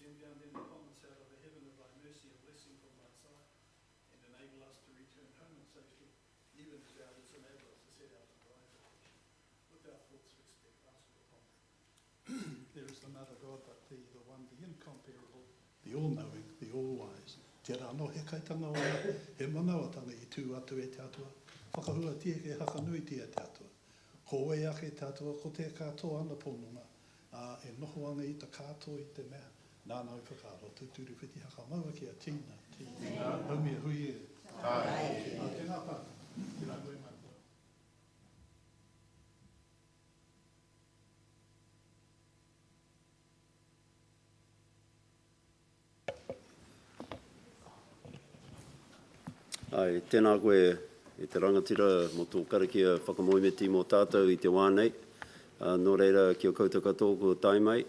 Send down then upon us out of the heaven of thy mercy a blessing from thy side, and enable us to return home in safety, even as thou didst enable us to set out on thy vocation, with our thoughts fixed steadfastly upon thee. There is another God but thee, the one, the incomparable, the all-knowing, the all-wise. Te rano he kaitanga ora, he manaotanga i tū atu e te atua, whakahua tia ke hakanui tia te atua. Ko e ake te atua, ko te katoa ana ponunga, e noho anga i ta katoa i te mea. Nāna i whakaro, te tūru whiti haka maua ki a tīna, tīna, haumi a hui e. Tēnā pā, te rango i mātua. Ai, tēnā koe e te rangatira mo tō karakia whakamoemeti mō tātou i te wānei. Nō reira ki o koutou katoa ko tai mai.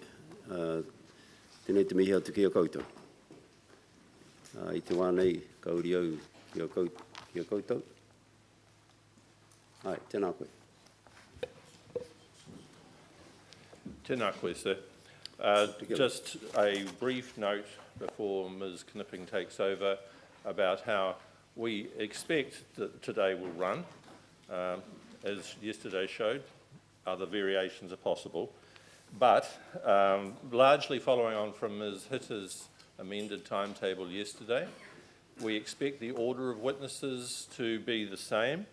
Tēnei te mihi atu ki a koutou. I te wānei, kauri au ki a koutou. Ai, tēnā koe. Tēnā koe, sir. Just a brief note before Ms. Knipping takes over about how We expect that today will run. As yesterday showed, other variations are possible. But largely following on from Ms Hitter's amended timetable yesterday, we expect the order of witnesses to be the same.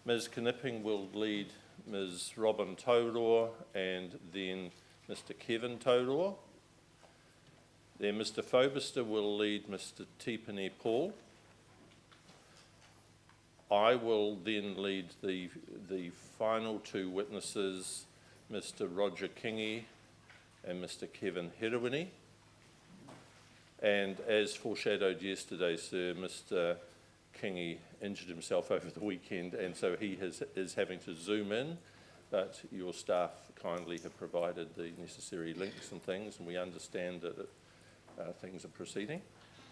Ms Knipping will lead Ms Robin Taurua and then Mr Kevin Taurua. Then Mr Fobister will lead Mr Tipene Paul. I will then lead the final two witnesses, Mr Roger Kingi and Mr Kevin Herewini. And as foreshadowed yesterday, sir, Mr Kingi injured himself over the weekend, and so he is having to zoom in, but your staff kindly have provided the necessary links and things, and we understand that things are proceeding.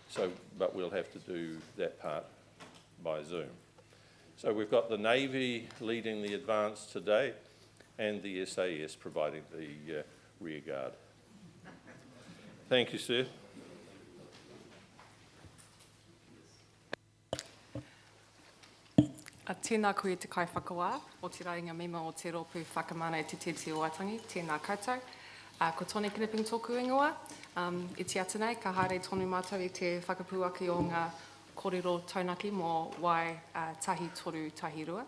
So, but we'll have to do that part by Zoom. So we've got the Navy leading the advance today and the SAS providing the rear guard. Thank you, sir. Tēnā koe te kai whakawā, o te rainga mema o te ropu whakamana e te tete o Waitangi, tēnā koutou. Ko tōne Knipping tōku ingoa, e te atanei, ka haere tonu mātou i te whakapuaki o ngā kōrero taunaki mō wai tahi toru tahi rua.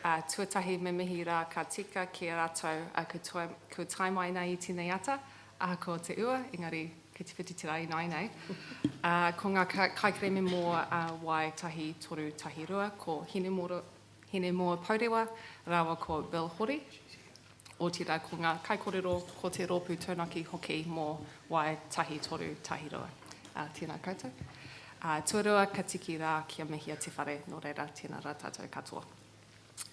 Tuatahi me mihi rā ka tika ki a rātou kua taimai nei i tēnei ata, ko te ua, engari ki te whiti te rai nai nei. Ko ngā kaikireme mō wai tahi toru tahi rua, ko hine mō paurewa, rawa ko Bill Hori. O tira ko ngā kaikorero ko te rōpu taunaki hoki mō wai tahi toru tahi rua. Tēnā koutou. Tuarua ka tiki rā kia mihia te whare, nō reira tēnā rā tātou katoa.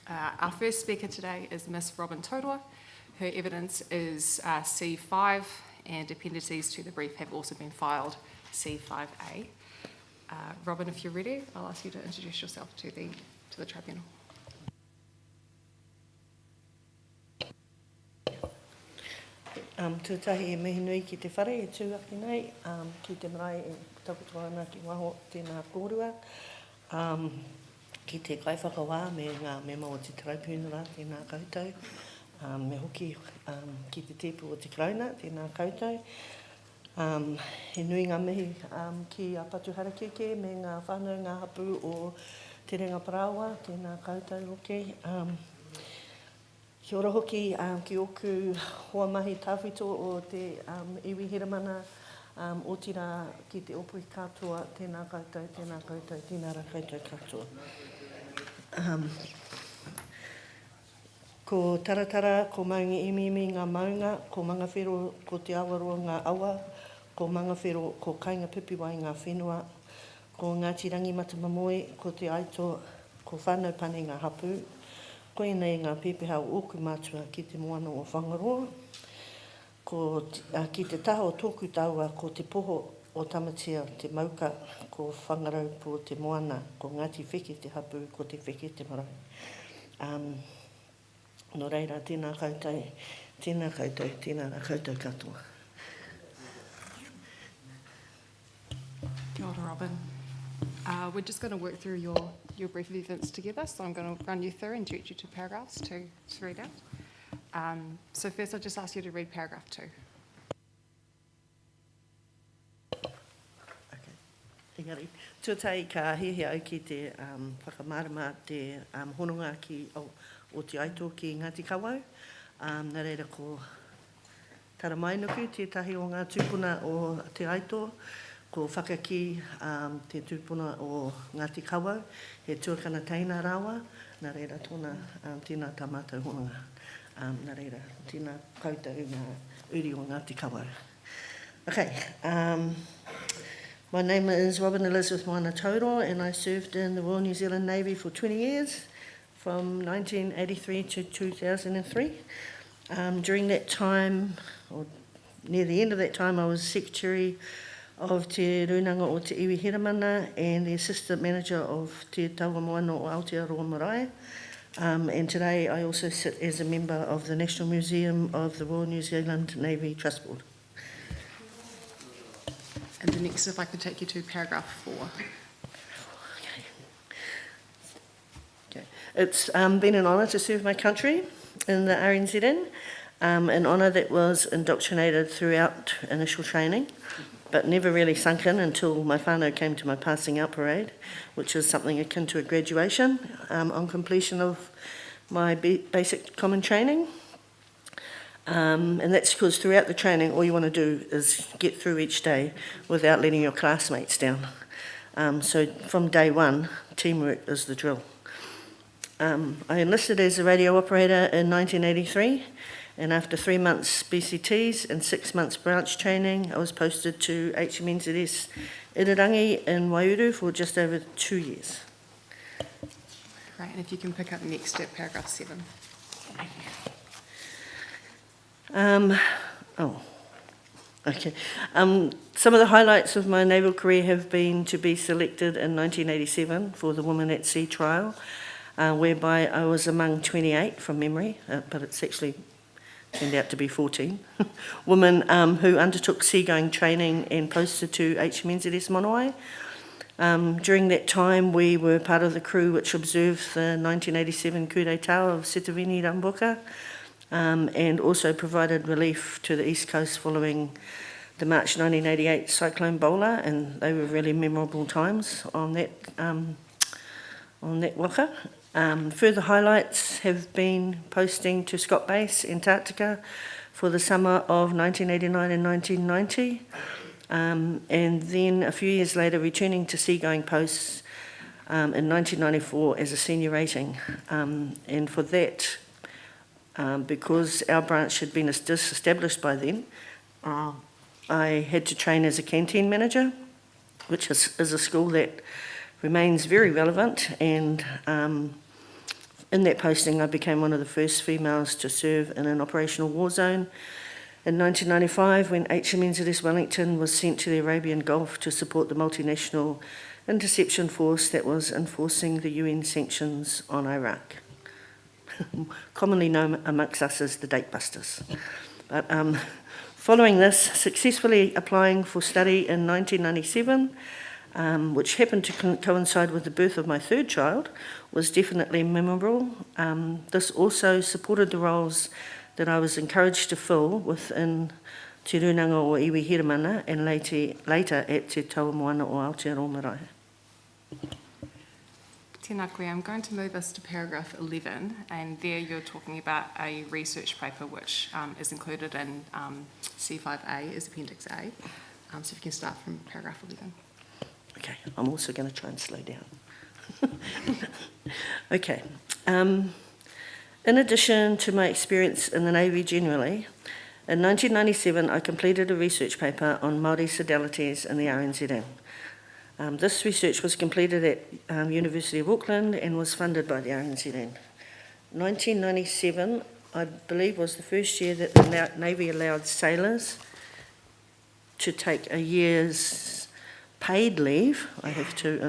Our first speaker today is Ms Robin Taurua. Her evidence is C5 and appendices to the brief have also been filed, C5A. Robin, if you're ready, I'll ask you to introduce yourself to the tribunal. Tūtahi e mihi nui ki te whare, e tūaki nei, ki te marae e takutoa ana ki waho tēnā kōrua, ki te kaiwhakawā me ngā mema o te traipūnera, tēnā koutou, me hoki ki te tipu o te krauna, tēnā koutou. He nui ngā mihi ki a Patu Harakeke me ngā whānau ngā hapu o te Ringa Parawa, tēnā koutou hoki. Kia ora hoki ki oku hoa mahi tāwhito o te iwi hiramana o tira ki te opui katoa, tēnā koutou, tēnā rā koutou katoa. Ko taratara, ko maungi imi ngā maunga, ko mangawhero ko te awaroa ngā awa, ko mangawhero ko kainga pipiwai ngā whenua, ko Ngāti Rangi Matamoe, ko te aito, ko whānau pane ngā hapu, koe nei ngā pepeha o oku mātua ki te moana o Whangaroa, ki te taha o tōku taua ko te poho o Tamatea, te mauka ko Whangarau po te moana, ko Ngāti Wheke te hapu, ko te Wheke te marae. Nō reira, tēnā koutou, tēnā koutou katoa. Kia ora, Robin. We're just going to work through your brief of evidence together, so I'm going to run you through and direct you to paragraphs to read out. So first I'll just ask you to read paragraph 2. Okay. Engari, tuatai ka hihia au ki te whakamārama te hononga o te aito ki Ngāti Kawau. Nā reira ko taramainuku, tētahi o ngā tūpuna o te aito, ko whakaki te tūpuna o Ngāti Kawau, he tuakana teina rawa, nā reira tōna tēnā tāmātou hononga. Nā reira, tēnā koutou ngā uri o Ngāti Kawau. Okay, my name is Robin Elizabeth Moana Taurua, and I served in the Royal New Zealand Navy for 20 years, from 1983 to 2003. During that time, or near the end of that time, I was Secretary of Te Runanga o Te Iwi Hiramana and the Assistant Manager of Te Taua Moana o Aotearoa Marae. And today I also sit as a member of the National Museum of the Royal New Zealand Navy Trust Board. And the next, if I could take you to paragraph 4. It's been an honour to serve my country in the RNZN, an honour that was indoctrinated throughout initial training, but never really sunk in until my whānau came to my passing out parade, which is something akin to a graduation on completion of my basic common training. And that's because throughout the training, all you want to do is get through each day without letting your classmates down. So from day one, teamwork is the drill. I enlisted as a radio operator in 1983, and after 3 months BCTs and 6 months branch training, I was posted to HMNZS Irirangi in Waiouru for just over 2 years. Right, and if you can pick up next at paragraph 7. Okay. Some of the highlights of my naval career have been to be selected in 1987 for the Women at Sea trial, whereby I was among 28 from memory, but it's actually turned out to be 14 women who undertook seagoing training and posted to HMNZS Monowai. During that time, we were part of the crew which observed the 1987 coup d'etat of Sitiveni Rambuka, and also provided relief to the East Coast following the March 1988 Cyclone Bola, and they were really memorable times on that waka. Further highlights have been posting to Scott Base, Antarctica, for the summer of 1989 and 1990, and then a few years later returning to seagoing posts in 1994 as a senior rating, and for that, because our branch had been disestablished by then, I had to train as a canteen manager, which is a skill that remains very relevant, and in that posting I became one of the first females to serve in an operational war zone in 1995 when HMNZS Wellington was sent to the Arabian Gulf to support the multinational interception force that was enforcing the UN sanctions on Iraq. Commonly known amongst us as the Date Busters. But following this, successfully applying for study in 1997, which happened to coincide with the birth of my third child, was definitely memorable. This also supported the roles that I was encouraged to fill within Te Runanga o Iwi Hiramana and later at Te Taumoana o Aotearoa Marae. Tēnā koe, I'm going to move us to paragraph 11, and there you're talking about a research paper which is included in C5A as Appendix A. So if you can start from paragraph 11. Okay, I'm also going to try and slow down. Okay. In addition to my experience in the Navy generally, in 1997 I completed a research paper on Māori sodalities in the RNZN. This research was completed at University of Auckland and was funded by the RNZN. 1997, I believe, was the first year that the Navy allowed sailors to take a year's paid leave, I have to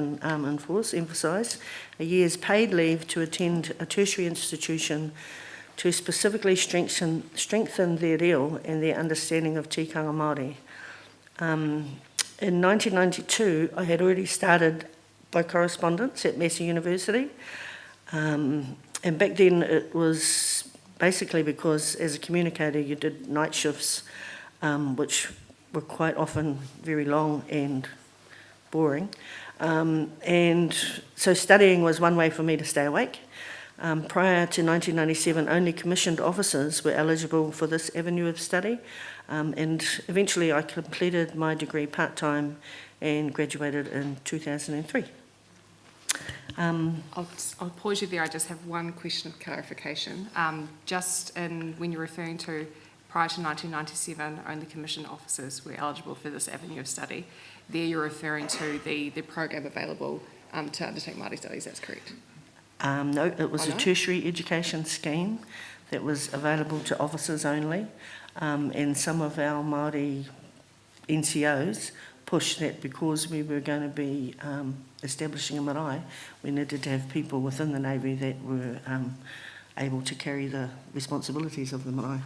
emphasise, a year's paid leave to attend a tertiary institution to specifically strengthen their reo and their understanding of tikanga Māori. In 1992, I had already started by correspondence at Massey University, and back then it was basically because as a communicator you did night shifts, which were quite often very long and boring, and so studying was one way for me to stay awake. Prior to 1997, only commissioned officers were eligible for this avenue of study, and eventually I completed my degree part-time and graduated in 2003. I'll pause you there. I just have one question of clarification. Just when you're referring to prior to 1997, only commissioned officers were eligible for this avenue of study. There you're referring to the program available to undertake Māori studies, that's correct? No, it was a tertiary education scheme that was available to officers only, and some of our Māori NCOs pushed that because we were going to be establishing a marae, we needed to have people within the Navy that were able to carry the responsibilities of the marae.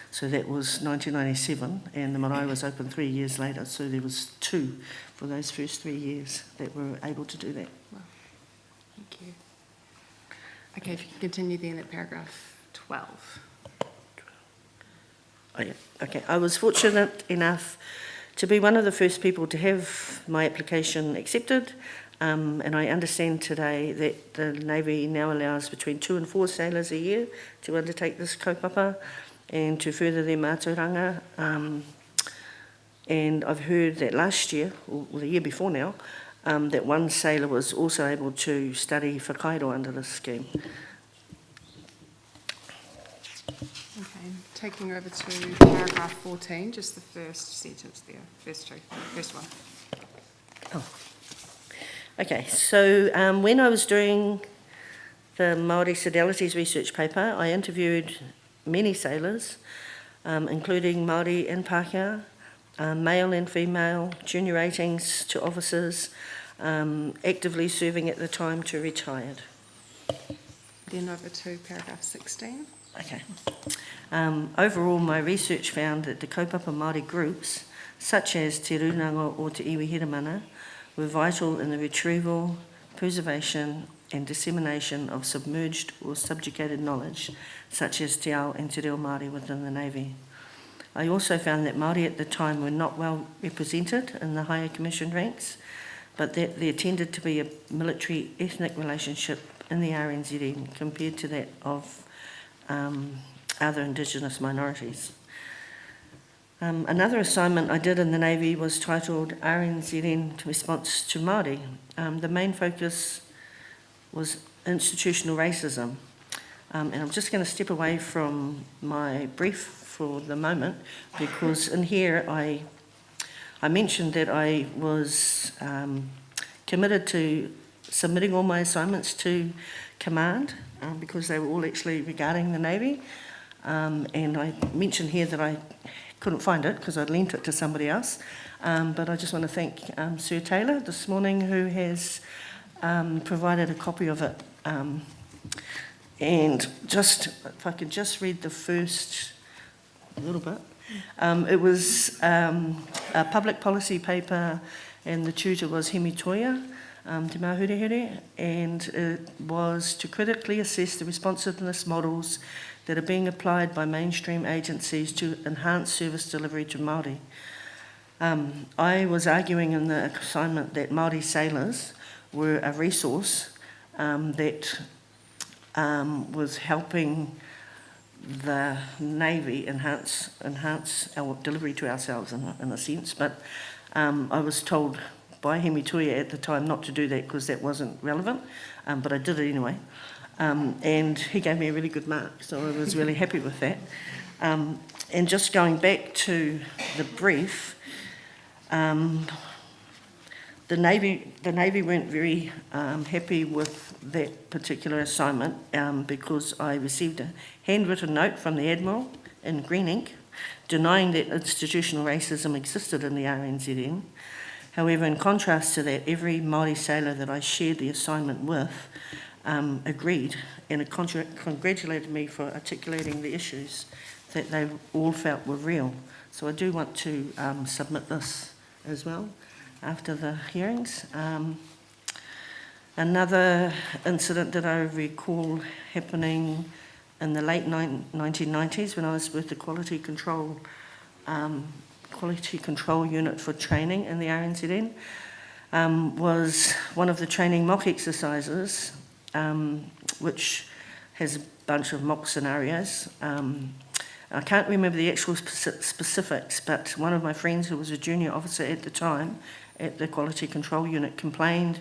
So that was 1997, and the marae was open 3 years later, so there was 2 for those first 3 years that were able to do that. Well, thank you. Okay, if you can continue then at paragraph 12. Oh, yeah. Okay, I was fortunate enough to be one of the first people to have my application accepted, and I understand today that the Navy now allows between 2 and 4 sailors a year to undertake this kaupapa and to further their mātauranga. And I've heard that last year, or the year before now, that one sailor was also able to study whakairo under this scheme. Okay, taking over to paragraph 14, just the first sentence there, first one. Oh. Okay, so when I was doing the Māori Fidelities research paper, I interviewed many sailors, including Māori and Pākehā, male and female, junior ratings to officers, actively serving at the time to retired. Then over to paragraph 16. Okay. Overall, my research found that the kaupapa Māori groups, such as Te Runanga or Te Iwi Hiramana, were vital in the retrieval, preservation and dissemination of submerged or subjugated knowledge, such as Te Ao and Te Reo Māori within the Navy. I also found that Māori at the time were not well represented in the higher commission ranks, but that there tended to be a military ethnic relationship in the RNZN compared to that of other Indigenous minorities. Another assignment I did in the Navy was titled RNZN Response to Māori. The main focus was institutional racism. And I'm just going to step away from my brief for the moment, because in here I mentioned that I was committed to submitting all my assignments to Command, because they were all actually regarding the Navy. And I mentioned here that I couldn't find it because I'd lent it to somebody else. But I just want to thank Sir Taylor this morning, who has provided a copy of it. And just, if I could just read the first little bit. It was a public policy paper, and the tutor was Hemi Toia, Te Mahurehere, and it was to critically assess the responsiveness models that are being applied by mainstream agencies to enhance service delivery to Māori. I was arguing in the assignment that Māori sailors were a resource that was helping the Navy enhance our delivery to ourselves in a sense, but I was told by Hemi Toia at the time not to do that because that wasn't relevant, but I did it anyway. And he gave me a really good mark, so I was really happy with that. And just going back to the brief, the Navy weren't very happy with that particular assignment because I received a handwritten note from the Admiral in green ink denying that institutional racism existed in the RNZN. However, in contrast to that, every Māori sailor that I shared the assignment with agreed and congratulated me for articulating the issues that they all felt were real. So I do want to submit this as well after the hearings. Another incident that I recall happening in the late 1990s when I was with the Quality Control Unit for training in the RNZN was one of the training mock exercises, which has a bunch of mock scenarios. I can't remember the actual specifics, but one of my friends who was a junior officer at the time at the Quality Control Unit complained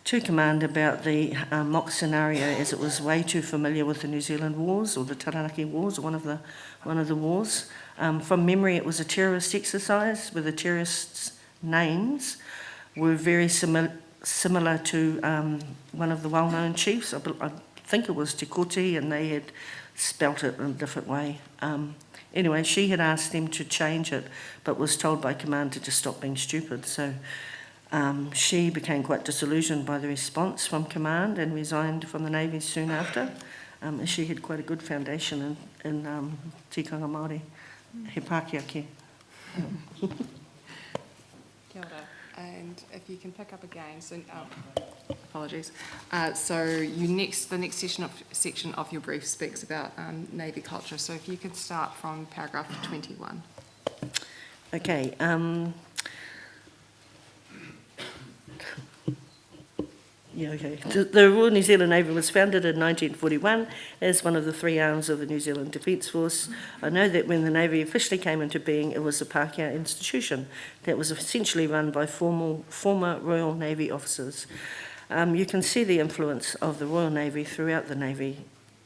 to Command about the mock scenario as it was way too familiar with the New Zealand Wars or the Taranaki Wars, or one of the wars. From memory, it was a terrorist exercise where the terrorists' names were very similar to one of the well-known chiefs. I think it was Te Koti, and they had spelt it in a different way. Anyway, she had asked them to change it, but was told by Command to just stop being stupid. So she became quite disillusioned by the response from Command and resigned from the Navy soon after. She had quite a good foundation in tikanga Māori, he Pākehā ki. Kia ora. And if you can pick up again, so Apologies. So the next section of your brief speaks about Navy culture. So if you could start from paragraph 21. Okay. Okay. The Royal New Zealand Navy was founded in 1941 as one of the three arms of the New Zealand Defence Force. I know that when the Navy officially came into being, it was a Pākehā institution that was essentially run by former Royal Navy officers. You can see the influence of the Royal Navy throughout the Navy,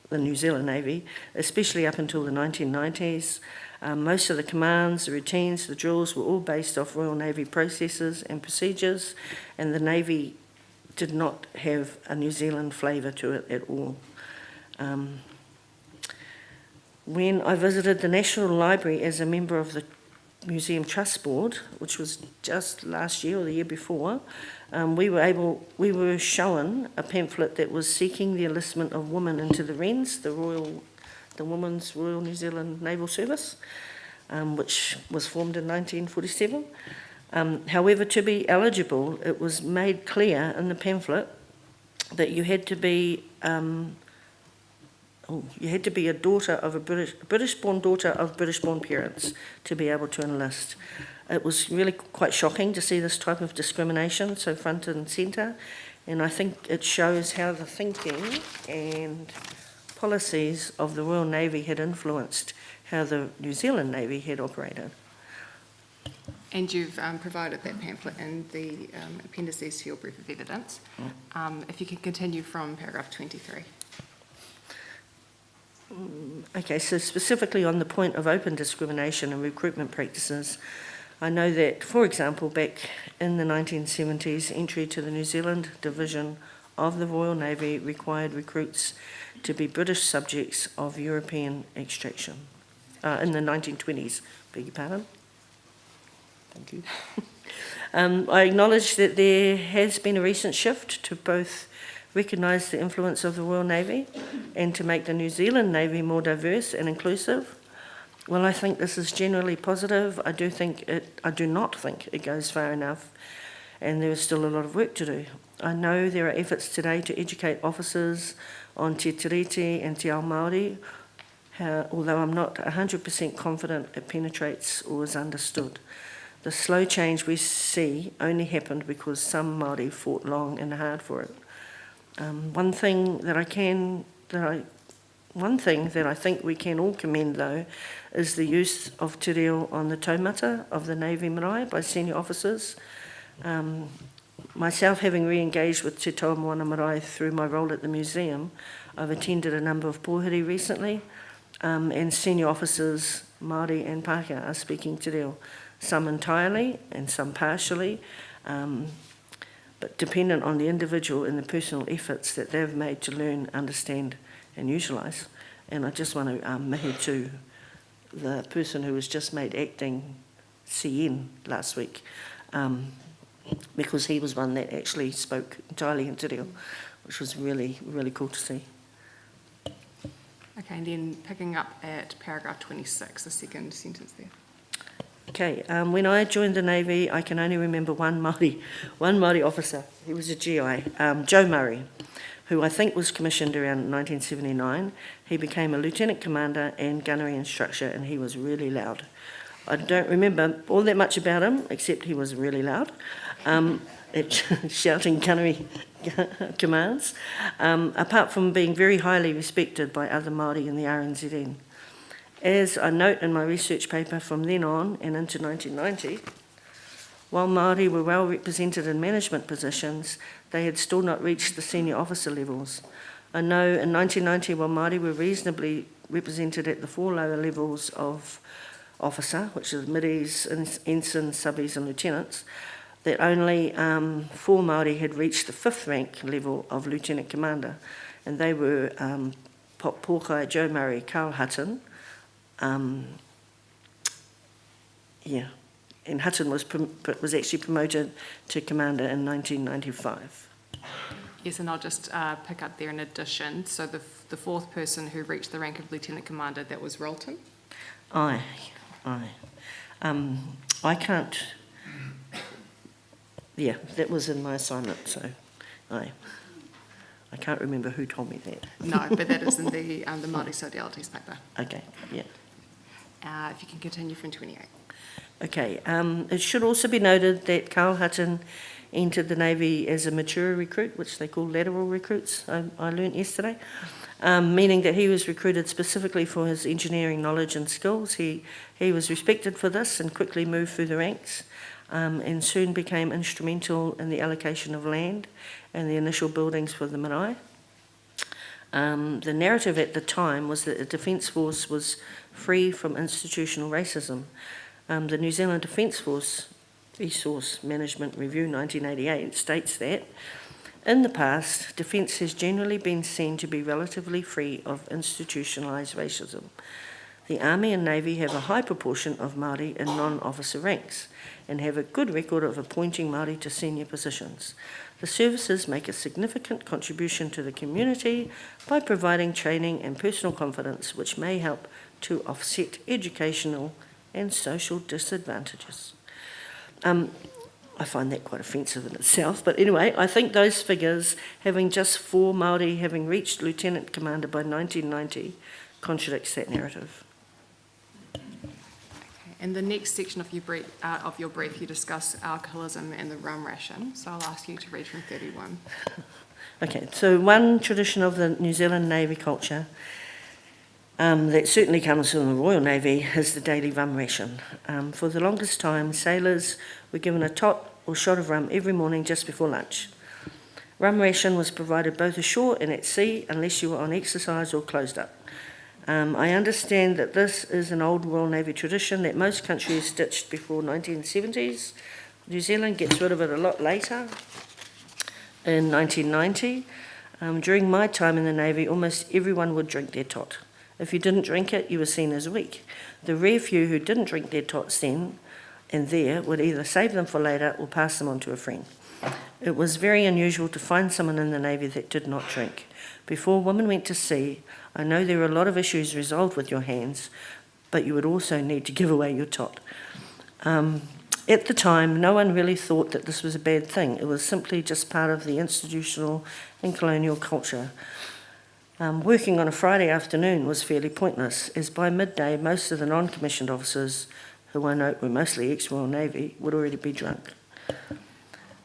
the New Zealand Navy, especially up until the 1990s. Most of the commands, the routines, the drills were all based off Royal Navy processes and procedures, and the Navy did not have a New Zealand flavour to it at all. When I visited the National Library as a member of the Museum Trust Board, which was just last year or the year before, we were shown a pamphlet that was seeking the enlistment of women into the RENZ, the Women's Royal New Zealand Naval Service, which was formed in 1947. However, to be eligible, it was made clear in the pamphlet that you had to be a daughter of a British-born daughter of British-born parents to be able to enlist. It was really quite shocking to see this type of discrimination so front and centre, and I think it shows how the thinking and policies of the Royal Navy had influenced how the New Zealand Navy had operated. And you've provided that pamphlet in the appendices to your brief of evidence. If you can continue from paragraph 23. Okay, so specifically on the point of open discrimination and recruitment practices, I know that, for example, back in the 1970s, entry to the New Zealand Division of the Royal Navy required recruits to be British subjects of European extraction. In the 1920s, beg your pardon. Thank you. I acknowledge that there has been a recent shift to both recognise the influence of the Royal Navy and to make the New Zealand Navy more diverse and inclusive. Well, I think this is generally positive. I do not think it goes far enough, and there is still a lot of work to do. I know there are efforts today to educate officers on Te Tiriti and Te Ao Māori, although I'm not 100% confident it penetrates or is understood. The slow change we see only happened because some Māori fought long and hard for it. One thing that I think we can all commend, though, is the use of te reo on the taumata of the Navy marae by senior officers. Myself, having re-engaged with Te Tau Moana Marae through my role at the museum, I've attended a number of pōhiri recently, and senior officers, Māori and Pākehā, are speaking te reo, some entirely and some partially, but dependent on the individual and the personal efforts that they've made to learn, understand and utilise. And I just want to mihi to the person who was just made acting CN last week, because he was one that actually spoke entirely in te reo, which was really, really cool to see. Okay, and then picking up at paragraph 26, the second sentence there. Okay, when I joined the Navy, I can only remember one Māori officer. He was a GI, Joe Murray, who I think was commissioned around 1979. He became a lieutenant commander and gunnery instructor, and he was really loud. I don't remember all that much about him, except he was really loud at shouting gunnery commands, apart from being very highly respected by other Māori in the RNZN. As I note in my research paper, from then on and into 1990, while Māori were well represented in management positions, they had still not reached the senior officer levels. I know in 1990, while Māori were reasonably represented at the 4 lower levels of officer, which is middies, ensigns, subbies and lieutenants, that only 4 Māori had reached the 5th rank level of lieutenant commander, and they were Pop Pōkai, Joe Murray, Carl Hutton, and Hutton was actually promoted to commander in 1995. Yes, and I'll just pick up there in addition. So the 4th person who reached the rank of lieutenant commander, that was Rolton. I can't. Yeah, that was in my assignment, so Aye. I can't remember who told me that. No, but that is in the Māori Sodalities paper. Okay, yeah. If you can continue from 28. Okay, it should also be noted that Carl Hutton entered the Navy as a mature recruit, which they call lateral recruits, I learnt yesterday, meaning that he was recruited specifically for his engineering knowledge and skills. He was respected for this and quickly moved through the ranks, and soon became instrumental in the allocation of land and the initial buildings for the marae. The narrative at the time was that the Defence Force was free from institutional racism. The New Zealand Defence Force Resource Management Review 1988 states that in the past, defence has generally been seen to be relatively free of institutionalised racism. The Army and Navy have a high proportion of Māori in non-officer ranks and have a good record of appointing Māori to senior positions. The services make a significant contribution to the community by providing training and personal confidence, which may help to offset educational and social disadvantages. I find that quite offensive in itself, but anyway, I think those figures, having just 4 Māori having reached Lieutenant Commander by 1990, contradicts that narrative. In the next section of your brief, you discuss alcoholism and the rum ration, so I'll ask you to read from 31. Okay, so one tradition of the New Zealand Navy culture that certainly comes from the Royal Navy is the daily rum ration. For the longest time, sailors were given a tot or shot of rum every morning just before lunch. Rum ration was provided both ashore and at sea unless you were on exercise or closed up. I understand that this is an old Royal Navy tradition that most countries ditched before 1970s. New Zealand gets rid of it a lot later, in 1990. During my time in the Navy, almost everyone would drink their tot. If you didn't drink it, you were seen as weak. The rare few who didn't drink their tots then and there would either save them for later or pass them on to a friend. It was very unusual to find someone in the Navy that did not drink. Before women went to sea, I know there were a lot of issues resolved with your hands, but you would also need to give away your tot. At the time, no one really thought that this was a bad thing. It was simply just part of the institutional and colonial culture. Working on a Friday afternoon was fairly pointless, as by midday, most of the non-commissioned officers, who I note were mostly ex-Royal Navy, would already be drunk.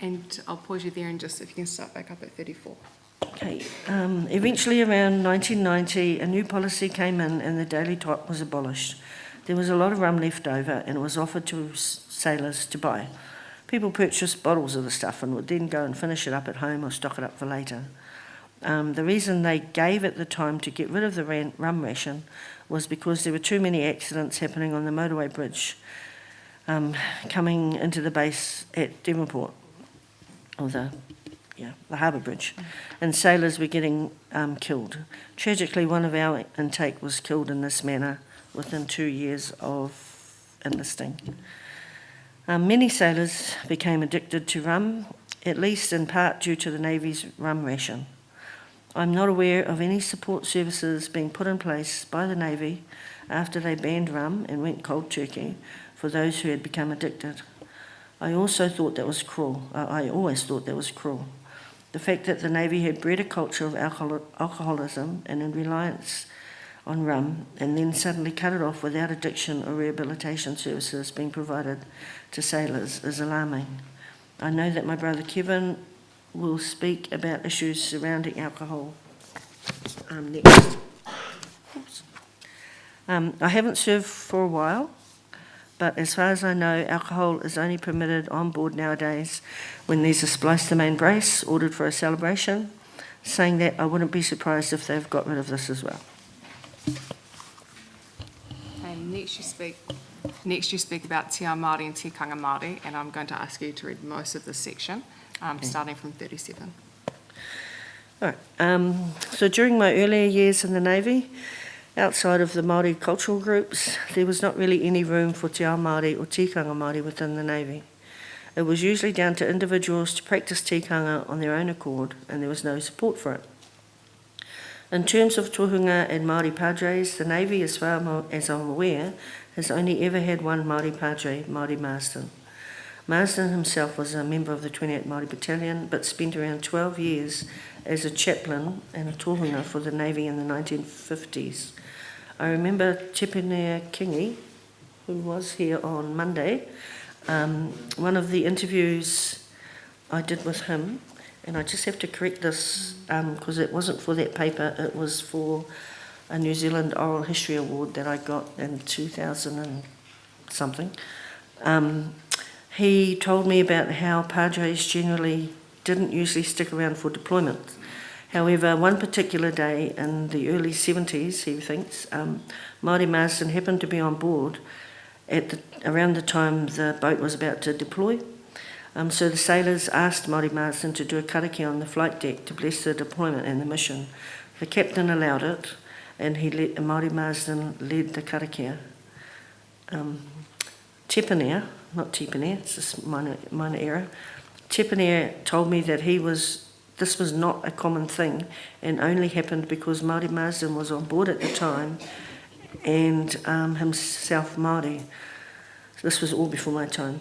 And I'll pause you there and just, if you can start back up at 34. Okay. Eventually, around 1990, a new policy came in and the daily tot was abolished. There was a lot of rum left over and it was offered to sailors to buy. People purchased bottles of the stuff and would then go and finish it up at home or stock it up for later. The reason they gave it the time to get rid of the rum ration was because there were too many accidents happening on the motorway bridge coming into the base at Devonport, or the harbour bridge, and sailors were getting killed. Tragically, one of our intake was killed in this manner within 2 years of enlisting. Many sailors became addicted to rum, at least in part due to the Navy's rum ration. I'm not aware of any support services being put in place by the Navy after they banned rum and went cold turkey for those who had become addicted. I also thought that was cruel. I always thought that was cruel. The fact that the Navy had bred a culture of alcoholism and in reliance on rum and then suddenly cut it off without addiction or rehabilitation services being provided to sailors is alarming. I know that my brother Kevin will speak about issues surrounding alcohol next. I haven't served for a while, but as far as I know, alcohol is only permitted on board nowadays when there's a Splice the Main brace ordered for a celebration. Saying that, I wouldn't be surprised if they've got rid of this as well. And next you speak about Te Ao Māori and Tikanga Māori, and I'm going to ask you to read most of this section, starting from 37. All right. So during my earlier years in the Navy, outside of the Māori cultural groups, there was not really any room for Te Ao Māori or Tikanga Māori within the Navy. It was usually down to individuals to practice tikanga on their own accord, and there was no support for it. In terms of tohunga and Māori padres, the Navy, as far as I'm aware, has only ever had one Māori padre, Māori Marston. Marsden himself was a member of the 28th Māori Battalion, but spent around 12 years as a chaplain and a tohunga for the Navy in the 1950s. I remember Tepenia Kingi, who was here on Monday, one of the interviews I did with him, and I just have to correct this because it wasn't for that paper, it was for a New Zealand Oral History Award that I got in 2000 and something. He told me about how padres generally didn't usually stick around for deployment. However, one particular day in the early 70s, he thinks, Māori Marsden happened to be on board around the time the boat was about to deploy. So the sailors asked Māori Marsden to do a karakia on the flight deck to bless the deployment and the mission. The captain allowed it, and Māori Marsden led the karakia. Tepenia, not Tepenia, it's just minor error. Tepenia told me that this was not a common thing and only happened because Māori Marsden was on board at the time and himself Māori. This was all before my time.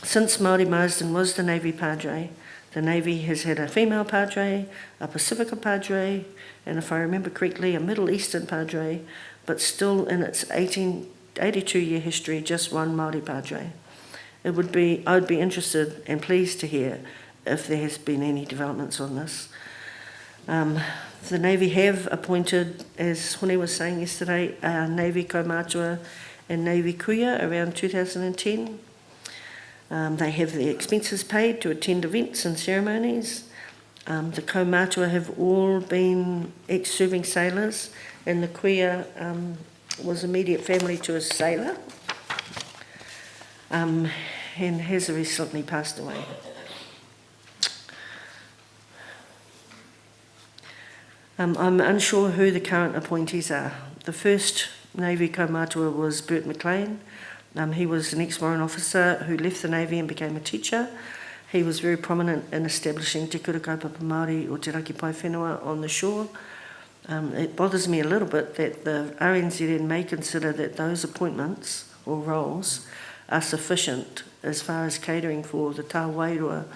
Since Māori Marsden was the Navy Padre, the Navy has had a female Padre, a Pacifica Padre, and if I remember correctly, a Middle Eastern Padre, but still in its 82-year history, just one Māori Padre. I would be interested and pleased to hear if there has been any developments on this. The Navy have appointed, as Hone was saying yesterday, Navy Kaumātua and Navy Kuia around 2010. They have their expenses paid to attend events and ceremonies. The Kaumātua have all been ex-serving sailors, and the Kuia was immediate family to a sailor and has recently passed away. I'm unsure who the current appointees are. The first Navy Kaumātua was Bert McLean. He was an ex-Foreign officer who left the Navy and became a teacher. He was very prominent in establishing Te Kura Kaupapa Māori o Te Raki Pai Whenua on the shore. It bothers me a little bit that the RNZN may consider that those appointments or roles are sufficient as far as catering for the tā wairua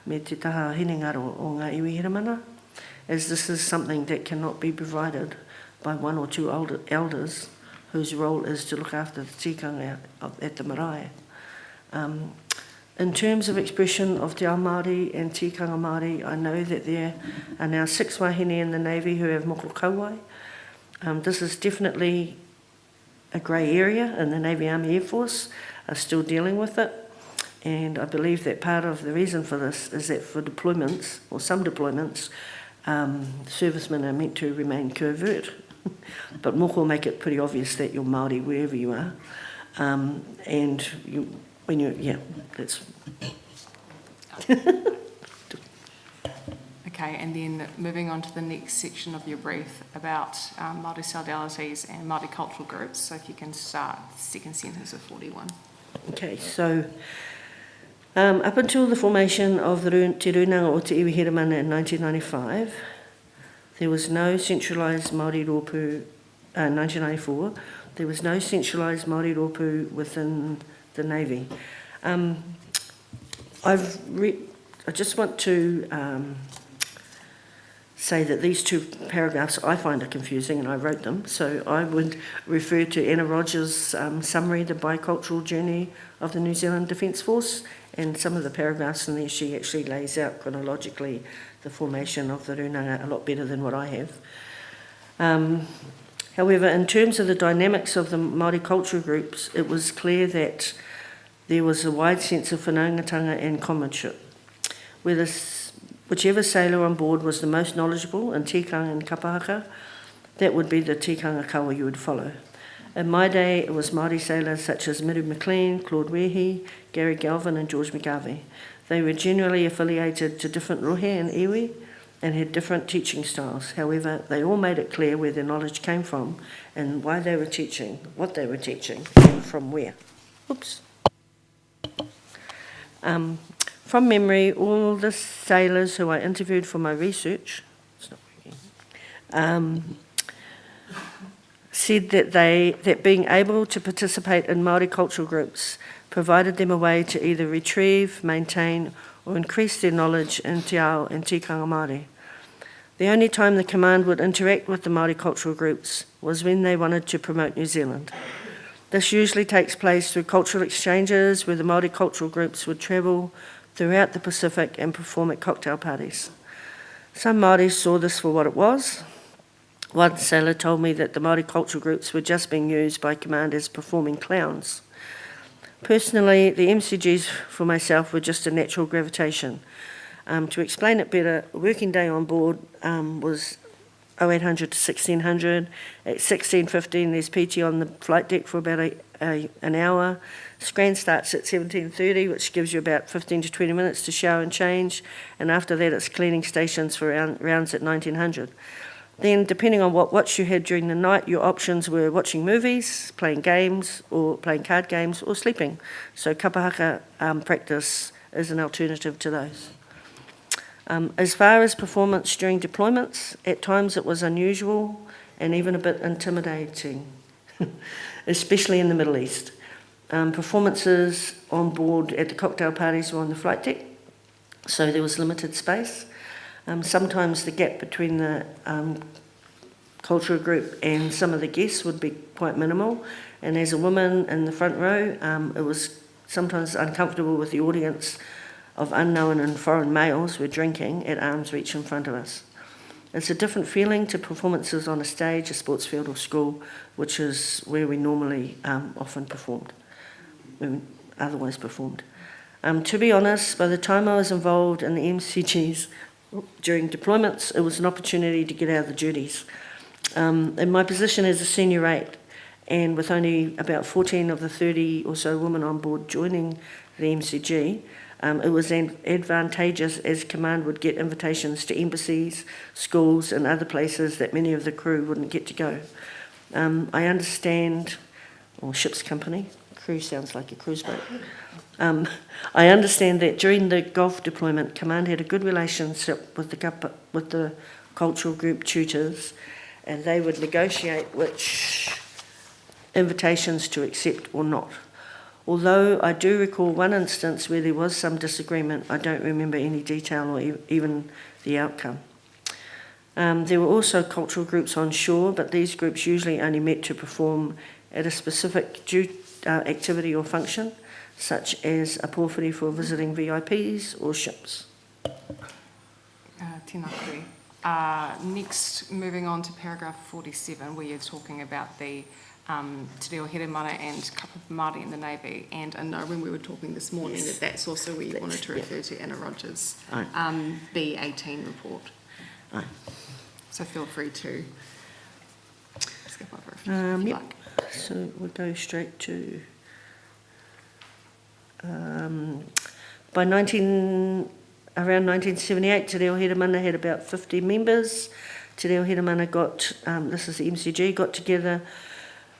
me te taha hinengaro o ngā iwi hiramana, as this is something that cannot be provided by one or two elders whose role is to look after the tikanga at the marae. In terms of expression of Te Ao Māori and tikanga Māori, I know that there are now 6 wahine in the Navy who have moko kauai. This is definitely a grey area, and the Navy Army Air Force are still dealing with it. And I believe that part of the reason for this is that for deployments, or some deployments, servicemen are meant to remain covert. But moko make it pretty obvious that you're Māori wherever you are. And that's... Okay, and then moving on to the next section of your brief about Māori solidarities and Māori cultural groups. So if you can start the second sentence of 41. Okay, so up until the formation of Te Runanga o Te Iwi Hiramana in 1995, there was no centralised Māori rōpū, 1994, there was no centralised Māori rōpū within the Navy. I just want to say that these 2 paragraphs I find are confusing, and I wrote them, so I would refer to Anna Rogers' summary, The Bicultural Journey of the New Zealand Defence Force, and some of the paragraphs in there she actually lays out chronologically the formation of the Runanga a lot better than what I have. However, in terms of the dynamics of the Māori cultural groups, it was clear that there was a wide sense of whanaungatanga and comradeship. Whichever sailor on board was the most knowledgeable in tikanga and kapahaka, that would be the tikanga kawa you would follow. In my day, it was Māori sailors such as Miru McLean, Claude Wehi, Gary Galvin and George McGarvey. They were generally affiliated to different rohe and iwi and had different teaching styles. However, they all made it clear where their knowledge came from and why they were teaching, what they were teaching, and from where. Oops. From memory, all the sailors who I interviewed for my research said that being able to participate in Māori cultural groups provided them a way to either retrieve, maintain, or increase their knowledge in te ao and tikanga Māori. The only time the command would interact with the Māori cultural groups was when they wanted to promote New Zealand. This usually takes place through cultural exchanges where the Māori cultural groups would travel throughout the Pacific and perform at cocktail parties. Some Māori saw this for what it was. One sailor told me that the Māori cultural groups were just being used by command as performing clowns. Personally, the MCGs for myself were just a natural gravitation. To explain it better, a working day on board was 0800 to 1600. At 16:15, there's PT on the flight deck for about an hour. Scran starts at 17:30, which gives you about 15 to 20 minutes to shower and change. And after that, it's cleaning stations for rounds at 1900. Then, depending on what watch you had during the night, your options were watching movies, playing games, or playing card games, or sleeping. So kapahaka practice is an alternative to those. As far as performance during deployments, at times it was unusual and even a bit intimidating, especially in the Middle East. Performances on board at the cocktail parties were on the flight deck, so there was limited space. Sometimes the gap between the cultural group and some of the guests would be quite minimal, and as a woman in the front row, it was sometimes uncomfortable with the audience of unknown and foreign males who were drinking at arm's reach in front of us. It's a different feeling to performances on a stage, a sports field or school, which is where we normally often performed, otherwise performed. To be honest, by the time I was involved in the MCGs during deployments, it was an opportunity to get out of the duties. In my position as a senior 8, and with only about 14 of the 30 or so women on board joining the MCG, it was advantageous as command would get invitations to embassies, schools and other places that many of the crew wouldn't get to go. I understand, or ship's company, crew sounds like a cruise boat. I understand that during the Gulf deployment, command had a good relationship with the cultural group tutors, and they would negotiate which invitations to accept or not. Although I do recall one instance where there was some disagreement, I don't remember any detail or even the outcome. There were also cultural groups on shore, but these groups usually only met to perform at a specific activity or function, such as a pōwhiri for visiting VIPs or ships. Tēnā koe. Next, moving on to paragraph 47, where you're talking about the Te Reo Here Mana and Kapa Māori in the Navy. And I know when we were talking this morning that that's also where you wanted to refer to Anna Rogers' B18 report. Aye. So feel free to skip over if you like. So we'll go straight to... around 1978, Te Reo Here Mana had about 50 members. Te Reo Here Mana got, this is the MCG, got together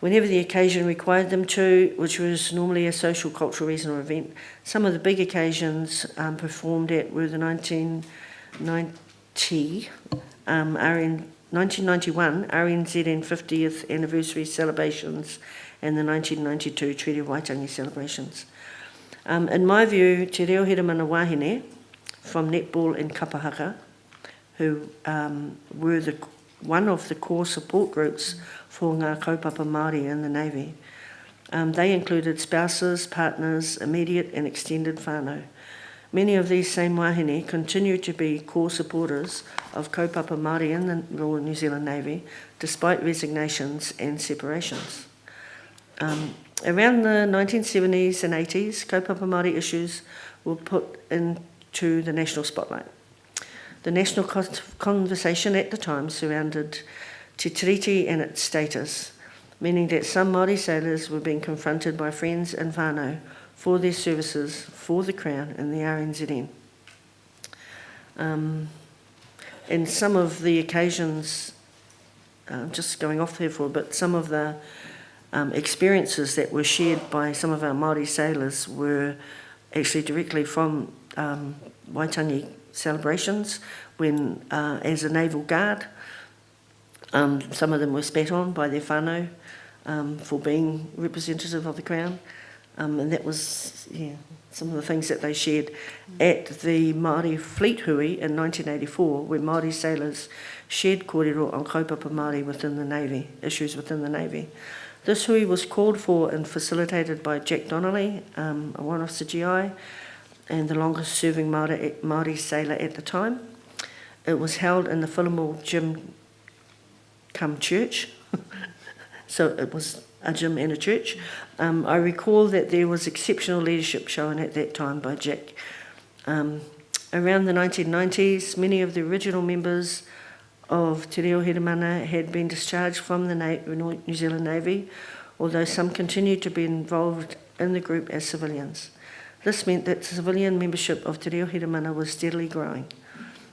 whenever the occasion required them to, which was normally a social, cultural reason or event. Some of the big occasions performed at were the 1991 RNZN 50th anniversary celebrations and the 1992 Treaty of Waitangi celebrations. In my view, Te Reo Here Mana wahine from netball and kapahaka, who were one of the core support groups for ngā kaupapa Māori in the Navy. They included spouses, partners, immediate and extended whānau. Many of these same wahine continue to be core supporters of kaupapa Māori in the Royal New Zealand Navy, despite resignations and separations. Around the 1970s and 80s, kaupapa Māori issues were put into the national spotlight. The national conversation at the time surrounded Te Tiriti and its status, meaning that some Māori sailors were being confronted by friends and whānau for their services for the Crown in the RNZN. And some of the occasions, just going off there for a bit, some of the experiences that were shared by some of our Māori sailors were actually directly from Waitangi celebrations when, as a naval guard, some of them were spat on by their whānau for being representative of the Crown. And that was, some of the things that they shared at the Māori Fleet Hui in 1984, where Māori sailors shared kōrero on kaupapa Māori within the Navy, issues within the Navy. This hui was called for and facilitated by Jack Donnelly, a one-officer GI, and the longest-serving Māori sailor at the time. It was held in the Whillamal Gym cum church, so it was a gym and a church. I recall that there was exceptional leadership shown at that time by Jack. Around the 1990s, many of the original members of Te Reo Hiramana had been discharged from the New Zealand Navy, although some continued to be involved in the group as civilians. This meant that civilian membership of Te Reo Hiramana was steadily growing.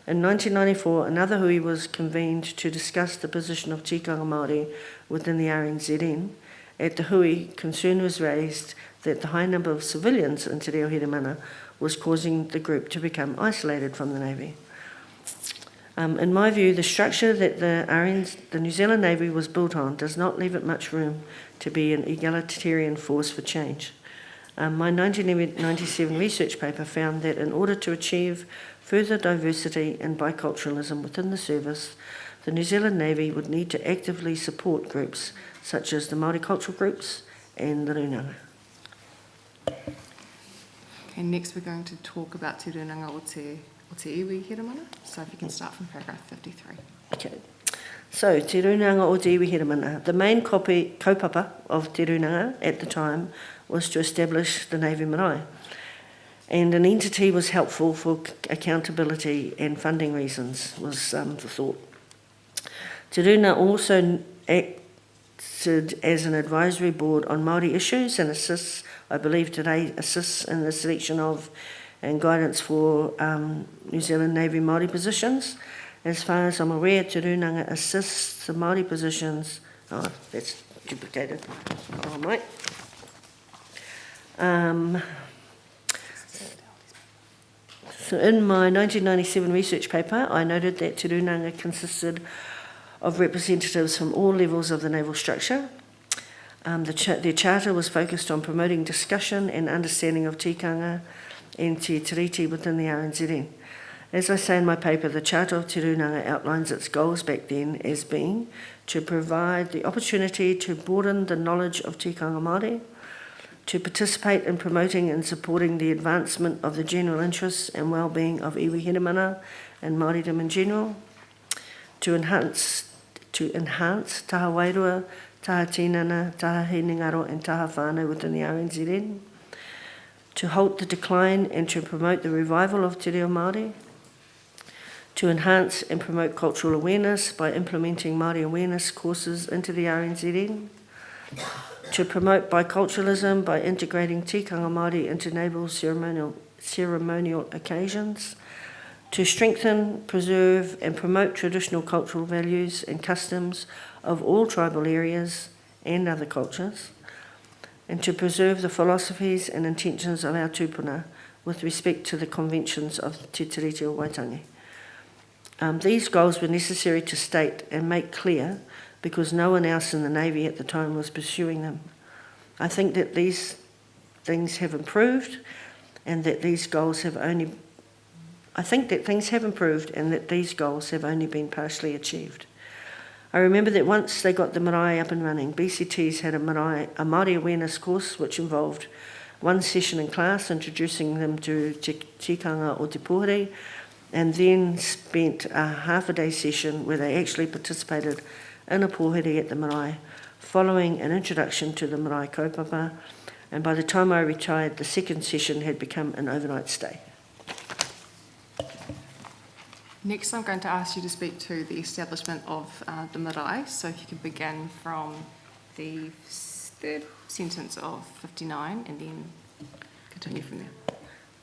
In 1994, another hui was convened to discuss the position of tikanga Māori within the RNZN. At the hui, concern was raised that the high number of civilians in Te Reo Hiramana was causing the group to become isolated from the Navy. In my view, the structure that the New Zealand Navy was built on does not leave it much room to be an egalitarian force for change. My 1997 research paper found that in order to achieve further diversity and biculturalism within the service, the New Zealand Navy would need to actively support groups such as the Māori cultural groups and the Runanga. Okay, next we're going to talk about Te Runanga o Te Iwi Hiramana. So if you can start from paragraph 53. Okay. So, Te Runanga o Te Iwi Hiramana. The main kaupapa of Te Runanga at the time was to establish the Navy Marae. And an entity was helpful for accountability and funding reasons, was the thought. Te Runanga also acted as an advisory board on Māori issues and assists, I believe today, assists in the selection of and guidance for New Zealand Navy Māori positions. As far as I'm aware, Te Runanga assists the Māori positions. Oh, that's duplicated. Oh, mate. So in my 1997 research paper, I noted that Te Runanga consisted of representatives from all levels of the naval structure. Their charter was focused on promoting discussion and understanding of tikanga and te tiriti within the RNZN. As I say in my paper, the Charter of Te Runanga outlines its goals back then as being to provide the opportunity to broaden the knowledge of tikanga Māori, to participate in promoting and supporting the advancement of the general interests and well-being of iwi Hiramana and Māoridom in general, to enhance taha wairua, taha tinana, taha hinengaro and taha whānau within the RNZN, to halt the decline and to promote the revival of Te Reo Māori, to enhance and promote cultural awareness by implementing Māori awareness courses into the RNZN, to promote biculturalism by integrating tikanga Māori into naval ceremonial occasions, to strengthen, preserve and promote traditional cultural values and customs of all tribal areas and other cultures, and to preserve the philosophies and intentions of our tūpuna with respect to the conventions of Te Tiriti o Waitangi. These goals were necessary to state and make clear because no one else in the Navy at the time was pursuing them. I think that these things have improved and that these goals have only... I think that things have improved and that these goals have only been partially achieved. I remember that once they got the marae up and running, BCTs had a Māori awareness course which involved one session in class introducing them to tikanga o te pōheri, and then spent a half-a-day session where they actually participated in a pōheri at the marae, following an introduction to the marae kaupapa, and by the time I retired, the second session had become an overnight stay. Next, I'm going to ask you to speak to the establishment of the marae. So if you could begin from the third sentence of 59 and then continue from there.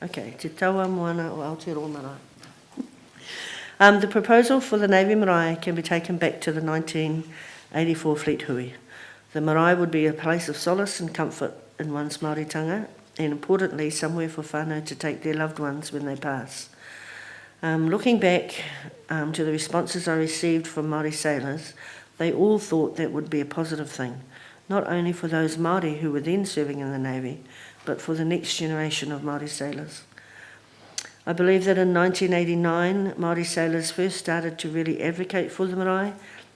Okay, te taua moana o Aotearoa marae. The proposal for the Navy Marae can be taken back to the 1984 Fleet Hui. The marae would be a place of solace and comfort in one's Māoritanga, and importantly, somewhere for whānau to take their loved ones when they pass. Looking back to the responses I received from Māori sailors, they all thought that would be a positive thing, not only for those Māori who were then serving in the Navy, but for the next generation of Māori sailors. I believe that in 1989, Māori sailors first started to really advocate for the marae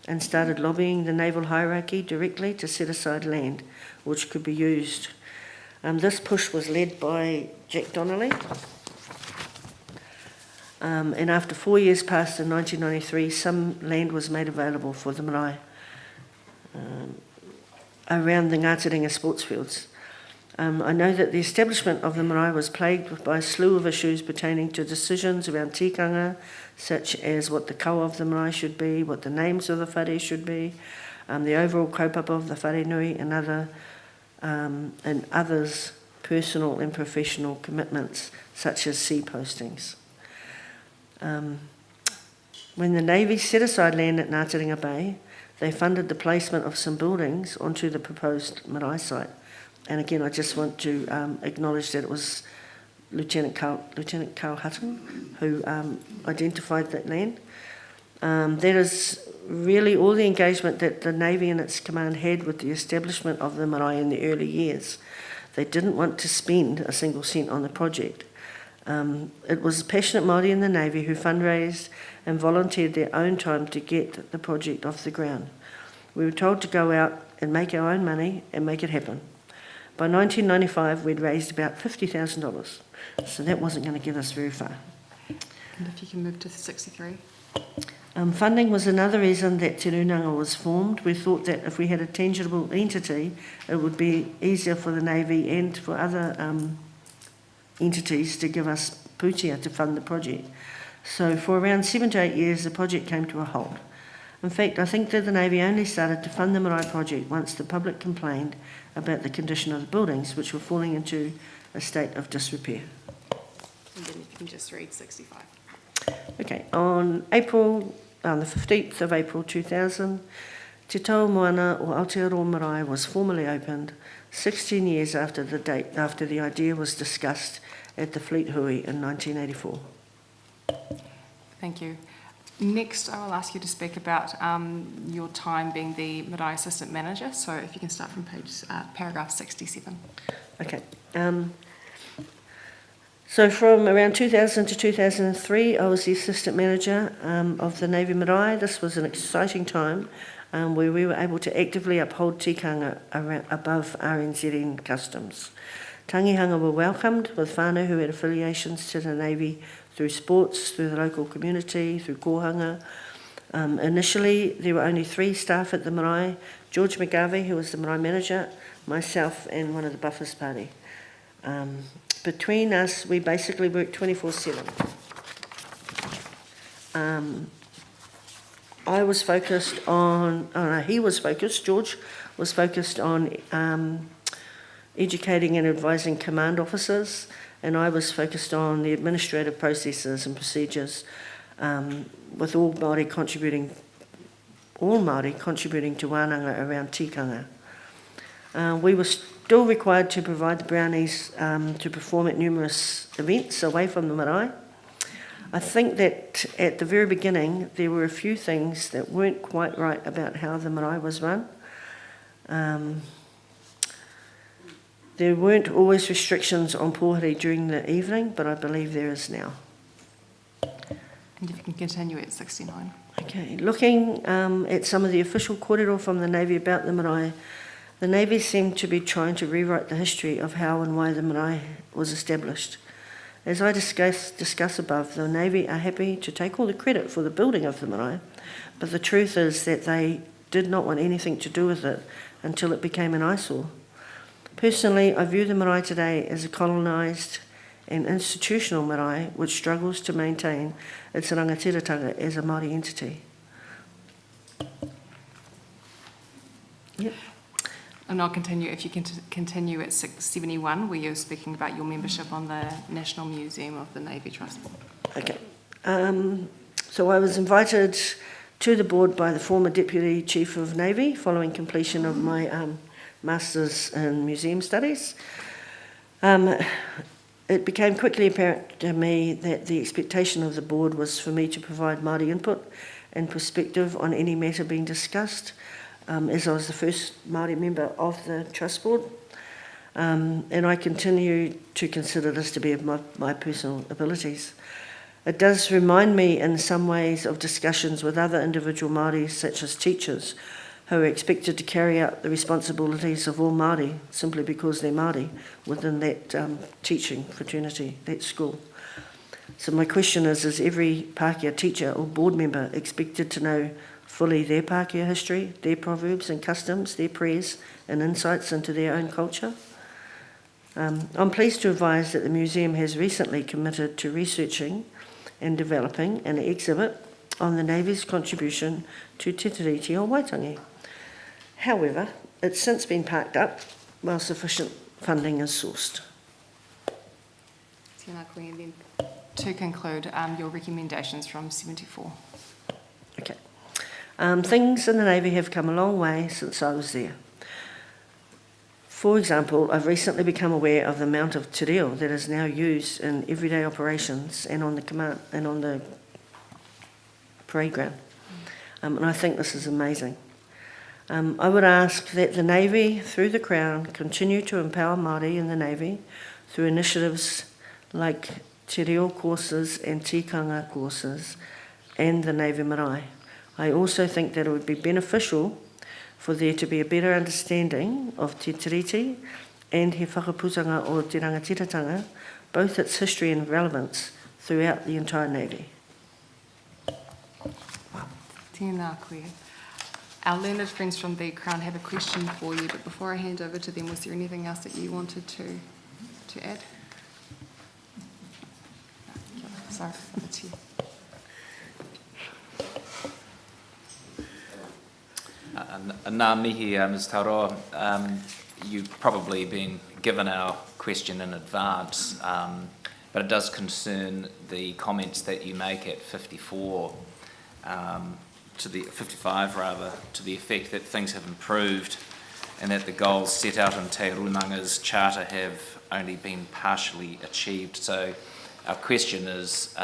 and started lobbying the naval hierarchy directly to set aside land which could be used. This push was led by Jack Donnelly. And after 4 years passed in 1993, some land was made available for the marae around the Ngātaringa sports fields. I know that the establishment of the marae was plagued by a slew of issues pertaining to decisions around tikanga, such as what the kaua of the marae should be, what the names of the whare should be, the overall kaupapa of the whare nui, and others' personal and professional commitments, such as sea postings. When the Navy set aside land at Ngātaringa Bay, they funded the placement of some buildings onto the proposed marae site. And again, I just want to acknowledge that it was Lieutenant Carl Hutton who identified that land. That is really all the engagement that the Navy and its command had with the establishment of the marae in the early years. They didn't want to spend a single cent on the project. It was passionate Māori in the Navy who fundraised and volunteered their own time to get the project off the ground. We were told to go out and make our own money and make it happen. By 1995, we'd raised about $50,000, so that wasn't going to get us very far. And if you can move to 63. Funding was another reason that Te Rūnanga was formed. We thought that if we had a tangible entity, it would be easier for the Navy and for other entities to give us pūtea to fund the project. So for around 7 to 8 years, the project came to a halt. In fact, I think that the Navy only started to fund the marae project once the public complained about the condition of the buildings, which were falling into a state of disrepair. And then if you can just read 65. Okay, on the 15th of April 2000, Te Tau Moana o Aotearoa Marae was formally opened 16 years after the idea was discussed at the Fleet Hui in 1984. Thank you. Next, I will ask you to speak about your time being the Marae Assistant Manager. So if you can start from paragraph 67. Okay. So from around 2000 to 2003, I was the Assistant Manager of the Navy Marae. This was an exciting time where we were able to actively uphold tikanga above RNZN customs. Tangihanga were welcomed with whānau who had affiliations to the Navy through sports, through the local community, through kohanga. Initially, there were only 3 staff at the marae: George McGarvey, who was the marae manager, myself, and one of the buffers party. Between us, we basically worked 24/7. I was focused on, George was focused on educating and advising command officers, and I was focused on the administrative processes and procedures, with all Māori contributing to wānanga around tikanga. We were still required to provide the brownies to perform at numerous events away from the marae. I think that at the very beginning there were a few things that weren't quite right about how the marae was run. There weren't always restrictions on pōhuri during the evening, but I believe there is now. And if you can continue at 69. Okay, looking at some of the official kōrero from the Navy about the marae, the Navy seemed to be trying to rewrite the history of how and why the marae was established. As I discuss above, the Navy are happy to take all the credit for the building of the marae, but the truth is that they did not want anything to do with it until it became an eyesore. Personally, I view the marae today as a colonised and institutional marae which struggles to maintain its rangatiratanga as a Māori entity. Yep. And I'll continue, if you can continue at 71, where you're speaking about your membership on the National Museum of the Navy Trust Board. Okay. So I was invited to the board by the former Deputy Chief of Navy following completion of my Masters in Museum Studies. It became quickly apparent to me that the expectation of the board was for me to provide Māori input and perspective on any matter being discussed, as I was the first Māori member of the Trust Board. And I continue to consider this to be of my personal abilities. It does remind me in some ways of discussions with other individual Māori, such as teachers, who are expected to carry out the responsibilities of all Māori simply because they're Māori within that teaching fraternity, that school. So my question is every Pākehā teacher or board member expected to know fully their Pākehā history, their proverbs and customs, their prayers and insights into their own culture? I'm pleased to advise that the museum has recently committed to researching and developing an exhibit on the Navy's contribution to Te Tiriti o Waitangi. However, it's since been parked up while sufficient funding is sourced. Tēnā koe, and then to conclude, your recommendations from 74. Okay. Things in the Navy have come a long way since I was there. For example, I've recently become aware of the amount of te reo that is now used in everyday operations and on the command and on the parade ground. And I think this is amazing. I would ask that the Navy, through the Crown, continue to empower Māori in the Navy through initiatives like te reo courses and tikanga courses and the Navy Marae. I also think that it would be beneficial for there to be a better understanding of Te Tiriti and he whakaputanga o Te Rangatiratanga, both its history and relevance throughout the entire Navy. Tēnā koe. Our learned friends from the Crown have a question for you, but before I hand over to them, was there anything else that you wanted to add? Sorry, over to you. Nā mihi, Ms Tauroa. You've probably been given our question in advance, but it does concern the comments that you make at 55 rather, to the effect that things have improved and that the goals set out in Te Rūnanga's charter have only been partially achieved. So our question is,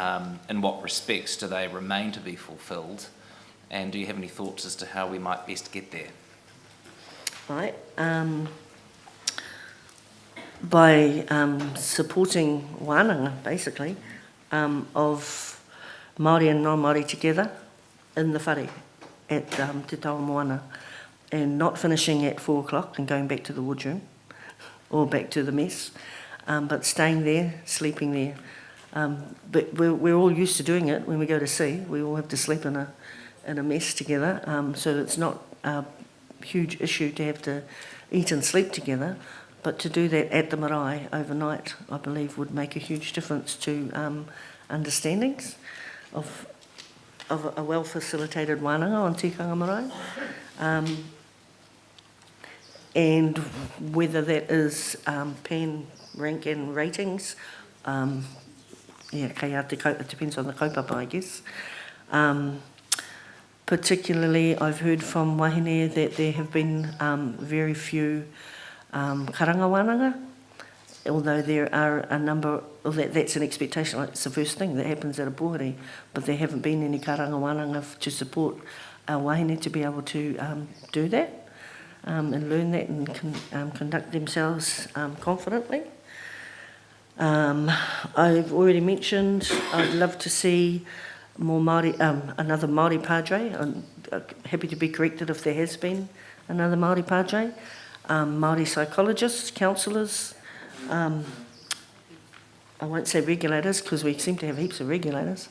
in what respects do they remain to be fulfilled? And do you have any thoughts as to how we might best get there? Right. By supporting wānanga, basically, of Māori and non-Māori together in the whare at Te Tawamoana, and not finishing at 4 o'clock and going back to the wardroom or back to the mess, but staying there, sleeping there. But we're all used to doing it when we go to sea. We all have to sleep in a mess together, so it's not a huge issue to have to eat and sleep together, but to do that at the marae overnight, I believe, would make a huge difference to understandings of a well-facilitated wānanga on tikanga marae, and whether that is pen, rank and ratings, it depends on the kaupapa, I guess. Particularly, I've heard from wahine that there have been very few karanga wānanga, although there are a number, that's an expectation, like it's the first thing that happens at a pōheri, but there haven't been any karanga wānanga to support our wahine to be able to do that and learn that and conduct themselves confidently. I've already mentioned I'd love to see more Māori, another Māori Padre. I'm happy to be corrected if there has been another Māori Padre. Māori psychologists, counsellors, I won't say regulators because we seem to have heaps of regulators,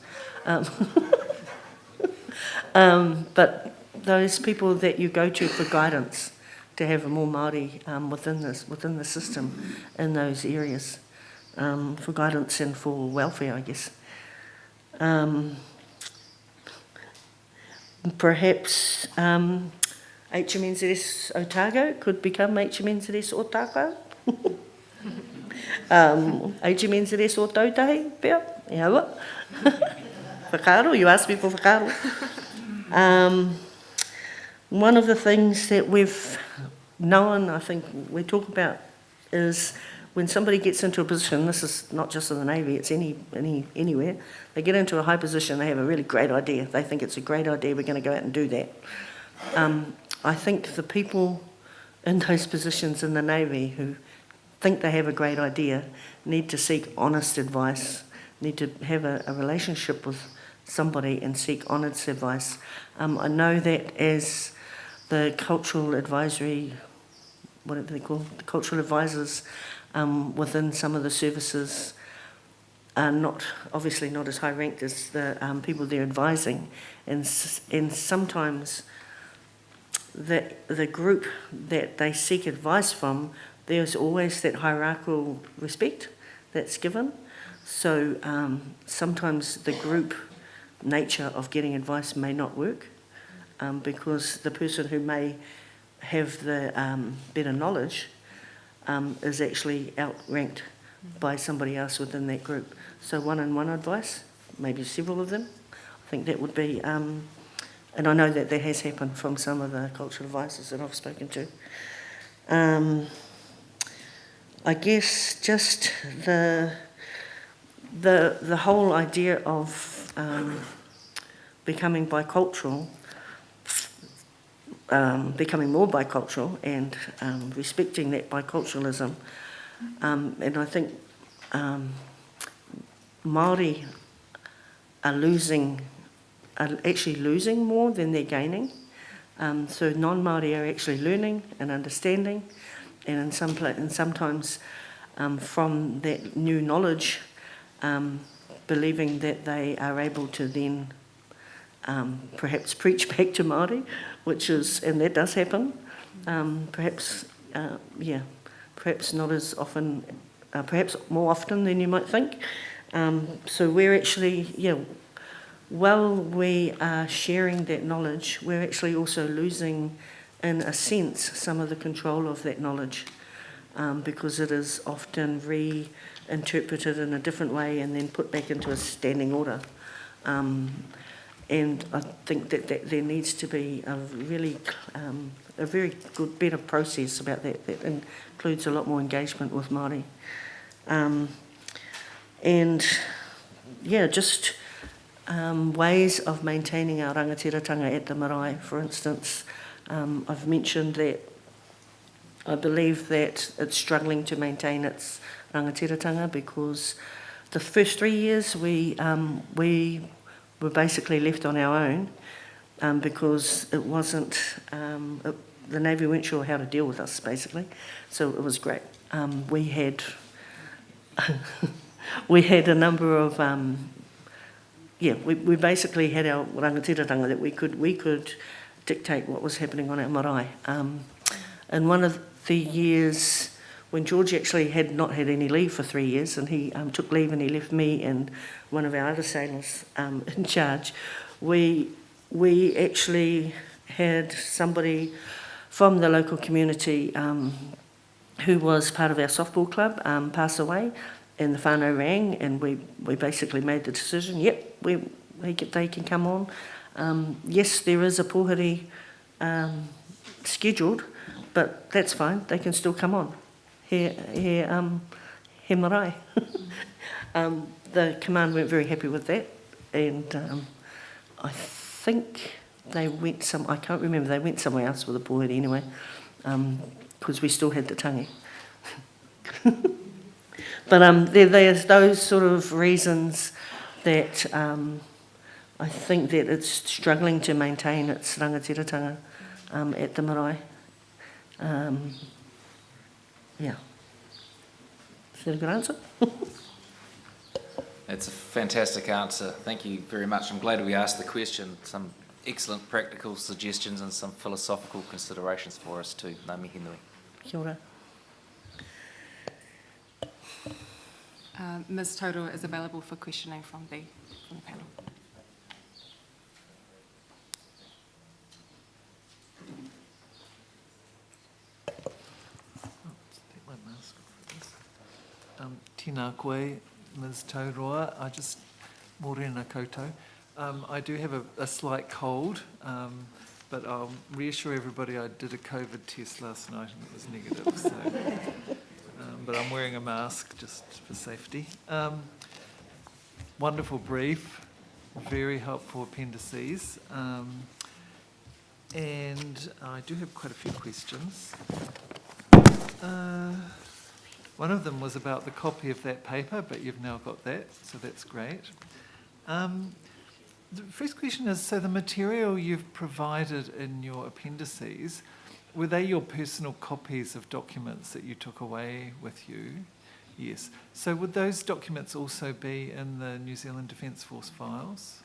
but those people that you go to for guidance to have more Māori within the system in those areas, for guidance and for welfare, I guess. Perhaps HMNZS Otago could become HMNZS Otago. HMNZS o Tautahi, pia, iawa. Whakaaro, you asked me for whakaaro. One of the things that we've known, I think we talk about, is when somebody gets into a position, this is not just in the Navy, it's anywhere, they get into a high position, they have a really great idea. They think it's a great idea, we're going to go out and do that. I think the people in those positions in the Navy who think they have a great idea need to seek honest advice, need to have a relationship with somebody and seek honest advice. I know that as the cultural advisory, whatever they call the cultural advisors within some of the services are not, obviously not as high ranked as the people they're advising, and sometimes the group that they seek advice from, there's always that hierarchical respect that's given. So sometimes the group nature of getting advice may not work because the person who may have the better knowledge is actually outranked by somebody else within that group. So one-on-one advice, maybe several of them, I think that would be, and I know that that has happened from some of the cultural advisors that I've spoken to. I guess just the whole idea of becoming bicultural, becoming more bicultural and respecting that biculturalism. And I think Māori are actually losing more than they're gaining. So non-Māori are actually learning and understanding, and sometimes from that new knowledge, believing that they are able to then perhaps preach back to Māori, and that does happen. Perhaps not as often, perhaps more often than you might think. So we're actually, while we are sharing that knowledge, we're actually also losing, in a sense, some of the control of that knowledge because it is often reinterpreted in a different way and then put back into a standing order. And I think that there needs to be a very good, better process about that includes a lot more engagement with Māori. Just ways of maintaining our rangatiratanga at the marae, for instance. I've mentioned that I believe that it's struggling to maintain its rangatiratanga because the first 3 years we were basically left on our own because it wasn't, the Navy weren't sure how to deal with us, basically. So it was great. We had a number of, we basically had our rangatiratanga that we could dictate what was happening on our marae. And one of the years when George actually had not had any leave for 3 years, and he took leave and he left me and one of our other sailors in charge, we actually had somebody from the local community who was part of our softball club pass away, and the whānau rang, and we basically made the decision, they can come on. Yes, there is a pōhuri scheduled, but that's fine, they can still come on. He marae. The command weren't very happy with that, and I think they went I can't remember, they went somewhere else with the pōhuri anyway, because we still had the tangi. But there's those sort of reasons that I think that it's struggling to maintain its rangatiratanga at the marae. Is that a good answer? It's a fantastic answer. Thank you very much. I'm glad we asked the question. Some excellent practical suggestions and some philosophical considerations for us too. Ngā mihi nui. Kia ora. Ms. Toto is available for questioning from the panel. Tēnā koe, Ms. Tauroa. Morena koutou. I do have a slight cold, but I'll reassure everybody I did a COVID test last night and it was negative. So, but I'm wearing a mask just for safety. Wonderful brief, very helpful appendices. And I do have quite a few questions. One of them was about the copy of that paper, but you've now got that, so that's great. The first question is, so the material you've provided in your appendices, were they your personal copies of documents that you took away with you? Yes. So would those documents also be in the New Zealand Defence Force files?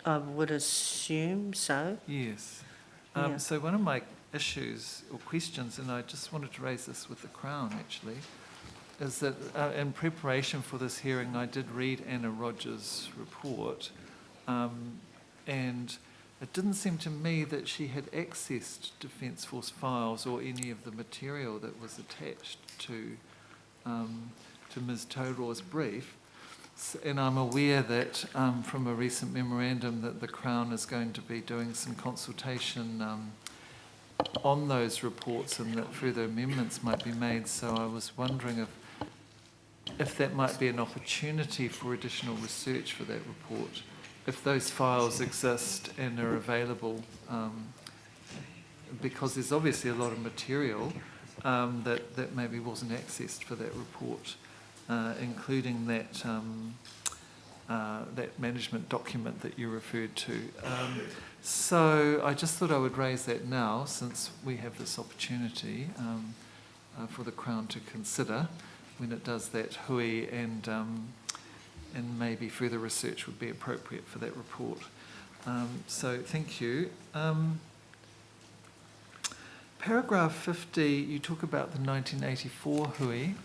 I would assume so. Yes. Yeah. So one of my issues or questions, and I just wanted to raise this with the Crown actually, is that in preparation for this hearing I did read Anna Rogers' report, and it didn't seem to me that she had accessed Defence Force files or any of the material that was attached to Ms Tauroa's brief. And I'm aware that from a recent memorandum that the Crown is going to be doing some consultation on those reports and that further amendments might be made. So I was wondering if that might be an opportunity for additional research for that report, if those files exist and are available, because there's obviously a lot of material that maybe wasn't accessed for that report, including that that management document that you referred to. So I just thought I would raise that now, since we have this opportunity for the Crown to consider when it does that hui, and maybe further research would be appropriate for that report. So thank you. Paragraph 50, you talk about the 1984 hui.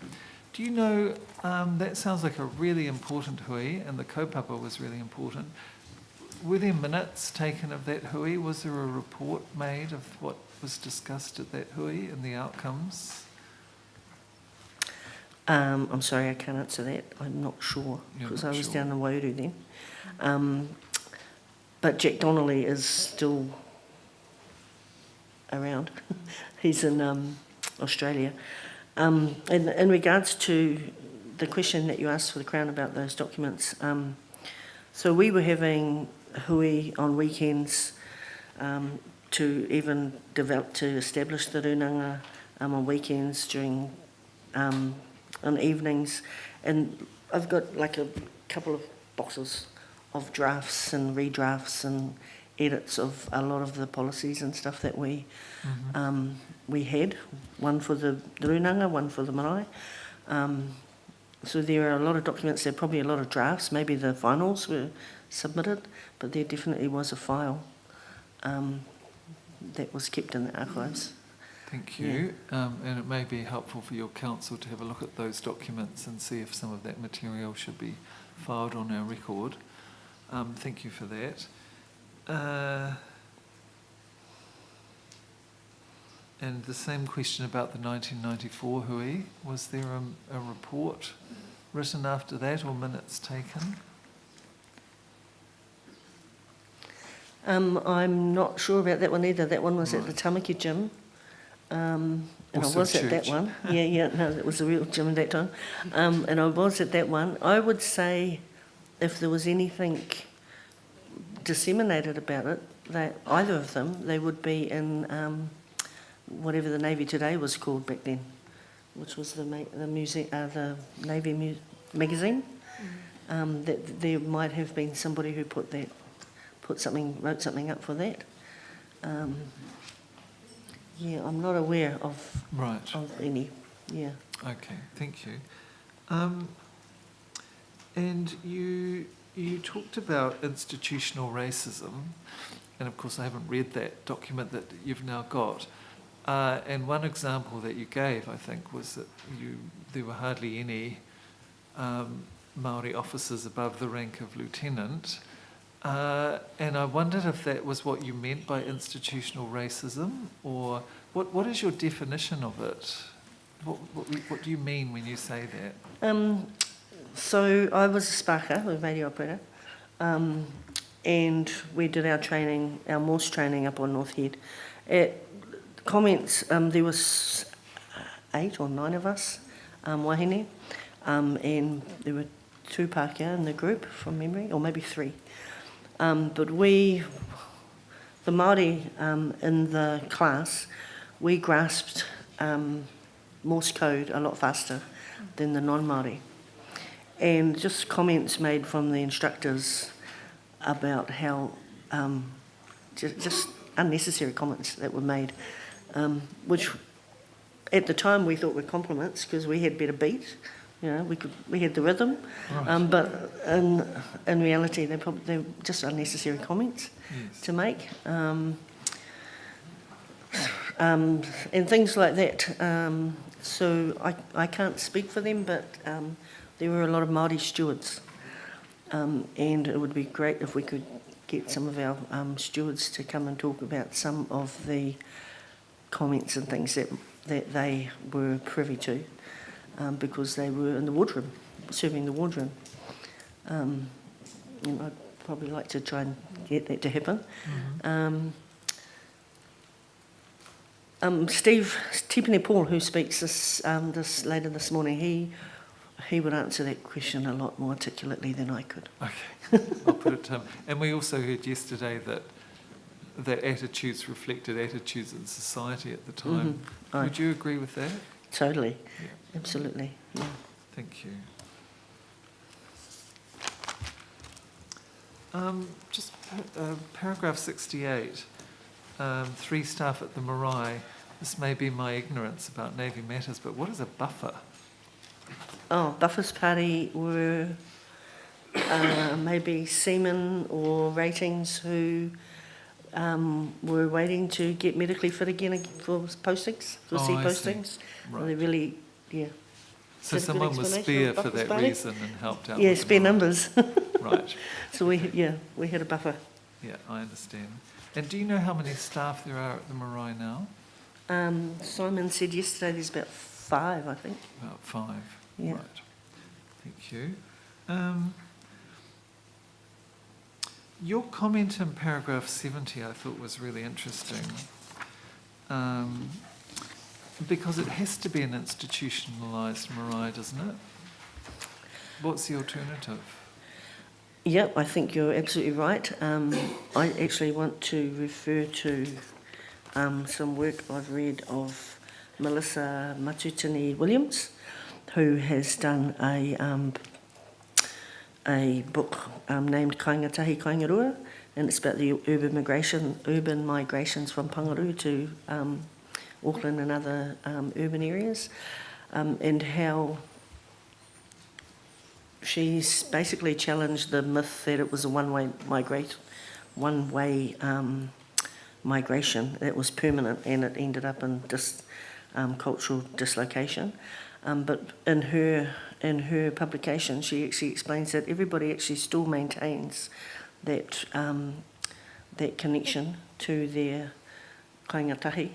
Do you know, that sounds like a really important hui, and the kaupapa was really important. Were there minutes taken of that hui? Was there a report made of what was discussed at that hui and the outcomes? I'm sorry, I can't answer that. I'm not sure, because I was down in Wairau then. But Jack Donnelly is still around. He's in Australia. In regards to the question that you asked for the Crown about those documents, so we were having hui on weekends to even develop, to establish the runanga on weekends during on evenings, and I've got like a couple of boxes of drafts and redrafts and edits of a lot of the policies and stuff that we had, one for the runanga, one for the marae. So there are a lot of documents, there are probably a lot of drafts, maybe the finals were submitted, but there definitely was a file that was kept in the archives. Thank you. And it may be helpful for your council to have a look at those documents and see if some of that material should be filed on our record. Thank you for that. And the same question about the 1994 hui. Was there a report written after that or minutes taken? I'm not sure about that one either. That one was at the Tamaki gym. And Also I was church. at that one. No, it was a real gym at that time. And I was at that one. I would say if there was anything disseminated about it, that either of them, they would be in whatever the Navy Today was called back then, which was the Navy magazine. That there might have been somebody who wrote something up for that. I'm not aware of any. Yeah. Okay, thank you. And you talked about institutional racism, and of course I haven't read that document that you've now got. And one example that you gave, I think, was that there were hardly any Māori officers above the rank of lieutenant. And I wondered if that was what you meant by institutional racism, or what is your definition of it? What do you mean when you say that? So I was a sparker, a radio operator, and we did our training, our Morse training up on North Head. At comments, there was 8 or 9 of us, wahine, and there were 2 Pākehā in the group from memory, or maybe 3. But the Māori in the class, we grasped Morse code a lot faster than the non-Māori. And just comments made from the instructors about how, just unnecessary comments that were made, which at the time we thought were compliments because we had better beat, we had the rhythm, but in reality they're just unnecessary comments to make. And things like that. So I can't speak for them, but there were a lot of Māori stewards, and it would be great if we could get some of our stewards to come and talk about some of the comments and things that they were privy to, because they were in the wardroom, serving the wardroom. And I'd probably like to try and get that to happen. Steve Tipene Paul, who speaks this later this morning, he would answer that question a lot more articulately than I could. Okay, I'll put it to him. And we also heard yesterday that attitudes reflected attitudes in society at the time. Would you agree with that? Totally, yeah. Absolutely. Yeah. Thank you. Just paragraph 68. 3 staff at the marae. This may be my ignorance about Navy matters, but what is a buffer? Oh, buffers party were maybe seamen or ratings who were waiting to get medically fit again for postings, for sea postings. Right. And they really, So someone was spare for that reason and helped out. Yeah, spare numbers. Right. So we had a buffer. Yeah, I understand. And do you know how many staff there are at the marae now? Simon said yesterday there's about 5, I think. About 5. Yeah. Right. Thank you. Your comment in paragraph 70 I thought was really interesting, because it has to be an institutionalised marae, doesn't it? What's the alternative? Yep, I think you're absolutely right. I actually want to refer to some work I've read of Melissa Matutini Williams, who has done a book named Kaingatahi Kaingarua, and it's about the urban migrations from Pangaru to Auckland and other urban areas, and how she's basically challenged the myth that it was a one-way migration that was permanent, and it ended up in cultural dislocation. But in her publication, she actually explains that everybody actually still maintains that that connection to their kaingatahi,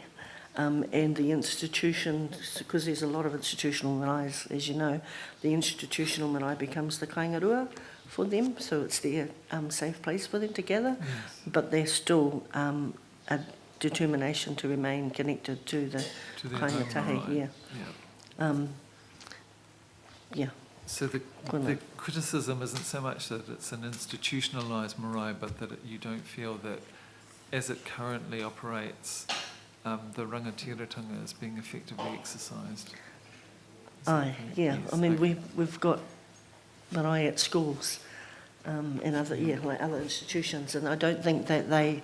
and the institution, because there's a lot of institutional maraes, as you know, the institutional marae becomes the kaingarua for them, so it's their safe place for them to gather, but there's still a determination to remain connected to the kaingatahi. So the criticism isn't so much that it's an institutionalised marae, but that you don't feel that as it currently operates, the rangatiratanga is being effectively exercised. Yes. I mean, okay. we've got marae at schools and other other institutions, and I don't think that they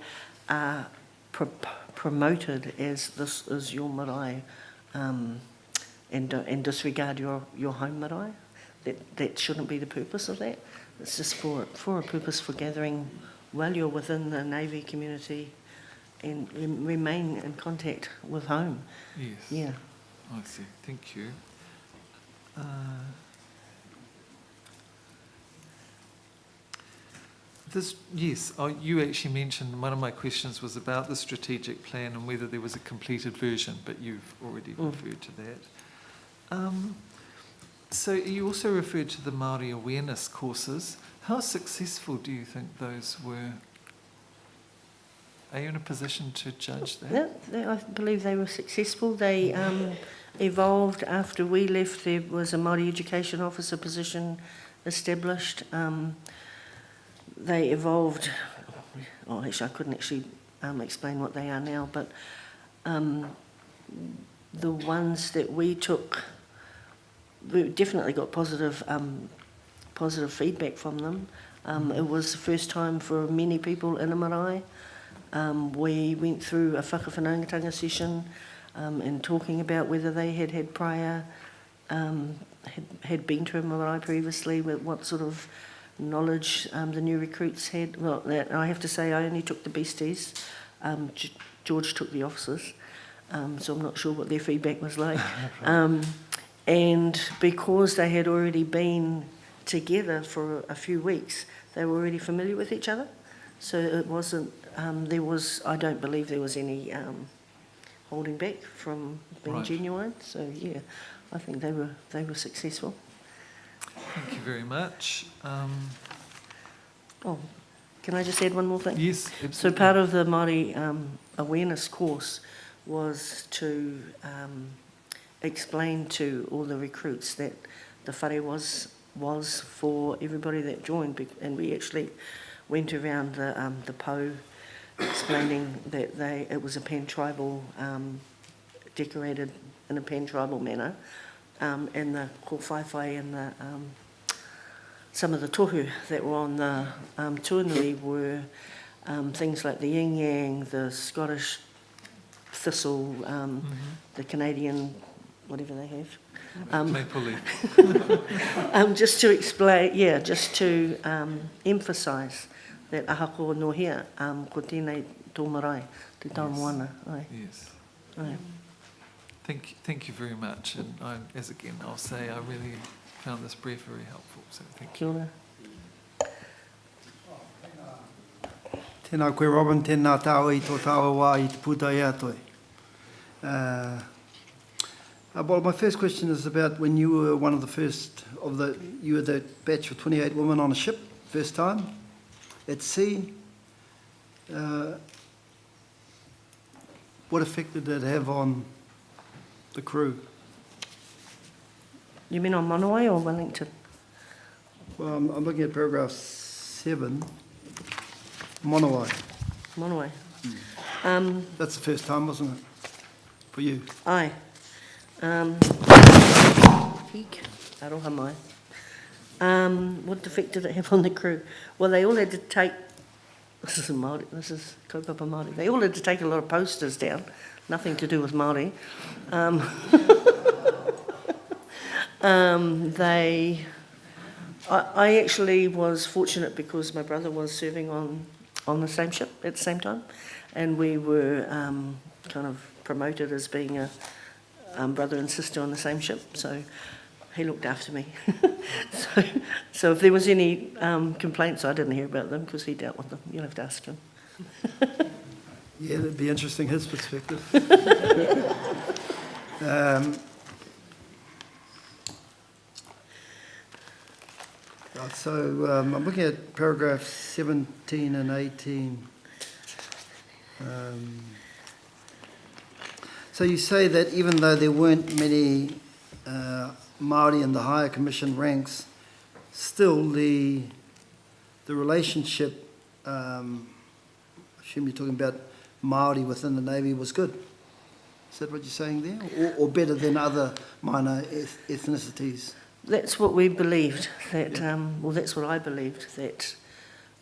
are promoted as this is your marae, and disregard your home marae. That shouldn't be the purpose of that. It's just for a purpose for gathering while you're within the Navy community and remain in contact with home. Yes. Yeah. I see. Thank you. You actually mentioned, one of my questions was about the strategic plan and whether there was a completed version, but you've already referred to that. So you also referred to the Māori awareness courses. How successful do you think those were? Are you in a position to judge that? I believe they were successful. They evolved after we left. There was a Māori education officer position established. They evolved. Actually, I couldn't actually explain what they are now, but the ones that we took, we definitely got positive feedback from them. It was the first time for many people in a marae. We went through a whakawhanaungatanga session and talking about whether they had prior, had been to a marae previously, with what sort of knowledge the new recruits had. Well, that, I have to say I only took the beasties. George took the officers, so I'm not sure what their feedback was like. And because they had already been together for a few weeks, they were already familiar with each other. So it wasn't, I don't believe there was any holding back from being Right. genuine. So yeah, I think they were successful. Thank you very much. Oh, can I just add one more thing? Yes, absolutely. So part of the Māori awareness course was to explain to all the recruits that the whare was for everybody that joined, and we actually went around the po explaining that it was a pan-tribal, decorated in a pan-tribal manner, and the kōwhaiwhai and the some of the tohu that were on the tuanui were things like the yin-yang, the Scottish thistle, the Canadian, whatever they have. Maple leaf. Just to explain, just to emphasise that ahako no hea, ko tēnei tō marae, te tau moana. Ai. Yes. Ai. Thank you very much. And I'll say I really found this brief very helpful. So thank you. Kia ora. Tēnā koe Robin, tēnā tāua I tō tāua wā I te pūtai ātoi. Well, my first question is about when you were one of the first you were the batch of 28 women on a ship, first time, at sea. What effect did that have on the crew? You mean on Monowai or Wellington? Well, I'm looking at paragraph 7, Monowai. Monowai. That's the first time, wasn't it, for you? Ai. Hik, aroha mai. What effect did it have on the crew? Well, they all had to take, this is Māori, this is kaupapa Māori, they all had to take a lot of posters down, nothing to do with Māori. I actually was fortunate because my brother was serving on the same ship at the same time, and we were kind of promoted as being a brother and sister on the same ship, so he looked after me. So if there was any complaints, I didn't hear about them because he dealt with them. You'll have to ask him. Yeah, that'd be interesting, his perspective. I'm looking at paragraph 17 and 18. So you say that even though there weren't many Māori in the higher commission ranks, still the relationship, I assume you're talking about Māori within the Navy, was good. Is that what you're saying there? Or better than other minor ethnicities? That's what we believed, that, well, that's what I believed, that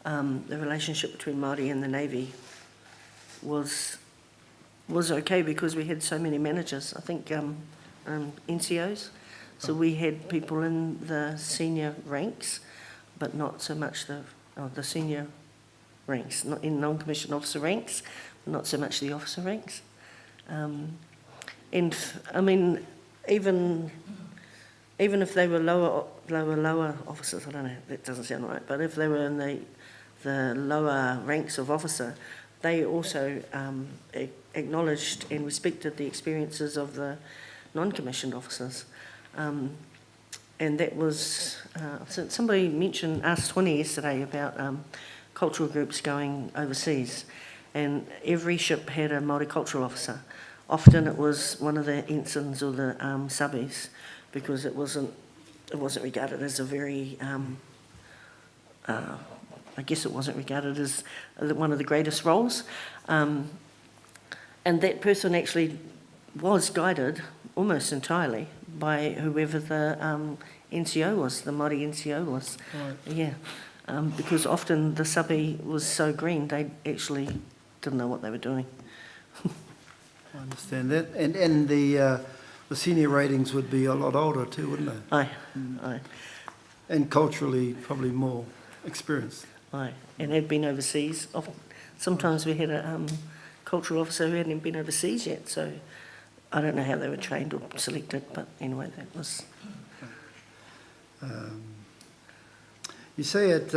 the relationship between Māori and the Navy was okay because we had so many managers, I think NCOs. So we had people in the senior ranks, but not so much the senior ranks, not in non-commissioned officer ranks, not so much the officer ranks. And I mean, even if they were lower officers, I don't know, that doesn't sound right, but if they were in the lower ranks of officer, they also acknowledged and respected the experiences of the non-commissioned officers. And that was, somebody asked 20 yesterday about cultural groups going overseas, and every ship had a multicultural officer. Often it was one of the ensigns or the subbies, because it wasn't regarded as a very, I guess it wasn't regarded as one of the greatest roles. And that person actually was guided almost entirely by whoever the NCO was, the Māori NCO was. Right. Yeah, because often the subby was so green, they actually didn't know what they were doing. I understand that. And the senior ratings would be a lot older too, wouldn't they? Aye, aye, And culturally, probably more experienced. aye. And had been overseas. Often, sometimes we had a cultural officer who hadn't been overseas yet, so I don't know how they were trained or selected, but anyway, that was... You say at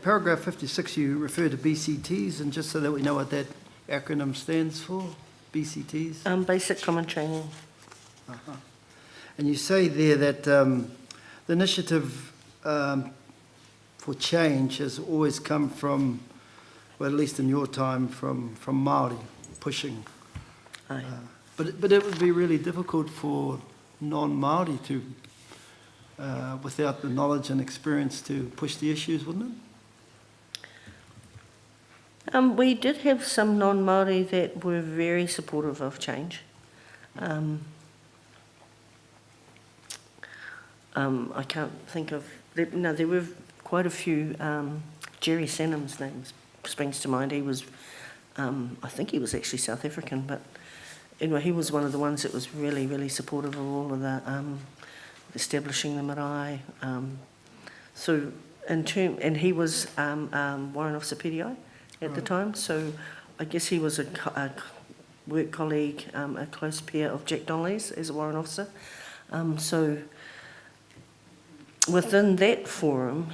paragraph 56 you refer to BCTs, and just so that we know what that acronym stands for, BCTs? Basic Common Training. Uh-huh. And you say there that the initiative for change has always come from, well, at least in your time, from Māori pushing. Aye. But it would be really difficult for non-Māori to, without the knowledge and experience, to push the issues, wouldn't it? We did have some non-Māori that were very supportive of change. I can't think of... No, there were quite a few... Jerry Sanham's name springs to mind. He was... I think he was actually South African, but anyway, he was one of the ones that was really, really supportive of all of the establishing the marae. And he was Warrant Officer PDI at the time, so I guess he was a work colleague, a close peer of Jack Donnelly's as a warrant officer. So within that forum,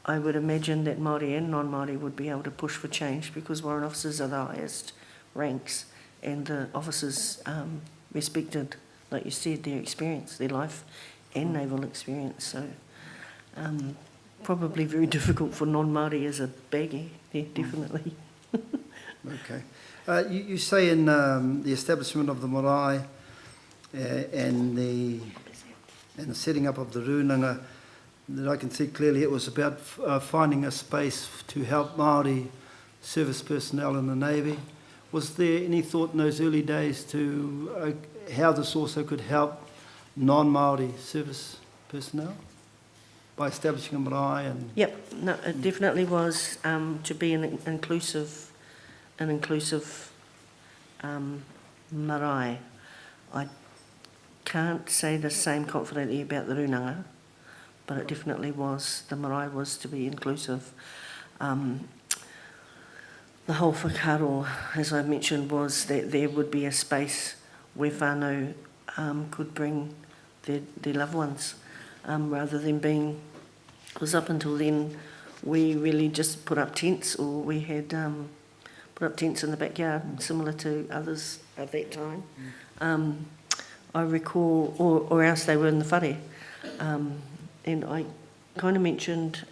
I would imagine that Māori and non-Māori would be able to push for change, because warrant officers are the highest ranks, and the officers respected, like you said, their experience, their life and naval experience. So probably very difficult for non-Māori as a baggy, yeah, definitely. Okay. You say in the establishment of the marae and the setting up of the rūnanga, that I can see clearly it was about finding a space to help Māori service personnel in the Navy. Was there any thought in those early days to how this also could help non-Māori service personnel by establishing a marae? And Yep, no, it definitely was to be an inclusive marae. I can't say the same confidently about the rūnanga, but it definitely was, the marae was to be inclusive. The whole whakaaro, as I mentioned, was that there would be a space where whānau could bring their loved ones, rather than being, because up until then we really just put up tents, or we had put up tents in the backyard, similar to others at that time. I recall, or else they were in the whare. And I kind of mentioned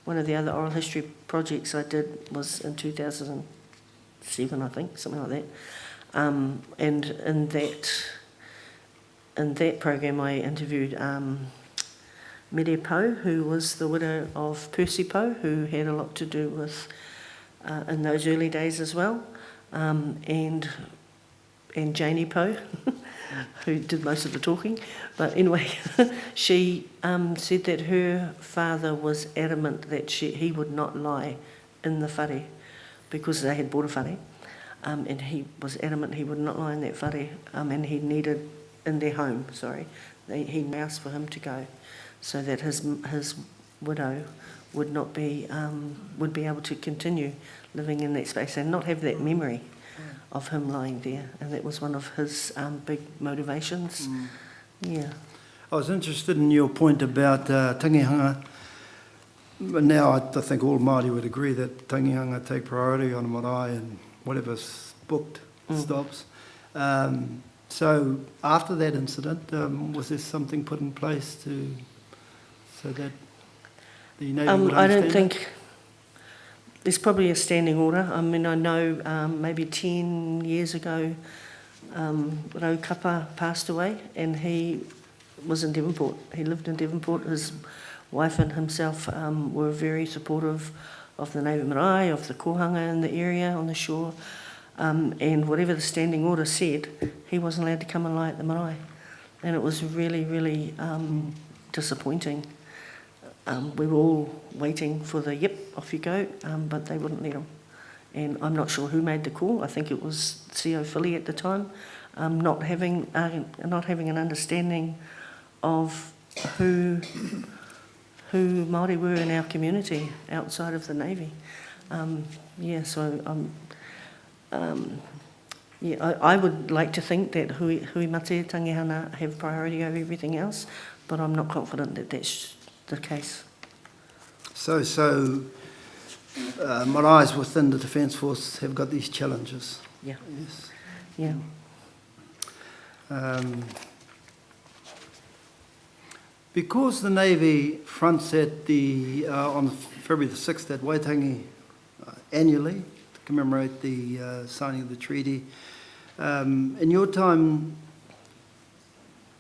one of the other oral history projects I did was in 2007, I think, something like that. And in that program I interviewed Mere Poe, who was the widow of Percy Poe, who had a lot to do with, in those early days as well, and Janie Poe, who did most of the talking. But anyway, she said that her father was adamant that he would not lie in the whare, because they had bought a whare, and he was adamant he would not lie in that whare, and he needed, in their home, sorry, he asked for him to go, so that his widow would not be, would be able to continue living in that space and not have that memory of him lying there. And that was one of his big motivations. Yeah. I was interested in your point about tangihanga. Now I think all Māori would agree that tangihanga take priority on a marae, and whatever's booked stops. So after that incident, was there something put in place so that the Navy would understand? I don't think... There's probably a standing order. I mean, I know maybe 10 years ago, Rau Kapa passed away, and he was in Devonport. He lived in Devonport. His wife and himself were very supportive of the Navy marae, of the kohanga in the area on the shore. And whatever the standing order said, he wasn't allowed to come and lie at the marae. And it was really, really disappointing. We were all waiting for the yep, off you go, but they wouldn't let him. And I'm not sure who made the call. I think it was CO Philly at the time, not having an understanding of who Māori were in our community outside of the Navy. I would like to think that hui mate tangihana have priority over everything else, but I'm not confident that that's the case. So maraes within the Defence Force have got these challenges. Yeah. Yes. Yeah. Because the Navy fronts at on February the 6th at Waitangi annually to commemorate the signing of the treaty, in your time,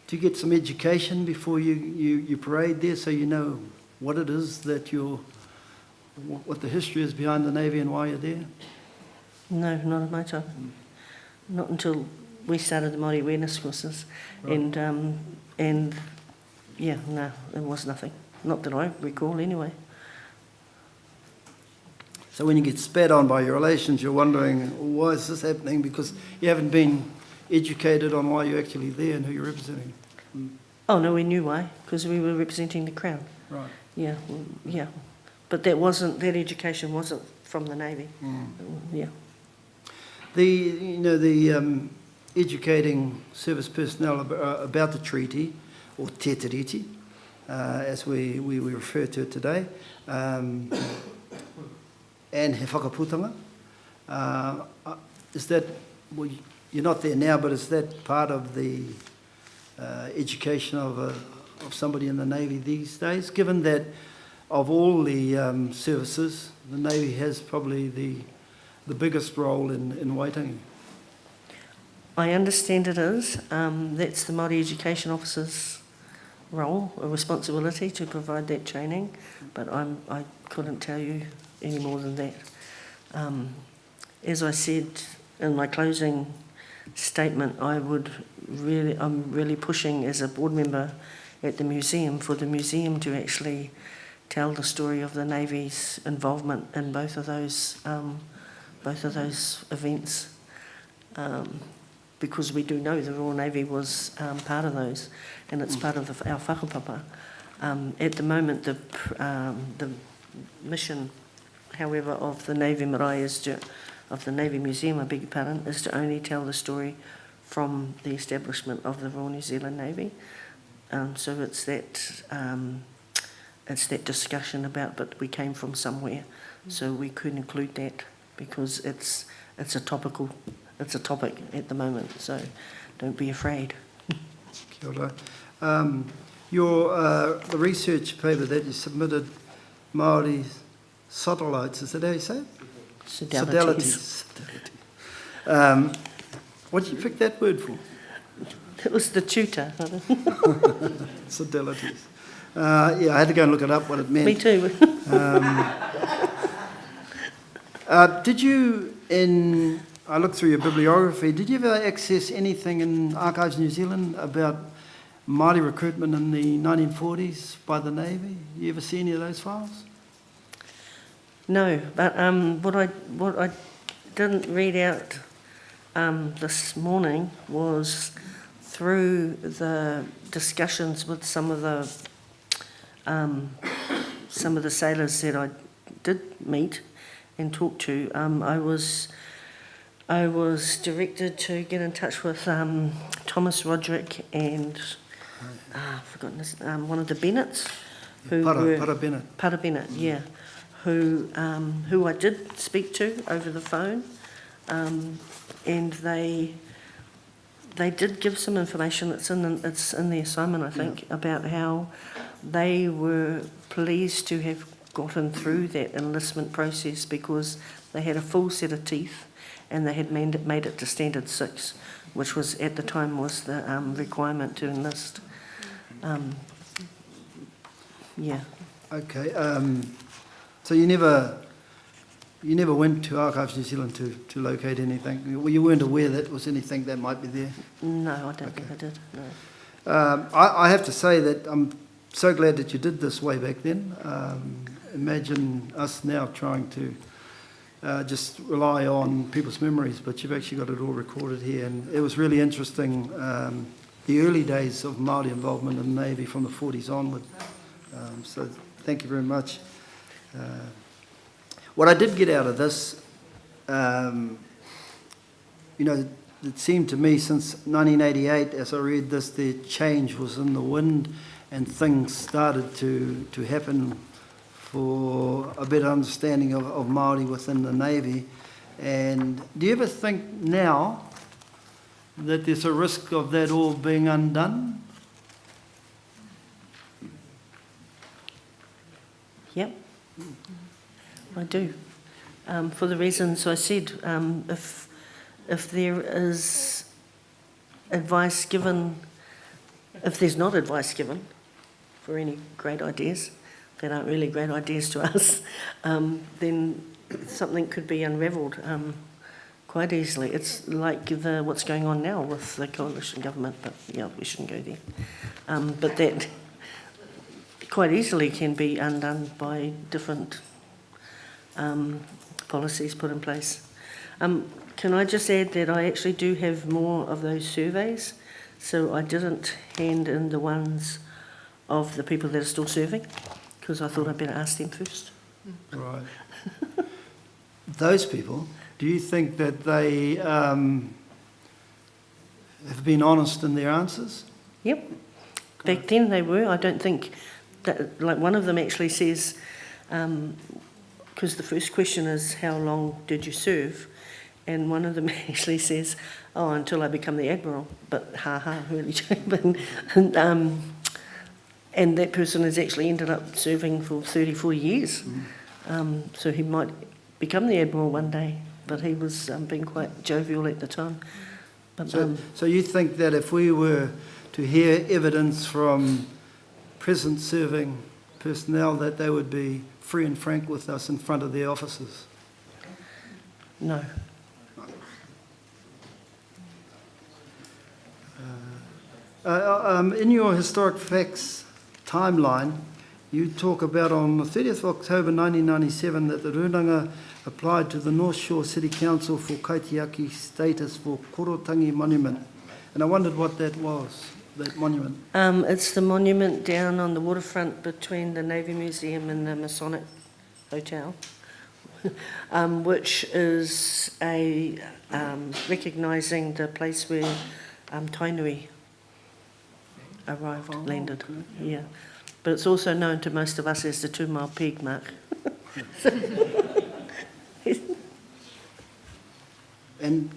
do you get some education before you parade there so you know what it is that what the history is behind the Navy and why you're there? No, not at my time. Not until we started the Māori awareness courses. Right. And yeah, no, it was nothing. Not that I recall anyway. So when you get spat on by your relations, you're wondering, why is this happening? Because you haven't been educated on why you're actually there and who you're representing. Oh, no, we knew why, because we were representing the Crown. Right. Yeah, yeah. But that education wasn't from the Navy. Yeah. The educating service personnel about the treaty, or te tiriti, as we refer to it today, and he whakaputanga. Is that, well, you're not there now, but is that part of the education of somebody in the Navy these days, given that of all the services, the Navy has probably the biggest role in Waitangi? I understand it is. That's the Māori Education Officer's role, a responsibility to provide that training, but I couldn't tell you any more than that. As I said in my closing statement, I'm really pushing as a board member at the museum for the museum to actually tell the story of the Navy's involvement in both of those events. Because we do know the Royal Navy was part of those, and it's part of our whakapapa. At the moment, the mission, however, of the Navy Marae of the Navy Museum, I beg your pardon, is to only tell the story from the establishment of the Royal New Zealand Navy. So it's that discussion about, but we came from somewhere, so we could include that because it's a topic at the moment. So don't be afraid. Kia ora. The research paper that you submitted, Māori sodalites, is that how you say it? Sodalities. What did you pick that word for? It was the tutor. Sodalities. Yeah, I had to go and look it up, what it meant. Me too. Did you, I looked through your bibliography, did you ever access anything in Archives New Zealand about Māori recruitment in the 1940s by the Navy? You ever see any of those files? No, but what I didn't read out this morning was through the discussions with some of the sailors that I did meet and talk to. I was directed to get in touch with Thomas Roderick and I've forgotten his, one of the Bennetts, Para Bennett. Para Bennett, yeah, who I did speak to over the phone, and they did give some information. It's in the assignment, I think, about how they were pleased to have gotten through that enlistment process because they had a full set of teeth and they had made it to Standard 6, which was at the time was the requirement to enlist. Yeah. Okay. So you never you never went to Archives New Zealand to locate anything? You weren't aware that there was anything that might be there? No, I don't think I did, no. I have to say that I'm so glad that you did this way back then. Imagine us now trying to just rely on people's memories, but you've actually got it all recorded here. And it was really interesting, the early days of Māori involvement in the Navy from the 40s onward. So thank you very much. What I did get out of this, you know, it seemed to me since 1988, as I read this, the change was in the wind and things started to happen for a better understanding of Māori within the Navy. And do you ever think now that there's a risk of that all being undone? Yep, I do. For the reasons I said, if there is advice given, if there's not advice given for any great ideas that aren't really great ideas to us, then something could be unravelled quite easily. It's like what's going on now with the coalition government, but yeah, we shouldn't go there. But that quite easily can be undone by different policies put in place. Can I just add that I actually do have more of those surveys, so I didn't hand in the ones of the people that are still serving, because I thought I'd better ask them first. Right. Those people, do you think that they have been honest in their answers? Yep. Back then they were. I don't think that, like one of them actually says, because the first question is, how long did you serve? And one of them actually says, oh, until I become the Admiral. But really joking. And that person has actually ended up serving for 34 years. So he might become the Admiral one day, but he was being quite jovial at the time. But, so you think that if we were to hear evidence from present serving personnel, that they would be free and frank with us in front of their officers? No. In your historic facts timeline, you talk about on the 30th of October 1997 that the Runanga applied to the North Shore City Council for kaitiaki status for Korotangi Monument. And I wondered what that was, that monument. It's the monument down on the waterfront between the Navy Museum and the Masonic Hotel, which is a recognising the place where Tainui arrived, landed. Yeah, but it's also known to most of us as the 2 Mile Peg mark. And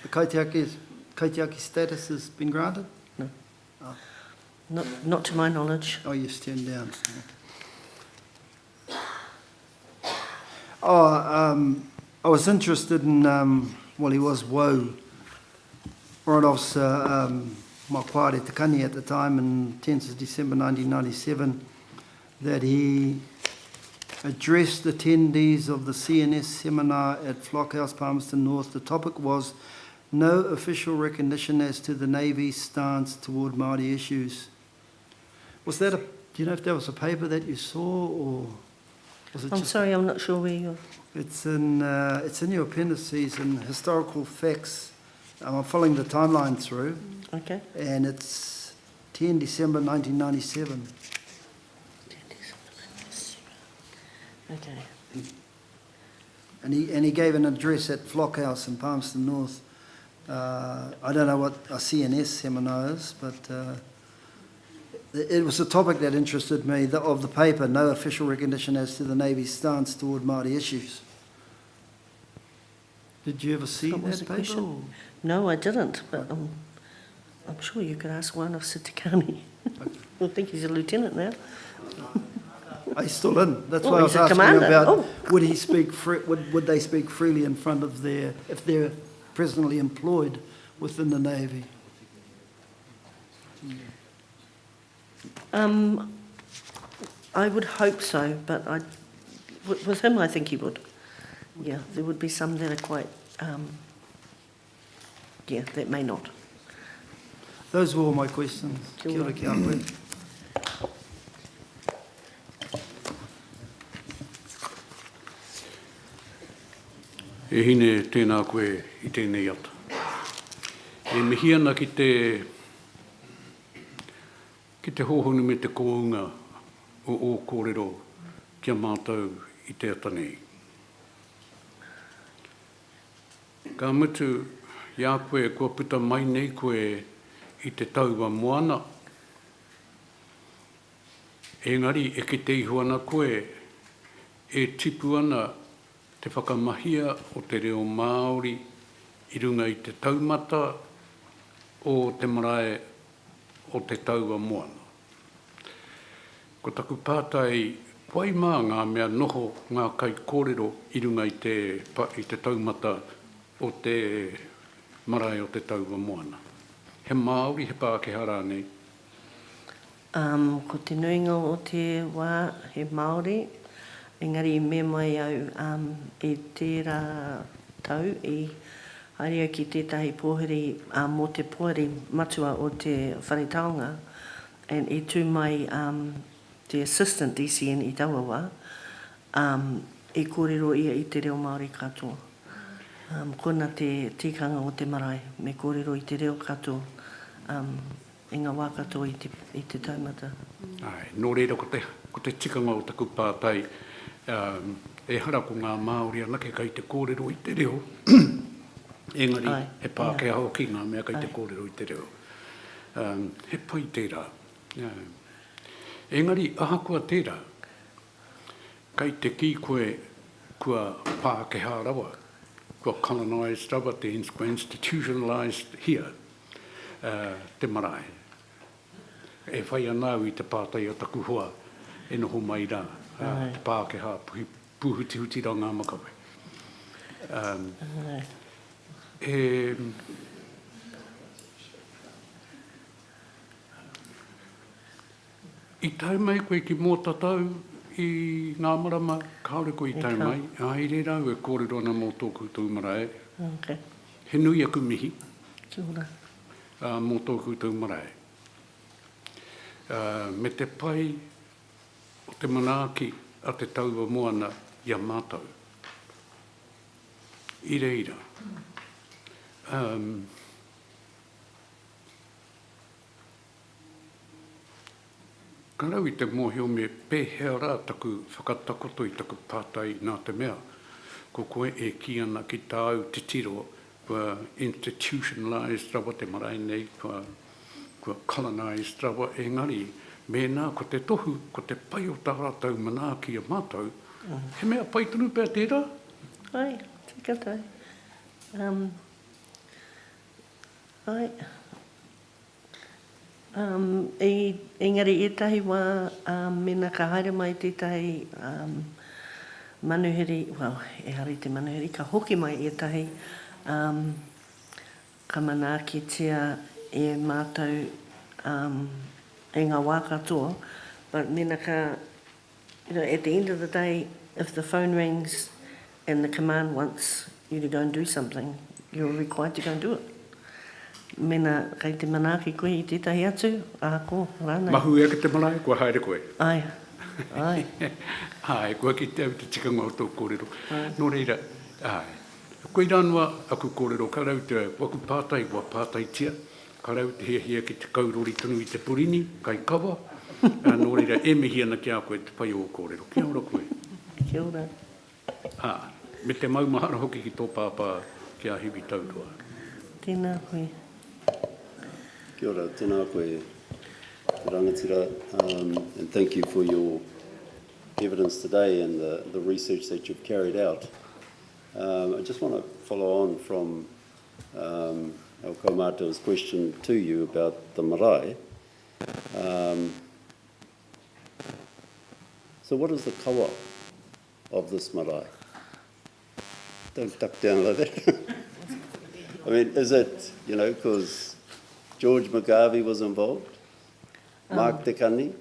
the kaitiaki status has been granted? No. Oh. Not to my knowledge. Oh, you stand down. Oh, I was interested in, well, he was Wau, Warrant Officer Makware Takani at the time, in 10th of December 1997, that he addressed attendees of the CNS seminar at Flockhouse, Palmerston North. The topic was no official recognition as to the Navy's stance toward Māori issues. Was that do you know if that was a paper that you saw, or was it I'm sorry, I'm not sure where you're... It's in your appendices in historical facts. I'm following the timeline through. Okay. And it's 10 December 1997. Okay. And he gave an address at Flockhouse in Palmerston North. I don't know what a CNS seminar is, but it was a topic that interested me, of the paper, no official recognition as to the Navy's stance toward Māori issues. Did you ever see that paper? No, I didn't, but I'm sure you could ask one of Sitikani. I think he's a lieutenant now. He's still in. That's why I was asking about would he speak would they speak freely in front of if they're presently employed within the Navy? I would hope so, but with him I think he would. Yeah, there would be some that are quite, yeah, that may not. Those were all my questions. Kia Kia ora. ora ki a koe. E hine tēnā koe i tēnei ata. E mihiana ki te hohonu me te kounga o kōrero kia mātou i te ata nei. Ka mutu ia koe kua puta mai nei koe i te taua moana. Engari e ki te ihu ana koe e tipu ana te whakamahia o te reo Māori i runga i te taumata o te marae o te taua moana. Ko taku pātai pai mā ngā mea noho ngā kai kōrero i runga i te taumata o te marae o te taua moana. He Māori, he Pākehā rānei. Ko te nuinga o te wā, he Māori, engari me mai au e tērā tau i haere ki tētahi pōheri mō te pōheri matua o te wharetaonga and e tū mai te assistant DCN i taua wā e kōrero ia i te reo Māori katoa. Kona te tikanga o te marae me kōrero i te reo katoa i ngā wā katoa i te taumata. Ai, nō reira ko te tikanga o taku pātai e hara ko ngā Māori anake kai te kōrero i te reo. Engari, Ai, he Pākehā hoki ngā mea kai te kōrero i te reo. He pai tērā. Engari, ahakoa tērā, kai te ki koe kua Pākehā rawa, kua colonised rawa, te institutionalised here, te marae. E whai anau i te pātai o taku hoa, e noho mai rā, te Pākehā, puhuti rā ngā makawe. I tai mai koe ki mō tatau i ngā marama, kaore koe i tai mai, ai re rau e kōrero ana mō tōku tū marae. Okay. He nui aku mihi Kia ora. mō tōku tū marae. Me te pai o te manaaki a te taua moana i a mātau. I reira. Ka rau i te mōhio me pēhea rā taku whakatakoto i taku pātai nā te mea. Ko koe e ki ana ki tāu te tiro kua institutionalised rawa te marae nei, kua colonised rawa engari. Mēnā ko te tohu, ko te pai o tā rātau manaaki a mātau. He mea pai tunu pēr tērā? Ai, tika tai. Ai. Engari, etahi wā mena ka haere mai tētahi manuheri, well, e hari te manuheri, ka hoki mai etahi ka manaaki tia e mātou e ngā wā katoa, but mena ka, you know, at the end of the day, if the phone rings and the command wants you to go and do something, you're required to go and do it. Mena, kei te manaaki koe i tētahi atu, ko, rānei. Mahu ea ki te marae, kua haere koe. Ai, ai. Ai, kua ki te au te tikanga o tō kōrero. Nō reira, ai. Koe rānua aku kōrero, ka rau te waku pātai, kua pātai tia. Ka rau te hea ki te kaurori tunu i te purini, kai kawa. Nō reira, e mihi ana ki a koe te pai o kōrero. Kia ora koe. Kia ora. Me te maumahara hoki ki tō pāpā ki a hiwi taurua. Tēnā koe. Kia ora, tēnā koe, te rangatira, and thank you for your evidence today and the research that you've carried out. I just want to follow on from our kaumātua's question to you about the marae. So what is the kawa of this marae? Don't duck down like that. I mean, is it, you know, because George McGarvey was involved, Mark Te Kani,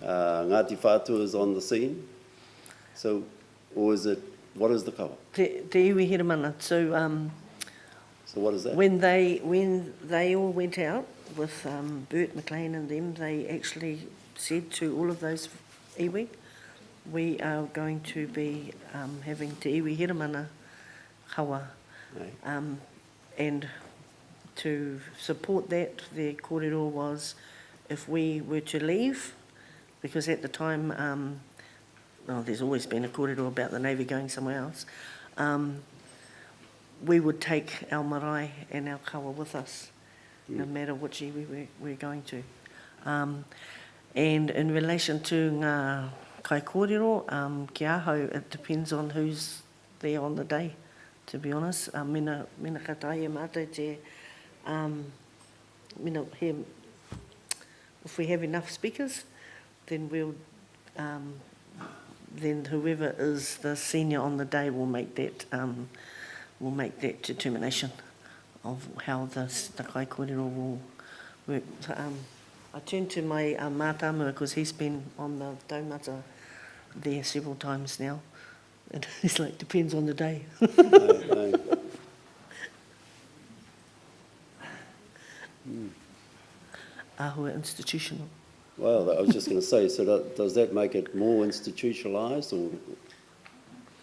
Ngāti Whātua is on the scene, so, or is it What is the kawa? Te iwi hiramana. So So what is that? when they all went out with Bert McLean and them, they actually said to all of those iwi, we are going to be having te iwi hiramana kawa. Aye. And to support that, their kōrero was if we were to leave, because at the time, well, there's always been a kōrero about the Navy going somewhere else, we would take our marae and our kawa with us, no matter which iwi we're going to. And in relation to ngā kai kōrero, ki aho, it depends on who's there on the day, to be honest. Mina katai e mātou te, if we have enough speakers, then then whoever is the senior on the day will make that determination of how the kai kōrero will work. So, I turn to my mātāmua because he's been on the taumata there several times now. And he's like, depends on the day. Aye. Ahua institutional. Well, I was just going to say, so does that make it more institutionalised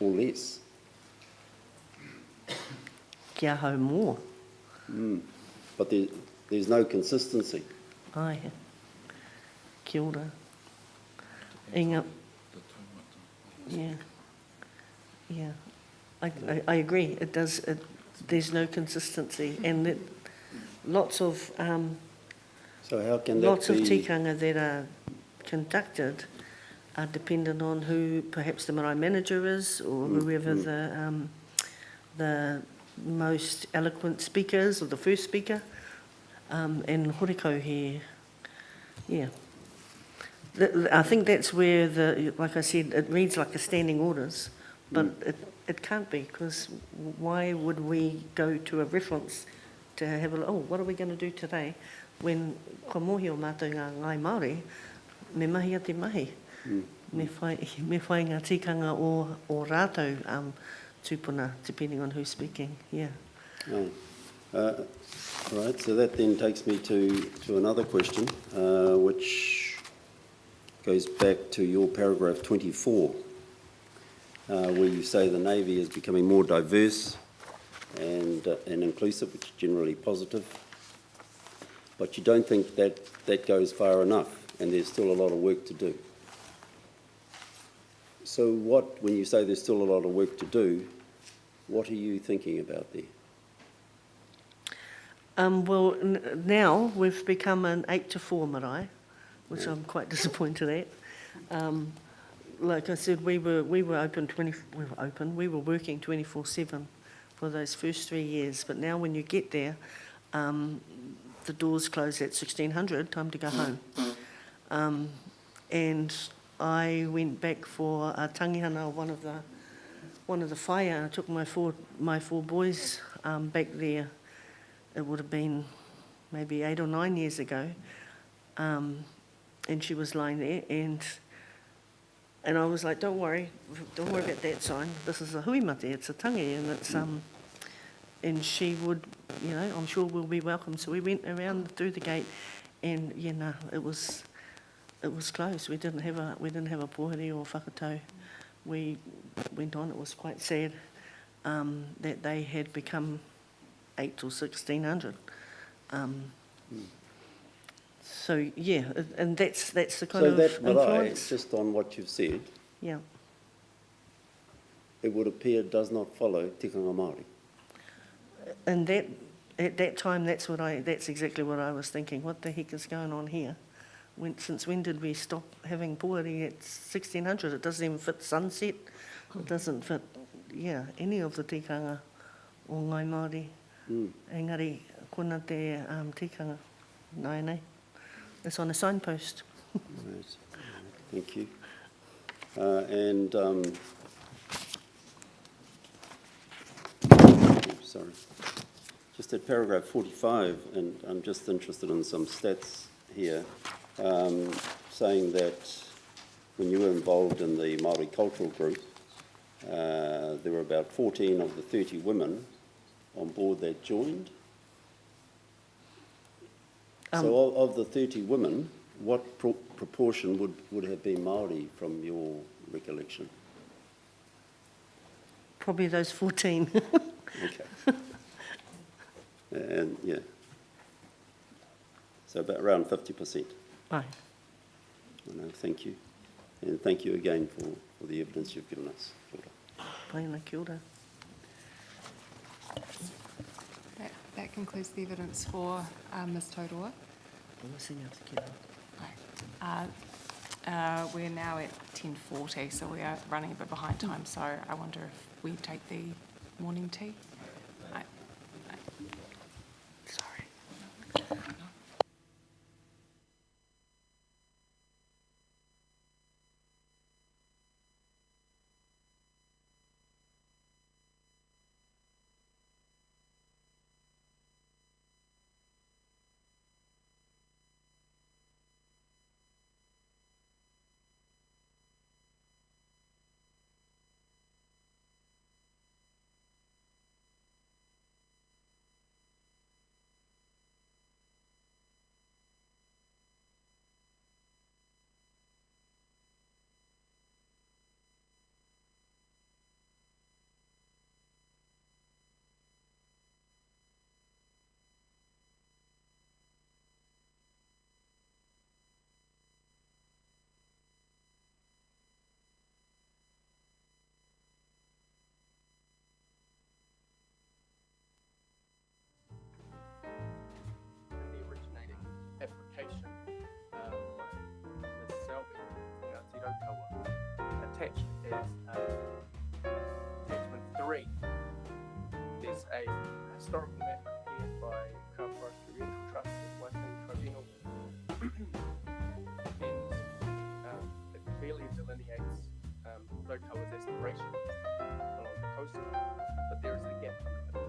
or less? Kia hau more. But there's no consistency. Ai. Kia ora. Inga. Yeah. Yeah. I agree. It does. There's no consistency, and lots of So how can that lots of be? tikanga that are conducted are dependent on who perhaps the marae manager is, or whoever the most eloquent speaker is, or the first speaker. And horiko here, yeah. I think that's where like I said, it reads like a standing orders, but it can't be, because why would we go to a reference to have what are we going to do today, when ka mohi o mātou ngā ngai Māori, me mahi a te mahi. Me whai ngā tikanga o rātou tūpuna, depending on who's speaking, yeah. Oh. Right, so that then takes me to another question, which goes back to your paragraph 24, where you say the Navy is becoming more diverse and inclusive, which is generally positive, but you don't think that goes far enough, and there's still a lot of work to do. So when you say there's still a lot of work to do, what are you thinking about there? Well, now we've become an 8-4 marae, which I'm quite disappointed at. Like I said, we were working 24/7 for those first 3 years, but now when you get there, the doors close at 1600, time to go home. And I went back for a tangihana, one of the whaia, and I took my four boys back there. It would have been maybe 8 or 9 years ago, and she was lying there, and I was like, don't worry about that sign. This is a hui mate, it's a tangi, and it's and she would, I'm sure we'll be welcome. So we went around through the gate, and it was closed. We didn't have a pōheri or whakatau. We went on. It was quite sad that they had become 8 till 1600. So yeah, and that's the kind of that marae, influence. just on what you've said, Yeah. it would appear does not follow tikanga Māori. And at that time, that's exactly what I was thinking. What the heck is going on here? Since when did we stop having pōheri at 1600? It doesn't even fit sunset. It doesn't fit, any of the tikanga o ngai Māori. Engari, kona te tikanga. Nei. It's on a signpost. Right. Thank you. And sorry, just at paragraph 45, and I'm just interested in some stats here, saying that when you were involved in the Māori cultural group, there were about 14 of the 30 women on board that joined. So of the 30 women, what proportion would have been Māori from your recollection? Probably those 14. Okay. And yeah. So about around 50%. Right. No, thank you. And thank you again for the evidence you've given us. Kia ora. Paina, kia ora. That concludes the evidence for Ms Tauroa. We're now at 10:40, so we are running a bit behind time, so I wonder if we take the morning tea? Sorry. Application Ms. Selby Ngāti Raukawa. Attached is attachment 3. There's a historical map prepared by Crown Forestry Rental Trust and Waitangi Tribunal, and it clearly delineates Raukawa's aspirations along the coast, but there is a gap in the middle.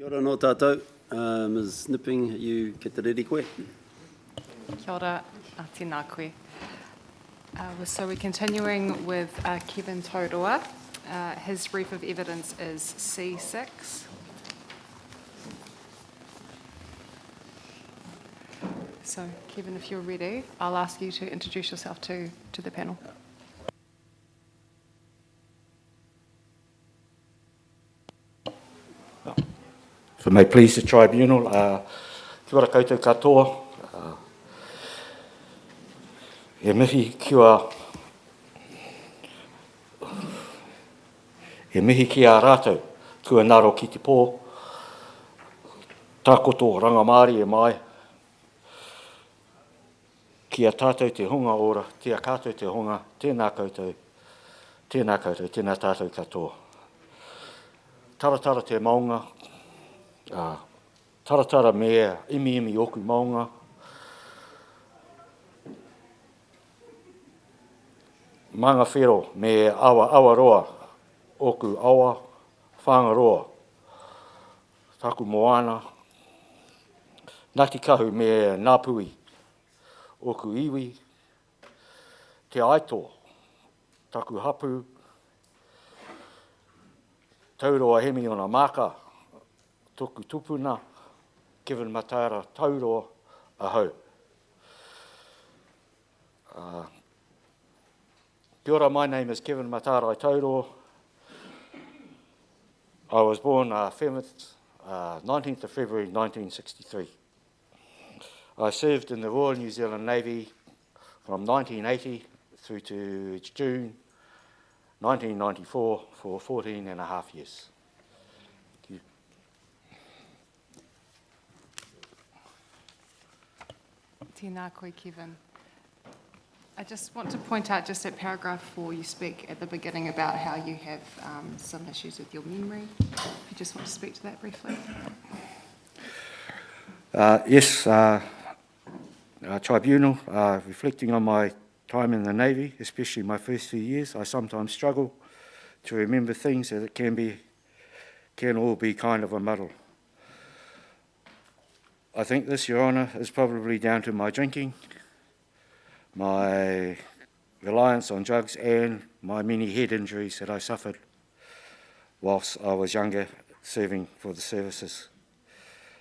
Kia ora no tātou. Ms Nipping, you get the ready koe. Kia ora, tēnā koe. So we're continuing with Kevin Taurua. His brief of evidence is C6. So Kevin, if you're ready, I'll ask you to introduce yourself to the panel. For may please the tribunal, kia ora koutou katoa. He mihi ki a rātou, kua ngaro ki te pō. Tākoto rangamāri e mai. Ki a tātou te hunga ora, tia kātou te hunga, tēnā koutou, tēnā tātou katoa. Taratara te maunga, taratara mea, imi oku maunga. Manga whero me awa roa, oku awa, whangaroa, taku moana. Ngati kahu me Ngāpui, oku iwi, te aito, taku hapu, tauroa hemi ona maka, toku tupuna, Kevin Mataara, tauroa ahau. Kia ora, my name is Kevin Mataara Tauroa. I was born 19th of February 1963. I served in the Royal New Zealand Navy from 1980 through to June 1994 for 14 and a half years. Thank you. Tēnā koe, Kevin. I just want to point out just at paragraph 4, you speak at the beginning about how you have some issues with your memory. If you just want to speak to that briefly. Yes, tribunal, reflecting on my time in the Navy, especially my first few years, I sometimes struggle to remember things that it can all be kind of a muddle. I think this, Your Honour, is probably down to my drinking, my reliance on drugs and my many head injuries that I suffered whilst I was younger serving for the services.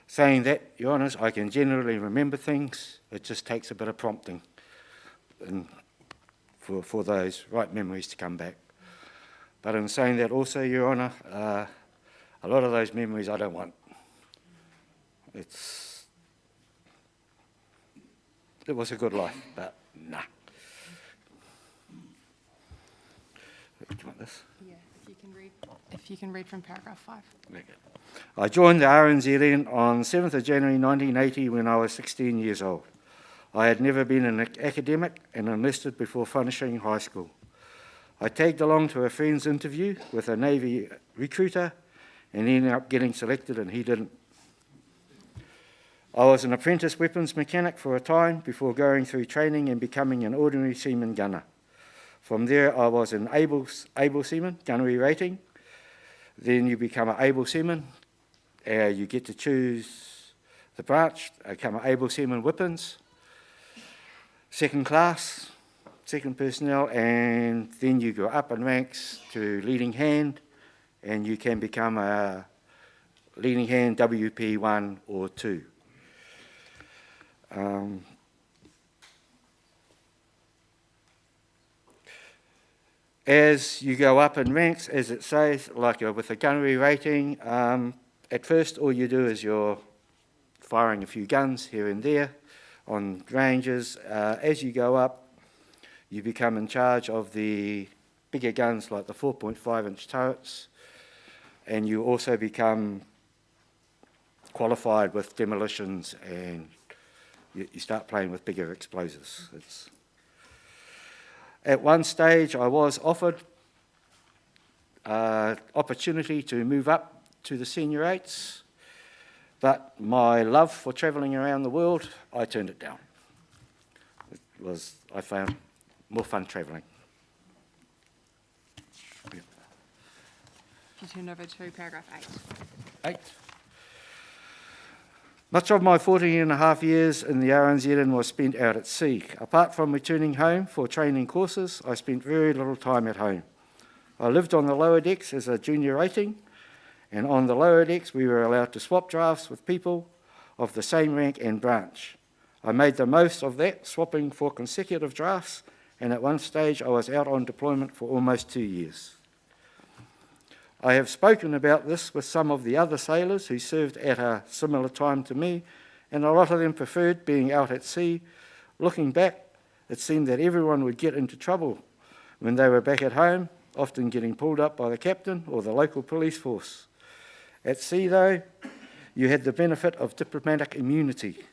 Saying that, Your Honours, I can generally remember things, it just takes a bit of prompting and for those right memories to come back. But in saying that also, Your Honour, a lot of those memories I don't want. It was a good life, but nah. Do you want this? Yeah, if you can read from paragraph 5. Okay. I joined the RNZN on 7th of January 1980 when I was 16 years old. I had never been an academic and enlisted before finishing high school. I tagged along to a friend's interview with a Navy recruiter and ended up getting selected and he didn't. I was an apprentice weapons mechanic for a time before going through training and becoming an ordinary seaman gunner. From there I was an able seaman, gunnery rating. Then you become an able seaman. You get to choose the branch, become an able seaman weapons, second class, second personnel, and then you go up in ranks to leading hand, and you can become a leading hand WP 1 or 2. As you go up in ranks, as it says, like with a gunnery rating, at first all you do is you're firing a few guns here and there on ranges. As you go up, you become in charge of the bigger guns like the 4.5-inch turrets, and you also become qualified with demolitions and you start playing with bigger explosives. At one stage, I was offered opportunity to move up to the senior 8s, but my love for travelling around the world, I turned it down. I found more fun travelling. If you turn over to paragraph 8. 8. Much of my 14 and a half years in the RNZN was spent out at sea. Apart from returning home for training courses, I spent very little time at home. I lived on the lower decks as a junior rating, and on the lower decks we were allowed to swap drafts with people of the same rank and branch. I made the most of that, swapping for consecutive drafts, and at one stage I was out on deployment for almost 2 years. I have spoken about this with some of the other sailors who served at a similar time to me, and a lot of them preferred being out at sea. Looking back, it seemed that everyone would get into trouble when they were back at home, often getting pulled up by the captain or the local police force. At sea, though, you had the benefit of diplomatic immunity.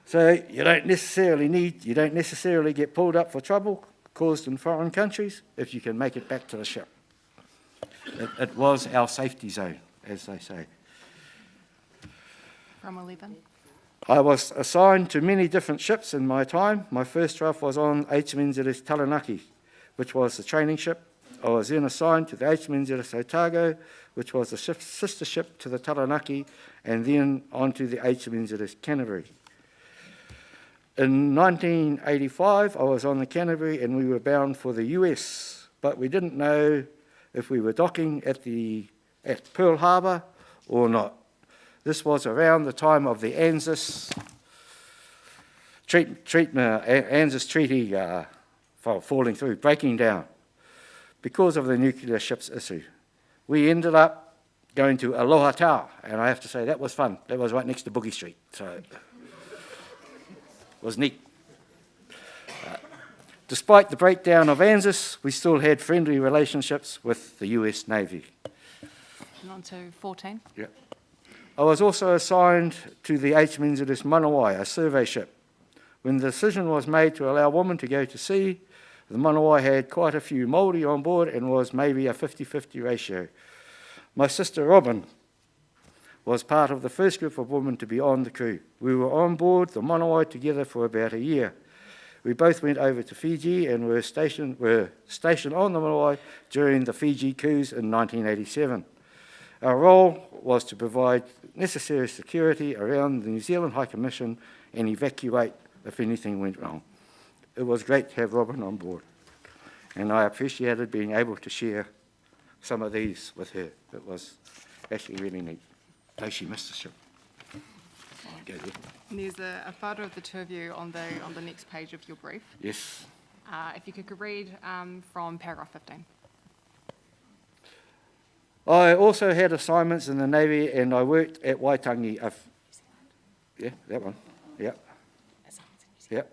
So you don't necessarily get pulled up for trouble caused in foreign countries if you can make it back to the ship. It was our safety zone, as they say. From 11. I was assigned to many different ships in my time. My first draft was on HMNZS Taranaki, which was the training ship. I was then assigned to the HMNZS Otago, which was the sister ship to the Taranaki, and then onto the HMNZS Canterbury. In 1985, I was on the Canterbury and we were bound for the US, but we didn't know if we were docking at Pearl Harbor or not. This was around the time of the ANZUS Treaty falling through, breaking down, because of the nuclear ships issue. We ended up going to Aloha Tower, and I have to say that was fun. That was right next to Boogie Street, so it was neat. Despite the breakdown of ANZUS, we still had friendly relationships with the US Navy. And on to 14. Yeah. I was also assigned to the HMNZS Manawai, a survey ship. When the decision was made to allow women to go to sea, the Manawai had quite a few Māori on board and was maybe a 50-50 ratio. My sister Robin was part of the first group of women to be on the crew. We were on board the Manawai together for about a year. We both went over to Fiji and were stationed on the Manawai during the Fiji coups in 1987. Our role was to provide necessary security around the New Zealand High Commission and evacuate if anything went wrong. It was great to have Robin on board, and I appreciated being able to share some of these with her. It was actually really neat. Though she missed the ship. Go there. And there's a photo of the two of you on the next page of your brief. Yes. If you could read from paragraph 15. I also had assignments in the Navy, and I worked at Waitangi. Yeah, that one. Yeah. Yeah.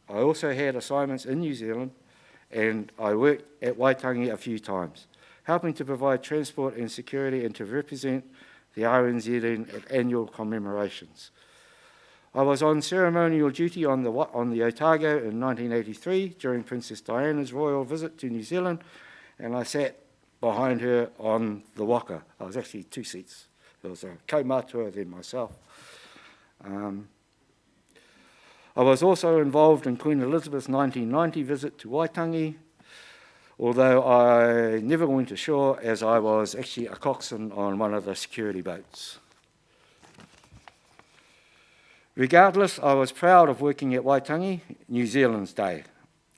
I also had assignments in New Zealand, and I worked at Waitangi a few times, helping to provide transport and security and to represent the RNZN at annual commemorations. I was on ceremonial duty on the Otago in 1983 during Princess Diana's royal visit to New Zealand, and I sat behind her on the waka. I was actually 2 seats. There was a kaumātua, then myself. I was also involved in Queen Elizabeth's 1990 visit to Waitangi, although I never went ashore as I was actually a coxswain on one of the security boats. Regardless, I was proud of working at Waitangi, New Zealand's Day.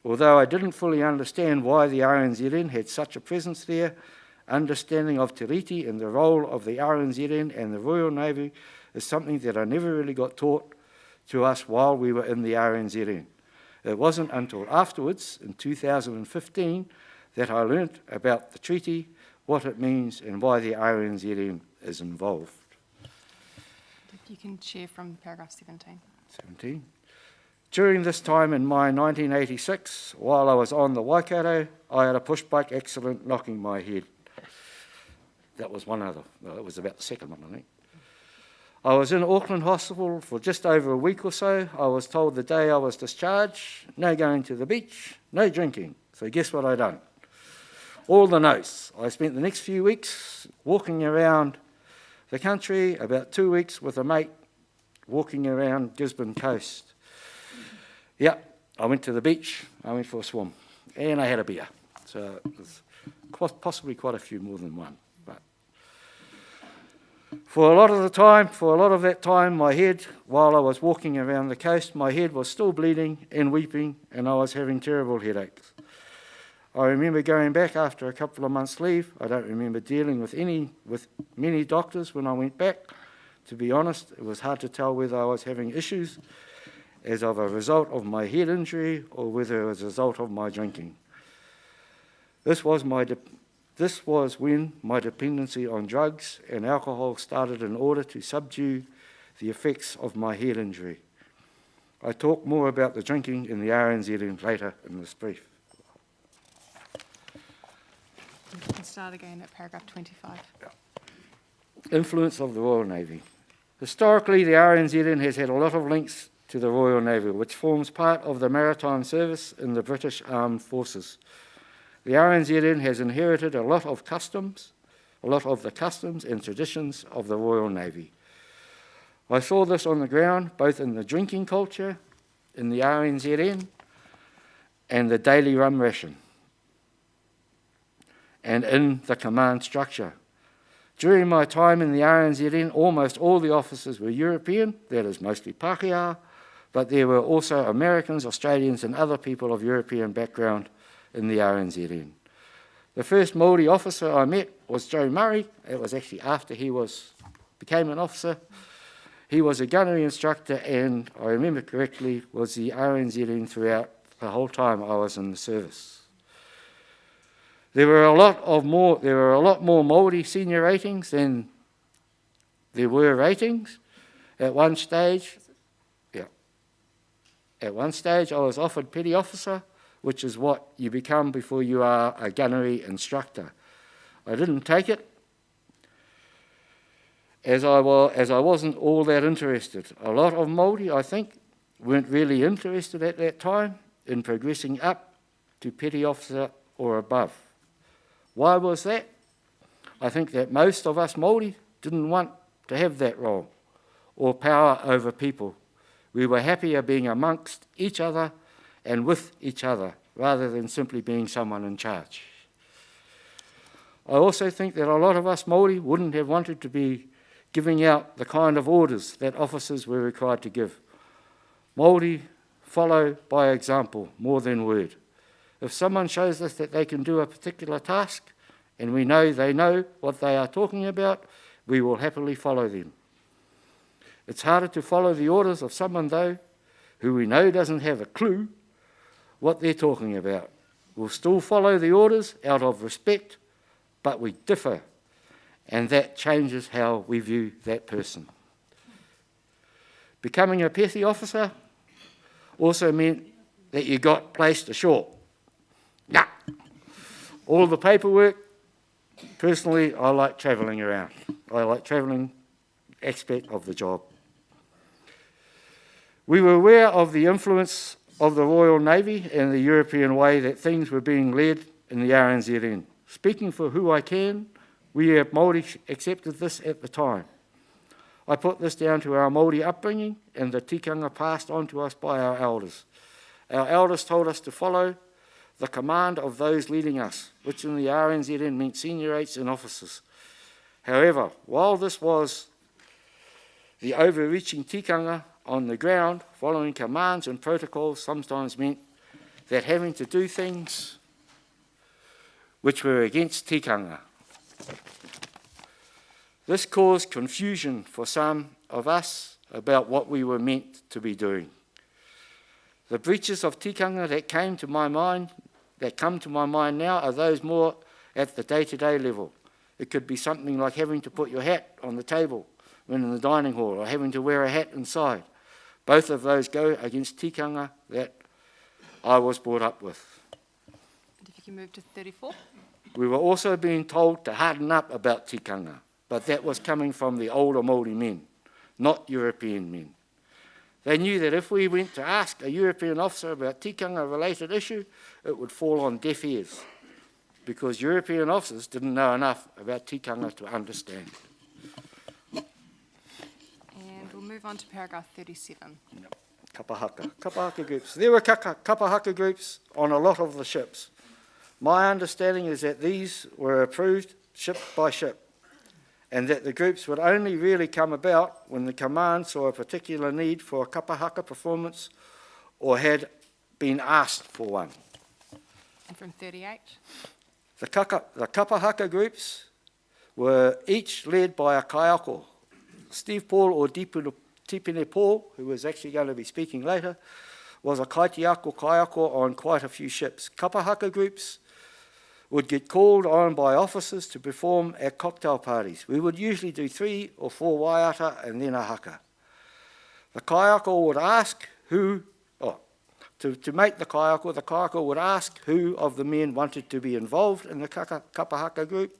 Although I didn't fully understand why the RNZN had such a presence there, understanding of Te Riti and the role of the RNZN and the Royal Navy is something that I never really got taught to us while we were in the RNZN. It wasn't until afterwards, in 2015, that I learnt about the treaty, what it means, and why the RNZN is involved. If you can share from paragraph 17. 17. During this time in my 1986, while I was on the Waikato, I had a pushbike accident knocking my head. That was one other, well, it was about the second one, I think. I was in Auckland Hospital for just over a week or so. I was told the day I was discharged, no going to the beach, no drinking. So guess what I done? All the notes. I spent the next few weeks walking around the country, about 2 weeks with a mate, walking around Gisborne coast. Yeah, I went to the beach, I went for a swim, and I had a beer. So it was possibly quite a few more than one. But For a lot of that time, my head, while I was walking around the coast, my head was still bleeding and weeping, and I was having terrible headaches. I remember going back after a couple of months' leave. I don't remember dealing with many doctors when I went back. To be honest, it was hard to tell whether I was having issues as of a result of my head injury or whether it was a result of my drinking. This was when my dependency on drugs and alcohol started in order to subdue the effects of my head injury. I talk more about the drinking in the RNZN later in this brief. You can start again at paragraph 25. Influence of the Royal Navy. Historically, the RNZN has had a lot of links to the Royal Navy, which forms part of the maritime service in the British Armed Forces. The RNZN has inherited a lot of the customs and traditions of the Royal Navy. I saw this on the ground, both in the drinking culture in the RNZN and the daily rum ration, and in the command structure. During my time in the RNZN, almost all the officers were European, that is mostly Pākehā, but there were also Americans, Australians, and other people of European background in the RNZN. The first Māori officer I met was Joe Murray. It was actually after he became an officer. He was a gunnery instructor, and I remember correctly, was the RNZN throughout the whole time I was in the service. There were a lot more Māori senior ratings than there were ratings. At one stage, I was offered petty officer, which is what you become before you are a gunnery instructor. I didn't take it, as I wasn't all that interested. A lot of Māori, I think, weren't really interested at that time in progressing up to petty officer or above. Why was that? I think that most of us Māori didn't want to have that role or power over people. We were happier being amongst each other and with each other, rather than simply being someone in charge. I also think that a lot of us Māori wouldn't have wanted to be giving out the kind of orders that officers were required to give. Māori follow by example more than word. If someone shows us that they can do a particular task, and we know they know what they are talking about, we will happily follow them. It's harder to follow the orders of someone, though, who we know doesn't have a clue what they're talking about. We'll still follow the orders out of respect, but we differ, and that changes how we view that person. Becoming a petty officer also meant that you got placed ashore. Nah. All the paperwork, personally, I like travelling around. I like travelling aspect of the job. We were aware of the influence of the Royal Navy and the European way that things were being led in the RNZN. Speaking for who I can, we at Māori accepted this at the time. I put this down to our Māori upbringing and the tikanga passed on to us by our elders. Our elders told us to follow the command of those leading us, which in the RNZN meant senior-rates and officers. However, while this was the overreaching tikanga on the ground, following commands and protocols sometimes meant that having to do things which were against tikanga. This caused confusion for some of us about what we were meant to be doing. The breaches of tikanga that come to my mind now are those more at the day-to-day level. It could be something like having to put your hat on the table when in the dining hall, or having to wear a hat inside. Both of those go against tikanga that I was brought up with. And if you can move to 34. We were also being told to harden up about tikanga, but that was coming from the older Māori men, not European men. They knew that if we went to ask a European officer about tikanga-related issue, it would fall on deaf ears, because European officers didn't know enough about tikanga to understand. And we'll move on to paragraph 37. Kapahaka groups. There were kapahaka groups on a lot of the ships. My understanding is that these were approved ship by ship. and that the groups would only really come about when the command saw a particular need for a kapa haka performance or had been asked for one. And from 38. The kapa haka groups were each led by a kaiako. Steve Paul, or Tipene Paul, who was actually going to be speaking later, was a kaitiako kaiako on quite a few ships. Kapa haka groups would get called on by officers to perform at cocktail parties. We would usually do 3 or 4 waiata and then a haka. The kaiako would ask who, to make the kaiako would ask who of the men wanted to be involved in the kapa haka group.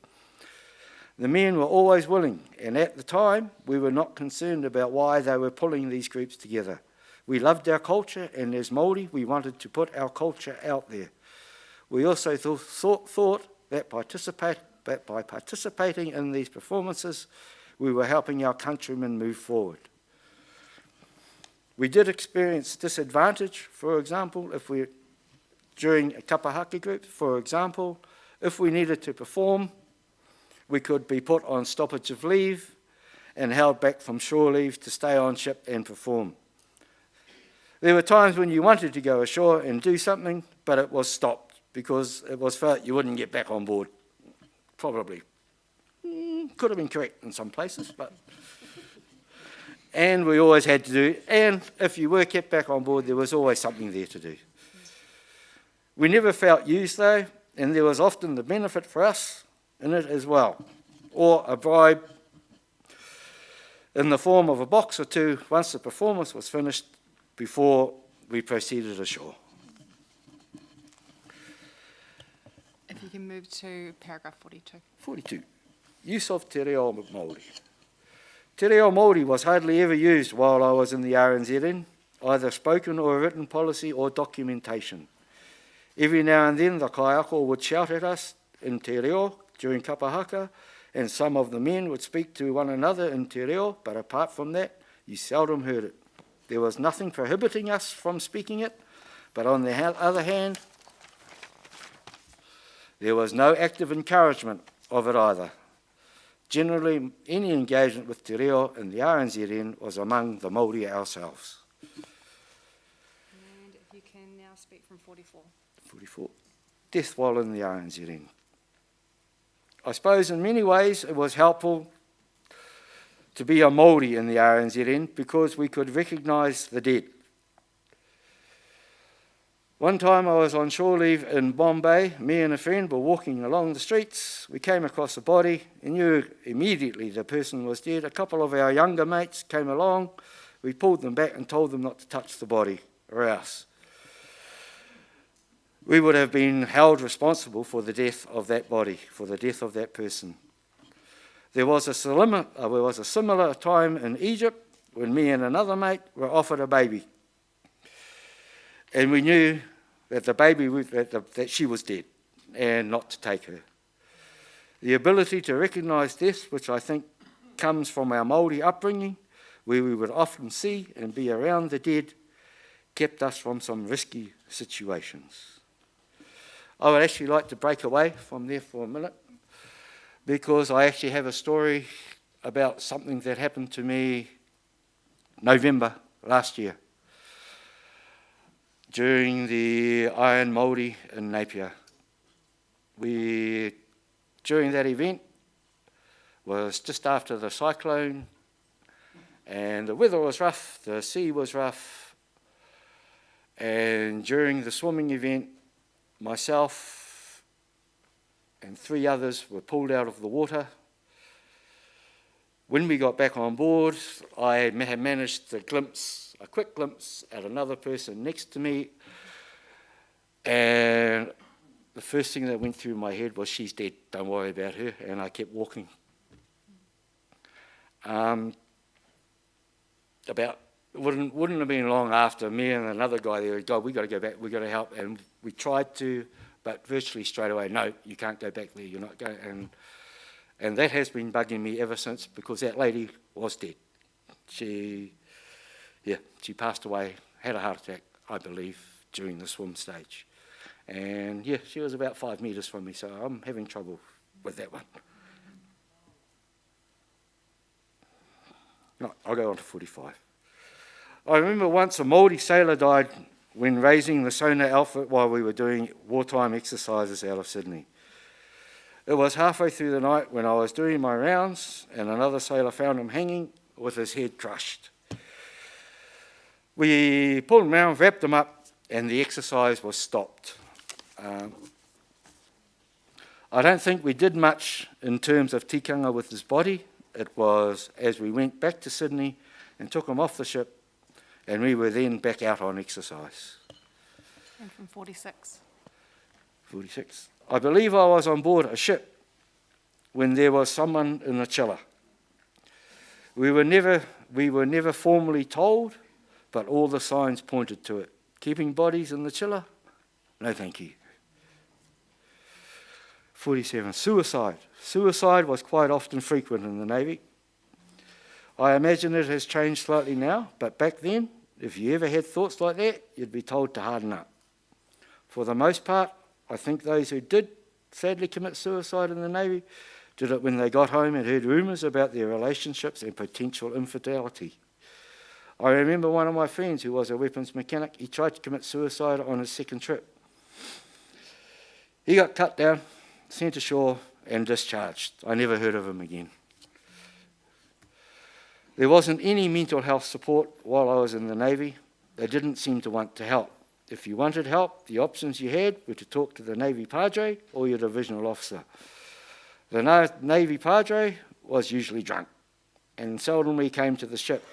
The men were always willing, and at the time, we were not concerned about why they were pulling these groups together. We loved our culture, and as Māori, we wanted to put our culture out there. We also thought that by participating in these performances, we were helping our countrymen move forward. We did experience disadvantage, for example, during a kapa haka group, for example, if we needed to perform, we could be put on stoppage of leave and held back from shore leave to stay on ship and perform. There were times when you wanted to go ashore and do something, but it was stopped because it was felt you wouldn't get back on board. Probably. Could have been correct in some places, but... And we always had to do, and if you were kept back on board, there was always something there to do. We never felt used though, and there was often the benefit for us in it as well, or a bribe in the form of a box or two once the performance was finished before we proceeded ashore. If you can move to paragraph 42. 42. Use of te reo Māori. Te reo Māori was hardly ever used while I was in the RNZN, either spoken or written policy or documentation. Every now and then the kaiako would shout at us in te reo during kapa haka, and some of the men would speak to one another in te reo, but apart from that, you seldom heard it. There was nothing prohibiting us from speaking it, but on the other hand, there was no active encouragement of it either. Generally, any engagement with te reo in the RNZN was among the Māori ourselves. And if you can now speak from 44. 44. Death while in the RNZN. I suppose in many ways it was helpful to be a Māori in the RNZN because we could recognise the dead. One time I was on shore leave in Bombay. Me and a friend were walking along the streets. We came across a body and knew immediately the person was dead. A couple of our younger mates came along. We pulled them back and told them not to touch the body or else we would have been held responsible for the death of that body, for the death of that person. There was a similar time in Egypt when me and another mate were offered a baby. And we knew that the baby, that she was dead and not to take her. The ability to recognise death, which I think comes from our Māori upbringing, where we would often see and be around the dead, kept us from some risky situations. I would actually like to break away from there for a minute because I actually have a story about something that happened to me November last year during the Iron Māori in Napier. During that event was just after the cyclone and the weather was rough, the sea was rough, and during the swimming event myself and 3 others were pulled out of the water. When we got back on board, I had managed to glimpse, a quick glimpse at another person next to me, and the first thing that went through my head was, she's dead, don't worry about her, and I kept walking. Wouldn't have been long after me and another guy there, God, we got to go back, we got to help, and we tried to, but virtually straight away, no, you can't go back there, you're not going, and that has been bugging me ever since because that lady was dead. She passed away, had a heart attack, I believe, during the swim stage, and yeah, she was about 5 metres from me, so I'm having trouble with that one. No, I'll go on to 45. I remember once a Māori sailor died when raising the sonar outfit while we were doing wartime exercises out of Sydney. It was halfway through the night when I was doing my rounds and another sailor found him hanging with his head crushed. We pulled him around, wrapped him up, and the exercise was stopped. I don't think we did much in terms of tikanga with his body. It was as we went back to Sydney and took him off the ship, and we were then back out on exercise. And from 46. 46. I believe I was on board a ship when there was someone in the chiller. We were never formally told, but all the signs pointed to it. Keeping bodies in the chiller? No, thank you. 47. Suicide. Suicide was quite often frequent in the Navy. I imagine it has changed slightly now, but back then, if you ever had thoughts like that, you'd be told to harden up. For the most part, I think those who did sadly commit suicide in the Navy did it when they got home and heard rumours about their relationships and potential infidelity. I remember one of my friends who was a weapons mechanic. He tried to commit suicide on his second trip. He got cut down, sent ashore and discharged. I never heard of him again. There wasn't any mental health support while I was in the Navy. They didn't seem to want to help. If you wanted help, the options you had were to talk to the Navy Padre or your divisional officer. The Navy Padre was usually drunk and seldomly came to the ship,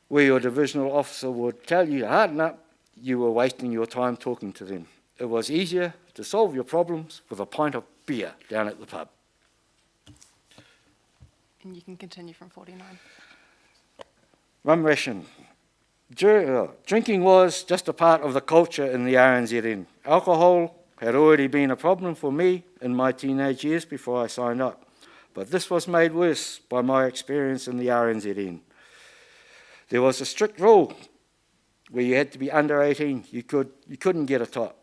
where your divisional officer would tell you to harden up. You were wasting your time talking to them. It was easier to solve your problems with a pint of beer down at the pub. And you can continue from 49. Rum ration. Drinking was just a part of the culture in the RNZN. Alcohol had already been a problem for me in my teenage years before I signed up, but this was made worse by my experience in the RNZN. There was a strict rule where you had to be under 18. You couldn't get a tot.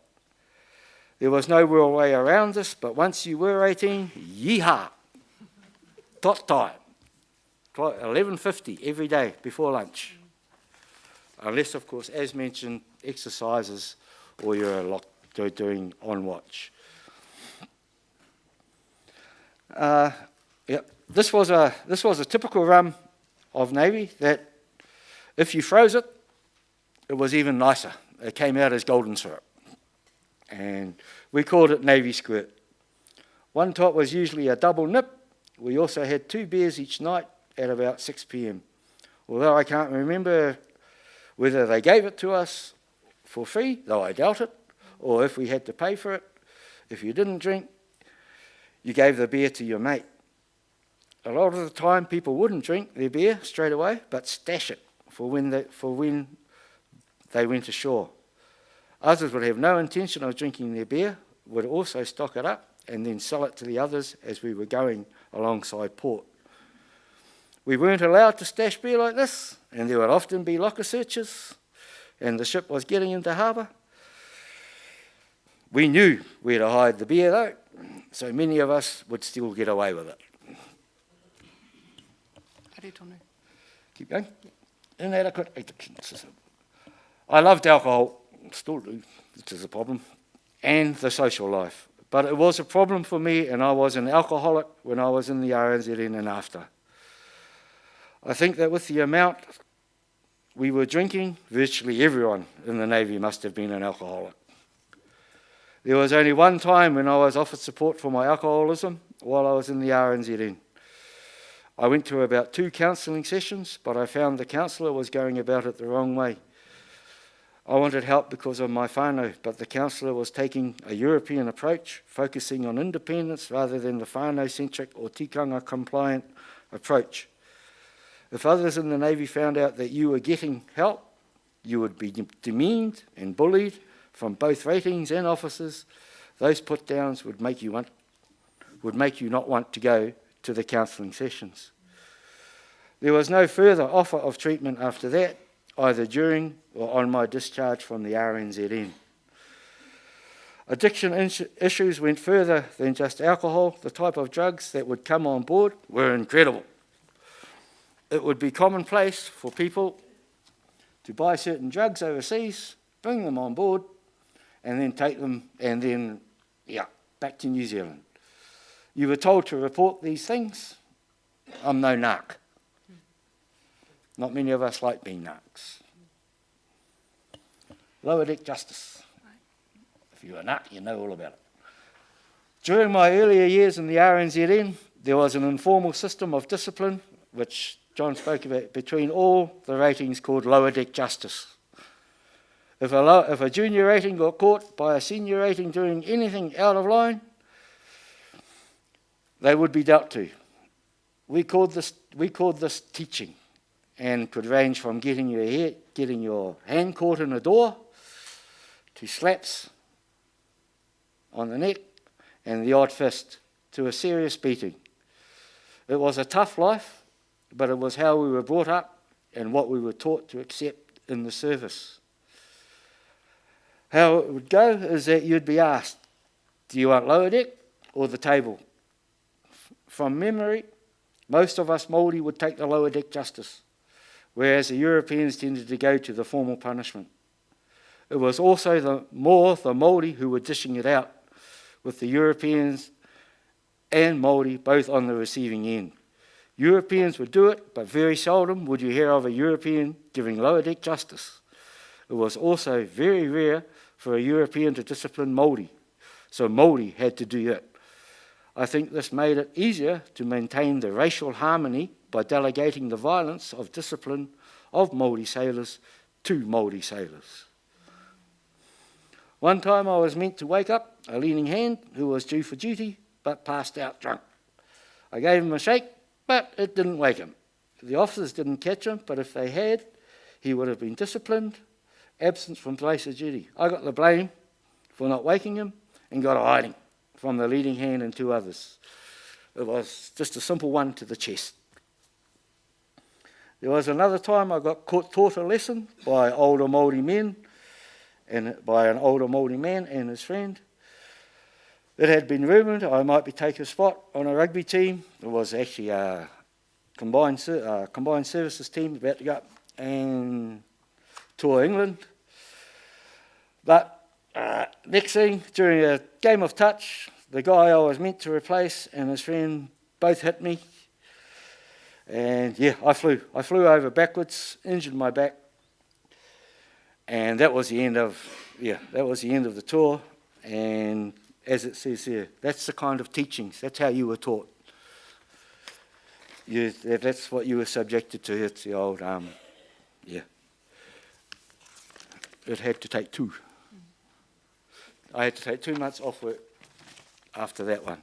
There was no real way around this, but once you were 18, yeehaw, tot time, 11:50 every day before lunch. Unless, of course, as mentioned, exercises or you're doing on watch. This was a typical rum of Navy that if you froze it, it was even nicer. It came out as golden syrup. And we called it Navy Squirt. One tot was usually a double nip. We also had 2 beers each night at about 6 p.m. Although I can't remember whether they gave it to us for free, though I doubt it, or if we had to pay for it. If you didn't drink, you gave the beer to your mate. A lot of the time, people wouldn't drink their beer straight away, but stash it for when they went ashore. Others would have no intention of drinking their beer, would also stock it up and then sell it to the others as we were going alongside port. We weren't allowed to stash beer like this, and there would often be locker searches, and the ship was getting into harbour. We knew where to hide the beer though, so many of us would still get away with it. Keep going. Inadequate. I loved alcohol, still do, which is a problem, and the social life. But it was a problem for me, and I was an alcoholic when I was in the RNZN and after. I think that with the amount we were drinking, virtually everyone in the Navy must have been an alcoholic. There was only one time when I was offered support for my alcoholism while I was in the RNZN. I went to about 2 counselling sessions, but I found the counsellor was going about it the wrong way. I wanted help because of my whānau, but the counsellor was taking a European approach, focusing on independence rather than the whānau-centric or tikanga-compliant approach. If others in the Navy found out that you were getting help, you would be demeaned and bullied from both ratings and officers. Those put-downs would make you not want to go to the counselling sessions. There was no further offer of treatment after that, either during or on my discharge from the RNZN. Addiction issues went further than just alcohol. The type of drugs that would come on board were incredible. it would be commonplace for people to buy certain drugs overseas, bring them on board, and then take them, and then, back to New Zealand. You were told to report these things. I'm no narc. Not many of us like being narcs. Lower deck justice. If you're a narc, you know all about it. During my earlier years in the RNZN, there was an informal system of discipline, which John spoke about, between all the ratings called lower deck justice. If a junior rating got caught by a senior rating doing anything out of line, they would be dealt to. We called this teaching, and could range from getting your hand caught in a door, to slaps on the neck, and the odd fist, to a serious beating. It was a tough life, but it was how we were brought up and what we were taught to accept in the service. How it would go is that you'd be asked, do you want lower deck or the table? From memory, most of us Māori would take the lower deck justice, whereas the Europeans tended to go to the formal punishment. It was also the Māori who were dishing it out, with the Europeans and Māori both on the receiving end. Europeans would do it, but very seldom would you hear of a European giving lower deck justice. It was also very rare for a European to discipline Māori, so Māori had to do it. I think this made it easier to maintain the racial harmony by delegating the violence of discipline of Māori sailors to Māori sailors. One time I was meant to wake up a leading hand who was due for duty but passed out drunk. I gave him a shake, but it didn't wake him. The officers didn't catch him, but if they had, he would have been disciplined, absent from place of duty. I got the blame for not waking him and got a hiding from the leading hand and 2 others. It was just a simple one to the chest. There was another time I got taught a lesson by older Māori men, and by an older Māori man and his friend. It had been rumoured I might be taking a spot on a rugby team. It was actually a combined services team about to go up and tour England. But next thing, during a game of touch, the guy I was meant to replace and his friend both hit me. And I flew over backwards, injured my back. And that was the end of the tour. And as it says here, that's the kind of teachings, that's how you were taught. That's what you were subjected to. It's the old, it had to take 2. I had to take 2 months off work after that one.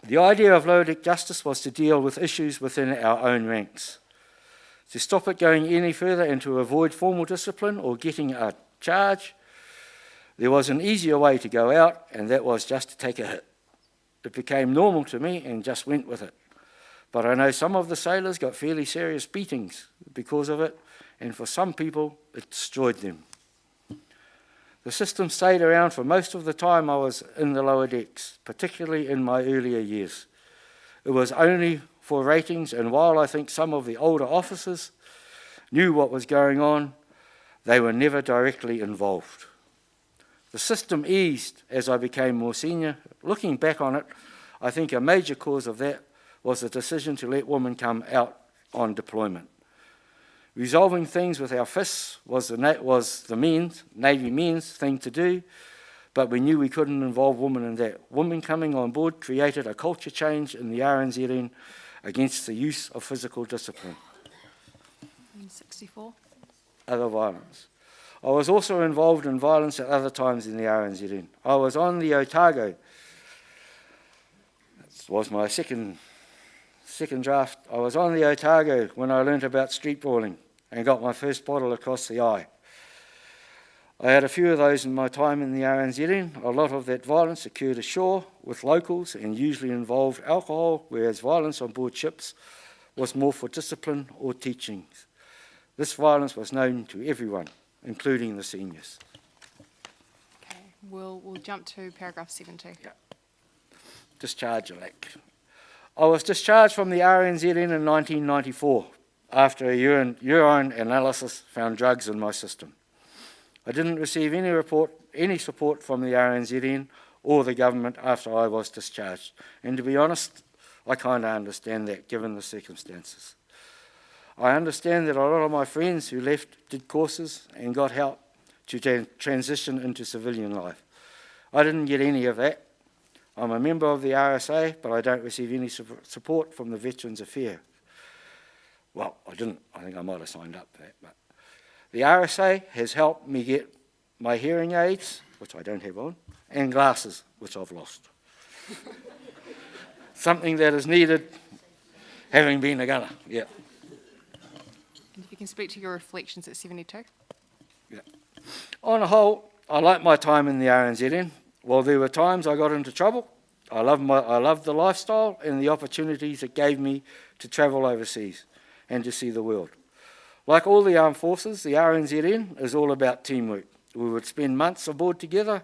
The idea of lower deck justice was to deal with issues within our own ranks, to stop it going any further and to avoid formal discipline or getting a charge. There was an easier way to go out, and that was just to take a hit. It became normal to me and just went with it. But I know some of the sailors got fairly serious beatings because of it, and for some people, it destroyed them. The system stayed around for most of the time I was in the lower decks, particularly in my earlier years. It was only for ratings, and while I think some of the older officers knew what was going on, they were never directly involved. The system eased as I became more senior. Looking back on it, I think a major cause of that was the decision to let women come out on deployment. Resolving things with our fists was the Navy men's thing to do, but we knew we couldn't involve women in that. Women coming on board created a culture change in the RNZN against the use of physical discipline. 64. Other violence. I was also involved in violence at other times in the RNZN. I was on the Otago. This was my second draft. I was on the Otago when I learnt about street brawling and got my first bottle across the eye. I had a few of those in my time in the RNZN. A lot of that violence occurred ashore with locals and usually involved alcohol, whereas violence on board ships was more for discipline or teachings. This violence was known to everyone, including the seniors. Okay, we'll jump to paragraph 70. Yeah. Discharge elect. I was discharged from the RNZN in 1994 after a urine analysis found drugs in my system. I didn't receive any support from the RNZN or the government after I was discharged. And to be honest, I kind of understand that given the circumstances. I understand that a lot of my friends who left did courses and got help to transition into civilian life. I didn't get any of that. I'm a member of the RSA, but I don't receive any support from the Veterans Affairs. Well, I didn't. I think I might have signed up for that. But the RSA has helped me get my hearing aids, which I don't have on, and glasses, which I've lost. Something that is needed, having been a gunner, yeah. And if you can speak to your reflections at 72. Yeah. On the whole, I like my time in the RNZN. While there were times I got into trouble, I loved the lifestyle and the opportunities it gave me to travel overseas and to see the world. Like all the armed forces, the RNZN is all about teamwork. We would spend months aboard together,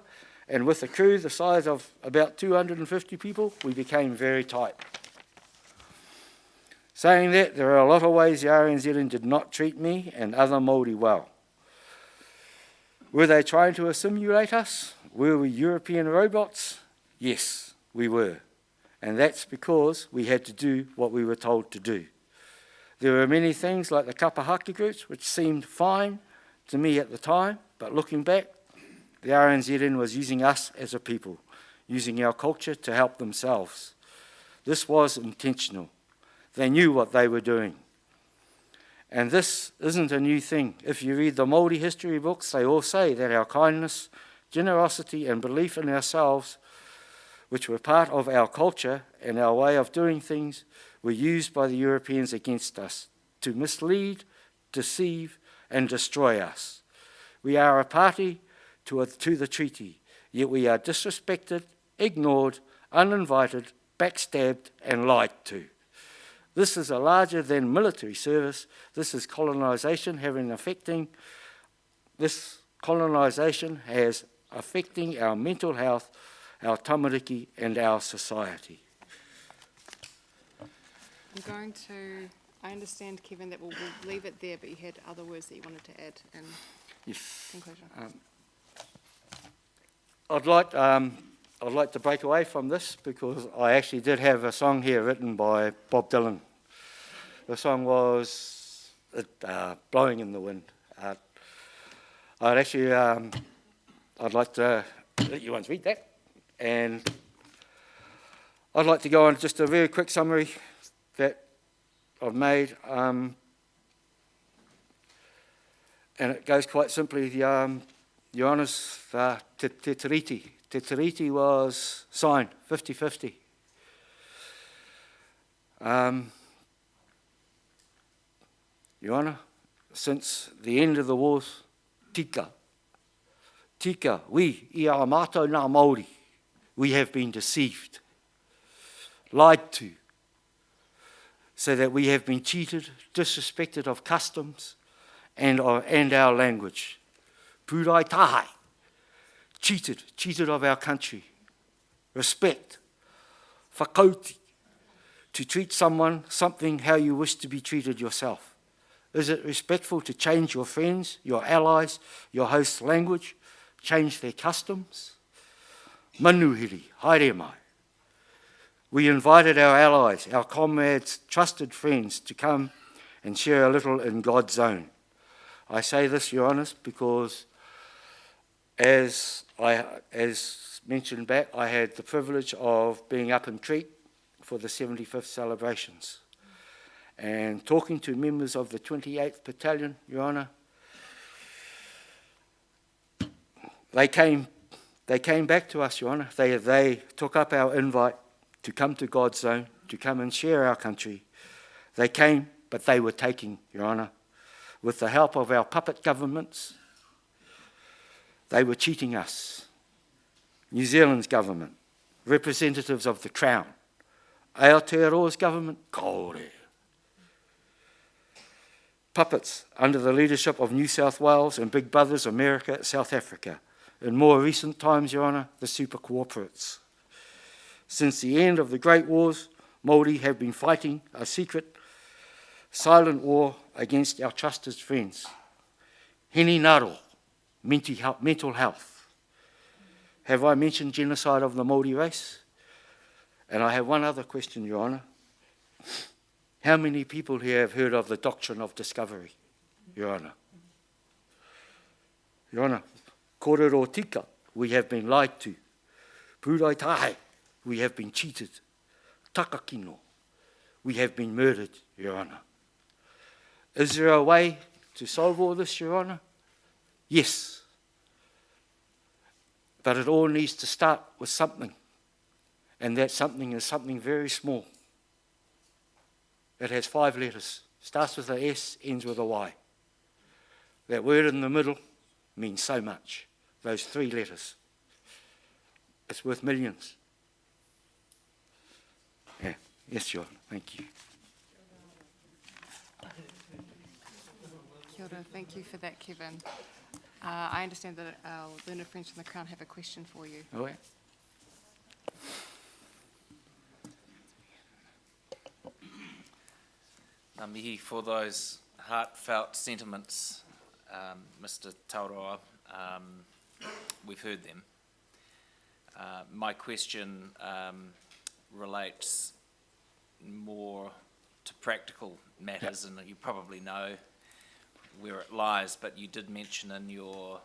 and with a crew the size of about 250 people, we became very tight. Saying that, there are a lot of ways the RNZN did not treat me and other Māori well. Were they trying to assimilate us? Were we European robots? Yes, we were. And that's because we had to do what we were told to do. There were many things like the kapahaki groups which seemed fine to me at the time, but looking back, the RNZN was using us as a people, using our culture to help themselves. This was intentional. They knew what they were doing. And this isn't a new thing. If you read the Māori history books, they all say that our kindness, generosity and belief in ourselves, which were part of our culture and our way of doing things, were used by the Europeans against us to mislead, deceive and destroy us. We are a party to the treaty, yet we are disrespected, ignored, uninvited, backstabbed and lied to. This is a larger than military service. This is colonisation this colonisation has affecting our mental health, our tamariki and our society. I understand, Kevin, that we'll leave it there, but you had other words that you wanted to add in conclusion. I'd like to break away from this because I actually did have a song here written by Bob Dylan. The song was Blowing in the Wind. I'd like to let you ones read that, and I'd like to go on just a very quick summary that I've made, and it goes quite simply. Your Honours, Te Tiriti. Te Tiriti was signed 50-50. Your Honour, since the end of the wars, tika, we, I a mātou ngā Māori, we have been deceived, lied to, so that we have been cheated, disrespected of customs and our language. Purai tahai, cheated of our country. Respect, whakauti, to treat something how you wish to be treated yourself. Is it respectful to change your friends, your allies, your host's language, change their customs? Manuhiri, haere mai. We invited our allies, our comrades, trusted friends to come and share a little in God's zone. I say this, Your Honours, because as mentioned back, I had the privilege of being up in Crete for the 75th celebrations. And talking to members of the 28th Battalion, Your Honour, they came back to us, Your Honour. They took up our invite to come to God's zone, to come and share our country. They came, but they were taking, Your Honour. With the help of our puppet governments, they were cheating us. New Zealand's government, representatives of the Crown, Aotearoa's government, Kāore. Puppets under the leadership of New South Wales and Big Brothers America, South Africa. In more recent times, Your Honour, the super cooperates. Since the end of the Great Wars, Māori have been fighting a secret, silent war against our trusted friends. Hini Naro, mental health. Have I mentioned genocide of the Māori race? And I have one other question, Your Honour. How many people here have heard of the doctrine of discovery, Your Honour? Your Honour, kōrero tika, we have been lied to. Pūrai tahe, we have been cheated. Takakino, we have been murdered, Your Honour. Is there a way to solve all this, Your Honour? Yes. But it all needs to start with something. And that something is something very small. It has 5 letters. Starts with a S, ends with a Y. That word in the middle means so much. Those 3 letters. It's worth millions. Yeah. Yes, Your Honour. Thank you. Kia ora, thank you for that, Kevin. I understand that our learned friends from the Crown have a question for you. Oh, yeah. Ngā mihi for those heartfelt sentiments, Mr. Tauroa. We've heard them. My question relates more to practical matters, and you probably know where it lies, but you did mention in your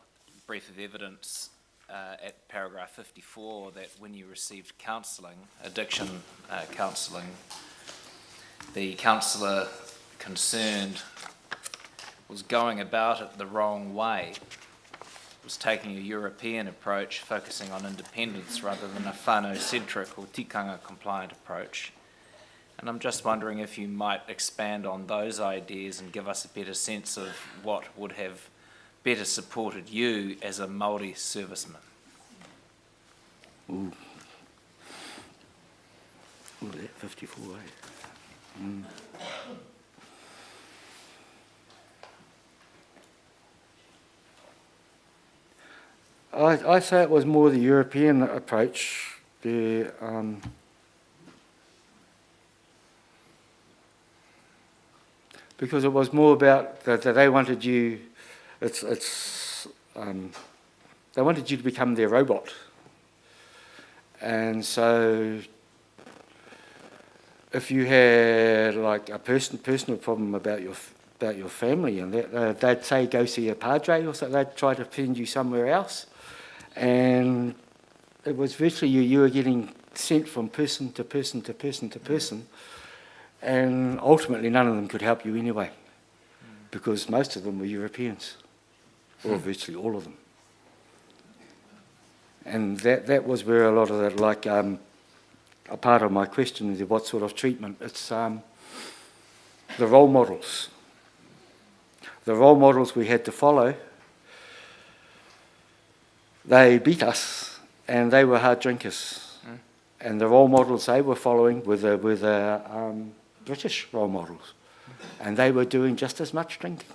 brief of evidence at paragraph 54 that when you received counselling, addiction counselling, the counsellor concerned was going about it the wrong way, was taking a European approach, focusing on independence rather than a whānau-centric or tikanga-compliant approach. And I'm just wondering if you might expand on those ideas and give us a better sense of what would have better supported you as a Māori serviceman. Ooh. Ooh, that 54, eh? Mm. I say it was more the European approach. Because it was more about that they wanted you, they wanted you to become their robot. And so if you had like a personal problem about your family, and that, they'd say go see a padre, or so they'd try to send you somewhere else. And it was virtually you were getting sent from person to person to person to person. And ultimately, none of them could help you anyway, because most of them were Europeans, or virtually all of them. And that was where a lot of that, like a part of my question is what sort of treatment. It's the role models. The role models we had to follow, they beat us, and they were hard drinkers. And the role models they were following were the British role models, and they were doing just as much drinking.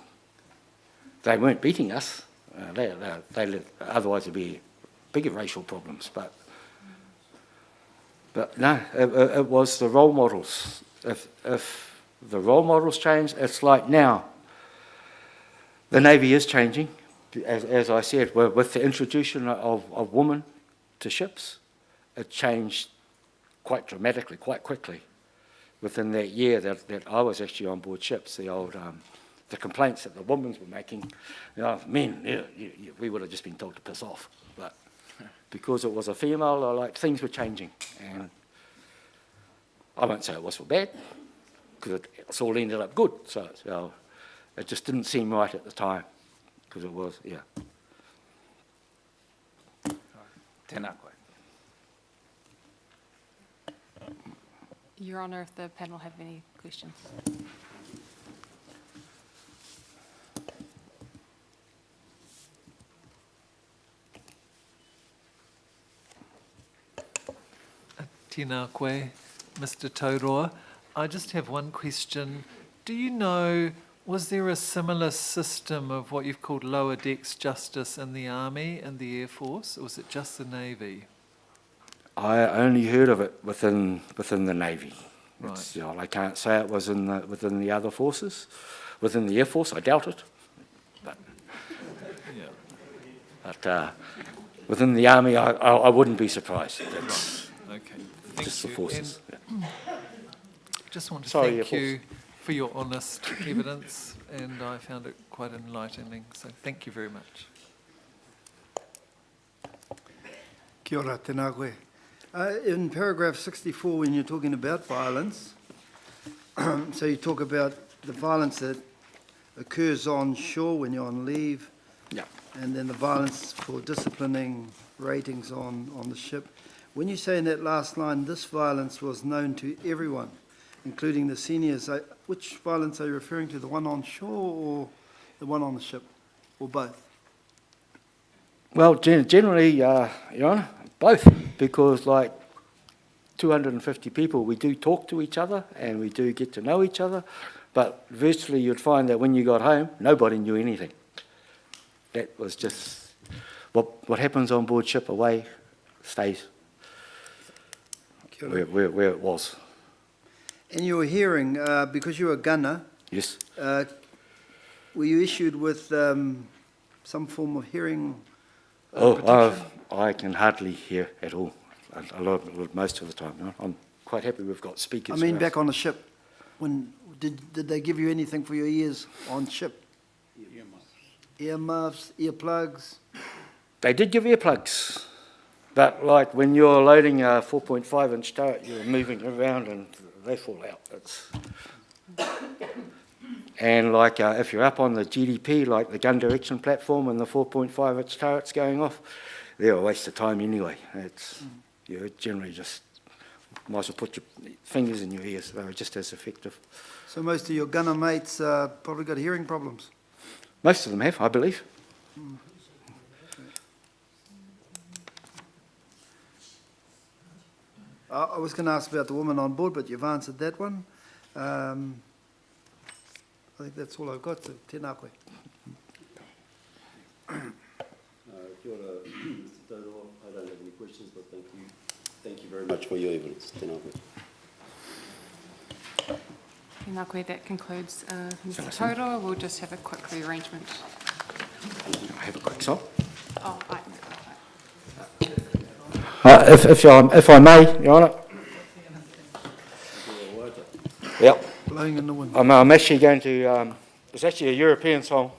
They weren't beating us. Otherwise there'd be bigger racial problems. But no, it was the role models. If the role models change, it's like now. The Navy is changing, as I said, with the introduction of women to ships. It changed quite dramatically, quite quickly. Within that year that I was actually on board ships, the complaints that the women were making, men, we would have just been told to piss off. But because it was a female, like things were changing, and I won't say it was for bad, because it's all ended up good. So it just didn't seem right at the time, because it was, yeah. Tēnā koe. Your Honour, if the panel have any questions. Tēnā koe, Mr. Tauroa. I just have one question. Do you know, was there a similar system of what you've called lower decks justice in the Army and the Air Force, or was it just the Navy? I only heard of it within the Navy. It's, you know, I can't say it was within the other forces. Within the Air Force, I doubt it. But within the Army, I wouldn't be surprised. That's Okay, thank just you. the forces. And just want to Sorry, thank Air you for your honest evidence, and I found it quite enlightening, so thank you very much. Kia ora, tēnā koe. In paragraph 64, when you're talking about violence, so you talk about the violence that occurs on shore when you're on leave, Yeah. and then the violence for disciplining ratings on the ship. When you say in that last line, this violence was known to everyone, including the seniors, which violence are you referring to, the one on shore or the one on the ship, or both? Well, generally, Your Honour, both, because like 250 people, we do talk to each other and we do get to know each other, but virtually you'd find that when you got home, nobody knew anything. That was just what happens on board ship away stays where it was. In your hearing, because you're a gunner, Yes. were you issued with some form of hearing Oh, protection? I can hardly hear at all, most of the time. You know. I'm quite happy we've got speakers. I mean, around. back on the ship, when did they give you anything for your ears on ship? Earmuffs, earplugs? They did give earplugs, but like when you're loading a 4.5-inch turret, you're moving around and they fall out. And like if you're up on the GDP, like the gun direction platform and the 4.5-inch turret's going off, they're a waste of time anyway. You generally just might as well put your fingers in your ears. They're just as effective. So most of your gunner mates probably got hearing problems? Most of them have, I believe. I was going to ask about the woman on board, but you've answered that one. I think that's all I've got, so tēnā koe. Kia ora, Mr. Tauroa. I don't have any questions, but thank you. Thank you very much for your evidence. Tēnā koe. Tēnā koe, that concludes Mr. Tauroa. We'll just have a quick rearrangement. I have a quick song. Oh, right. If I may, Your Honour. Yep. Blowing in the wind. I'm actually going to, it's actually a European song.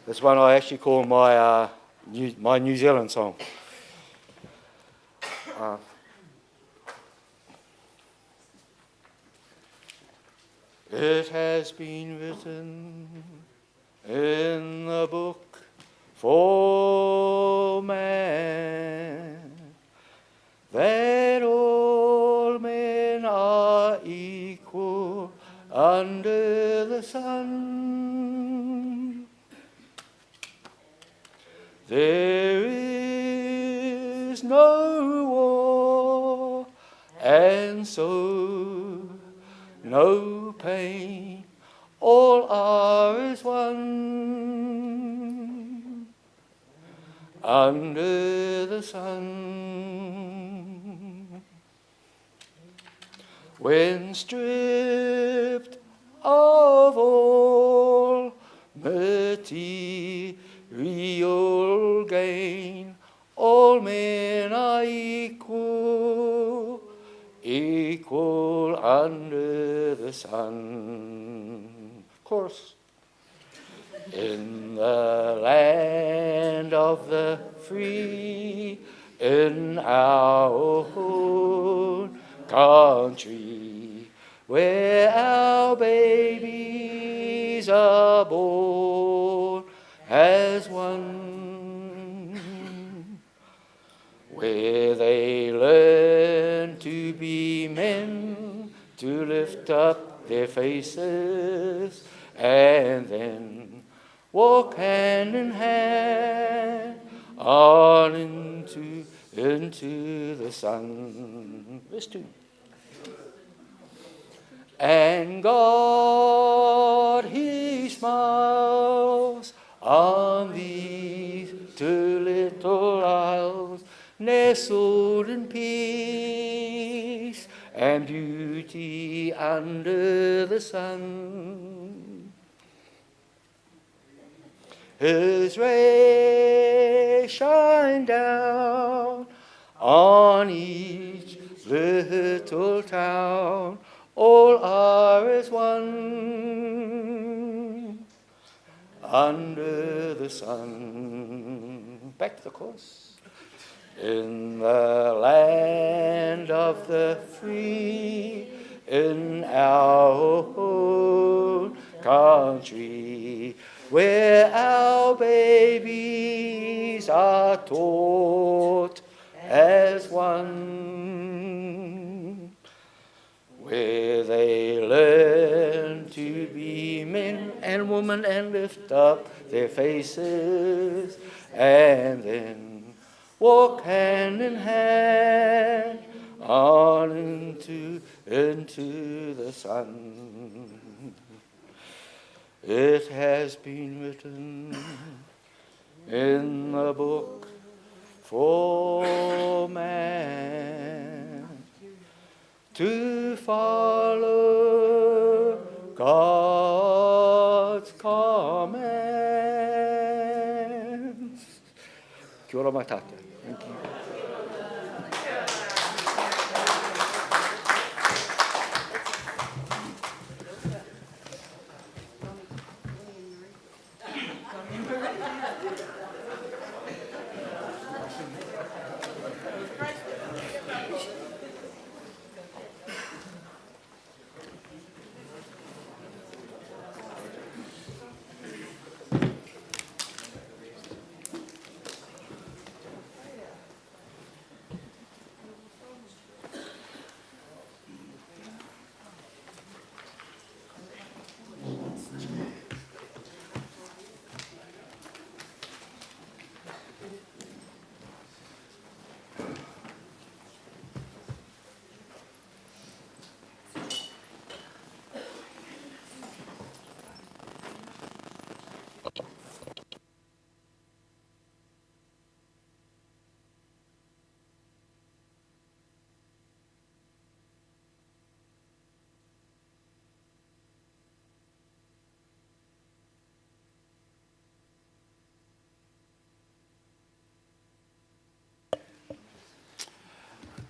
This one I actually call my New Zealand song. It has been written in the book for man that all men are equal under the sun. There is no war, and so no pain, all are as one under the sun. When stripped of all material gain, all men are equal, equal under the sun. Chorus. In the land of the free, in our own country, where our babies are born as one, where they learn to be men, to lift up their faces, and then walk hand in hand on into the sun. Verse 2. And God, He smiles on these two little isles, nestled in peace, and and beauty under the sun. His rays shine down on each little town, all are as one under the sun. Back to the chorus. In the land of the free, in our own country, where our babies are taught as one, where they learn to be men and women and lift up their faces, and then walk hand in hand on into the sun. It has been written in the book for man to follow God's commands. Kia ora mai tātou. Thank you.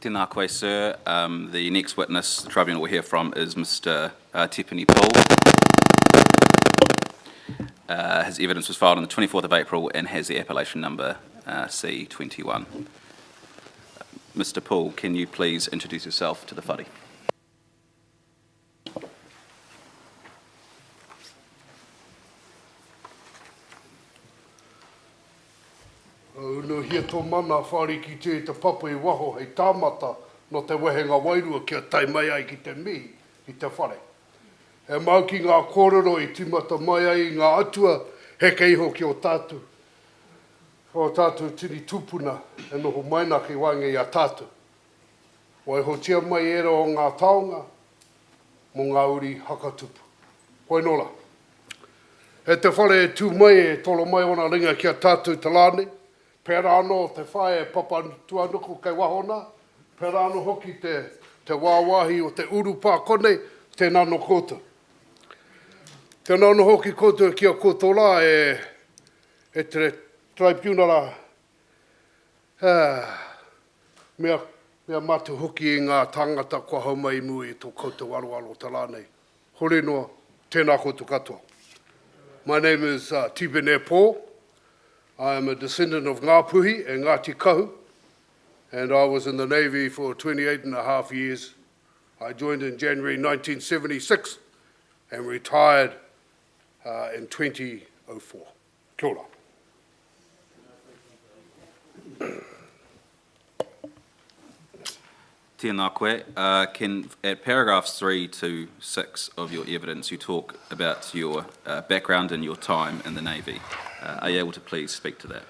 Tēnā koe, sir. The next witness the tribunal will hear from is Mr. Tipini Poole. His evidence was filed on the 24th of April and has the appellation number C21. Mr. Poole, can you please introduce yourself to the whare? No hia tō mana whare ki te papu e waho hei tāmata no te wehenga wairua kia tai mai ai ki te mihi ki te whare. He mau ki ngā kōrero i timata mai ai ngā atua he keiho ki o tātou. O tātou tiri tupuna e noho maina ki wange i a tātou. Wai ho tia mai era o ngā taonga mo ngā uri hakatupu. Koe nola. He te whare e tū mai e tolo mai ona ringa ki a tātou te lāne. Pera anō te whae e papa tuanuku kei wahona. Pera anō hoki te wāwahi o te uru pākone, te nano koutou. Te nano hoki koutou kia koutola e te tribunala mea matu hoki i ngā tangata kua haumai mui i tō koutou aroaro talānei. Hore noa, tēnā koutou katoa. My name is Tipini Poole. I am a descendant of Ngāpuhi and Ngāti Kahu, and I was in the Navy for 28 and a half years. I joined in January 1976 and retired in 2004. Kia ora. Tēnā koe. At paragraphs 3 to 6 of your evidence, you talk about your background and your time in the Navy. Are you able to please speak to that?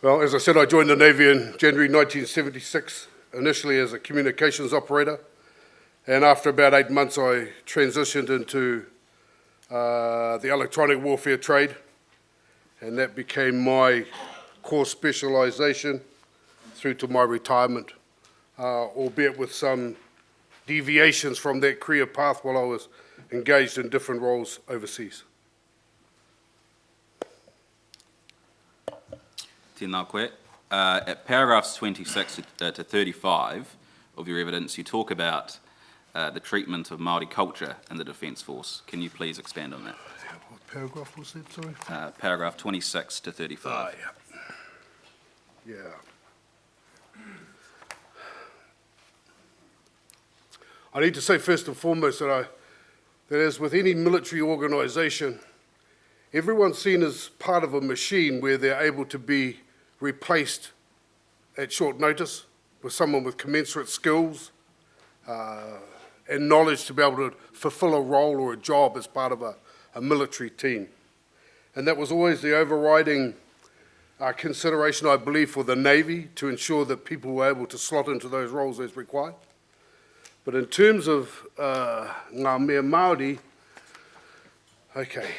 Well, as I said, I joined the Navy in January 1976, initially as a communications operator, and after about 8 months I transitioned into the electronic warfare trade, and that became my core specialisation through to my retirement albeit with some deviations from that career path while I was engaged in different roles overseas. Tēnā koe. At paragraphs 26 to 35 of your evidence, you talk about the treatment of Māori culture in the Defence Force. Can you please expand on that? What paragraph was that, sorry? Paragraph 26 to 35. Yeah. I need to say first and foremost that as with any military organisation, everyone's seen as part of a machine where they're able to be replaced at short notice with someone with commensurate skills and knowledge to be able to fulfil a role or a job as part of a military team. And that was always the overriding consideration, I believe, for the Navy, to ensure that people were able to slot into those roles as required. But in terms of ngā mea Māori, okay,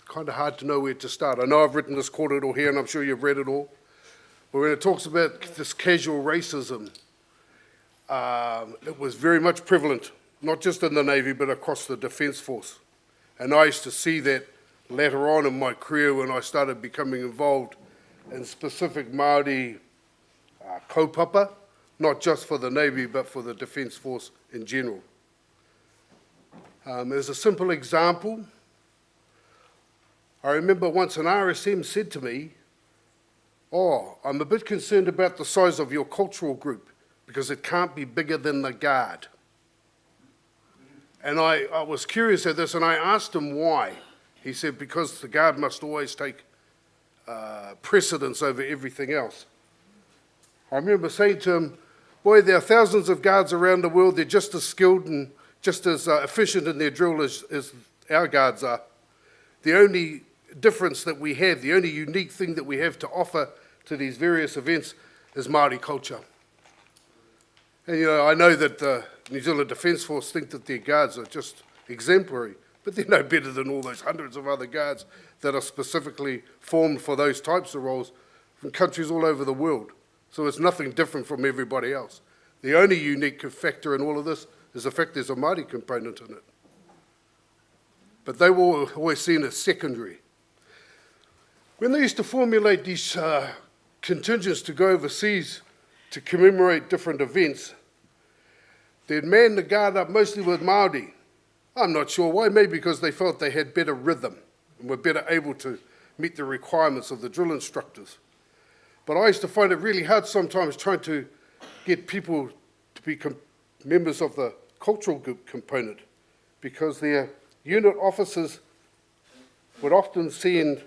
kind of hard to know where to start. I know I've written this kōrero here, and I'm sure you've read it all. But when it talks about this casual racism, it was very much prevalent, not just in the Navy, but across the Defence Force. And I used to see that later on in my career when I started becoming involved in specific Māori kaupapa, not just for the Navy, but for the Defence Force in general. As a simple example, I remember once an RSM said to me, "Oh, I'm a bit concerned about the size of your cultural group because it can't be bigger than the Guard." And I was curious at this, and I asked him why. He said, because the Guard must always take precedence over everything else. I remember saying to him, "Boy, there are thousands of Guards around the world. They're just as skilled and just as efficient in their drill as our Guards are. The only difference that we have, the only unique thing that we have to offer to these various events is Māori culture." And I know that the New Zealand Defence Force think that their Guards are just exemplary, but they're no better than all those hundreds of other Guards that are specifically formed for those types of roles from countries all over the world. So it's nothing different from everybody else. The only unique factor in all of this is the fact there's a Māori component in it. But they were always seen as secondary. When they used to formulate these contingents to go overseas to commemorate different events, they'd man the Guard up mostly with Māori. I'm not sure why, maybe because they felt they had better rhythm and were better able to meet the requirements of the drill instructors. But I used to find it really hard sometimes trying to get people to be members of the cultural group component, because their unit officers would often send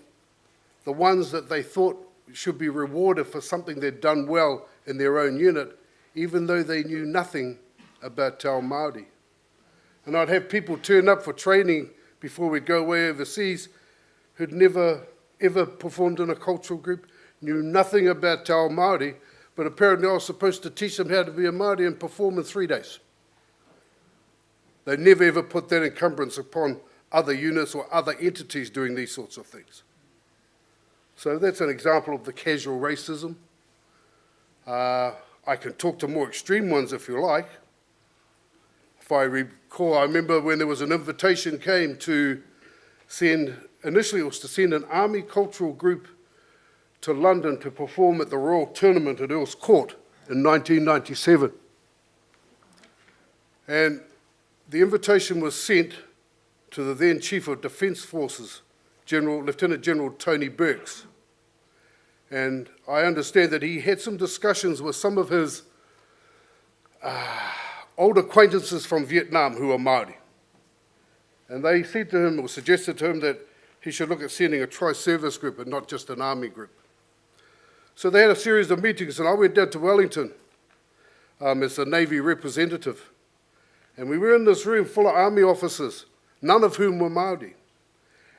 the ones that they thought should be rewarded for something they'd done well in their own unit, even though they knew nothing about Te Ao Māori. And I'd have people turn up for training before we'd go away overseas who'd never, ever performed in a cultural group, knew nothing about Te Ao Māori, but apparently I was supposed to teach them how to be a Māori and perform in 3 days. They never ever put that encumbrance upon other units or other entities doing these sorts of things. So that's an example of the casual racism. I can talk to more extreme ones if you like. If I recall, I remember when there was an invitation came to send, initially it was to send an army cultural group to London to perform at the Royal Tournament at Earl's Court in 1997. And the invitation was sent to the then Chief of Defence Forces, Lieutenant General Tony Burks. And I understand that he had some discussions with some of his old acquaintances from Vietnam who are Māori. And they said to him, or suggested to him, that he should look at sending a tri-service group and not just an army group. So they had a series of meetings, and I went down to Wellington as the Navy representative. And we were in this room full of army officers, none of whom were Māori.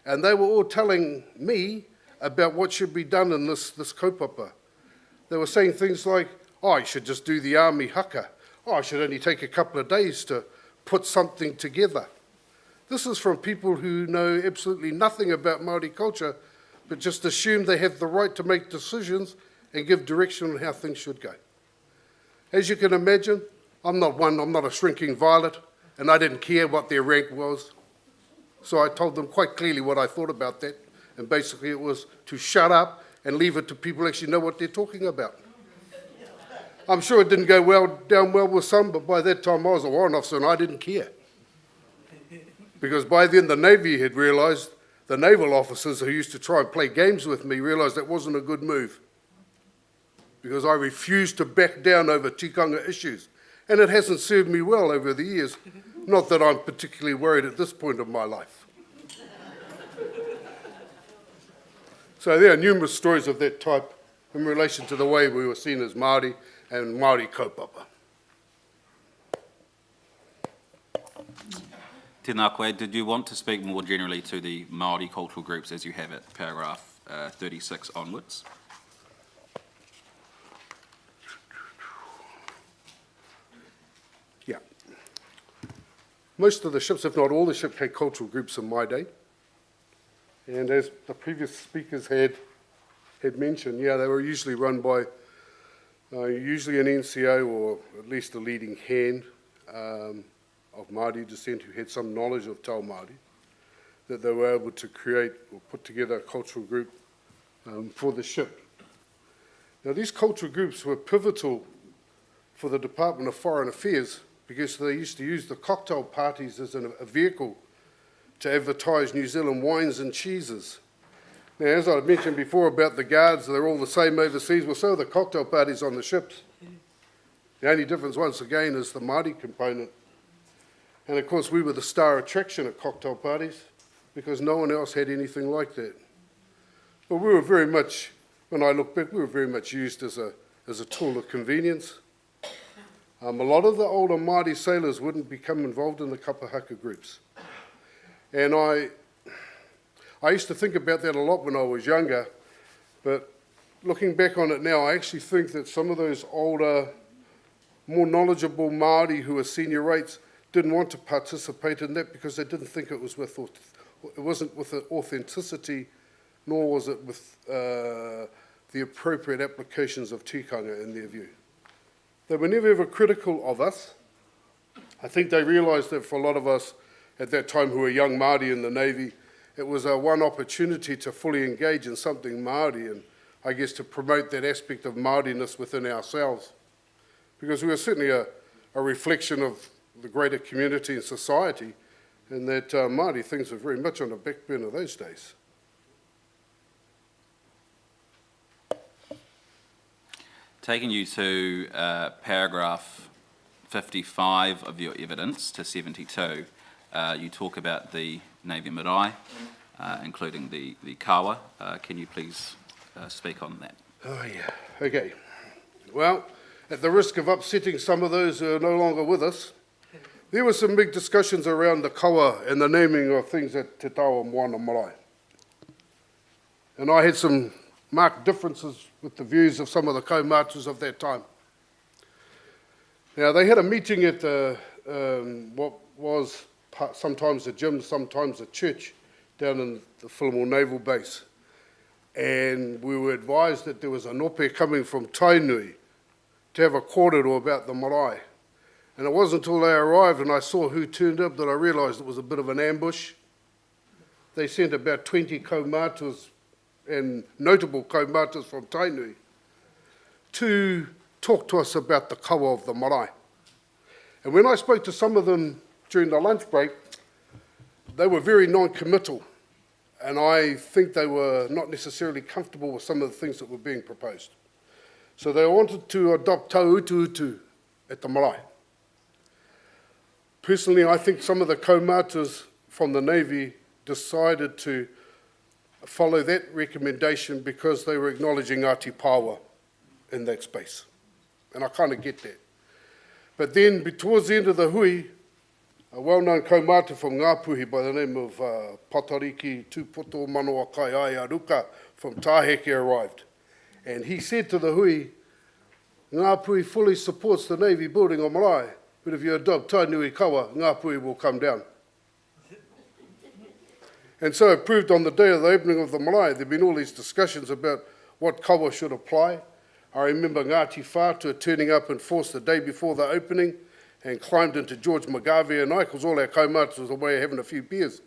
And they were all telling me about what should be done in this kaupapa. They were saying things like, "Oh, you should just do the army haka. Oh, I should only take a couple of days to put something together." This is from people who know absolutely nothing about Māori culture, but just assume they have the right to make decisions and give direction on how things should go. As you can imagine, I'm not a shrinking violet, and I didn't care what their rank was. So I told them quite clearly what I thought about that, and basically it was to shut up and leave it to people who actually know what they're talking about. I'm sure it didn't go down well with some, but by that time I was a warrant officer and I didn't care. Because by then the Navy had realised, the naval officers who used to try and play games with me realised that wasn't a good move. Because I refused to back down over tikanga issues. And it hasn't served me well over the years. Not that I'm particularly worried at this point of my life. So there are numerous stories of that type in relation to the way we were seen as Māori and Māori kaupapa. Tēnā koe, did you want to speak more generally to the Māori cultural groups as you have it, paragraph 36 onwards? Yeah. Most of the ships, if not all the ships, had cultural groups in my day. And as the previous speakers had mentioned, yeah, they were usually run by usually an NCO or at least a leading hand of Māori descent who had some knowledge of Tau Māori, that they were able to create or put together a cultural group for the ship. Now, these cultural groups were pivotal for the Department of Foreign Affairs because they used to use the cocktail parties as a vehicle to advertise New Zealand wines and cheeses. Now, as I mentioned before about the guards, they're all the same overseas. Well, so are the cocktail parties on the ships. The only difference, once again, is the Māori component. And of course, we were the star attraction at cocktail parties because no one else had anything like that. But we were very much, when I look back, we were very much used as a tool of convenience. A lot of the older Māori sailors wouldn't become involved in the kapahaka groups. And I used to think about that a lot when I was younger, but looking back on it now, I actually think that some of those older, more knowledgeable Māori who were senior rates didn't want to participate in that because they didn't think it wasn't with the authenticity, nor was it with the appropriate applications of tikanga in their view. They were never ever critical of us. I think they realised that for a lot of us at that time who were young Māori in the Navy, it was one opportunity to fully engage in something Māori and I guess to promote that aspect of Māoriness within ourselves. Because we were certainly a reflection of the greater community and society, and that Māori things were very much on the back burner those days. Taking you to paragraph 55 of your evidence to 72, you talk about the Navy Marae, including the kawa. Can you please speak on that? Oh yeah, okay. Well, at the risk of upsetting some of those who are no longer with us, there were some big discussions around the kawa and the naming of things at Te Tawa Moana Marae. And I had some marked differences with the views of some of the kaumātus of that time. Now, they had a meeting at what was sometimes a gym, sometimes a church down in the Whillamoe Naval Base. And we were advised that there was an ope coming from Tainui to have a kōrero about the marae. And it wasn't until they arrived and I saw who turned up that I realised it was a bit of an ambush. They sent about 20 kaumātus and notable kaumātus from Tainui to talk to us about the kawa of the marae. And when I spoke to some of them during the lunch break, they were very non-committal. And I think they were not necessarily comfortable with some of the things that were being proposed. So they wanted to adopt tau utu utu at the marae. Personally, I think some of the kaumātus from the Navy decided to follow that recommendation because they were acknowledging Ngāti Pāwa in that space. And I kind of get that. But then, towards the end of the hui, a well-known kaumātu from Ngāpuhi by the name of Patariki Tūpoto Manoa Kai Aiaruka from Tāheke arrived. And he said to the hui, Ngāpuhi fully supports the Navy building on marae, but if you adopt Tainui kawa, Ngāpuhi will come down. And so it proved on the day of the opening of the marae, there had been all these discussions about what kawa should apply. I remember Ngāti Whātua turning up in force the day before the opening and climbed into George McGarvey and I, because all our kaumātua was away having a few beers.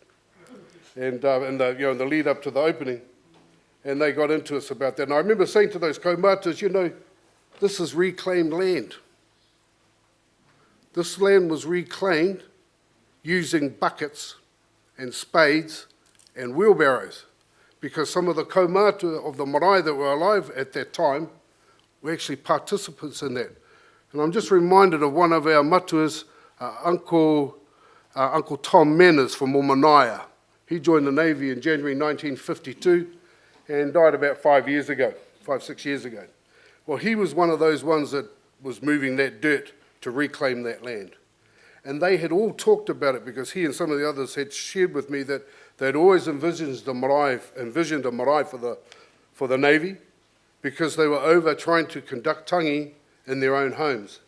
And in the lead up to the opening. And they got into us about that. And I remember saying to those kaumātuas, you know, this is reclaimed land. This land was reclaimed using buckets and spades and wheelbarrows, because some of the kaumātua of the marae that were alive at that time were actually participants in that. And I'm just reminded of one of our matuas, Uncle Tom Manners from Omanaya. He joined the Navy in January 1952 and died about 5 years ago, 6 years ago. Well, he was one of those ones that was moving that dirt to reclaim that land. And they had all talked about it, because he and some of the others had shared with me that they'd always envisioned a marae for the Navy, because they were over trying to conduct tangi in their own homes.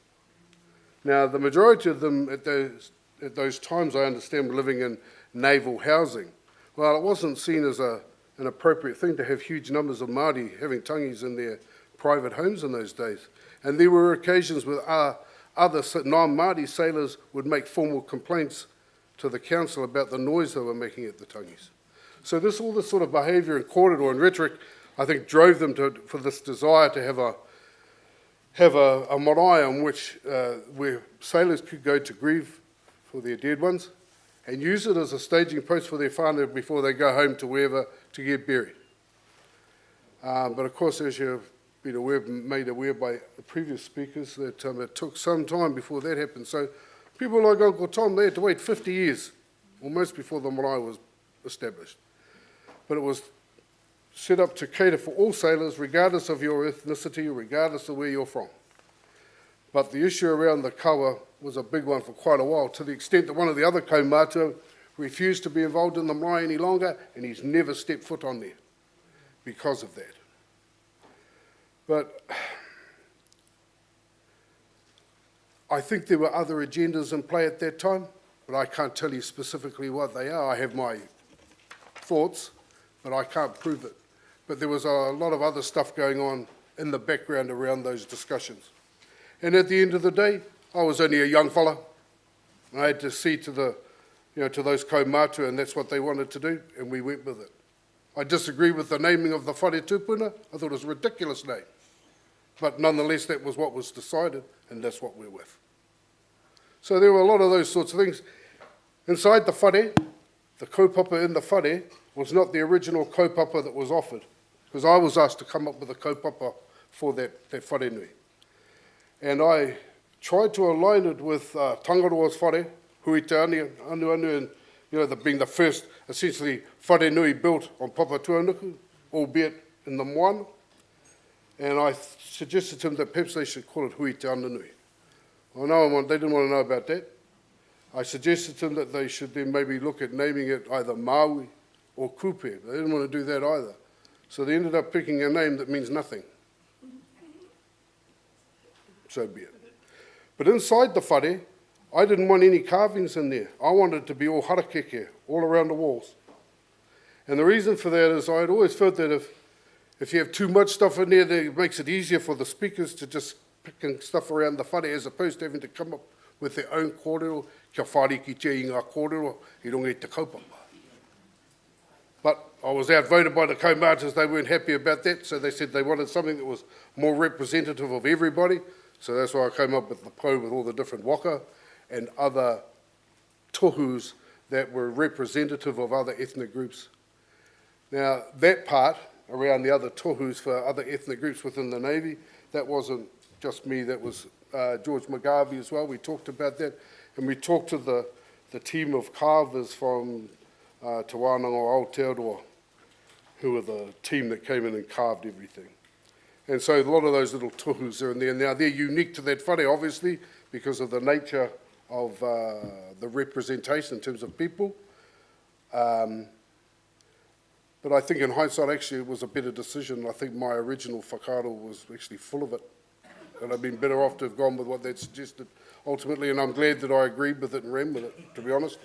Now, the majority of them at those times, I understand, were living in naval housing. Well, it wasn't seen as an appropriate thing to have huge numbers of Māori having tangis in their private homes in those days. And there were occasions where other non-Māori sailors would make formal complaints to the council about the noise they were making at the tangis. So all this sort of behaviour and corridor and rhetoric, I think, drove them for this desire to have a marae on which where sailors could go to grieve for their dead ones, and use it as a staging post for their whānau before they go home to wherever to get buried. But of course, as you've been made aware by the previous speakers, that it took some time before that happened. So people like Uncle Tom, they had to wait 50 years, almost, before the marae was established. But it was set up to cater for all sailors, regardless of your ethnicity, regardless of where you're from. But the issue around the kawa was a big one for quite a while, to the extent that one of the other kaumātua refused to be involved in the marae any longer, and he's never stepped foot on there because of that. But I think there were other agendas in play at that time, but I can't tell you specifically what they are. I have my thoughts, but I can't prove it. But there was a lot of other stuff going on in the background around those discussions. And at the end of the day, I was only a young fella. I had to see to those kaumātua, and that's what they wanted to do, and we went with it. I disagree with the naming of the whare tūpuna. I thought it was a ridiculous name. But nonetheless, that was what was decided, and that's what we're with. So there were a lot of those sorts of things. Inside the whare, the kaupapa in the whare was not the original kaupapa that was offered, because I was asked to come up with a kaupapa for that whare nui. And I tried to align it with Tangaroa's whare, Hui Te Anu, and being the first, essentially, whare nui built on Papatuanuku, albeit in the Moana. And I suggested to them that perhaps they should call it Hui Te Anu. Well, they didn't want to know about that. I suggested to them that they should then maybe look at naming it either Maui or Kupe. They didn't want to do that either. So they ended up picking a name that means nothing. So be it. But inside the whare, I didn't want any carvings in there. I wanted it to be all harakeke, all around the walls. And the reason for that is I had always felt that if you have too much stuff in there, that it makes it easier for the speakers to just pick stuff around the whare, as opposed to having to come up with their own kōrero, kia whare ki te i ngā kōrero, i runga i te kaupapa. But I was outvoted by the kaumātuas. They weren't happy about that, so they said they wanted something that was more representative of everybody. So that's why I came up with the po with all the different waka and other tohus that were representative of other ethnic groups. Now, that part around the other tohus for other ethnic groups within the Navy, that wasn't just me, that was George McGarvey as well. We talked about that, and we talked to the team of carvers from Te Wānanga o Aotearoa, who were the team that came in and carved everything. And so a lot of those little tohus are in there. Now, they're unique to that whare, obviously, because of the nature of the representation in terms of people. But I think in hindsight, actually, it was a better decision. I think my original whakaaro was actually full of it. And I've been better off to have gone with what they suggested ultimately, and I'm glad that I agreed with it and ran with it, to be honest.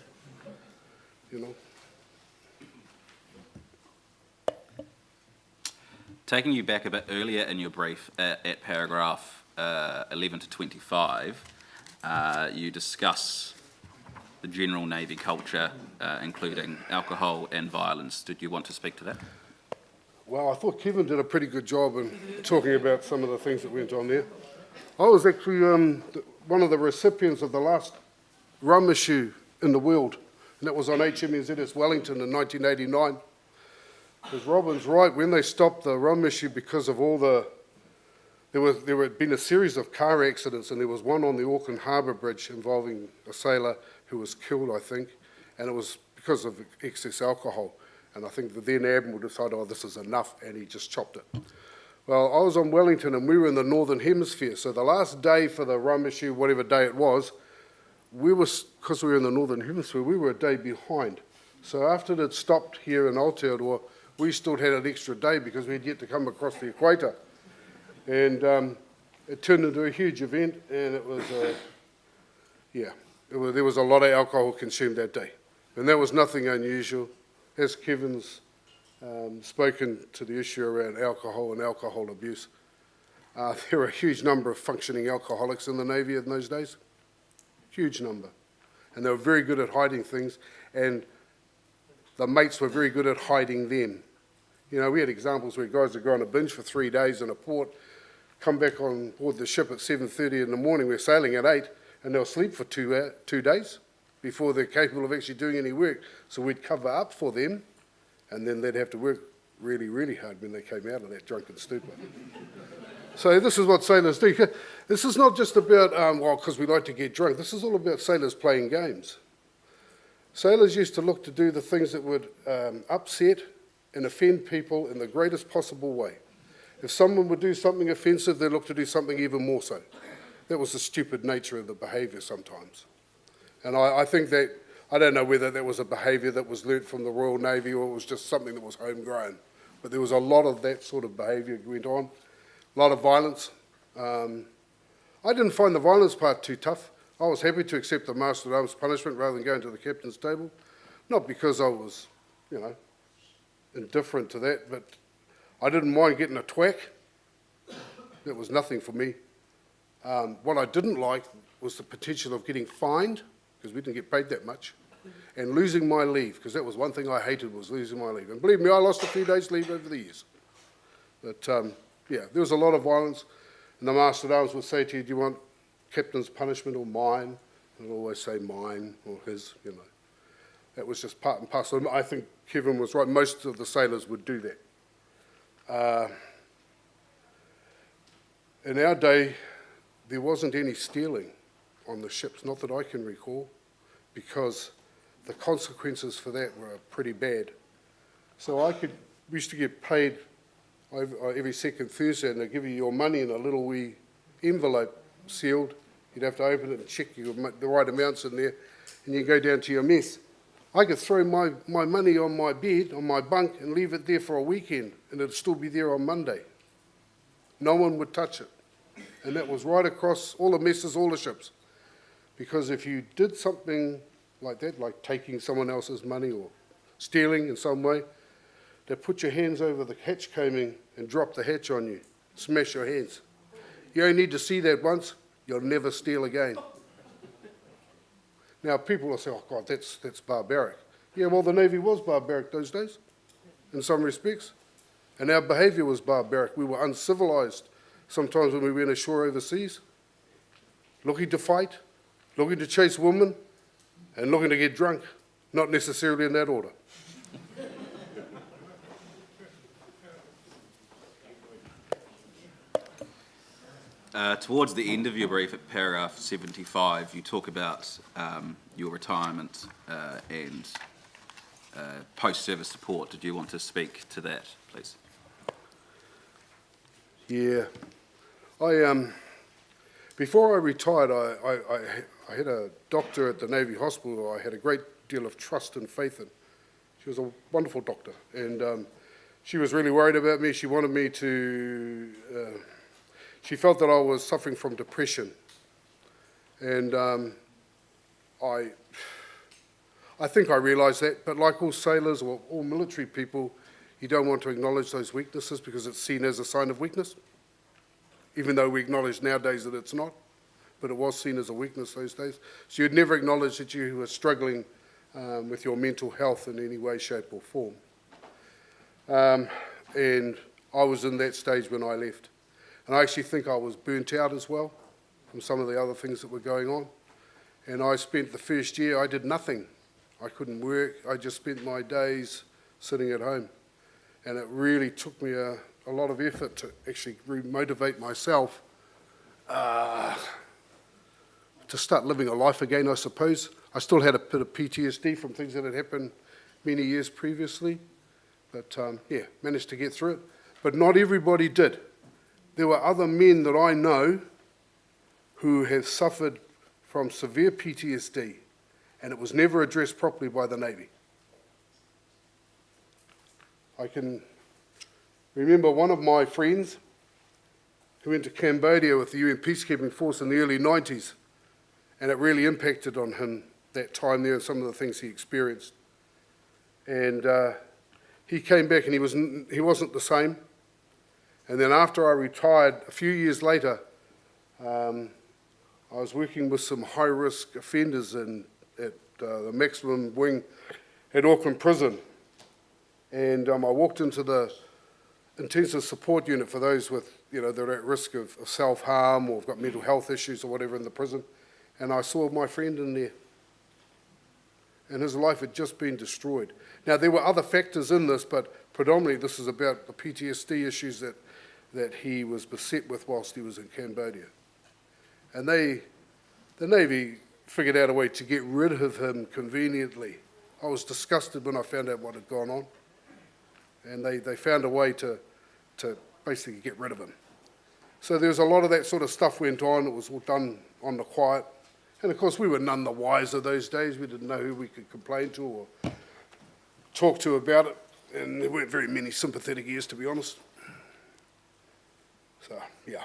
Taking you back a bit earlier in your brief at paragraph 11 to 25, you discuss the general Navy culture, including alcohol and violence. Did you want to speak to that? Well, I thought Kevin did a pretty good job in talking about some of the things that went on there. I was actually one of the recipients of the last rum issue in the world, and that was on HMNZS Wellington in 1989. Because Robin's right, when they stopped the rum issue because of all the... There had been a series of car accidents, and there was one on the Auckland Harbour Bridge involving a sailor who was killed, I think, and it was because of excess alcohol. And I think the then Admiral decided, oh, this is enough, and he just chopped it. Well, I was on Wellington, and we were in the Northern Hemisphere, so the last day for the rum issue, whatever day it was, because we were in the Northern Hemisphere, we were a day behind. So after it had stopped here in Aotearoa, we still had an extra day because we had yet to come across the equator. And it turned into a huge event, and it was, there was a lot of alcohol consumed that day. And that was nothing unusual. As Kevin's spoken to the issue around alcohol and alcohol abuse, there were a huge number of functioning alcoholics in the Navy in those days. Huge number. And they were very good at hiding things, and the mates were very good at hiding them. You know, we had examples where guys would go on a binge for 3 days in a port, come back on board the ship at 7:30 in the morning, we're sailing at 8, and they'll sleep for 2 days before they're capable of actually doing any work. So we'd cover up for them, and then they'd have to work really, really hard when they came out of that drunken stupor. So this is what sailors do. This is not just about, because we like to get drunk. This is all about sailors playing games. Sailors used to look to do the things that would upset and offend people in the greatest possible way. If someone would do something offensive, they'd look to do something even more so. That was the stupid nature of the behaviour sometimes. And I think that, I don't know whether that was a behaviour that was learnt from the Royal Navy or it was just something that was homegrown. But there was a lot of that sort of behaviour went on, a lot of violence. I didn't find the violence part too tough. I was happy to accept the Master at Arms punishment rather than going to the captain's table. Not because I was, indifferent to that, but I didn't mind getting a thwack. That was nothing for me. What I didn't like was the potential of getting fined, because we didn't get paid that much, and losing my leave, because that was one thing I hated, was losing my leave. And believe me, I lost a few days' leave over the years. But there was a lot of violence, and the Master at Arms would say to you, do you want captain's punishment or mine? And I'd always say mine or his, That was just part and parcel. I think Kevin was right. Most of the sailors would do that. In our day, there wasn't any stealing on the ships, not that I can recall, because the consequences for that were pretty bad. So we used to get paid every second Thursday, and they'd give you your money in a little wee envelope sealed. You'd have to open it and check the right amounts in there, and you go down to your mess. I could throw my money on my bed, on my bunk, and leave it there for a weekend, and it'd still be there on Monday. No one would touch it. And that was right across all the messes, all the ships. Because if you did something like that, like taking someone else's money or stealing in some way, they'd put your hands over the hatch combing and drop the hatch on you, smash your hands. You only need to see that once, you'll never steal again. Now, people will say, oh, God, that's barbaric. Yeah, well, the Navy was barbaric those days, in some respects. And our behaviour was barbaric. We were uncivilised sometimes when we went ashore overseas, looking to fight, looking to chase women, and looking to get drunk. Not necessarily in that order. Towards the end of your brief at paragraph 75, you talk about your retirement and post-service support. Did you want to speak to that, please? Yeah. Before I retired, I had a doctor at the Navy Hospital I had a great deal of trust and faith in. She was a wonderful doctor, and she was really worried about me. She wanted me to... she felt that I was suffering from depression, and I think I realised that, but like all sailors or all military people, you don't want to acknowledge those weaknesses because it's seen as a sign of weakness, even though we acknowledge nowadays that it's not, but it was seen as a weakness those days. So you'd never acknowledge that you were struggling with your mental health in any way, shape or form. And I was in that stage when I left. And I actually think I was burnt out as well from some of the other things that were going on. And I spent the first year, I did nothing. I couldn't work. I just spent my days sitting at home. And it really took me a lot of effort to actually remotivate myself to start living a life again, I suppose. I still had a bit of PTSD from things that had happened many years previously. But yeah, managed to get through it. But not everybody did. There were other men that I know who have suffered from severe PTSD, and it was never addressed properly by the Navy. I can remember one of my friends who went to Cambodia with the UN Peacekeeping Force in the early 90s, and it really impacted on him that time there and some of the things he experienced. And he came back and he wasn't the same. And then after I retired, a few years later, I was working with some high-risk offenders at the maximum wing at Auckland Prison. And I walked into the intensive support unit for those with, that are at risk of self-harm or have got mental health issues or whatever in the prison. And I saw my friend in there. And his life had just been destroyed. Now, there were other factors in this, but predominantly this is about the PTSD issues that he was beset with whilst he was in Cambodia. And the Navy figured out a way to get rid of him conveniently. I was disgusted when I found out what had gone on. And they found a way to basically get rid of him. So there was a lot of that sort of stuff went on. It was all done on the quiet. And of course, we were none the wiser those days. We didn't know who we could complain to or talk to about it. And there weren't very many sympathetic ears, to be honest. So, yeah.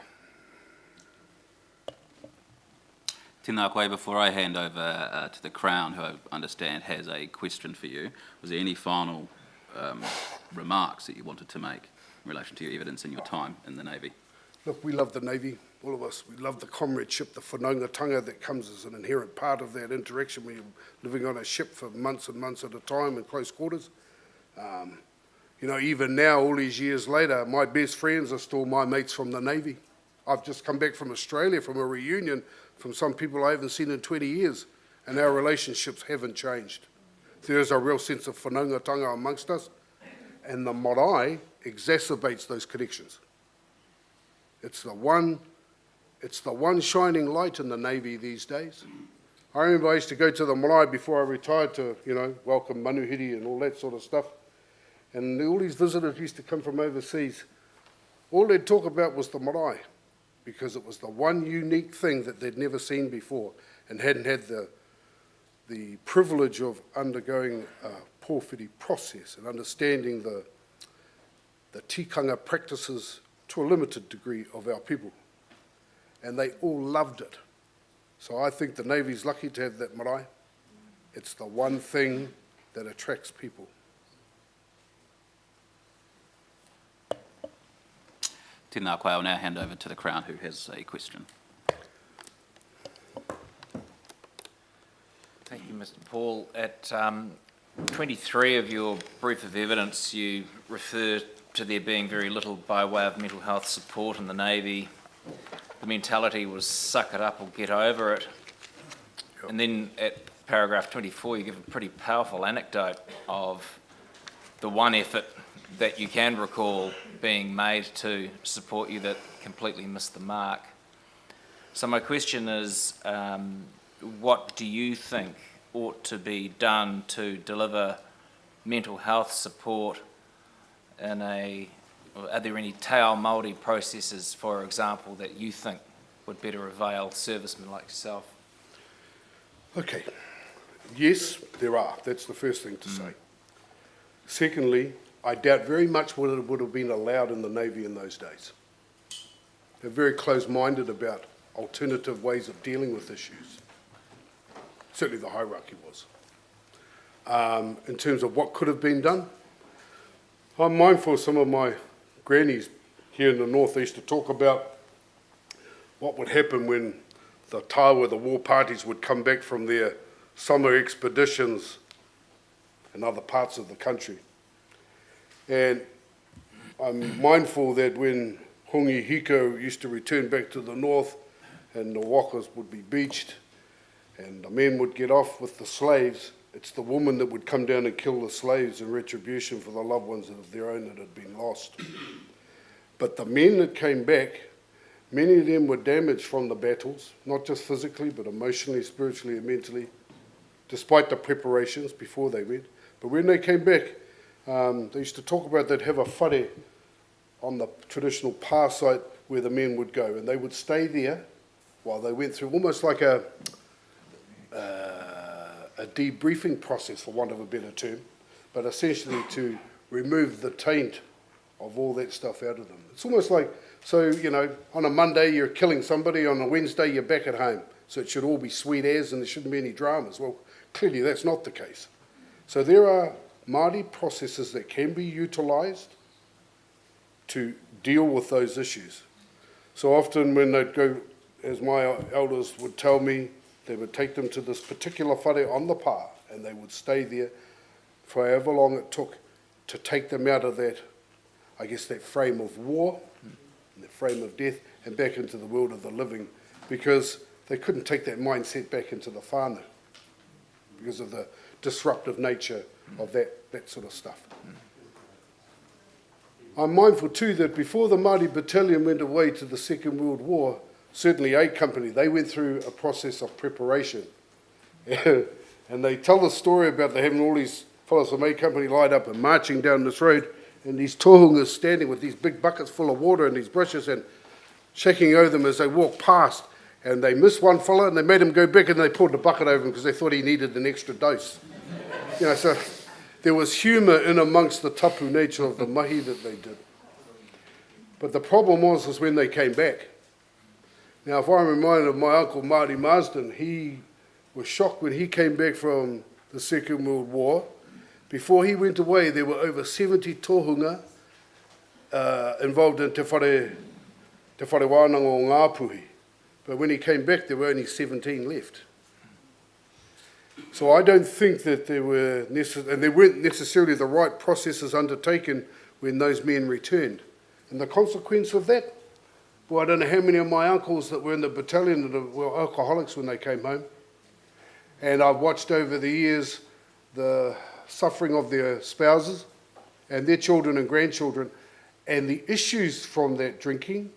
Tēnā koe, before I hand over to the Crown, who I understand has a question for you, was there any final remarks that you wanted to make in relation to your evidence and your time in the Navy? Look, we love the Navy, all of us. We love the comradeship, the whanaungatanga that comes as an inherent part of that interaction when you're living on a ship for months and months at a time in close quarters. Even now, all these years later, my best friends are still my mates from the Navy. I've just come back from Australia from a reunion from some people I haven't seen in 20 years, and our relationships haven't changed. There is a real sense of whanaungatanga amongst us, and the marae exacerbates those connections. It's the one shining light in the Navy these days. I remember I used to go to the marae before I retired to, welcome manuhiri and all that sort of stuff. And all these visitors used to come from overseas. All they'd talk about was the marae, because it was the one unique thing that they'd never seen before and hadn't had the privilege of undergoing a pōwhiri process and understanding the tikanga practices to a limited degree of our people. And they all loved it. So I think the Navy's lucky to have that marae. It's the one thing that attracts people. Tēnā koe, I'll now hand over to the Crown, who has a question. Thank you, Mr. Paul. At 23 of your brief of evidence, you refer to there being very little by way of mental health support in the Navy. The mentality was suck it up or get over it. Yep. And then at paragraph 24, you give a pretty powerful anecdote of the one effort that you can recall being made to support you that completely missed the mark. So my question is, what do you think ought to be done to deliver mental health support in are there any te ao Māori processes, for example, that you think would better avail servicemen like yourself? Okay. Yes, there are. That's the first thing to say. Secondly, I doubt very much whether it would have been allowed in the Navy in those days. They're very close-minded about alternative ways of dealing with issues. Certainly the hierarchy was. In terms of what could have been done, I'm mindful of some of my grannies here in the northeast to talk about what would happen when the Tawa, the war parties, would come back from their summer expeditions in other parts of the country. And I'm mindful that when Hongi Hiko used to return back to the north and the wakas would be beached and the men would get off with the slaves, it's the woman that would come down and kill the slaves in retribution for the loved ones of their own that had been lost. But the men that came back, many of them were damaged from the battles, not just physically, but emotionally, spiritually, and mentally, despite the preparations before they went. But when they came back, they used to talk about they'd have a whare on the traditional pa site where the men would go, and they would stay there while they went through almost like a debriefing process, for want of a better term, but essentially to remove the taint of all that stuff out of them. It's almost like, so, you know, on a Monday you're killing somebody, on a Wednesday you're back at home, so it should all be sweet as and there shouldn't be any dramas. Well, clearly that's not the case. So there are Māori processes that can be utilised to deal with those issues. So often when they'd go, as my elders would tell me, they would take them to this particular whare on the pa, and they would stay there for however long it took to take them out of that, I guess, that frame of war, and that frame of death, and back into the world of the living, because they couldn't take that mindset back into the whānau because of the disruptive nature of that sort of stuff. I'm mindful too that before the Māori Battalion went away to the Second World War, certainly A Company, they went through a process of preparation. And they tell the story about they having all these fellows from A Company lined up and marching down this road, and these tohungas standing with these big buckets full of water and these brushes and shaking over them as they walk past. And they missed one fella and they made him go back and they poured the bucket over him because they thought he needed an extra dose. You know, so there was humour in amongst the tapu nature of the mahi that they did. But the problem was when they came back. Now, if I'm reminded of my uncle Marty Marsden, he was shocked when he came back from the Second World War. Before he went away, there were over 70 tohunga involved in te whare wānanga o Ngāpuhi. But when he came back, there were only 17 left. So I don't think that there were, and there weren't necessarily the right processes undertaken when those men returned. And the consequence of that, well, I don't know how many of my uncles that were in the battalion that were alcoholics when they came home. And I've watched over the years the suffering of their spouses and their children and grandchildren, and the issues from that drinking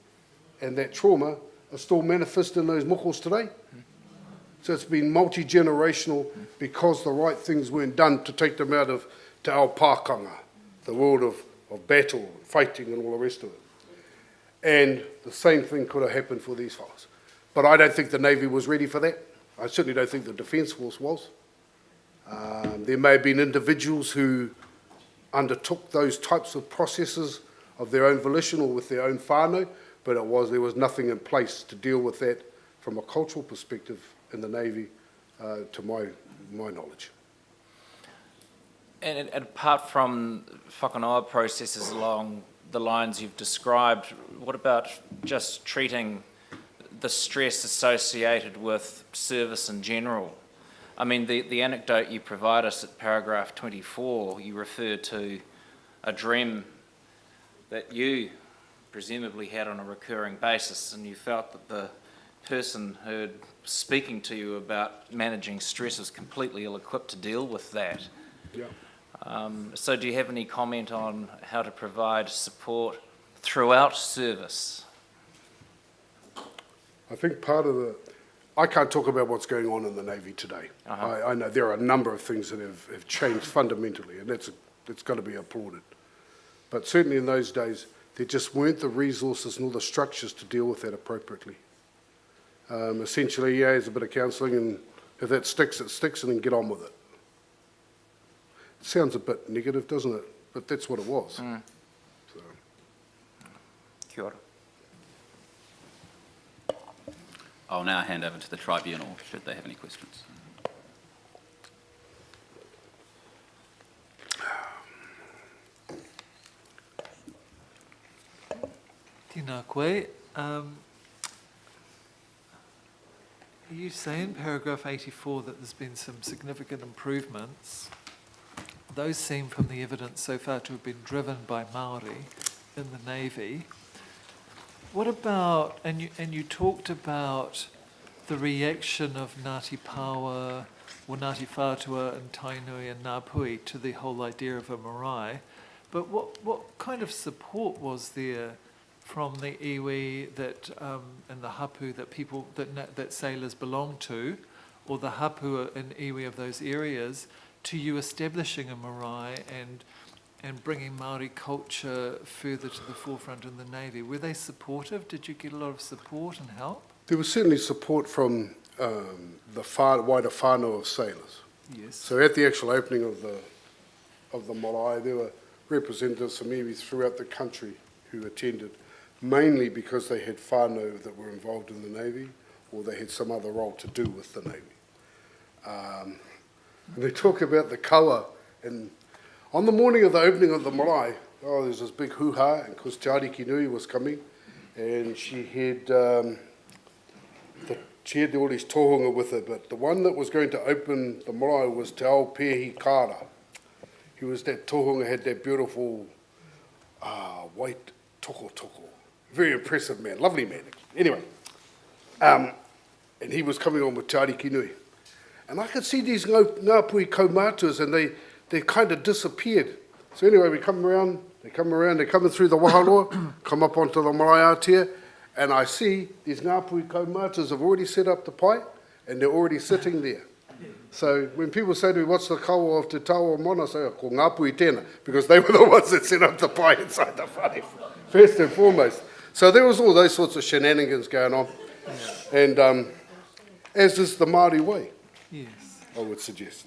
and that trauma are still manifest in those mokos today. So it's been multi-generational because the right things weren't done to take them out of te ao pākanga, the world of battle, fighting and all the rest of it. And the same thing could have happened for these fellows. But I don't think the Navy was ready for that. I certainly don't think the Defence Force was. There may have been individuals who undertook those types of processes of their own volition or with their own whānau, but there was nothing in place to deal with that from a cultural perspective in the Navy, to my knowledge. And apart from whakanoa processes along the lines you've described, what about just treating the stress associated with service in general? I mean, the anecdote you provide us at paragraph 24, you refer to a dream that you presumably had on a recurring basis, and you felt that the person who speaking to you about managing stress was completely ill-equipped to deal with that. Yeah. So do you have any comment on how to provide support throughout service? I think part of I can't talk about what's going on in the Navy today. I know there are a number of things that have changed fundamentally, and it's got to be applauded. But certainly in those days, there just weren't the resources nor the structures to deal with that appropriately. Essentially, yeah, there's a bit of counselling, and if that sticks, it sticks, and then get on with it. It sounds a bit negative, doesn't it? But that's what it was. So. Kia ora. I'll now hand over to the tribunal, should they have any questions. Tēnā koe. You say in paragraph 84 that there's been some significant improvements. Those seem from the evidence so far to have been driven by Māori in the Navy. What about, and you talked about the reaction of Ngāti Pawa, or Ngāti Whātua and Tainui and Ngāpui to the whole idea of a marae, but what kind of support was there from the iwi that and the hapu that people that sailors belong to, or the hapu and iwi of those areas, to you establishing a marae and bringing Māori culture further to the forefront in the Navy? Were they supportive? Did you get a lot of support and help? There was certainly support from the wider whānau of sailors. Yes. So at the actual opening of the marae, there were representatives from iwi throughout the country who attended, mainly because they had whānau that were involved in the Navy, or they had some other role to do with the Navy. And they talk about the kawa, and on the morning of the opening of the marae, there's this big hoo-ha, and of course Te Ariki Nui was coming, and she had all these tohunga with her, but the one that was going to open the marae was Te Ao Pehi Kara. He was that tohunga, had that beautiful white toko. Very impressive man, lovely man. Anyway, and he was coming on with Te Ariki Nui. And I could see these Ngāpui kaumātuas, and they kind of disappeared. So anyway, they come coming through the wahaloa, come up onto the marae ātea, and I see these Ngāpui kaumātuas have already set up the pai, and they're already sitting there. So when people say to me, what's the kawa of Te Tawa Moana, I say, ko Ngāpui tēnā, because they were the ones that set up the pai inside the whare, first and foremost. So there was all those sorts of shenanigans going on, and as is the Māori way, yes, I would suggest.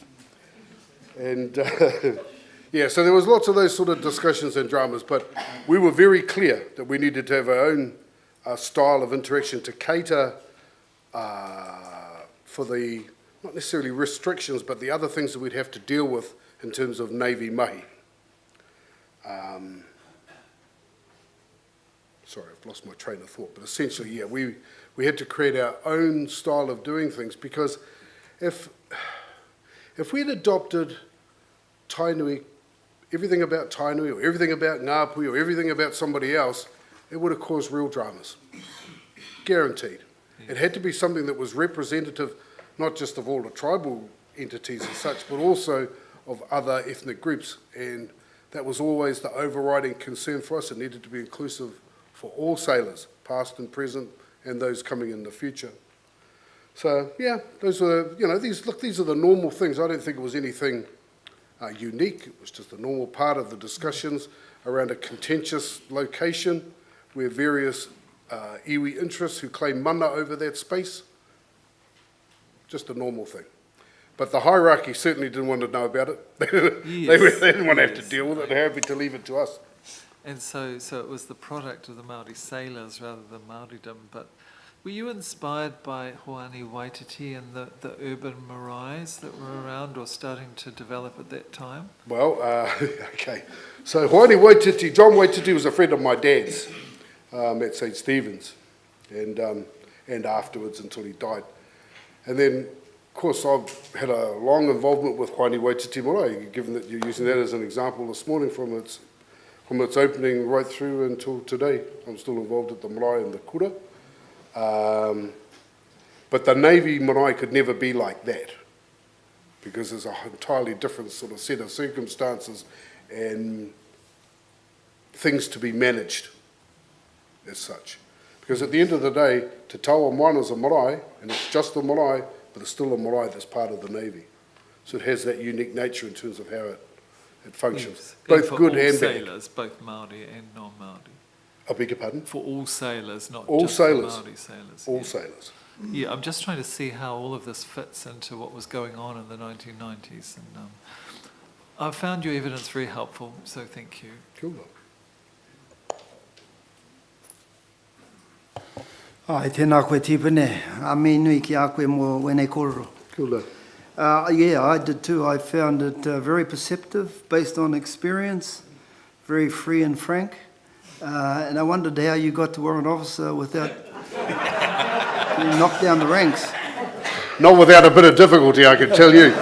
And yeah, so there was lots of those sort of discussions and dramas, but we were very clear that we needed to have our own style of interaction to cater for the, not necessarily restrictions, but the other things that we'd have to deal with in terms of Navy mahi. Sorry, I've lost my train of thought, but essentially, yeah, we had to create our own style of doing things, because if we had adopted Tainui, everything about Tainui, or everything about Ngāpui, or everything about somebody else, it would have caused real dramas. Guaranteed. Yeah. It had to be something that was representative, not just of all the tribal entities and such, but also of other ethnic groups. And that was always the overriding concern for us. It needed to be inclusive for all sailors, past and present, and those coming in the future. So, yeah, those were, these are the normal things. I don't think it was anything unique. It was just a normal part of the discussions around a contentious location where various iwi interests who claim mana over that space. Just a normal thing. But the hierarchy certainly didn't want to know about it. They didn't want to have to deal with it. They're happy to leave it to us. And so it was the product of the Māori sailors rather than Māoridom. But were you inspired by Hoani Waititi and the urban maraes that were around or starting to develop at that time? Well, okay. So Hoani Waititi, John Waititi was a friend of my dad's at St. Stephen's, and afterwards until he died. And then, of course, I've had a long involvement with Hoani Waititi Marae, given that you're using that as an example this morning from its opening right through until today. I'm still involved at the marae and the kura. But the Navy marae could never be like that, because there's an entirely different sort of set of circumstances and things to be managed as such. Because at the end of the day, Te Tawa Moana is a marae, and it's just a marae, but it's still a marae that's part of the Navy. So it has that unique nature in terms of how it functions, yes. both good and bad. Sailors, both Māori and non-Māori. I beg your pardon? For all sailors, not all just sailors. the Māori sailors. All sailors. Yeah, I'm just trying to see how all of this fits into what was going on in the 1990s. And I found your evidence very helpful, so thank you. Cool. Ai, tēnā koe tīpene. A me nui ki a koe mō wene kororo. Cool. Yeah, I did too. I found it very perceptive, based on experience, very free and frank. And I wondered how you got to warrant officer without being knocked down the ranks. Not without a bit of difficulty, I can tell you.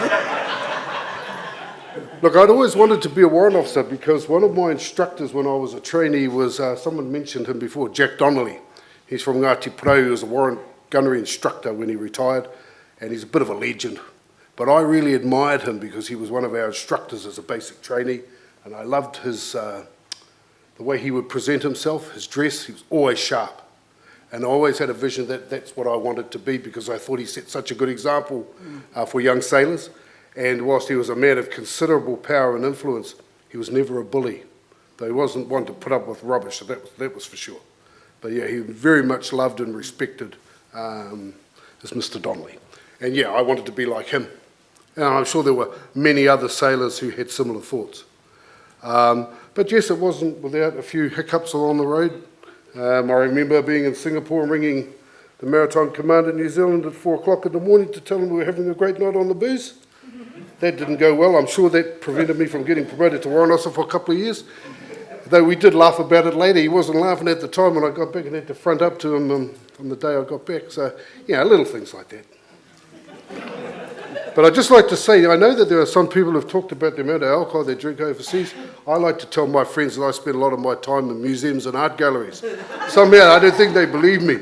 Look, I'd always wanted to be a warrant officer because one of my instructors when I was a trainee was, someone mentioned him before, Jack Donnelly. He's from Ngāti Porou. He was a warrant gunnery instructor when he retired, and he's a bit of a legend. But I really admired him because he was one of our instructors as a basic trainee, and I loved his, the way he would present himself, his dress. He was always sharp. And I always had a vision that that's what I wanted to be because I thought he set such a good example for young sailors. And whilst he was a man of considerable power and influence, he was never a bully. Though he wasn't one to put up with rubbish, so that was for sure. But yeah, he was very much loved and respected as Mr. Donnelly. And yeah, I wanted to be like him. And I'm sure there were many other sailors who had similar thoughts. But yes, it wasn't without a few hiccups along the road. I remember being in Singapore and ringing the Maritime Command in New Zealand at 4 o'clock in the morning to tell them we were having a great night on the booze. That didn't go well. I'm sure that prevented me from getting promoted to warrant officer for a couple of years. Though we did laugh about it later. He wasn't laughing at the time when I got back and had to front up to him on the day I got back. So, yeah, little things like that. But I'd just like to say, I know that there are some people who've talked about the amount of alcohol they drink overseas. I like to tell my friends that I spend a lot of my time in museums and art galleries. Somehow, I don't think they believe me.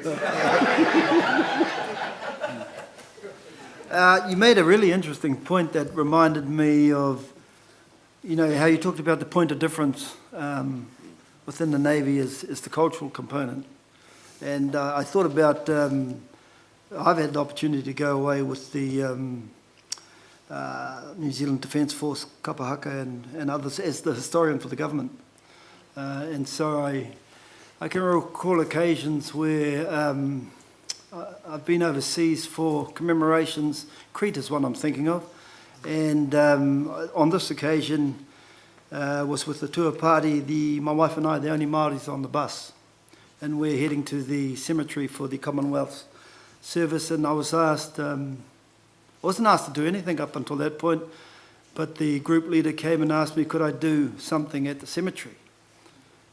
You made a really interesting point that reminded me of, you know, how you talked about the point of difference within the Navy is the cultural component. And I thought about, I've had the opportunity to go away with the New Zealand Defence Force, Kapahaka and others as the historian for the government. And so I can recall occasions where I've been overseas for commemorations. Crete is one I'm thinking of. And on this occasion was with the tour party. My wife and I are the only Māoris on the bus. And we're heading to the cemetery for the Commonwealth service. And I was asked, I wasn't asked to do anything up until that point, but the group leader came and asked me, could I do something at the cemetery?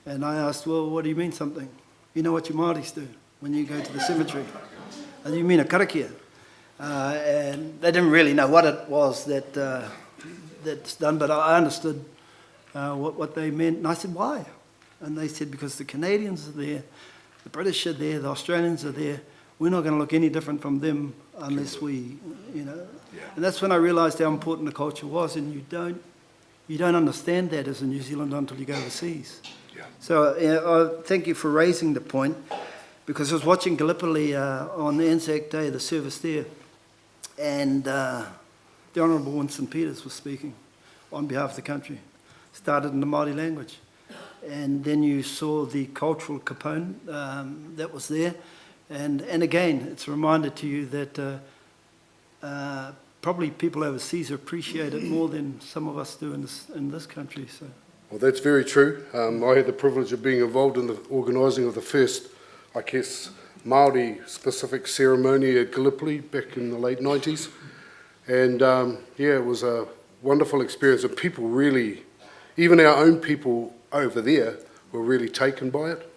And I asked, well, what do you mean something? You know what you Māoris do when you go to the cemetery? And you mean a karakia? And they didn't really know what it was that's done, but I understood what they meant. And I said, why? And they said, because the Canadians are there, the British are there, the Australians are there. We're not going to look any different from them unless we, you know. Yeah. And that's when I realised how important the culture was, and you don't understand that as a New Zealander until you go overseas. Yeah. So thank you for raising the point, because I was watching Gallipoli on Anzac Day, the service there, and the Honourable Winston Peters was speaking on behalf of the country. Started in the Māori language. And then you saw the cultural component that was there. And again, it's a reminder to you that probably people overseas appreciate it more than some of us do in this country. So. Well, that's very true. I had the privilege of being involved in the organising of the first, I guess, Māori-specific ceremony at Gallipoli back in the late 90s. And yeah, it was a wonderful experience. And people really, even our own people over there, were really taken by it.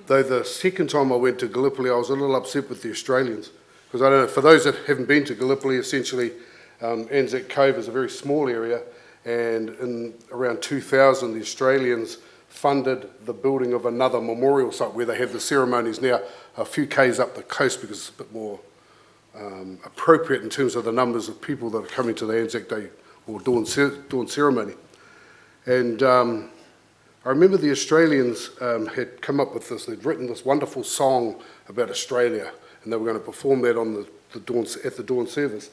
Though the second time I went to Gallipoli, I was a little upset with the Australians. Because I don't know, for those that haven't been to Gallipoli, essentially Anzac Cove is a very small area, and in around 2000 the Australians funded the building of another memorial site where they have the ceremonies now a few k's up the coast, because it's a bit more appropriate in terms of the numbers of people that are coming to the Anzac Day or dawn ceremony. And I remember the Australians had come up with this. They'd written this wonderful song about Australia, and they were going to perform that on at the dawn service.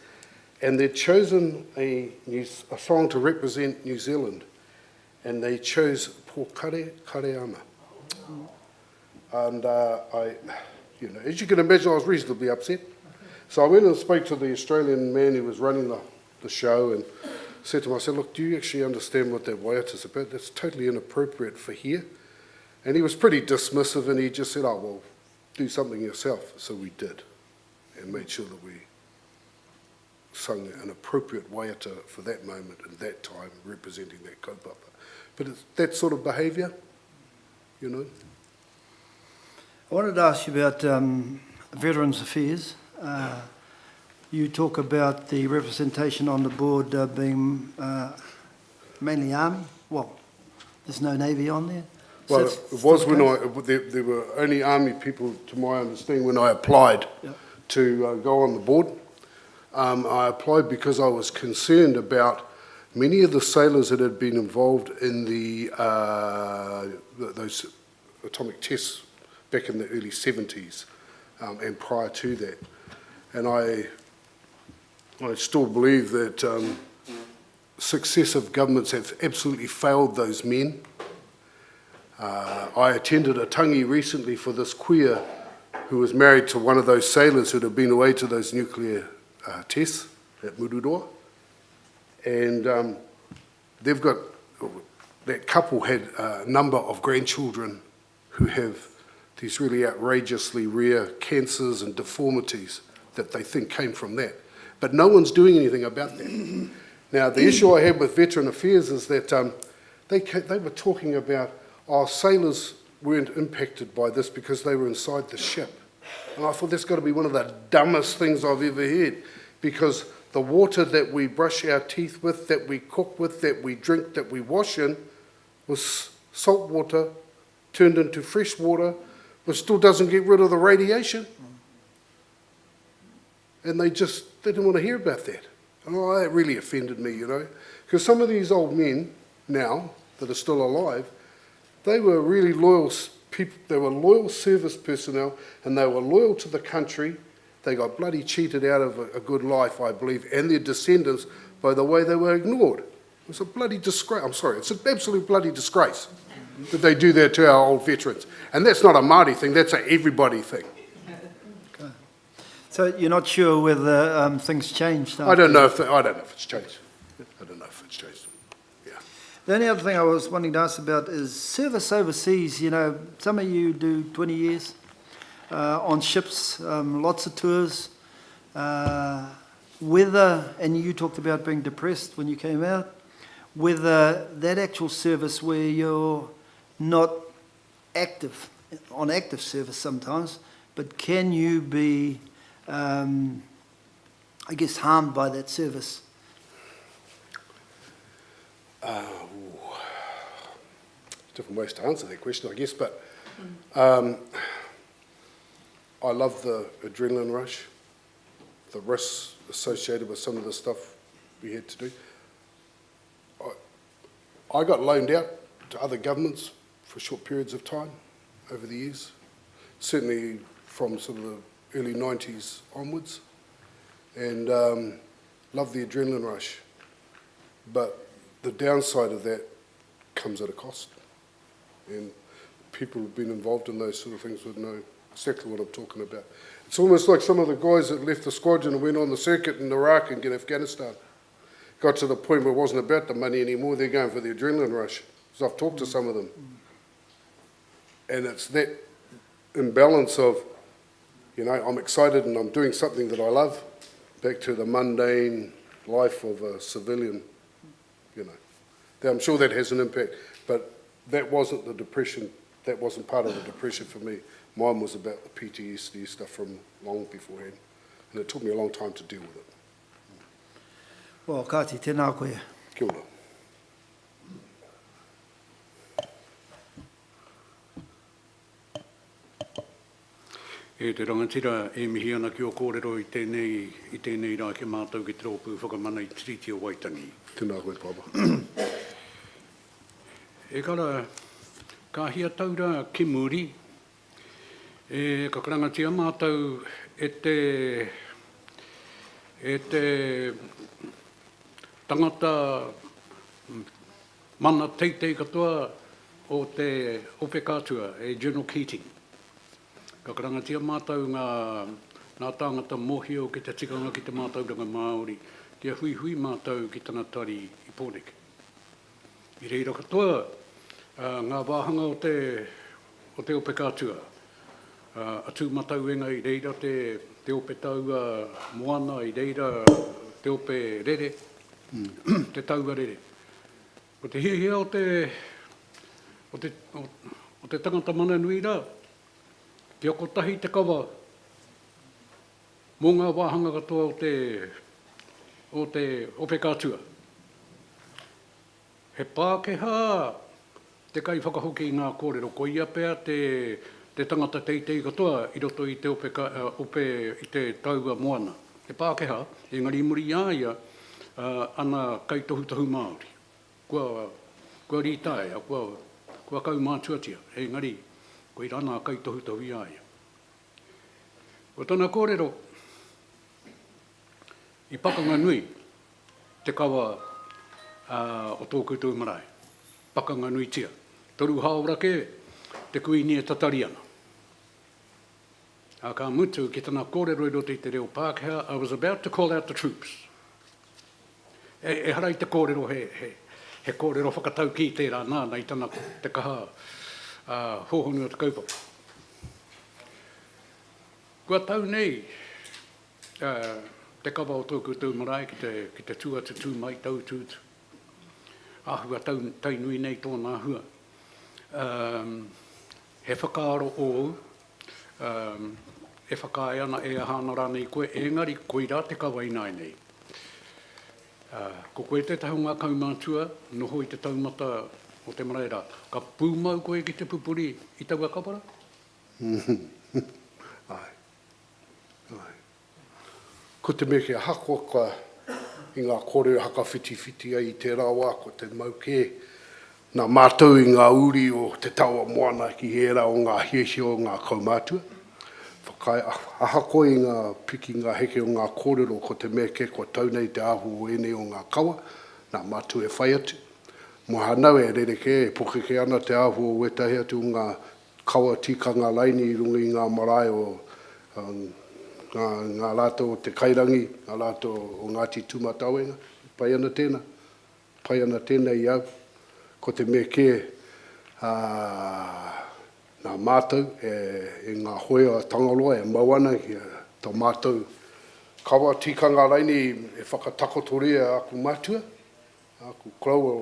And they'd chosen a song to represent New Zealand, and they chose Pokare Kareama. And you know, as you can imagine, I was reasonably upset. So I went and spoke to the Australian man who was running the show, and said to him, I said, look, do you actually understand what that waiata is about? That's totally inappropriate for here. And he was pretty dismissive, and he just said, oh, well, do something yourself. So we did, and made sure that we sung an appropriate waiata for that moment and that time, representing that kaupapa. But it's that sort of behaviour, you know. I wanted to ask you about Veterans Affairs. You talk about the representation on the board being mainly Army. Well, there's no Navy on there. So Well, that's it was still the when case? there were only Army people, to my understanding, when I applied Yep. to go on the board. I applied because I was concerned about many of the sailors that had been involved in those atomic tests back in the early 70s and prior to that. And I still believe that successive governments have absolutely failed those men. I attended a tangi recently for this queer who was married to one of those sailors who'd have been away to those nuclear tests at Mururoa. And they've got, that couple had a number of grandchildren who have these really outrageously rare cancers and deformities that they think came from that. But no one's doing anything about that. Now, the issue I had with Veteran Affairs is that they were talking about our sailors weren't impacted by this because they were inside the ship. And I thought that's got to be one of the dumbest things I've ever heard, because the water that we brush our teeth with, that we cook with, that we drink, that we wash in, was salt water turned into fresh water, but still doesn't get rid of the radiation. And they didn't want to hear about that. And that really offended me, you know, because some of these old men now that are still alive, they were really loyal people. They were loyal service personnel, and they were loyal to the country. They got bloody cheated out of a good life, I believe, and their descendants by the way they were ignored. It was a bloody disgrace. I'm sorry, it's an absolute bloody disgrace that they do that to our old veterans. And that's not a Māori thing, that's an everybody thing. Okay. So you're not sure whether things changed? I don't know if it's changed. I don't know if it's changed. Yeah. The only other thing I was wanting to ask about is service overseas. You know, some of you do 20 years on ships, lots of tours. Whether, and you talked about being depressed when you came out, whether that actual service where you're not active, on active service sometimes, but can you be, I guess, harmed by that service? Different ways to answer that question, I guess, but I love the adrenaline rush, the risks associated with some of the stuff we had to do. I got loaned out to other governments for short periods of time over the years, certainly from sort of the early 90s onwards, and love the adrenaline rush. But the downside of that comes at a cost. And people who've been involved in those sort of things would know exactly what I'm talking about. It's almost like some of the guys that left the squadron and went on the circuit in Iraq and in Afghanistan. Got to the point where it wasn't about the money anymore, they're going for the adrenaline rush. So I've talked to some of them. And it's that imbalance of, you know, I'm excited and I'm doing something that I love, back to the mundane life of a civilian, you know. Now, I'm sure that has an impact, but that wasn't the depression, that wasn't part of the depression for me. Mine was about the PTSD stuff from long beforehand, and it took me a long time to deal with it. Well, kāti, tēnā koe. Kia ora. E te rangatira e mihi ana ki o kōrero i tēnei rā ke mātou ki te rōpū whakamana i Tiriti o Waitangi. Tēnā koe, Papa. E kara, ka hia taura ki muri, e ka karangatia mātou e te tangata mana teitei katoa o te ope kātua, e General Keating. Ka karangatia mātou ngā tāngata mohio ki te tikanga ki te mātauranga Māori, kia hui hui mātou ki tana tari i Pōneke. I reira katoa, ngā wāhanga o te ope kātua, atu matauenga i reira te ope taua moana, i reira te ope rere, te taua rere. Ko te hihia o o te tangata mana nui rā, kia kotahi te kawa, mō ngā wāhanga katoa o te ope kātua. He Pākehā, te kai whakahoki i ngā kōrero, ko ia pēr te tangata teitei katoa i roto i te ope i te taua moana. He Pākehā, engari muri ia ana kai tohutahu Māori. Kua rītae, kua kau mātuatia, engari, ko i rana kai tohutahu ia. Ko tana kōrero, i pakanga nui, te kawa o tōku tū marae. Pakanga nui tia. Toru haorake, te kuini e tatariana. A ka mutu ki tana kōrero i roto i te reo Pākehā, I was about to call out the troops. E harai te kōrero he kōrero whakatau ki tērā nāna i tana te kaha hōhonu o te kaupapa. Kua tau nei, te kawa o tōku tū marae ki te tuatu tū mai tau tūtu. Ahua tai nui nei tōna ahua. He whakaaro o, e whakae ana e ahana rā nei koe, engari koe rā te kawa inai nei. Ko koe te tahunga kaumātua, noho i te taumata o te marae rā. Ka pūmau koe ki te pupuri i taua kapara? Ko te meke hako ka i ngā kore haka whiti ai i te rawa, ko te mauke, nā mātou i ngā uri o te taua moana ki hera o ngā hiehio o ngā kaumātua. Whakai ahako i ngā piki ngā heke o ngā kōrero ko te meke ko taunei te ahu o ene o ngā kawa, nā mātou e whai atu. Mo hanau e rereke e pokeke ana te ahu o wetahi atu o ngā kawa tikanga laini i runga i ngā marae o ngā lato o te kairangi, ngā lato o Ngāti Tūmatauenga, pai ana tēnā i au, ko te meke nā mātou e ngā hoia tangaloa e mauana ki tō mātou kawa tikanga laini e whakatakotorea aku mātua, aku kraua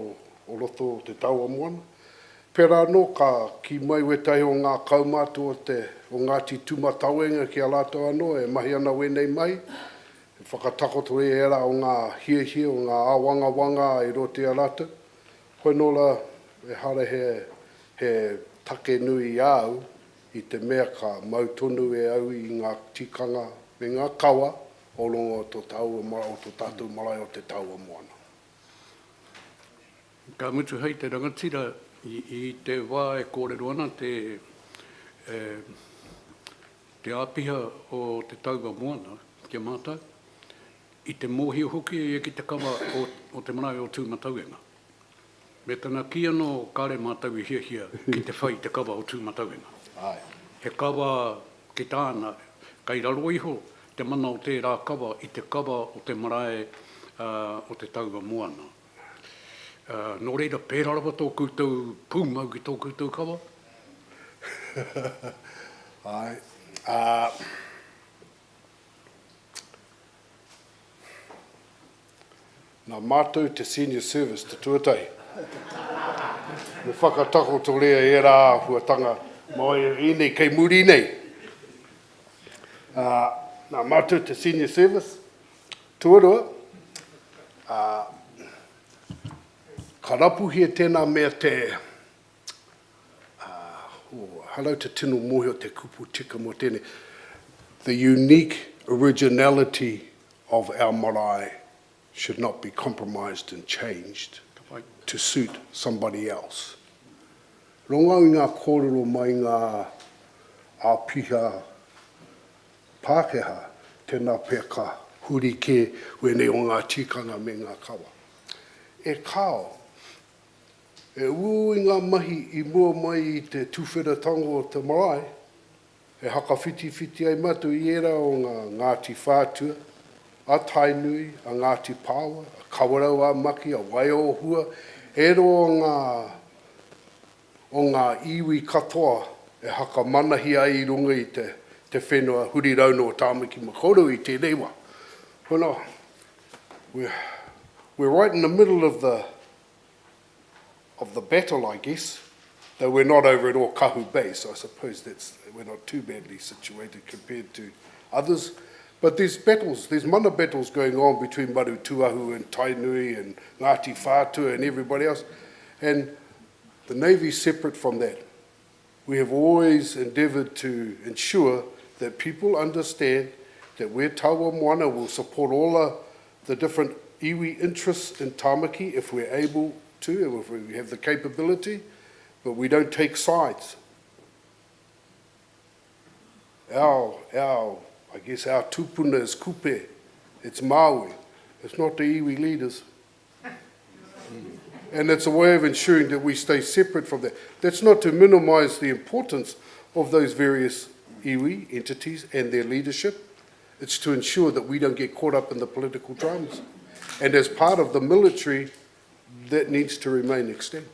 o roto o te taua moana. Pērā no ka ki mai wetahi o ngā kaumātua o Ngāti Tūmatauenga ki a lātou anō, e mahi ana wenei mai, e whakatakoto e era o ngā hiehie, o ngā awanga i rote a lātou. Koe nola e hara he take nui au i te mea ka mautonu e au i ngā tikanga me ngā kawa o longa o tō tātou marae o te taua moana. Ka mutu hei te rangatira i te wā e kōrero ana te āpiha o te taua moana, kia mātou, i te mōhio hoki e ki te kawa o te marae o Tūmatauenga. Me tana ki anō kāre mātou i hiehia ki te whai te kawa o Tūmatauenga. He kawa ki tāna, kai raro iho te mana o tērā kawa i te kawa o te marae o te taua moana. Nō reira pērarawa tō koutou pūmau ki tō koutou kawa? Ai. Nā mātou te senior service te tuatai. Me whakatako tō rea e rā huatanga mai i nei kei muri nei. Nā mātou te senior service tuarua. Ka rapuhi e tēnā mea te halau te tino mohi o te kupu tika mo tēne. The unique originality of our marae should not be compromised and changed to suit somebody else. Ronga i ngā kōrero mai ngā āpiha Pākehā, tēnā pēr ka huri ke wene o ngā tikanga me ngā kawa. E kao, e uu i ngā mahi i mua mai i te tuwhera tango o te marae, e haka whiti ai matu i era o ngā Ngāti Whātua, a Tainui, a Ngāti Pāwa, a Kawarau a Maki, a Waiohua, e ro o ngā iwi katoa e haka manahi ai i runga i te whenua huri rauno o Tāmaki Makaurau i te rewa. Well, we're right in the middle of the battle, I guess. though we're not over at Okahu Base. I suppose we're not too badly situated compared to others. But there's battles, there's mana battles going on between Marutuahu and Tainui and Ngāti Whātua and everybody else. And the Navy's separate from that. We have always endeavoured to ensure that people understand that where Taua Moana will support all the different iwi interests in Tāmaki if we're able to, and if we have the capability, but we don't take sides. I guess our tupuna is kupe, it's Maui, it's not the iwi leaders. And it's a way of ensuring that we stay separate from that. That's not to minimise the importance of those various iwi entities and their leadership. It's to ensure that we don't get caught up in the political dramas. And as part of the military, that needs to remain extant.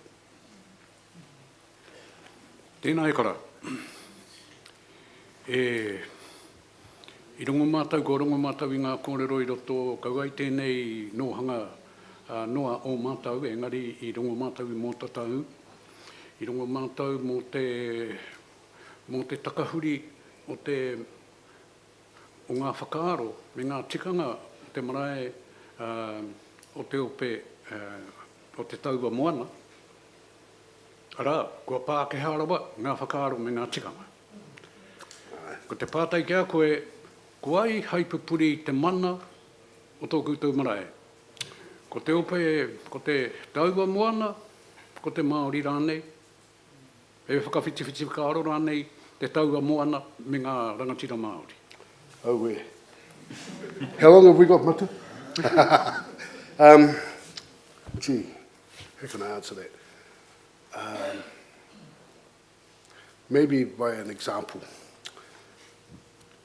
Tēnā e kara. I rongo mātau, ko rongo mātau i ngā kōrero i roto kauai tēnei nohanga noa o mātau, engari i rongo mātau i mō tatau. I rongo mātau mō te takahuri o ngā whakaaro, me ngā tikanga o te marae o te ope o te taua moana. Arā, kua pāke harawa ngā whakaaro me ngā tikanga. Ko te pātai kia koe, ko ai haipupuri te mana o tōku tau marae. Ko te ope, ko te taua moana, ko te Māori rānei. E whakawhitiwhiti whakaaro rānei, te taua moana me ngā rangatira Māori. Oh, where? How long have we got, Matu? Gee, how can I answer that? Maybe by an example.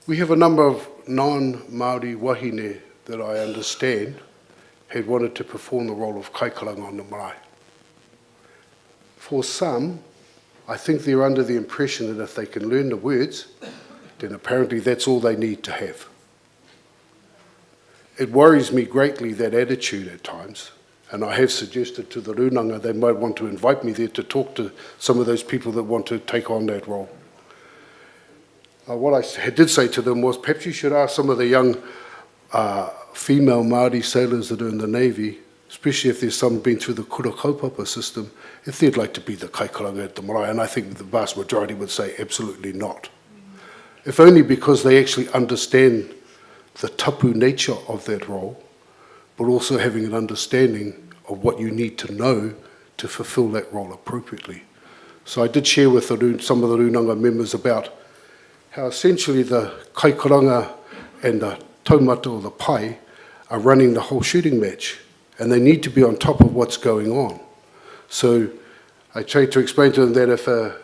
We have a number of non-Māori wahine that I understand had wanted to perform the role of kaikalanga on the marae. For some, I think they're under the impression that if they can learn the words, then apparently that's all they need to have. It worries me greatly, that attitude at times, and I have suggested to the Runanga they might want to invite me there to talk to some of those people that want to take on that role. What I did say to them was, perhaps you should ask some of the young female Māori sailors that are in the Navy, especially if there's some been through the kura kaupapa system, if they'd like to be the kaikalanga at the marae, and I think the vast majority would say absolutely not. If only because they actually understand the tapu nature of that role, but also having an understanding of what you need to know to fulfill that role appropriately. So I did share with some of the Runanga members about how essentially the kaikoranga and the taumata or the pai are running the whole shooting match, and they need to be on top of what's going on. So I tried to explain to them that if a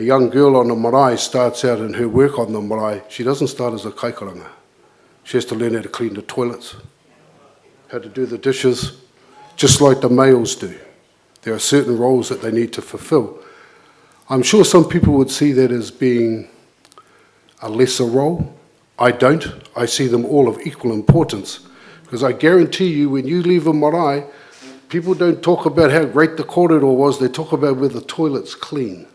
young girl on the marae starts out in her work on the marae, she doesn't start as a kaikoranga. She has to learn how to clean the toilets, how to do the dishes, just like the males do. There are certain roles that they need to fulfill. I'm sure some people would see that as being a lesser role. I don't. I see them all of equal importance, because I guarantee you when you leave a marae, people don't talk about how great the corridor was, they talk about whether the toilet's clean.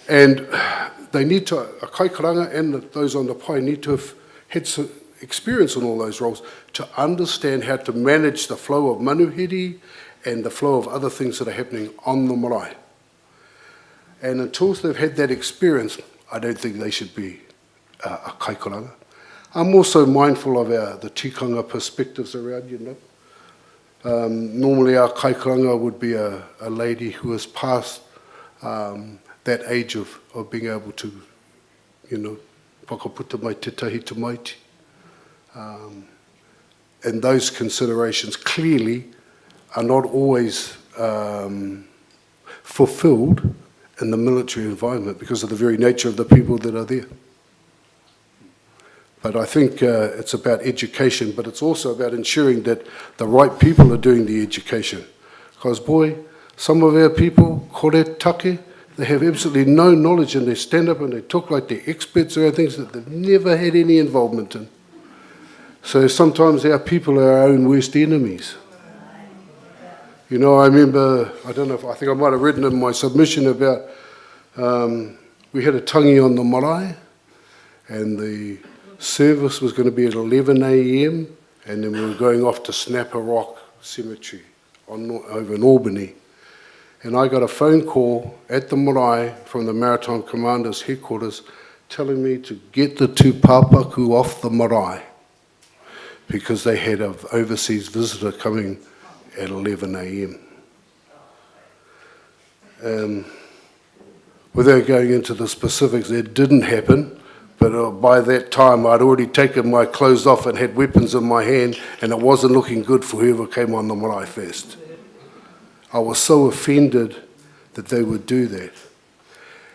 And they need to, a kaikoranga and those on the pai need to have had some experience in all those roles to understand how to manage the flow of manuhiri and the flow of other things that are happening on the marae. And until they've had that experience, I don't think they should be a kaikoranga. I'm also mindful of the tikanga perspectives around, you know. Normally our kaikoranga would be a lady who has passed that age of being able to, you know, whakaputa mai te tahi te maiti. And those considerations clearly are not always fulfilled in the military environment because of the very nature of the people that are there. But I think it's about education, but it's also about ensuring that the right people are doing the education. Because boy, some of our people, kore take, they have absolutely no knowledge and they stand up and they talk like they're experts around things that they've never had any involvement in. So sometimes our people are our own worst enemies. You know, I remember, I don't know if, I think I might have written in my submission about, we had a tangi on the marae, and the service was going to be at 11 a.m, and then we were going off to Snapper Rock Cemetery over in Albany. And I got a phone call at the marae from the Maritime Commander's headquarters telling me to get the two pāpaku off the marae because they had an overseas visitor coming at 11 a.m. Without going into the specifics, that didn't happen, but by that time I'd already taken my clothes off and had weapons in my hand, and it wasn't looking good for whoever came on the marae first. I was so offended that they would do that.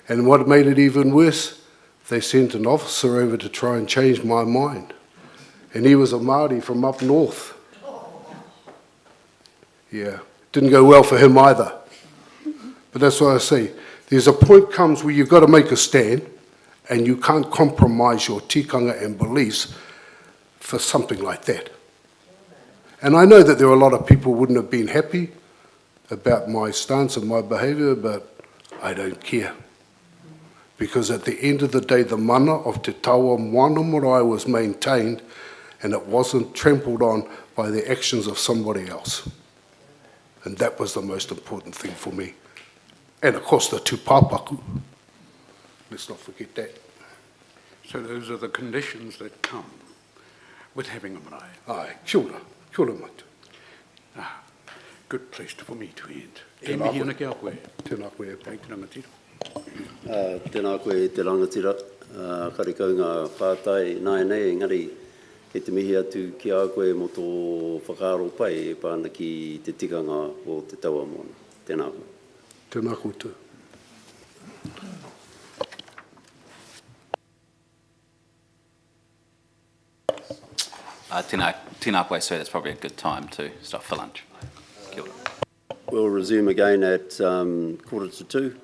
And what made it even worse, they sent an officer over to try and change my mind. And he was a Māori from up north. Yeah, didn't go well for him either. But that's what I say. There's a point comes where you've got to make a stand and you can't compromise your tikanga and beliefs for something like that. And I know that there are a lot of people who wouldn't have been happy about my stance and my behaviour, but I don't care. Because at the end of the day, the mana of Te Taua Moana Marae was maintained and it wasn't trampled on by the actions of somebody else. And that was the most important thing for me. And of course the two pāpaku. Let's not forget that. So those are the conditions that come with having a marae. Aye, kia ora matu. Good place for me to end. Tēnā E mihi ana ki a koe. Tēnā koe. Tei te rangatira. Tēnā koe te rangatira, karikau ngā whātai nai nei, engari e te mihi atu ki a koe mo tō whakaaro pai e pāna ki te tikanga o Te Taua Moana. Tēnā koe. Tēnā koutou. Tēnā koe, sir, that's probably a good time to stop for lunch. Kia ora. We'll resume again at 1:45.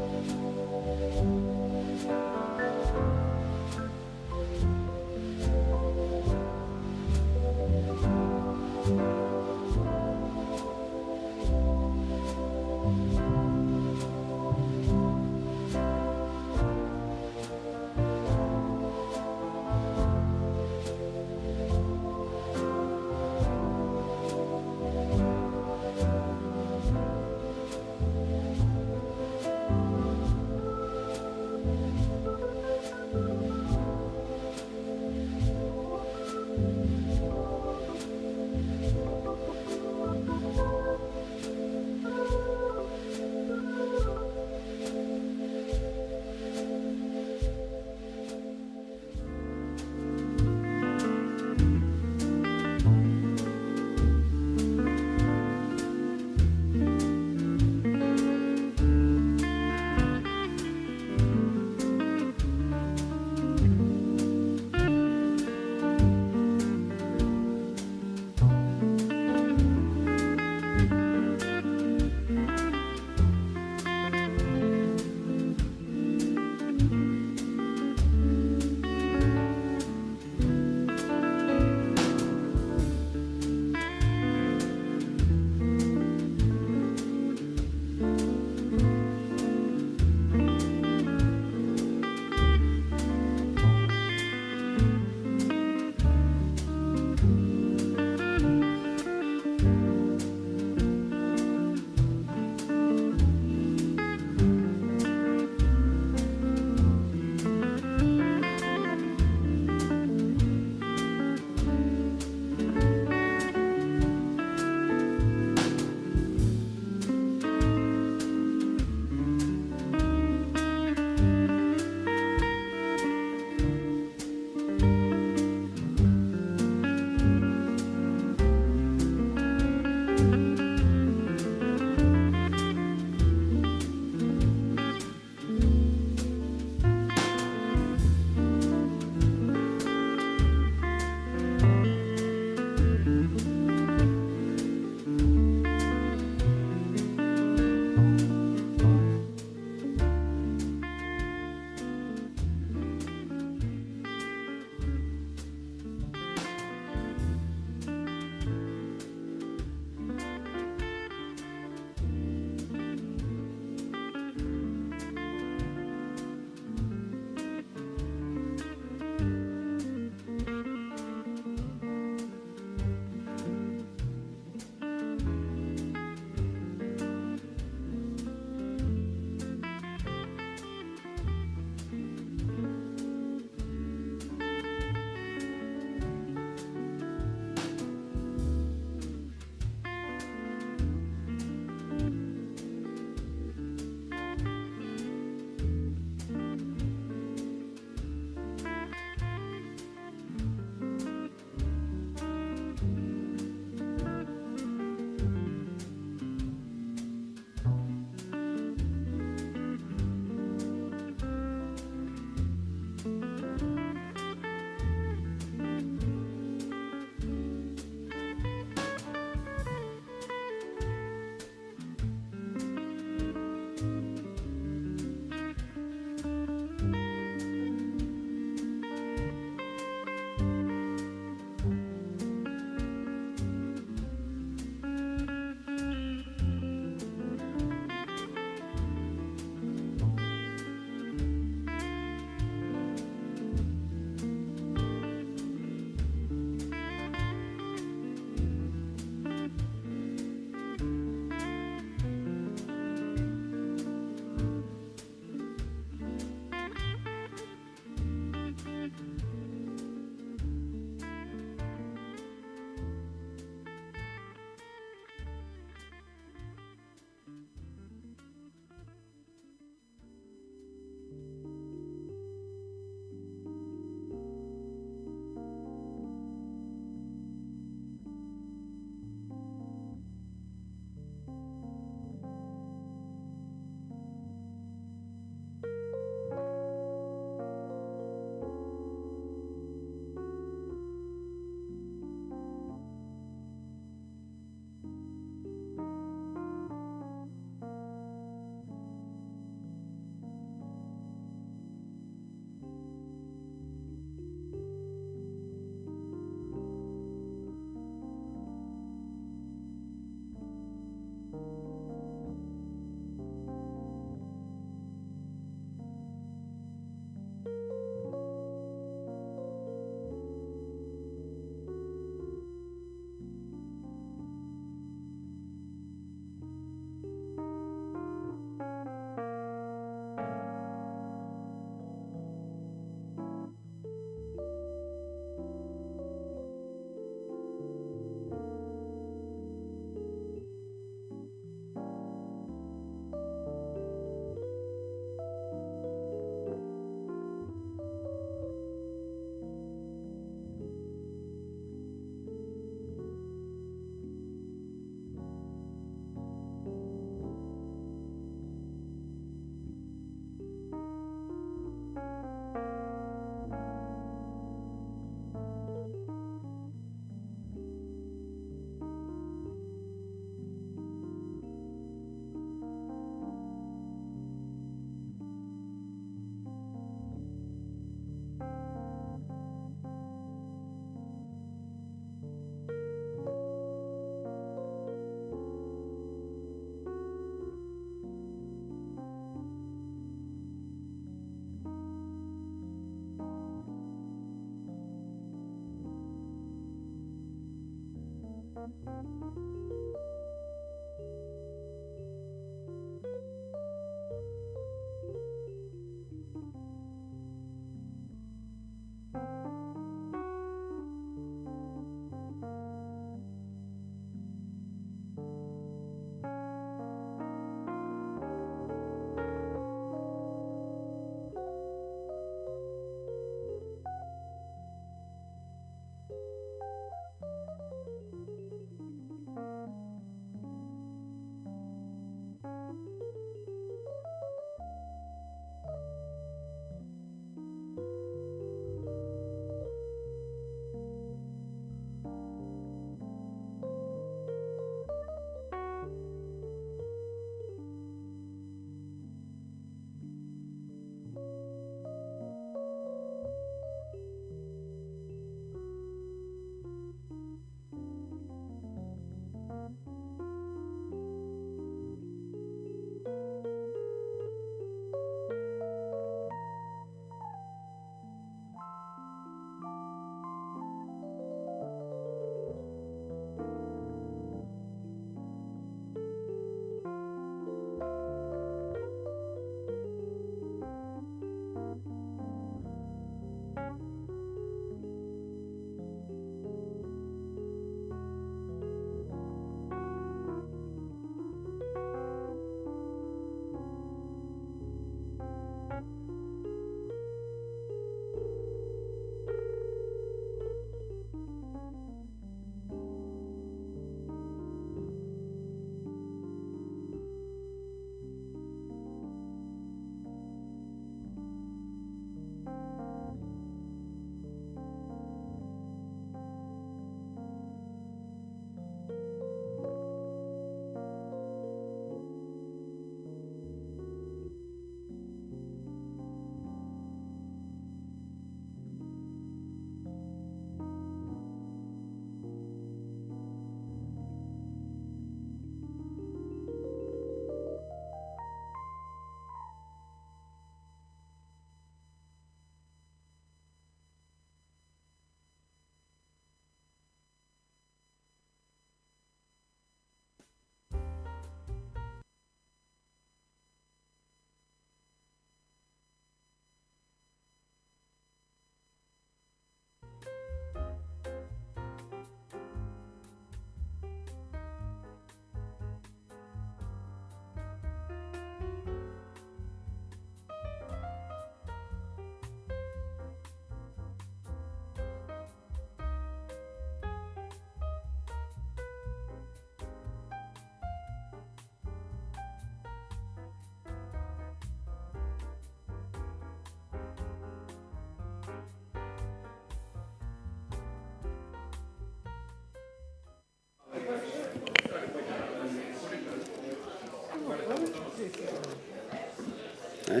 Eh?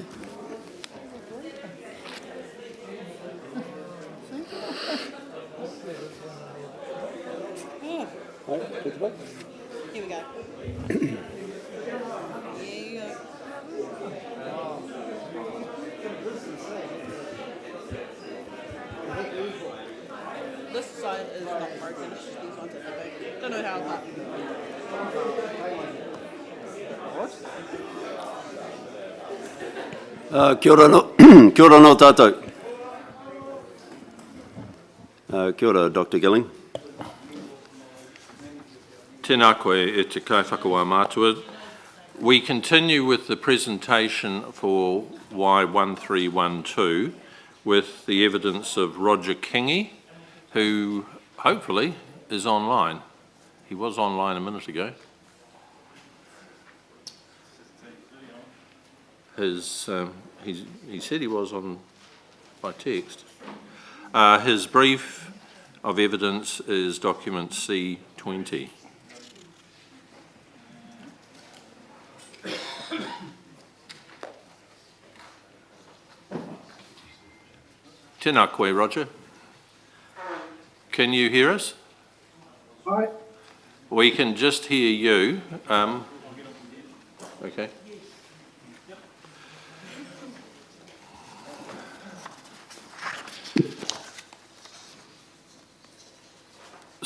Here we go. Here you go. This side is not broken, it's just these ones at the back. Don't know how that. Kia ora no, kia ora no tātou. Kia ora, Dr. Gilling. Tēnā koe e te kai whakawā mātua. We continue with the presentation for Y1312 with the evidence of Roger Kingi, who hopefully is online. He was online a minute ago. He said he was on by text. His brief of evidence is document C20. Tēnā koe, Roger. Can you hear us? Hi. We can just hear you. Okay.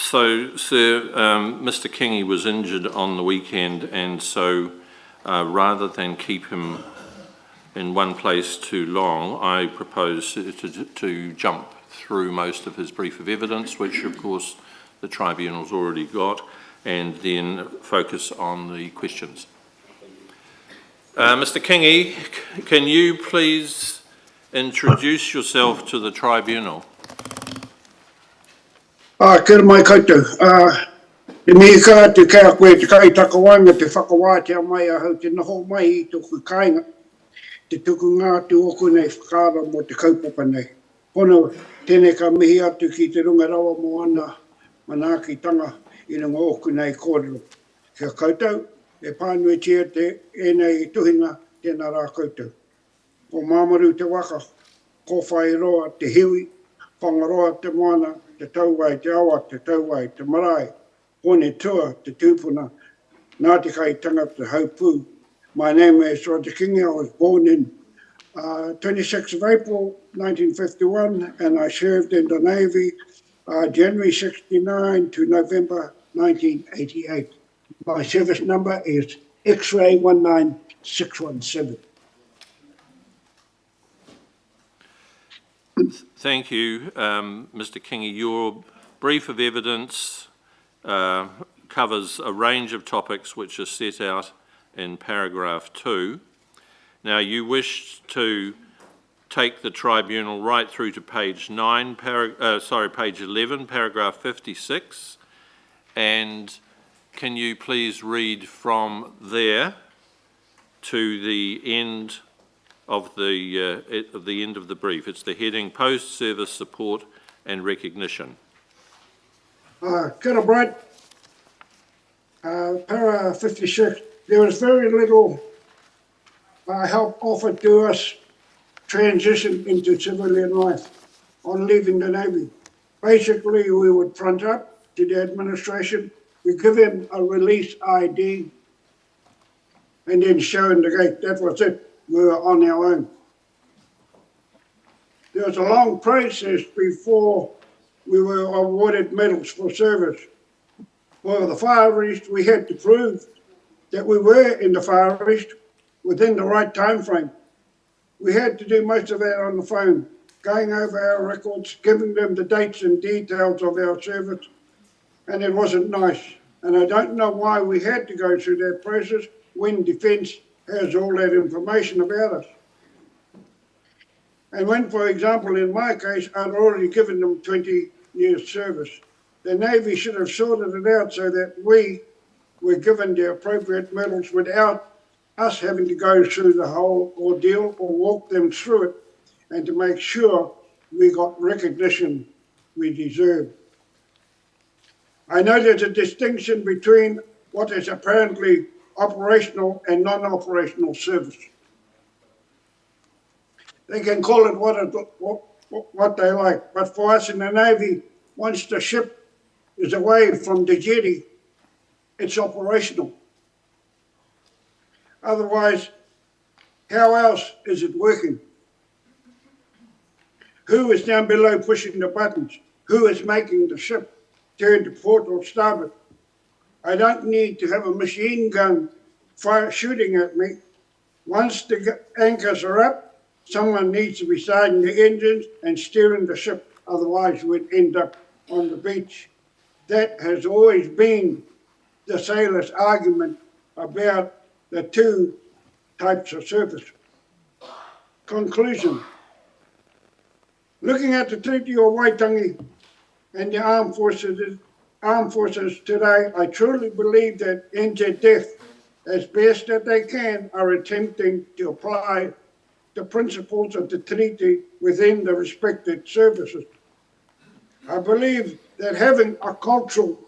So, Sir, Mr. Kingi was injured on the weekend, and so rather than keep him in one place too long, I propose to jump through most of his brief of evidence, which of course the tribunal's already got, and then focus on the questions. Mr. Kingi, can you please introduce yourself to the tribunal? Kia mai koutou. E mihi ka te kia koe te kai takawanga te whakawātea mai a hau te noho mai I toku kāinga. Te tuku ngā tu oku nei whakaara mo te kaupapa nei. Pono, tēnei ka mihi atu ki te runga rawa mo ana manaakitanga I runga oku nei kōrero. Kia koutou, e pānui tia te enei tuhinga tēnā rā koutou. Ko māmaru te waka, ko whai roa te hiwi, whangaroa te moana, te tauwai, te awa, te tauwai, te marae, pone tua, te tūpuna, Ngāti Kai tangata haupū. My name is Roger Kingi. I was born in 26th of April 1951 and I served in the Navy January 69 to November 1988. My service number is X-ray 19617. Thank you, Mr. Kingi. Your brief of evidence covers a range of topics which are set out in paragraph 2. Now, you wish to take the tribunal right through to page 11, paragraph 56, and can you please read from there to the end of the end of the brief? It's the heading Post-Service Support and Recognition. Kia ora, Brett. Para 56, there was very little help offered to us transition into civilian life on leaving the Navy. Basically, we would front up to the administration, we give him a release ID, and then show him the gate. That was it. We were on our own. There was a long process before we were awarded medals for service. For the Far East, we had to prove that we were in the Far East within the right time frame. We had to do most of that on the phone, going over our records, giving them the dates and details of our service, and it wasn't nice. And I don't know why we had to go through that process when Defence has all that information about us. And when, for example, in my case, I'd already given them 20 years service, the Navy should have sorted it out so that we were given the appropriate medals without us having to go through the whole ordeal or walk them through it, and to make sure we got recognition we deserve. I know there's a distinction between what is apparently operational and non-operational service. They can call it what they like, but for us in the Navy, once the ship is away from the jetty, it's operational. Otherwise, how else is it working? Who is down below pushing the buttons? Who is making the ship turn to port or starboard? I don't need to have a machine gun shooting at me. Once the anchors are up, someone needs to be starting the engines and steering the ship. Otherwise, we'd end up on the beach. That has always been the sailors' argument about the two types of service. Conclusion. Looking at the Treaty of Waitangi and the armed forces today, I truly believe that NZDF, as best that they can, are attempting to apply the principles of the treaty within the respected services. I believe that having a cultural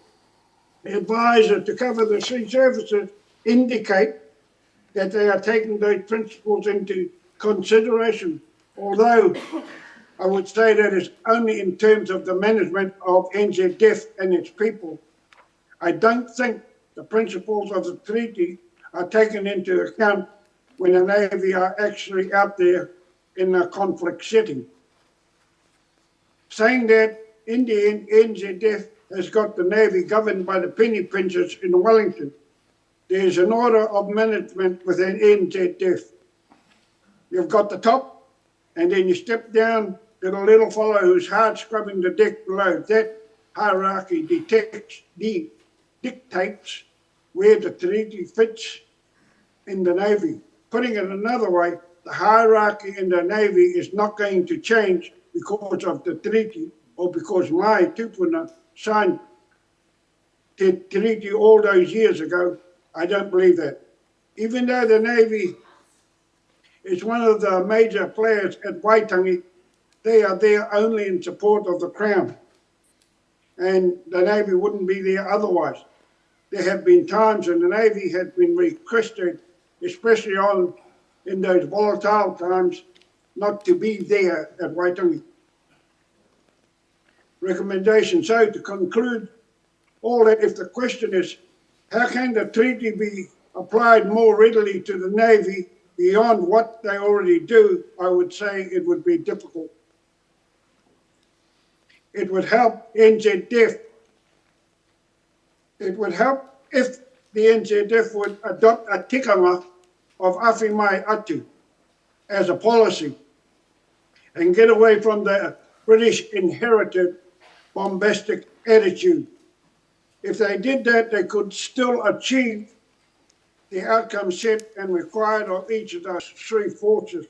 advisor to cover the sea services indicate that they are taking those principles into consideration, although I would say that is only in terms of the management of NZDF and its people. I don't think the principles of the treaty are taken into account when the Navy are actually out there in a conflict setting. Saying that, in the end, NZDF has got the Navy governed by the penny pinchers in Wellington. There's an order of management within NZF. You've got the top, and then you step down to the little fellow who's hard scrubbing the deck below. That hierarchy dictates where the treaty fits in the Navy. Putting it another way, the hierarchy in the Navy is not going to change because of the treaty or because my tupuna signed the treaty all those years ago. I don't believe that. Even though the Navy is one of the major players at Waitangi, they are there only in support of the Crown. And the Navy wouldn't be there otherwise. There have been times when the Navy has been requested, especially in those volatile times, not to be there at Waitangi. Recommendation. So to conclude all that, if the question is, how can the treaty be applied more readily to the Navy beyond what they already do, I would say it would be difficult. It would help NZF. It would help if the NZF would adopt a tikanga of awhi mai atu as a policy and get away from the British inherited bombastic attitude. If they did that, they could still achieve the outcome set and required of each of those three forces.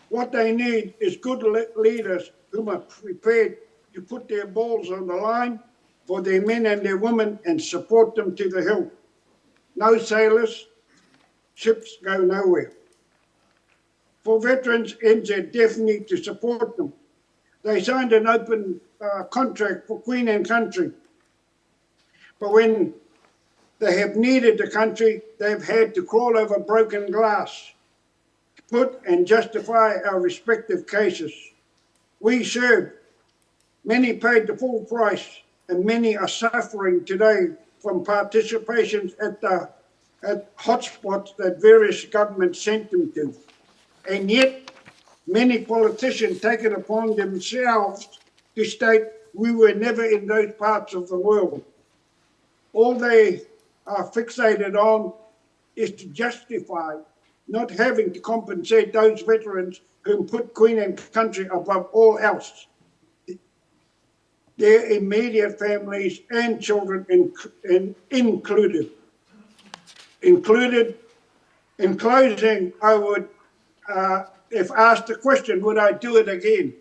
What they need is good leaders who are prepared to put their balls on the line for their men and their women and support them to the hill. No sailors, ships go nowhere. For veterans, NZF need to support them. They signed an open contract for Queen and Country. But when they have needed the country, they've had to crawl over broken glass to put and justify our respective cases. We served, many paid the full price, and many are suffering today from participations at hotspots that various governments sent them to. And yet, many politicians take it upon themselves to state we were never in those parts of the world. All they are fixated on is to justify not having to compensate those veterans who put Queen and Country above all else. Their immediate families and children included. In closing, I would, if asked the question, would I do it again?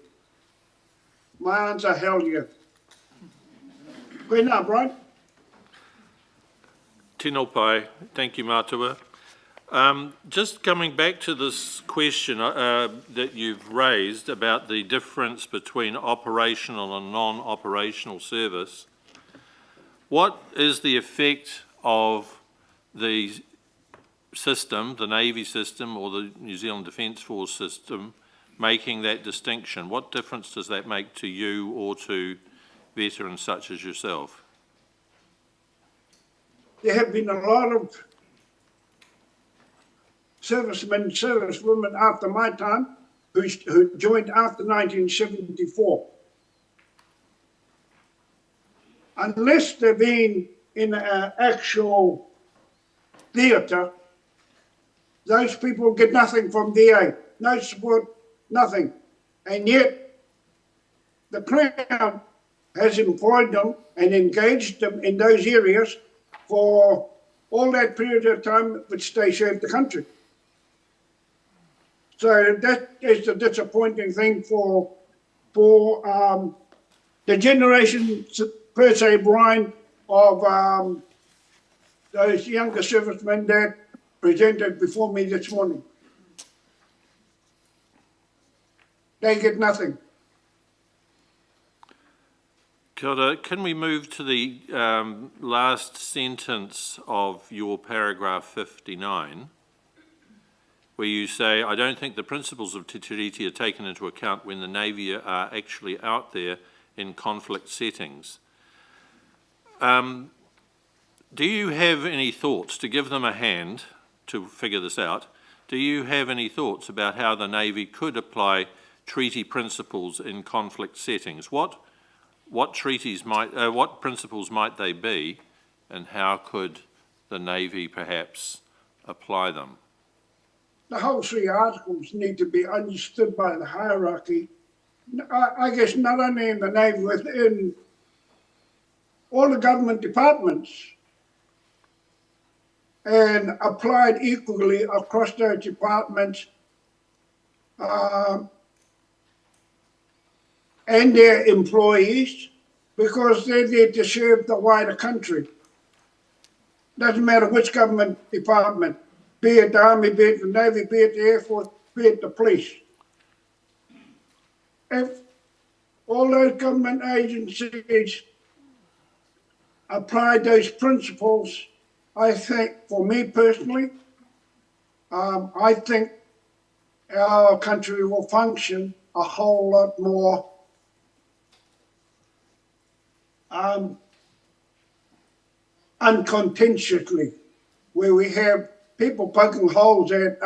My answer, hell yeah. Koina, Brian? Tēnā pai. Thank you, Mātua. Just coming back to this question that you've raised about the difference between operational and non-operational service, what is the effect of the system, the Navy system or the New Zealand Defence Force system, making that distinction? What difference does that make to you or to veterans such as yourself? There have been a lot of servicemen, servicewomen after my time who joined after 1974. Unless they've been in an actual theatre, those people get nothing from VA, no support, nothing. And yet the Crown has employed them and engaged them in those areas for all that period of time which they served the country. So that is the disappointing thing for the generation, per se, Brian, of those younger servicemen that presented before me this morning. They get nothing. Kia ora. Can we move to the last sentence of your paragraph 59, where you say, I don't think the principles of Te Tiriti are taken into account when the Navy are actually out there in conflict settings. Do you have any thoughts, to give them a hand to figure this out, do you have any thoughts about how the Navy could apply treaty principles in conflict settings? What what treaties might, what principles might they be, and how could the Navy perhaps apply them? The whole 3 articles need to be understood by the hierarchy. I guess not only in the Navy, within all the government departments, and applied equally across those departments and their employees, because they're there to serve the wider country. Doesn't matter which government department, be it the Army, be it the Navy, be it the Air Force, be it the police. If all those government agencies apply those principles, I think, for me personally, I think our country will function a whole lot more uncontentiously, where we have people poking holes at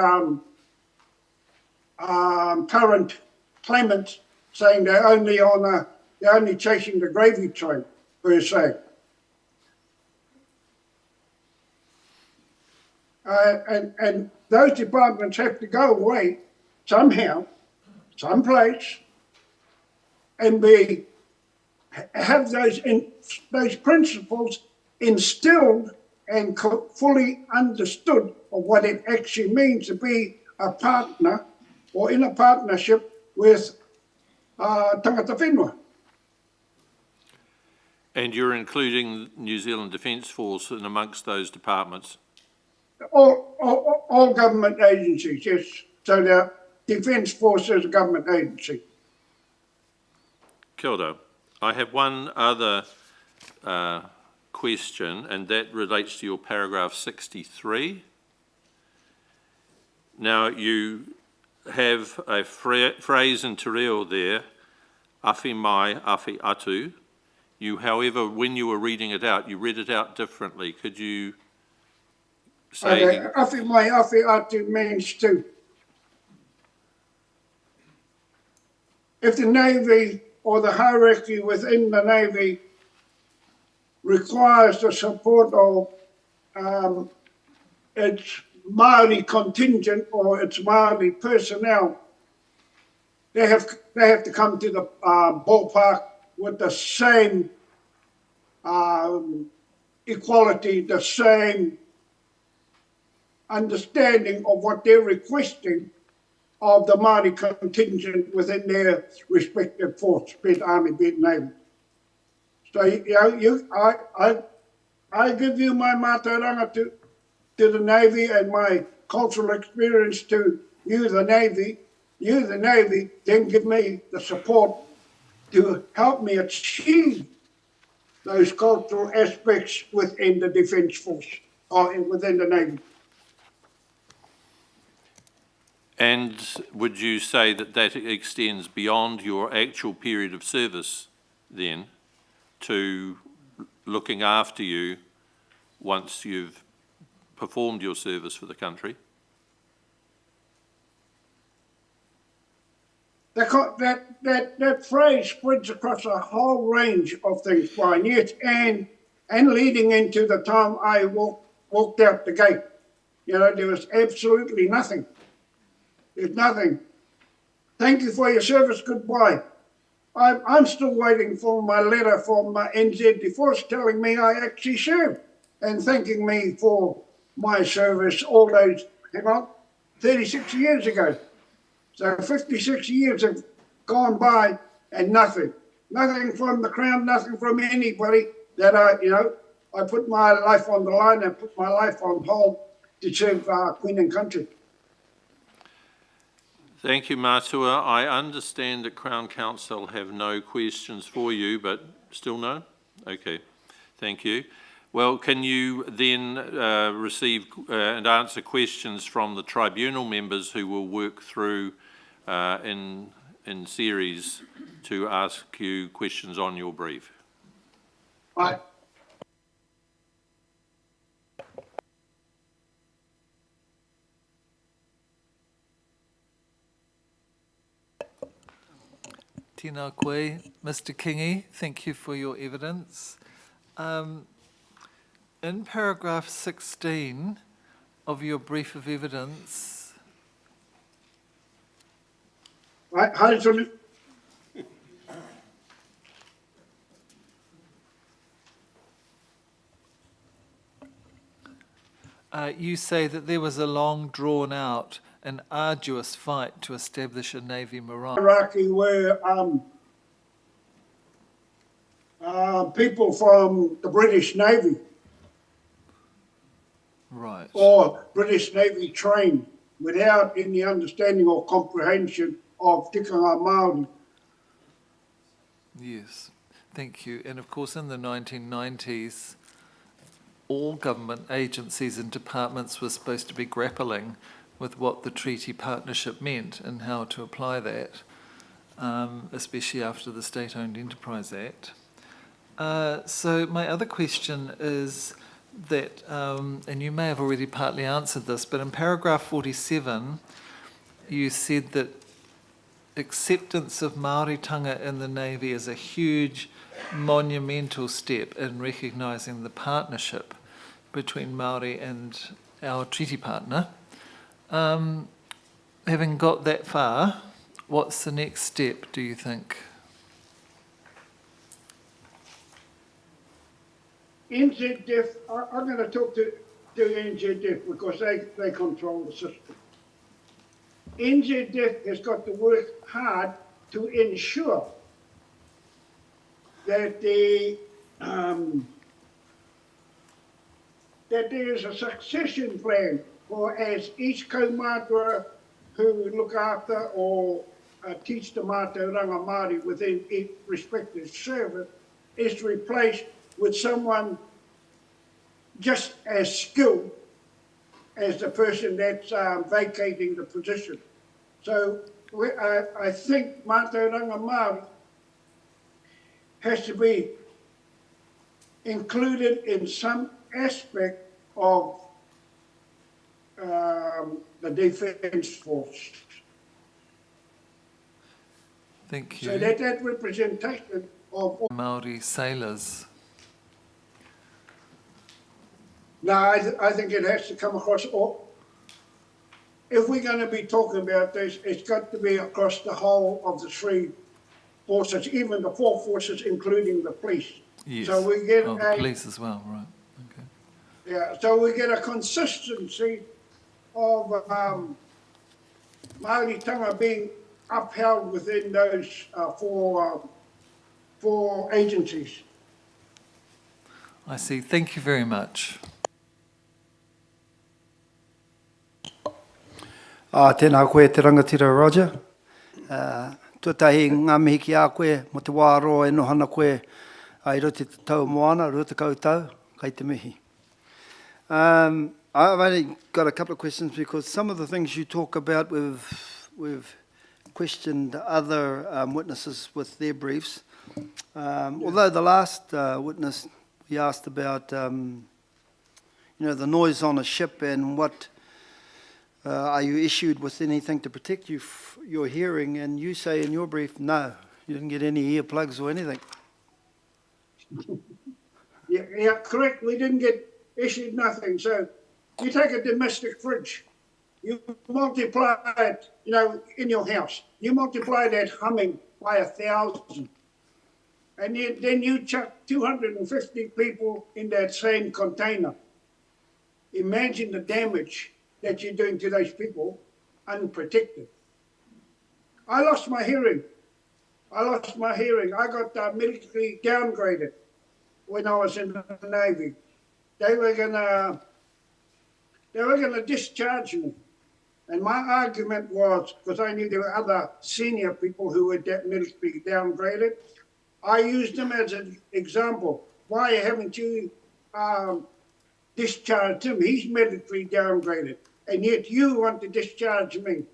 current claimants, saying they're only chasing the gravy train, per se. And those departments have to go away somehow, someplace, and have those principles instilled and fully understood of what it actually means to be a partner or in a partnership with tangata whenua. And you're including New Zealand Defence Force in amongst those departments? All government agencies, yes. So the Defence Force is a government agency. Kia ora. I have one other question, and that relates to your paragraph 63. Now, you have a phrase in te reo there, awhi mai, awhi atu. You, however, when you were reading it out, you read it out differently. Could you say... Okay, awhi mai, awhi atu means to. If the Navy or the hierarchy within the Navy requires the support of its Māori contingent or its Māori personnel, they have to come to the ballpark with the same equality, the same understanding of what they're requesting of the Māori contingent within their respective force, be it Army, be it Navy. So, I give you my mātauranga to the Navy and my cultural experience to you, the Navy, then give me the support to help me achieve those cultural aspects within the Defence Force or within the Navy. And would you say that that extends beyond your actual period of service then to looking after you once you've performed your service for the country? That phrase spreads across a whole range of things, Brian, yes, and leading into the time I walked out the gate. You know, there was absolutely nothing. There's nothing. Thank you for your service, goodbye. I'm still waiting for my letter from NZ Force telling me I actually served and thanking me for my service all those, 36 years ago. So 56 years have gone by and nothing. Nothing from the Crown, nothing from anybody that I put my life on the line and put my life on hold to serve Queen and country. Thank you, Matua. I understand that Crown Counsel have no questions for you, but still no? Okay, thank you. Well, can you then receive and answer questions from the tribunal members who will work through in series to ask you questions on your brief? Aye. Tēnā koe, Mr. Kingi, thank you for your evidence. In paragraph 16 of your brief of evidence, Haere tonu. you say that there was a long drawn out and arduous fight to establish a Navy Morai. Iraqi were people from the British Navy Right. or British Navy trained without any understanding or comprehension of tikanga Māori. Yes, thank you. And of course, in the 1990s, all government agencies and departments were supposed to be grappling with what the treaty partnership meant and how to apply that, especially after the State-Owned Enterprise Act. So my other question is that, and you may have already partly answered this, but in paragraph 47, you said that acceptance of Māoritanga in the Navy is a huge monumental step in recognising the partnership between Māori and our treaty partner. Having got that far, what's the next step, do you think? NZDF, I'm going to talk to NZDF because they control the system. NZDF has got to work hard to ensure that that there is a succession plan for as each kaumātua who look after or teach the mātauranga Māori within each respective service is replaced with someone just as skilled as the person that's vacating the position. So I think Mātauranga Māori has to be included in some aspect of the Defence Force. Thank you. So that representation of Māori sailors. No, I think it has to come across all. If we're going to be talking about this, it's got to be across the whole of the three forces, even the four forces, including the police. Yes. So we get the police as well, right? Okay. Yeah. So we get a consistency of Māoritanga being upheld within those four agencies. I see. Thank you very much. Tēnā koe te rangatira Roger. Tuatahi ngā mihi ki a koe, mo te wāroa e nohana koe ai roti te tau moana, rota koutou, kei te mihi. I've only got a couple of questions because some of the things you talk about, we've questioned other witnesses with their briefs. Although the last witness, we asked about, the noise on a ship and what are you issued with anything to protect your hearing? And you say in your brief, no, you didn't get any earplugs or anything. Yeah, correct. We didn't get issued nothing. So you take a domestic fridge, you multiply it, in your house. You multiply that humming by 1,000. And then you chuck 250 people in that same container. Imagine the damage that you're doing to those people unprotected. I lost my hearing. I got military downgraded when I was in the Navy. They were gonna discharge me. And my argument was, because I knew there were other senior people who were military downgraded, I used them as an example. Why haven't you discharged him? He's military downgraded. And yet you want to discharge me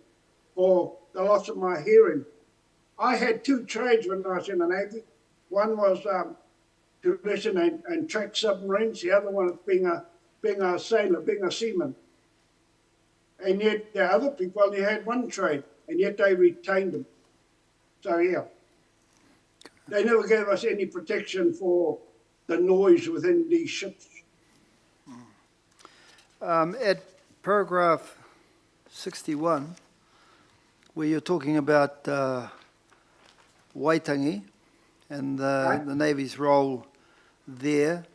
for the loss of my hearing. I had two trades when I was in the Navy. One was to listen and track submarines. The other one was being a sailor, being a seaman. And yet the other people only had one trade, and yet they retained them. So yeah, they never gave us any protection for the noise within these ships. At paragraph 61, where you're talking about Waitangi and the Navy's role there,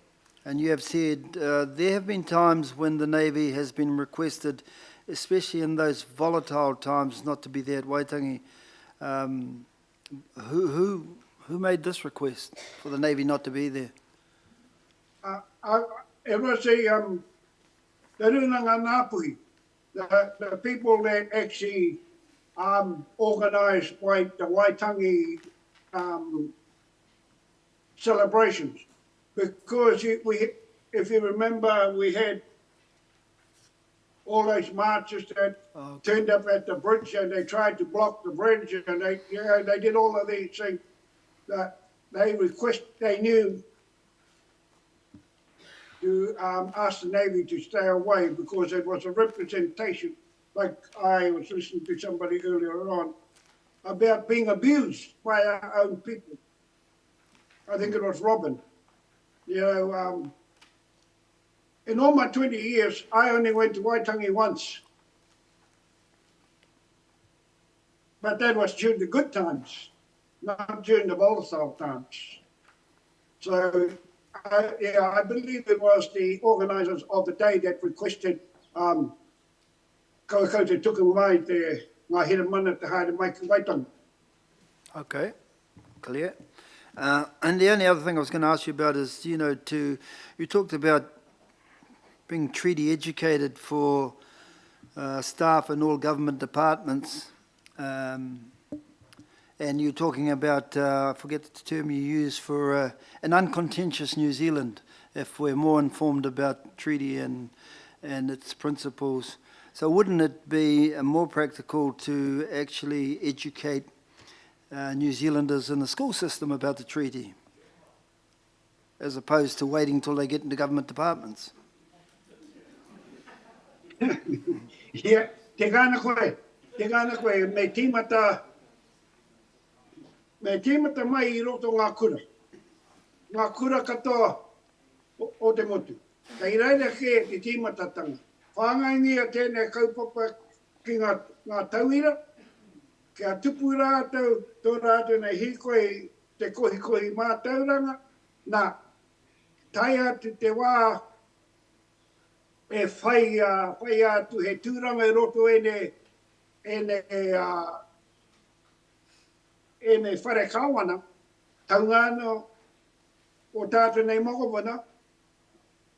and you have said there have been times when the Navy has been requested, especially in those volatile times, not to be there at Waitangi. Who made this request for the Navy not to be there? It was the Runanga Ngāpuhi, the people that actually organised the Waitangi celebrations. Because if you remember, we had all those marches that turned up at the bridge, and they tried to block the bridge, and they did all of these things that they knew to ask the Navy to stay away, because it was a representation, like I was listening to somebody earlier on, about being abused by our own people. I think it was Robin. You know, in all my 20 years, I only went to Waitangi once. But that was during the good times, not during the volatile times. So, I believe it was the organisers of the day that requested Kaukau te tuku mai te ngā hira mana te haere mai ki Waitangi. Okay, clear. And the only other thing I was going to ask you about is, you know, you talked about being treaty educated for staff in all government departments, and you're talking about, I forget the term you use, for an uncontentious New Zealand, if we're more informed about treaty and its principles. So wouldn't it be more practical to actually educate New Zealanders in the school system about the treaty, as opposed to waiting till they get into government departments? Yeah, te kāna koe, me tīmata mai I roto ngā kura katoa o te motu. Kei reira ke te tīmatatanga. Whāngaingia tēnei kaupapa ki ngā tauira, kia tupu rātou, tō rātou nei hikoi te kohi mātauranga, nā, tai atu te wā e whai atu he tūranga I roto ene whare kawana, taungano o tātou nei mokowana,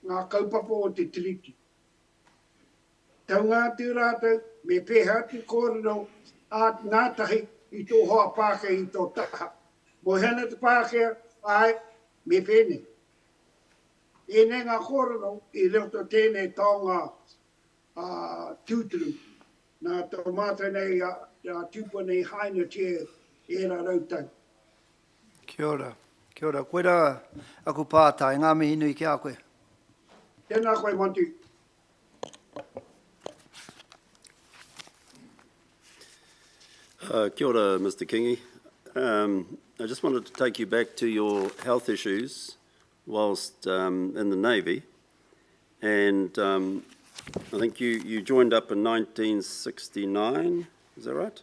ngā kaupapa o te tiriti. Taunga tū rātou, me pēha tu kōrero, nā tahi I tō hoa Pākehā I tō taha. Mo hana te Pākehā, ai, me pēne. E nei ngā kōrero, I roto tēnei taonga tūturu. Nā tō mātai nei, tūpua nei haina te e rā rautau. Kia ora. Kia ora. Koe rā aku pātai, ngā mihi nui ki a koe. Tēnā koe, Monty. Kia ora, Mr. Kingi. I just wanted to take you back to your health issues whilst in the Navy. And I think you joined up in 1969, is that right?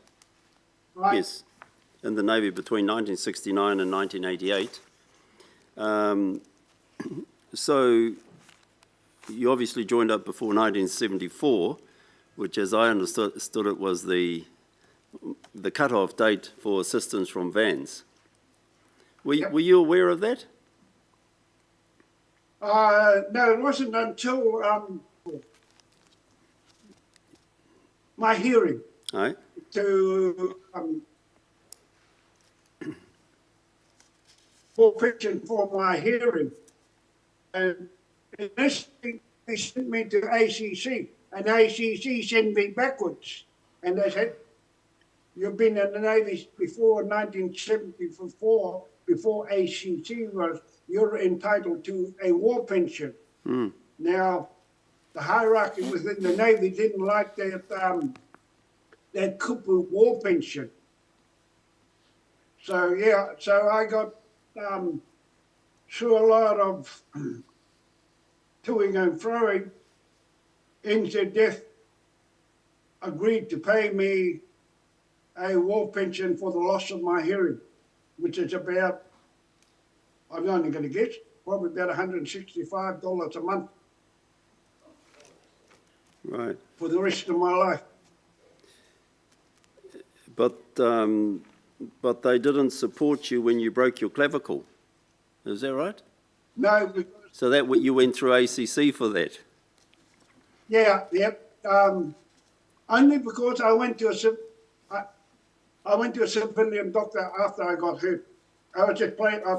Right. Yes, in the Navy between 1969 and 1988. So you obviously joined up before 1974, which as I understood it was the cut-off date for assistance from VANS. Were you aware of that? No, it wasn't until my hearing Aye. to for fiction for my hearing. And initially they sent me to ACC, and ACC sent me backwards. And they said, you've been in the Navy before 1974, before ACC was, you're entitled to a war pension. Mm. Now, the hierarchy within the Navy didn't like that kupu war pension. So, yeah, so I got through a lot of toing and throwing. NZF agreed to pay me a war pension for the loss of my hearing, which is about, I'm only going to guess, probably about $165 a month. Right. For the rest of my life. But they didn't support you when you broke your clavicle. Is that right? No. So that you went through ACC for that? Yeah, yep. Only because I went to a civilian doctor after I got hurt. I was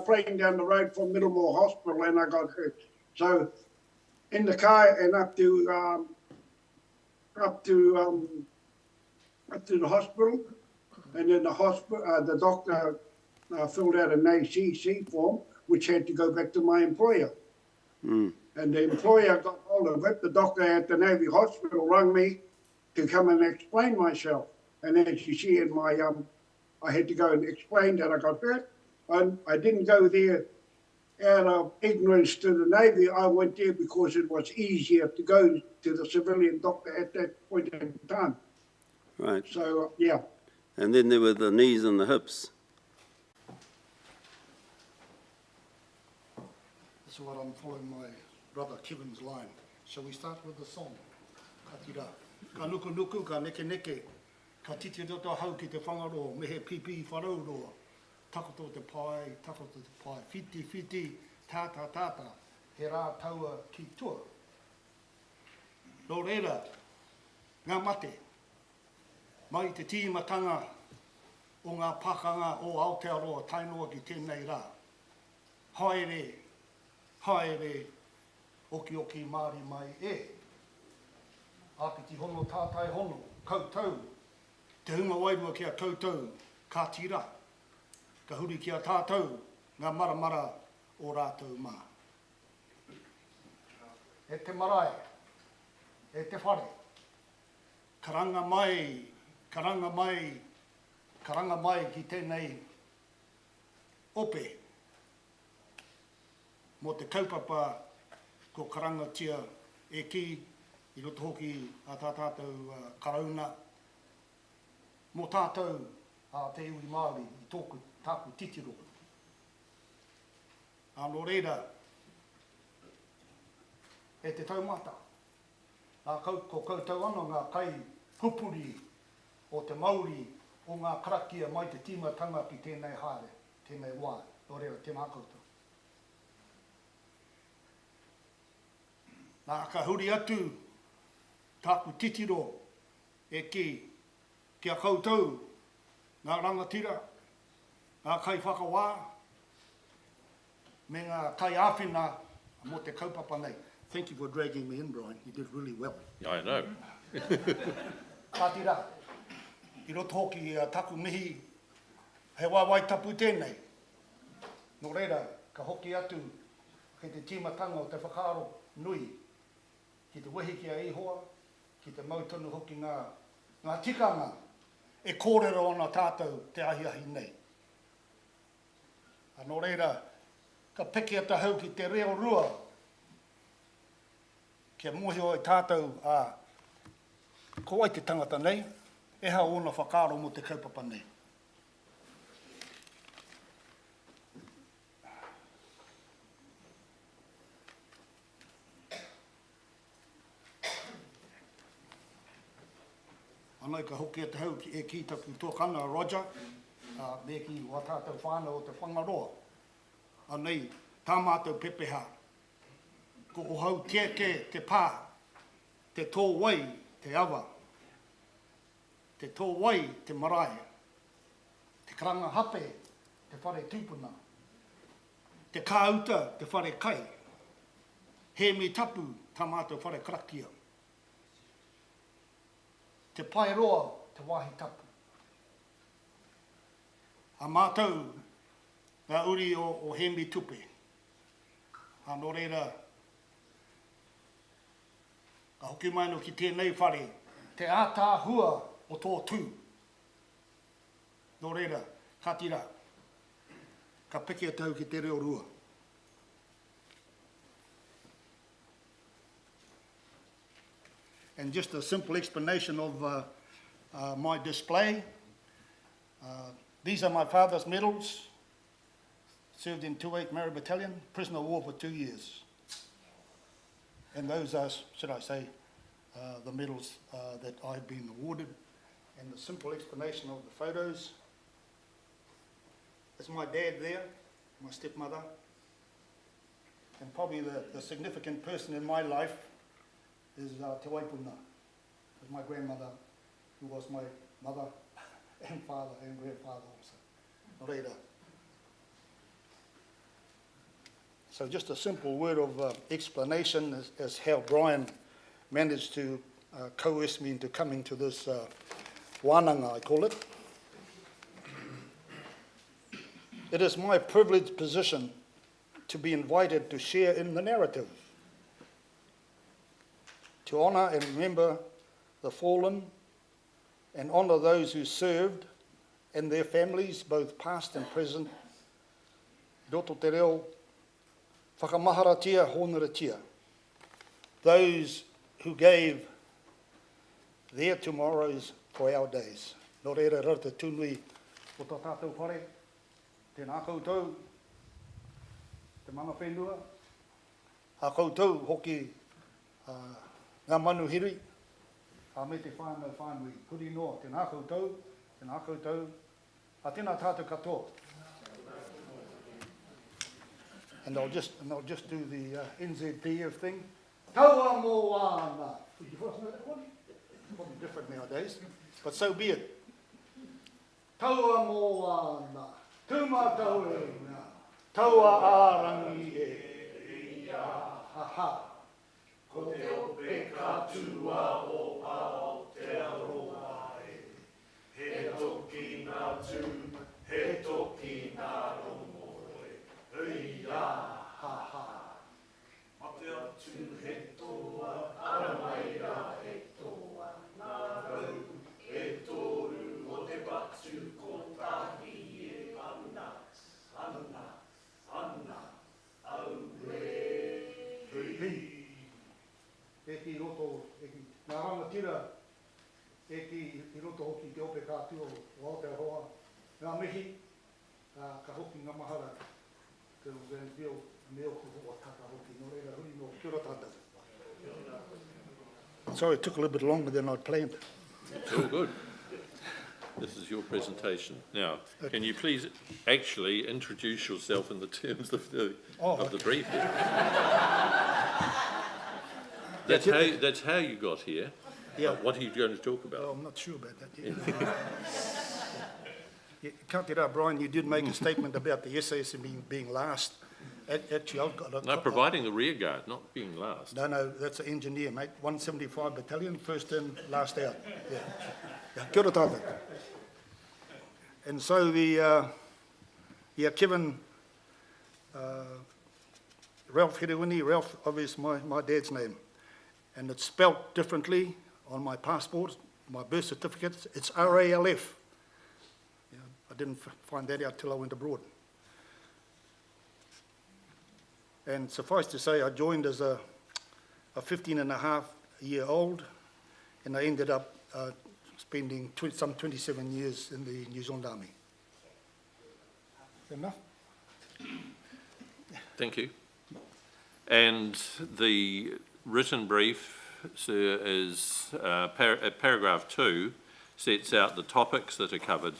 playing down the road from Middlemore Hospital and I got hurt. So in the car and up to the hospital, and then the doctor filled out an ACC form, which had to go back to my employer. Mm. And the employer got hold of it. The doctor at the Navy Hospital rang me to come and explain myself. And as you see in my, I had to go and explain that I got hurt. And I didn't go there out of ignorance to the Navy. I went there because it was easier to go to the civilian doctor at that point in time. Right. So, yeah. And then there were the knees and the hips. This is what I'm following my brother Kevin's line. Shall we start with the song? Ka tira. Ka nuku nuku, ka neke neke. Ka titi roto hau ki te whangaro, me he pipi wharau roa. Takoto te pai, takoto te pai. Whiti, whiti, tāta, tāta. He rā taua ki tua. Nō reira, ngā mate. Mai te tīmatanga o ngā pakanga o Aotearoa tainoa ki tēnei rā. Haere, haere, oki oki Māori mai e. Āpiti hono tātai hono, koutou. Te hunga wairua kia koutou, ka tira. Ka huri kia tātou, ngā maramara o rātou mā. E te marae, e te whare. Karanga mai, karanga mai, karanga mai ki tēnei ope. Mo te kaupapa ko karanga tia e ki, i roto hoki a tā tātou karauna. Mo tātou a te iwi Māori i tōku tāku titiro. Anō reira, e te taumata. Ko koutou ana ngā kai hupuri o te Māori o ngā karakia mai te tīmatanga ki tēnei haere, tēnei wā, nō reira, tēnā koutou. Nā ka huri atu, tāku titiro e ki, kia koutou, ngā rangatira, ngā kai whakawā, me ngā kai āwhina mo te kaupapa nei. Thank you for dragging me in, Brian. You did really well. I know. Ka tira, i roto hoki taku mihi, he wāwai tapu tēnei. Nō reira, ka hoki atu, ki te tīmatanga o te whakaaro nui, ki te wehi kia ihoa, ki te mautonu hoki ngā tikanga, e kōrero ana tātou te ahiahi nei. Nō reira, ka peke ata hau ki te reo rua, kia mohi o e tātou ko ai te tangata nei, e hao ona whakaaro mo te kaupapa nei. Anai ka hoki ata hau e ki taku tōkana Roger, me ki wa tātou whānau o te whangaroa. Anei, tā mātou pepeha. Ko o hau tieke, te pā, te tō wai, te awa, te tō wai, te marae, te karanga hape, te whare tūpuna, te kāuta, te whare kai, he mi tapu, tā mātou whare karakia, te pai roa, te wāhi tapu. A mātou, ngā uri o he mi tupe, anō reira, ka hoki mai no ki tēnei whare, te ātāhua o tō tū. Nō reira, ka tira, ka peke e tau ki te reo rua. And just a simple explanation of my display. These are my father's medals. Served in 2/8 Mary Battalion, prisoner of war for 2 years. And those are, should I say, the medals that I've been awarded. And the simple explanation of the photos. It's my dad there, my stepmother. And probably the significant person in my life is Te Waipuna, is my grandmother, who was my mother and father and grandfather also. Reira. So just a simple word of explanation as how Brian managed to coerce me into coming to this wānanga, I call it. It is my privileged position to be invited to share in the narrative, to honour and remember the fallen and honour those who served and their families, both past and present. Roto te reo, whakamaharatia, honaratia. Those who gave their tomorrows for our days. Nō reira rata tūnui o tā tātou whare, tēnā koutou, te mana whenua, a koutou hoki ngā manuhiri, a me te whānau whānui, puri noa, tēnā koutou, a tēnā tātou katoa. And I'll just do the NZPF thing. Taua mō wāna. Probably different nowadays, but so be it. Taua mō wāna, tūmatau e ngā, taua ārangi e ia, ha ha. Ko te ope katua o Aotearoa e, he toki ngā tū, he toki ngā rongoe, ia, ha ha. Mate atu he toa, aramaira he toa, ngā rau e toru o te batu ko tahi e ana, ana, ana, au e, hui. E ki roto, ngā rangatira, e ki roto hoki te ope kātua o Aotearoa, ngā mihi, ka hoki ngā mahara, te o Granville, meo ko hoa kaka hoki, no reira hui no kia ora tātou. Sorry, it took a little bit longer than I'd planned. It's all good. This is your presentation. Now, can you please actually introduce yourself in the terms of the brief? That's how you got here. Yeah. What are you going to talk about? Oh, I'm not sure about that yet. Can't get up, Brian, you did make a statement about the SAS being last. Actually, I've got... No, providing the rear guard, not being last. No, that's an engineer, mate. 175 Battalion, first in, last out. Yeah. Kia ora tātou. And so Kevin, Ralph Herewini, Ralph, obviously my dad's name. And it's spelt differently on my passport, my birth certificate. It's RALF. Yeah, I didn't find that out till I went abroad. And suffice to say, I joined as a 15-and-a-half-year-old, and I ended up spending some 27 years in the New Zealand Army. Enough? Thank you. And the written brief, sir, is paragraph 2 sets out the topics that are covered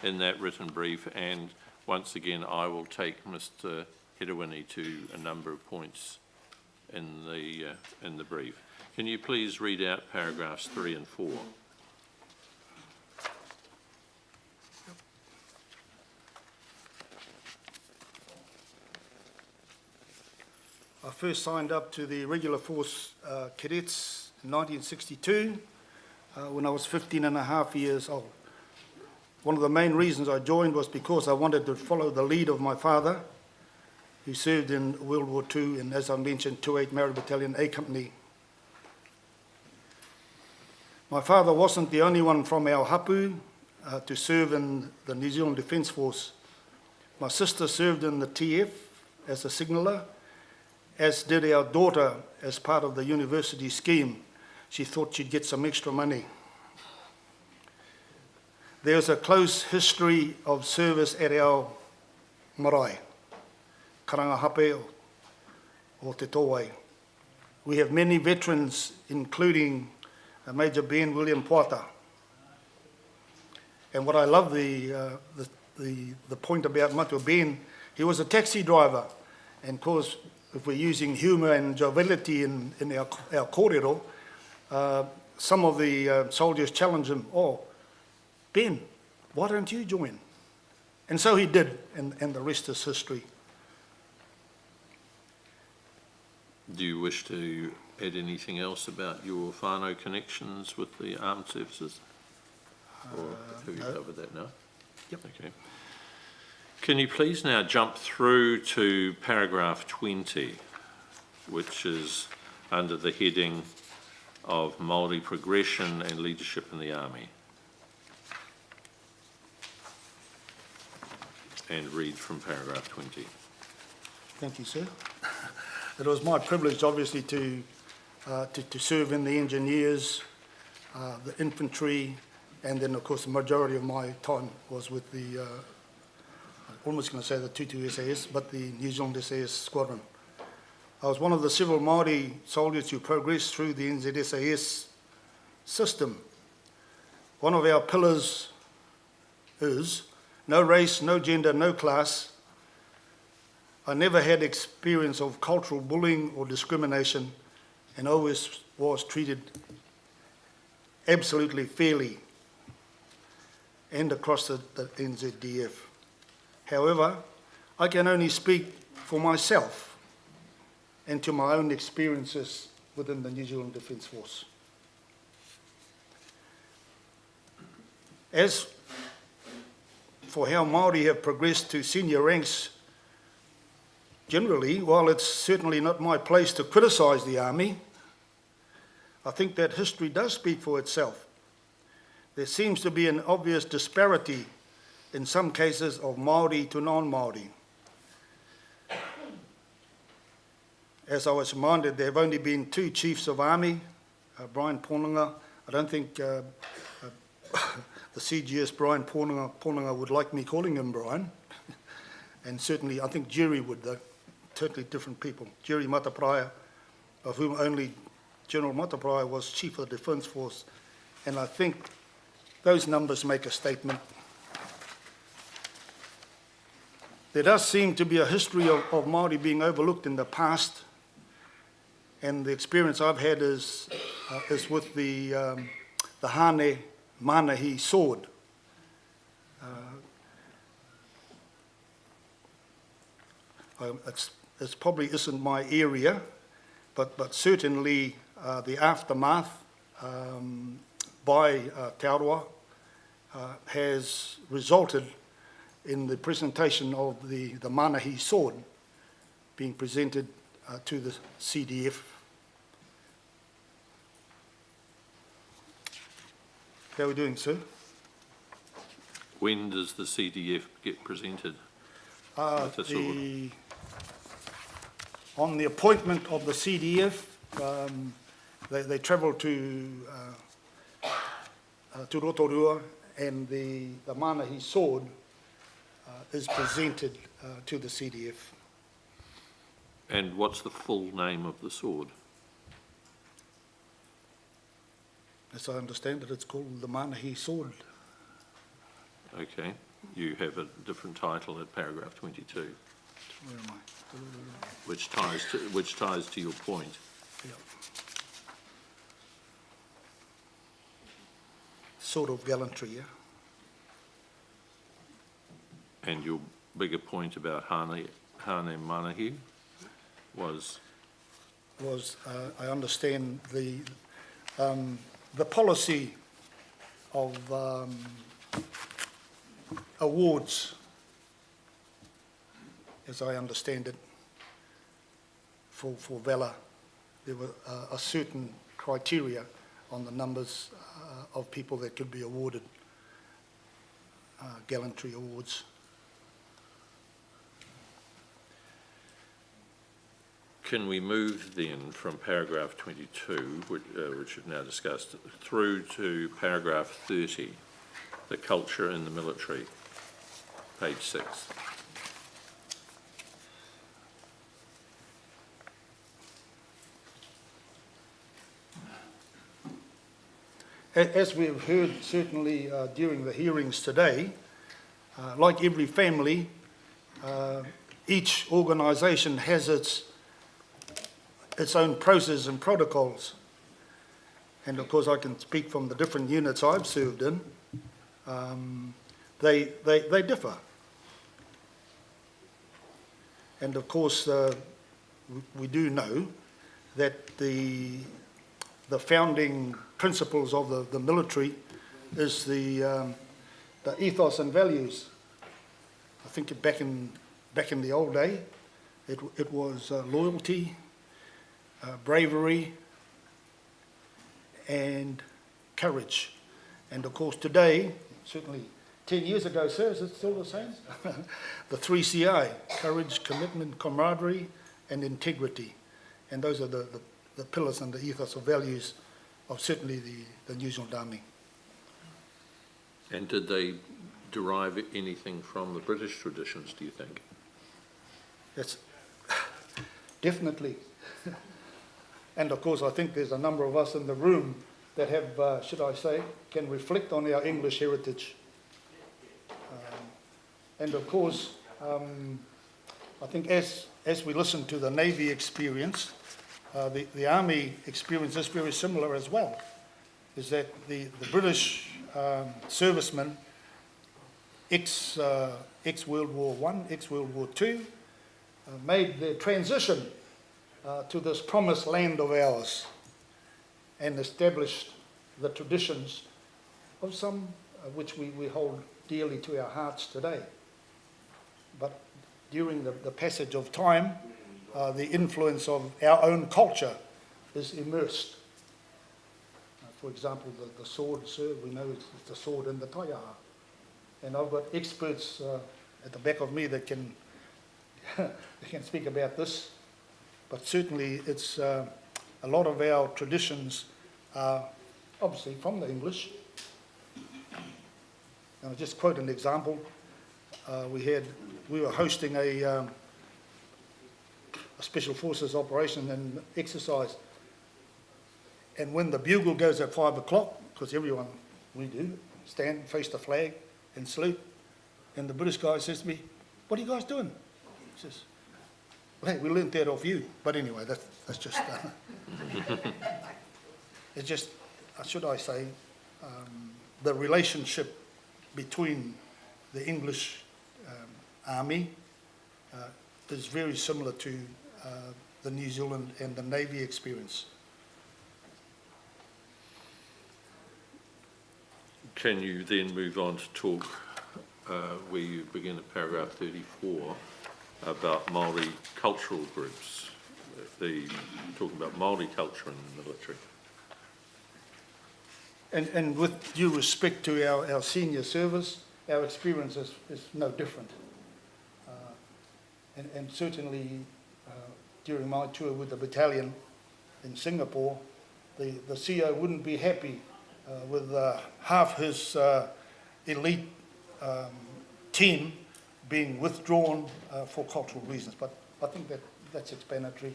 in that written brief, and once again I will take Mr. Herewini to a number of points in the brief. Can you please read out paragraphs 3 and 4? I first signed up to the Regular Force Cadets in 1962 when I was 15 and a half years old. One of the main reasons I joined was because I wanted to follow the lead of my father, who served in World War II and, as I mentioned, 2/8 Mary Battalion A Company. My father wasn't the only one from our hapu to serve in the New Zealand Defence Force. My sister served in the TF as a signaller, as did our daughter as part of the university scheme. She thought she'd get some extra money. There's a close history of service at our marae, Karangahape o Te Tōwai. We have many veterans, including Major Ben William Poata. And what I love, the point about Matua Ben, he was a taxi driver. And of course, if we're using humour and joviality in our kōrero, some of the soldiers challenged him, "Oh, Ben, why don't you join?" And so he did, and the rest is history. Do you wish to add anything else about your whānau connections with the armed services? Or have you covered that now? Yep. Okay. Can you please now jump through to paragraph 20, which is under the heading of Māori progression and leadership in the Army, and read from paragraph 20. Thank you, sir. It was my privilege, obviously, to serve in the engineers, the infantry, and then, of course, the majority of my time was with the, almost going to say the Tutu SAS, but the New Zealand SAS squadron. I was one of the several Māori soldiers who progressed through the NZSAS system. One of our pillars is no race, no gender, no class. I never had experience of cultural bullying or discrimination, and always was treated absolutely fairly and across the NZDF. However, I can only speak for myself and to my own experiences within the New Zealand Defence Force. As for how Māori have progressed to senior ranks, generally, while it's certainly not my place to criticise the Army, I think that history does speak for itself. There seems to be an obvious disparity in some cases of Māori to non-Māori. As I was reminded, there have only been 2 chiefs of army, Brian Pōnanga. I don't think the CGS Brian Pōnanga would like me calling him Brian. And certainly, I think Jerry would, though. Totally different people. Jerry Matapraia, of whom only General Matapraia was Chief of the Defence Force. And I think those numbers make a statement. There does seem to be a history of Māori being overlooked in the past, and the experience I've had is with the Hane Manahi sword. It probably isn't my area, but certainly the aftermath by Te Aroa has resulted in the presentation of the Manahi sword being presented to the CDF. How are we doing, sir? When does the CDF get presented with the sword? On the appointment of the CDF, they travel to Rotorua, and the Manahi sword is presented to the CDF. And what's the full name of the sword? As I understand it, it's called the Manahi sword. Okay, you have a different title at paragraph 22. Where am I? Which ties to your point. Yeah. Sword of gallantry, yeah. And your bigger point about Hane Manahi was? I understand the policy of awards, as I understand it, for valour. There were a certain criteria on the numbers of people that could be awarded gallantry awards. Can we move then from paragraph 22, which we've now discussed, through to paragraph 30, the culture in the military, page 6. As we've heard certainly during the hearings today, like every family, each organisation has its own process and protocols. And of course I can speak from the different units I've served in. They differ. And of course we do know that the founding principles of the military is the ethos and values. I think back in the old day, it was loyalty, bravery, and courage. And of course today, certainly 10 years ago, sir, is it still the same? The 3CI, courage, commitment, camaraderie, and integrity. And those are the pillars and the ethos of values of certainly the New Zealand Army. And did they derive anything from the British traditions, do you think? Yes, definitely. And of course, I think there's a number of us in the room that have, should I say, can reflect on our English heritage. And of course, I think as we listen to the Navy experience, the Army experience is very similar as well, is that the British servicemen, ex-World War I, ex-World War II, made their transition to this promised land of ours and established the traditions of some which we hold dearly to our hearts today. But during the passage of time, the influence of our own culture is immersed. For example, the sword, sir, we know it's the sword in the taiaha. And I've got experts at the back of me that can speak about this. But certainly it's a lot of our traditions are obviously from the English. And I'll just quote an example. We were hosting a Special Forces operation and exercise. And when the bugle goes at 5 o'clock, because everyone, we do, stand, face the flag and salute. And the British guy says to me, "What are you guys doing?" He says, "Well, hey, we learned that off you." But anyway, that's just, it's just, should I say, the relationship between the English Army is very similar to the New Zealand and the Navy experience. Can you then move on to talk, where you begin at paragraph 34, about Māori cultural groups, talking about Māori culture in the military? And with due respect to our senior service, our experience is no different. And certainly during my tour with the battalion in Singapore, the CO wouldn't be happy with half his elite team being withdrawn for cultural reasons. But I think that's explanatory.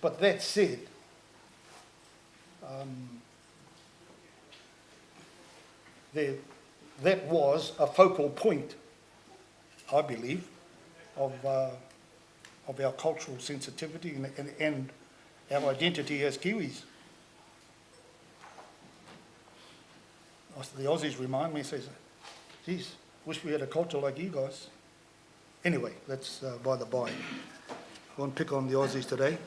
But that said, that was a focal point, I believe, of our cultural sensitivity and our identity as Kiwis. The Aussies remind me, says, "Geez, wish we had a culture like you guys." Anyway, that's by the by. I won't pick on the Aussies today.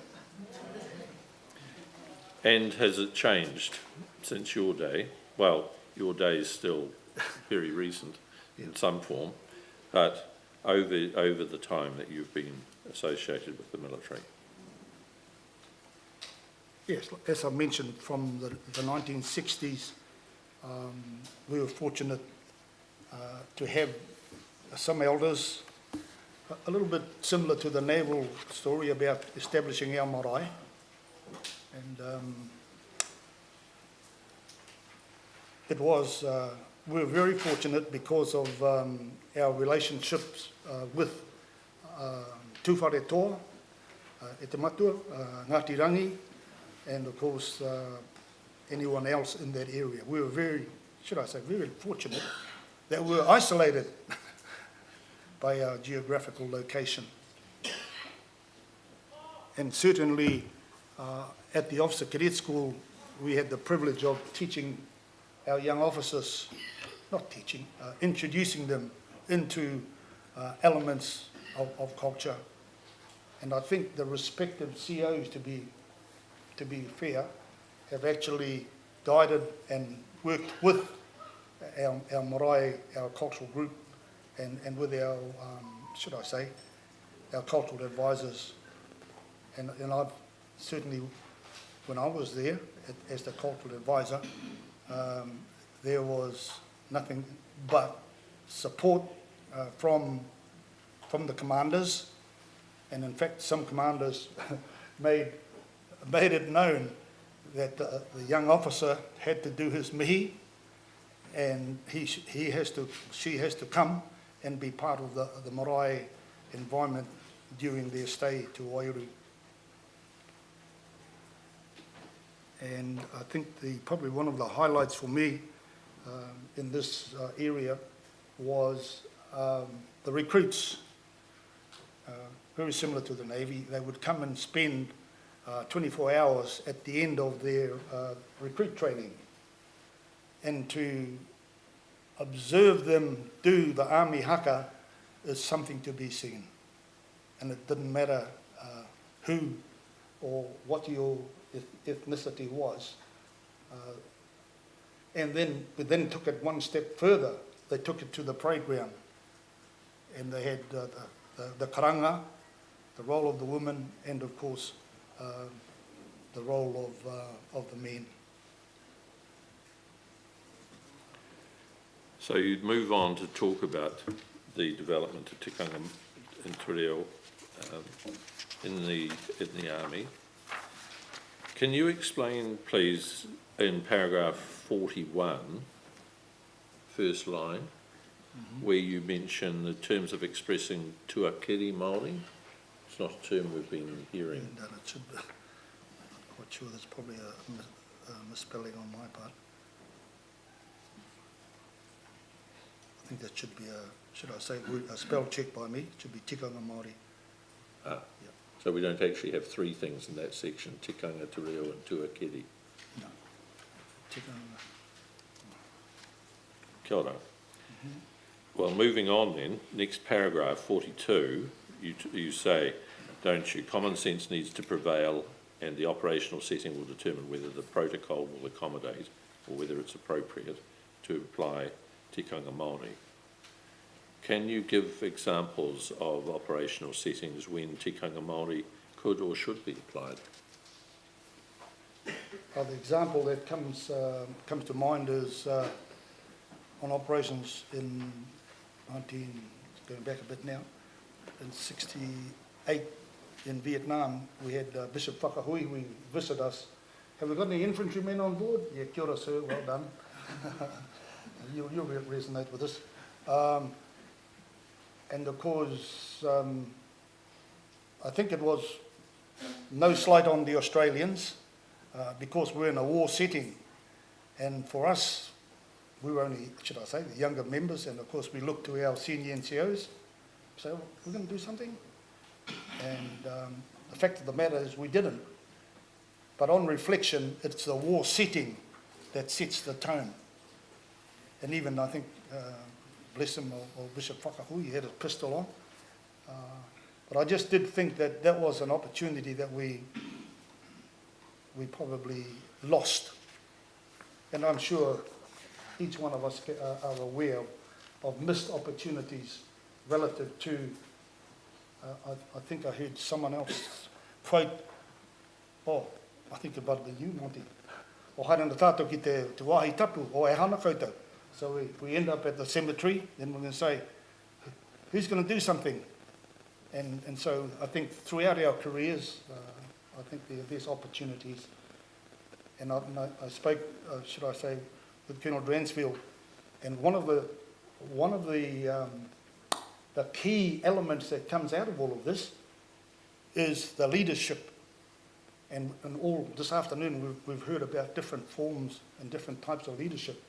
And has it changed since your day? Well, your day is still very recent in some form, but over the time that you've been associated with the military? Yes, as I mentioned, from the 1960s, we were fortunate to have some elders a little bit similar to the naval story about establishing our marae. And it was, we were very fortunate because of our relationships with Tūwhare Toa, e te matua, Ngāti Rangi, and of course anyone else in that area. We were very, should I say, very fortunate that we were isolated by our geographical location. And certainly at the Officer Cadet School, we had the privilege of teaching our young officers, not teaching, introducing them into elements of culture. And I think the respective COs, to be fair, have actually guided and worked with our marae, our cultural group, and with our, should I say, our cultural advisors. And I've certainly, when I was there as the cultural advisor, there was nothing but support from the commanders. And in fact, some commanders made it known that the young officer had to do his mihi, and she has to come and be part of the marae environment during their stay to Wairau. And I think probably one of the highlights for me in this area was the recruits. Very similar to the Navy, they would come and spend 24 hours at the end of their recruit training. And to observe them do the army haka is something to be seen. And it didn't matter who or what your ethnicity was. And then we then took it one step further. They took it to the parade ground. And they had the karanga, the role of the women, and of course the role of the men. So you'd move on to talk about the development of tikanga and te reo in the army. Can you explain, please, in paragraph 41, first line, where you mention the terms of expressing tuakiri Māori? It's not a term we've been hearing. And it should be, I'm not quite sure, there's probably a misspelling on my part. I think that should be should I say, a spell check by me, it should be tikanga Māori. Ah, yeah. So we don't actually have three things in that section, tikanga, te reo and tuakiri? No. Tikanga. Kia ora. Well, moving on then, next paragraph, 42, you say, don't you, common sense needs to prevail and the operational setting will determine whether the protocol will accommodate or whether it's appropriate to apply tikanga Māori. Can you give examples of operational settings when tikanga Māori could or should be applied? The example that comes to mind is on operations in going back a bit now, in 68 in Vietnam, we had Bishop Whakahui, we visited us. Have we got any infantrymen on board? Yeah, kia ora, sir, well done. You'll resonate with this. And of course, I think it was no slight on the Australians because we're in a war setting. And for us, we were only, should I say, the younger members, and of course we looked to our senior NCOs, so we're going to do something. And the fact of the matter is we didn't. But on reflection, it's the war setting that sets the tone. And even, I think, bless him, or Bishop Whakahui, he had his pistol on. But I just did think that that was an opportunity that we probably lost. And I'm sure each one of us are aware of missed opportunities relative to, I think I heard someone else quote, I think about the you, Monty. O hairana tātou ki te wāhi tapu, o e hana koutou. So we end up at the cemetery, then we're going to say, who's going to do something? And so I think throughout our careers, I think there's opportunities. And I spoke, should I say, with Colonel Dransfield, and one of the key elements that comes out of all of this is the leadership. And all this afternoon we've heard about different forms and different types of leadership.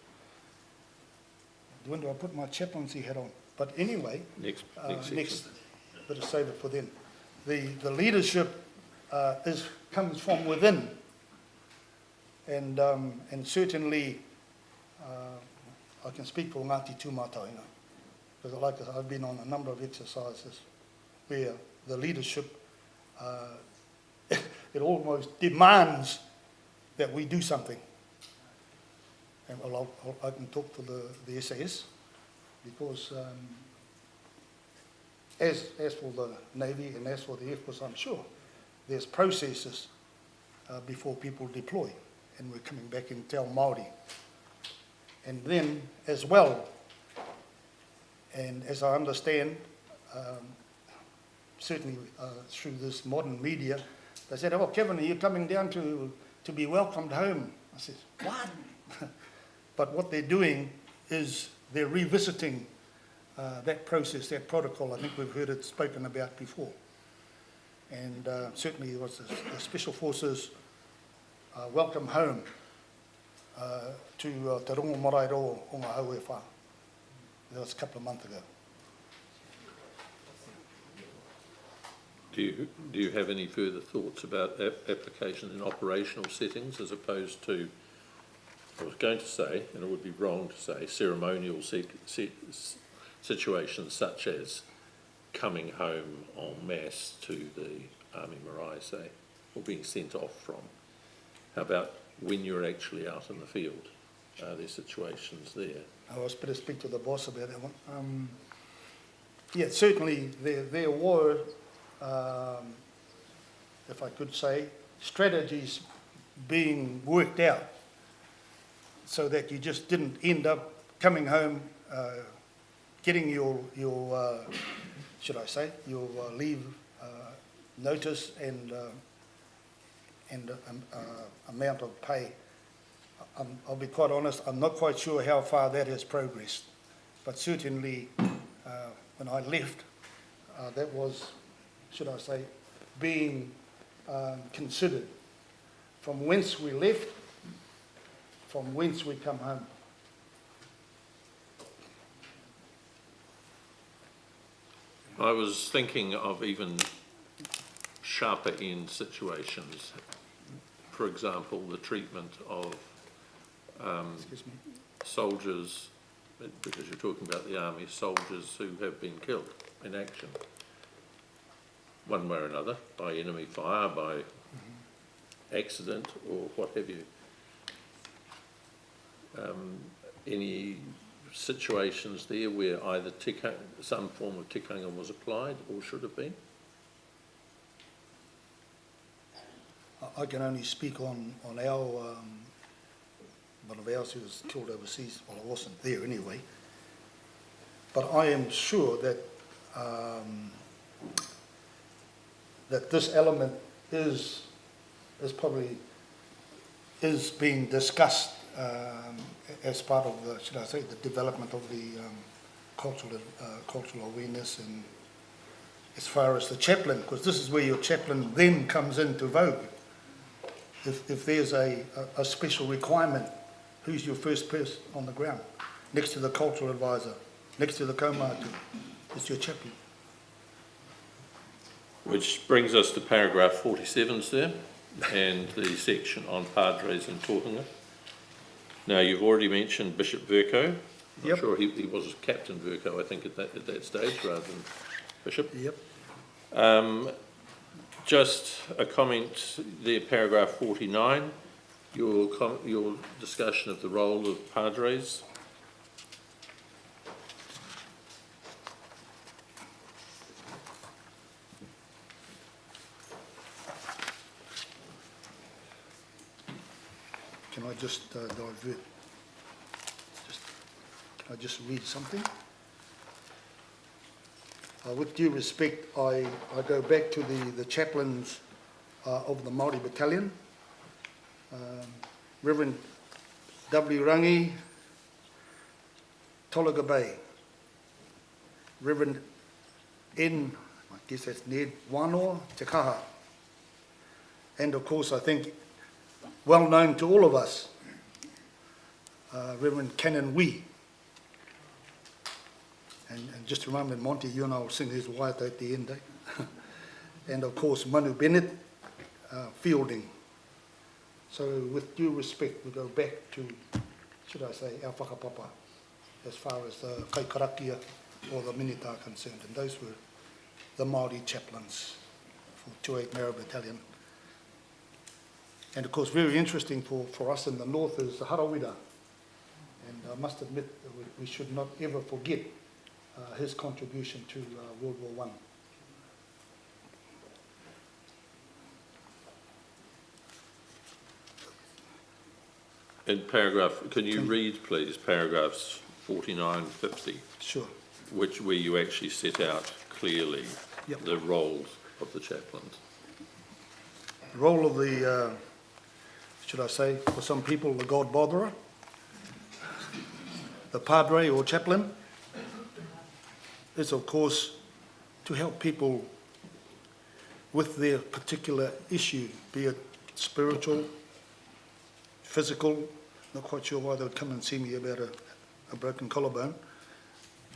When do I put my chaplaincy hat on? But anyway, next bit of save it for then. The leadership comes from within, and certainly I can speak for Ngāti Tūmata, because I've been on a number of exercises where the leadership it almost demands that we do something. And I can talk for the SAS, because as for the Navy and as for the Air Force, I'm sure, there's processes before people deploy, and we're coming back in Te Ao Māori. And then, as well, and as I understand, certainly through this modern media, they said, "Oh, Kevin, are you coming down to be welcomed home?" I said, "What?" But what they're doing is they're revisiting that process, that protocol. I think we've heard it spoken about before. And certainly it was the Special Forces welcome home to Te Rongo Marae Ro o ngā Hau e Whā. That was a couple of months ago. Do you have any further thoughts about application in operational settings as opposed to, I was going to say, and it would be wrong to say, ceremonial situations such as coming home en masse to the Army Marae, say, or being sent off from? How about when you're actually out in the field? Are there situations there? I was better speak to the boss about that one. Yeah, certainly there were, if I could say, strategies being worked out so that you just didn't end up coming home, getting your should I say, your leave notice and amount of pay. I'll be quite honest, I'm not quite sure how far that has progressed, but certainly when I left, that was, should I say, being considered. From whence we left, from whence we come home. I was thinking of even sharper end situations. For example, the treatment of soldiers, because you're talking about the army, soldiers who have been killed in action, one way or another, by enemy fire, by accident, or what have you. Any situations there where either some form of tikanga was applied or should have been? I can only speak on our, one of ours who was killed overseas. Well, I wasn't there anyway. But I am sure that that this element is probably being discussed as part of the, should I say, the development of the cultural awareness, and as far as the chaplain, because this is where your chaplain then comes into vogue. If there's a special requirement, who's your first person on the ground? Next to the cultural advisor, next to the kaumātua, it's your chaplain. Which brings us to paragraph 47, sir, and the section on padres and tohunga. Now, you've already mentioned Bishop Vercoe. I'm not sure he was Captain Vercoe, I think, at that stage, rather than Bishop. Yep. Just a comment there, paragraph 49, your discussion of the role of padres. Can I just divert? Can I just read something? With due respect, I go back to the chaplains of the Māori Battalion, Reverend W. Rangi, Tolaga Bay, Reverend N, I guess that's Ned Wanoa Te Kaha, and of course I think well known to all of us, Reverend Canon Wee. And just to remember, Monty, you and I will sing his waiata at the end, eh? And of course, Manu Bennett, Fielding. So with due respect, we go back to, should I say, our whakapapa, as far as the Kaikarakia or the Minita are concerned. And those were the Māori chaplains for 28 Mara Battalion. And of course, very interesting for us in the north is the Harawira. And I must admit that we should not ever forget his contribution to World War I. In paragraph, can you read, please, paragraphs 49 and 50? Sure. Where you actually set out clearly the roles of the chaplains. The role of the, should I say, for some people, the God botherer, the padre or chaplain, is of course to help people with their particular issue, be it spiritual, physical, not quite sure why they would come and see me about a broken collarbone,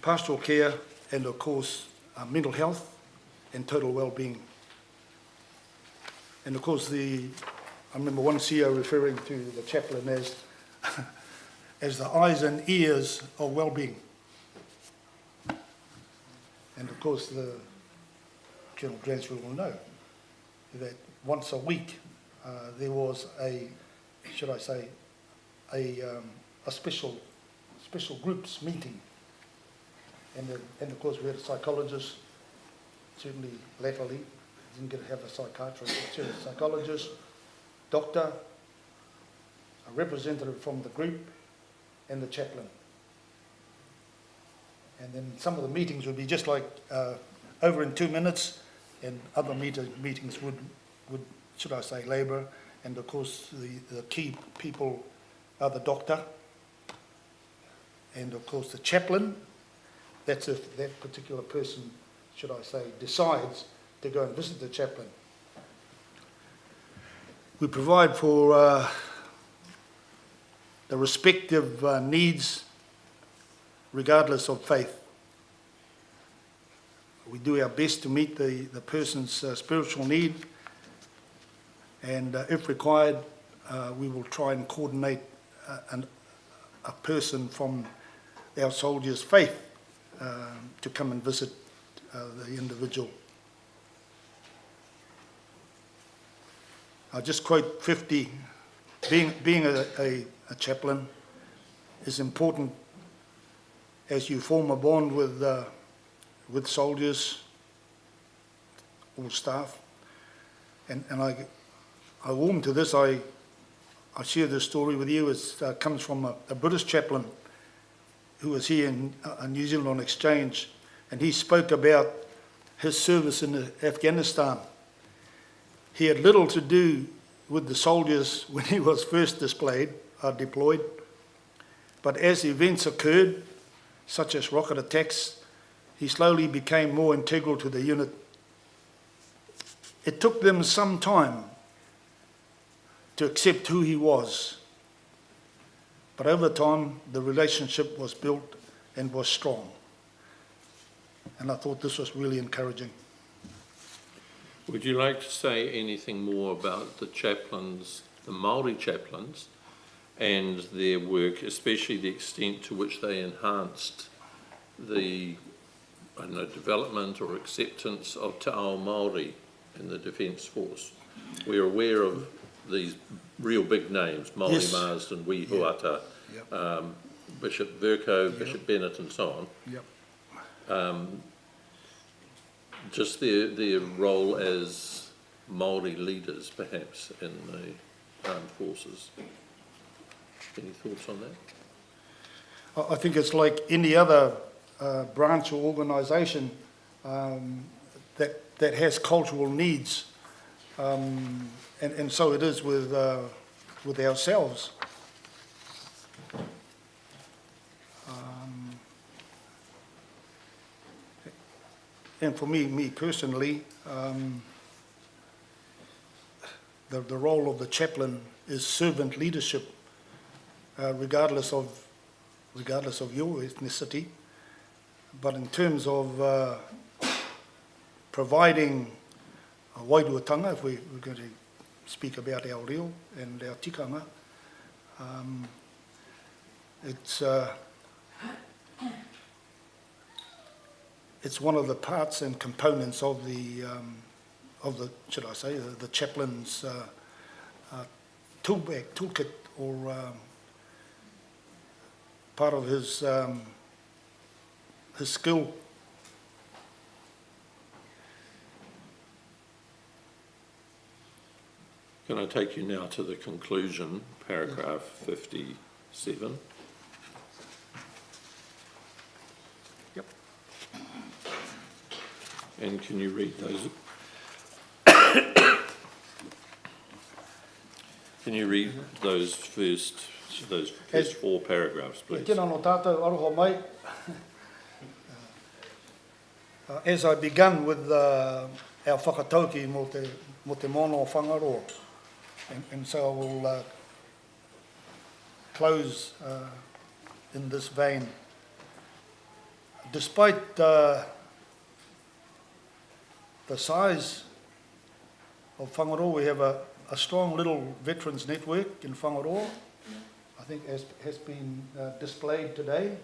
pastoral care, and of course mental health and total well-being. And of course I remember one CEO referring to the chaplain as the eyes and ears of well-being. And of course the General Dransfield will know that once a week there was should I say, a special groups meeting. And of course we had a psychologist, certainly latterly, didn't get to have a psychiatrist, but a psychologist, doctor, a representative from the group, and the chaplain. And then some of the meetings would be just like over in 2 minutes, and other meetings would, should I say, labour. And of course, the key people are the doctor, and of course the chaplain. That's if that particular person, should I say, decides to go and visit the chaplain. We provide for the respective needs regardless of faith. We do our best to meet the person's spiritual need, and if required, we will try and coordinate a person from our soldiers' faith to come and visit the individual. I'll just quote 50. Being a chaplain is important as you form a bond with soldiers, all staff, and I warm to this. I share this story with you. It comes from a British chaplain who was here in New Zealand on exchange, and he spoke about his service in Afghanistan. He had little to do with the soldiers when he was first deployed, but as events occurred, such as rocket attacks, he slowly became more integral to the unit. It took them some time to accept who he was, but over time the relationship was built and was strong, and I thought this was really encouraging. Would you like to say anything more about the chaplains, the Māori chaplains, and their work, especially the extent to which they enhanced the, I don't know, development or acceptance of Te Ao Māori in the Defence Force? We're aware of these real big names, Māori Yes. Marsden, Wee Huata, Yep. Bishop Vercoe, Yep. Bishop Bennett and so on. Yep. Just their role as Māori leaders, perhaps, in the armed forces. Any thoughts on that? I think it's like any other branch or organisation. that has cultural needs. And so it is with ourselves. And for me personally, the role of the chaplain is servant leadership, regardless of your ethnicity. But in terms of providing a wairuatanga, if we're going to speak about our reo and our tikanga, it's one of the parts and components of the should I say, the chaplain's toolkit, or part of his skill. Can I take you now to the conclusion, paragraph 57? Yep. And can you read those? Can you read those first four paragraphs, please? Tēnā no tātou aroha mai. As I began with our whakatauki mo te mono whangaroa, and so I will close in this vein. Despite the size of Whangaroa, we have a strong little veterans network in Whangaroa, I think has been displayed today.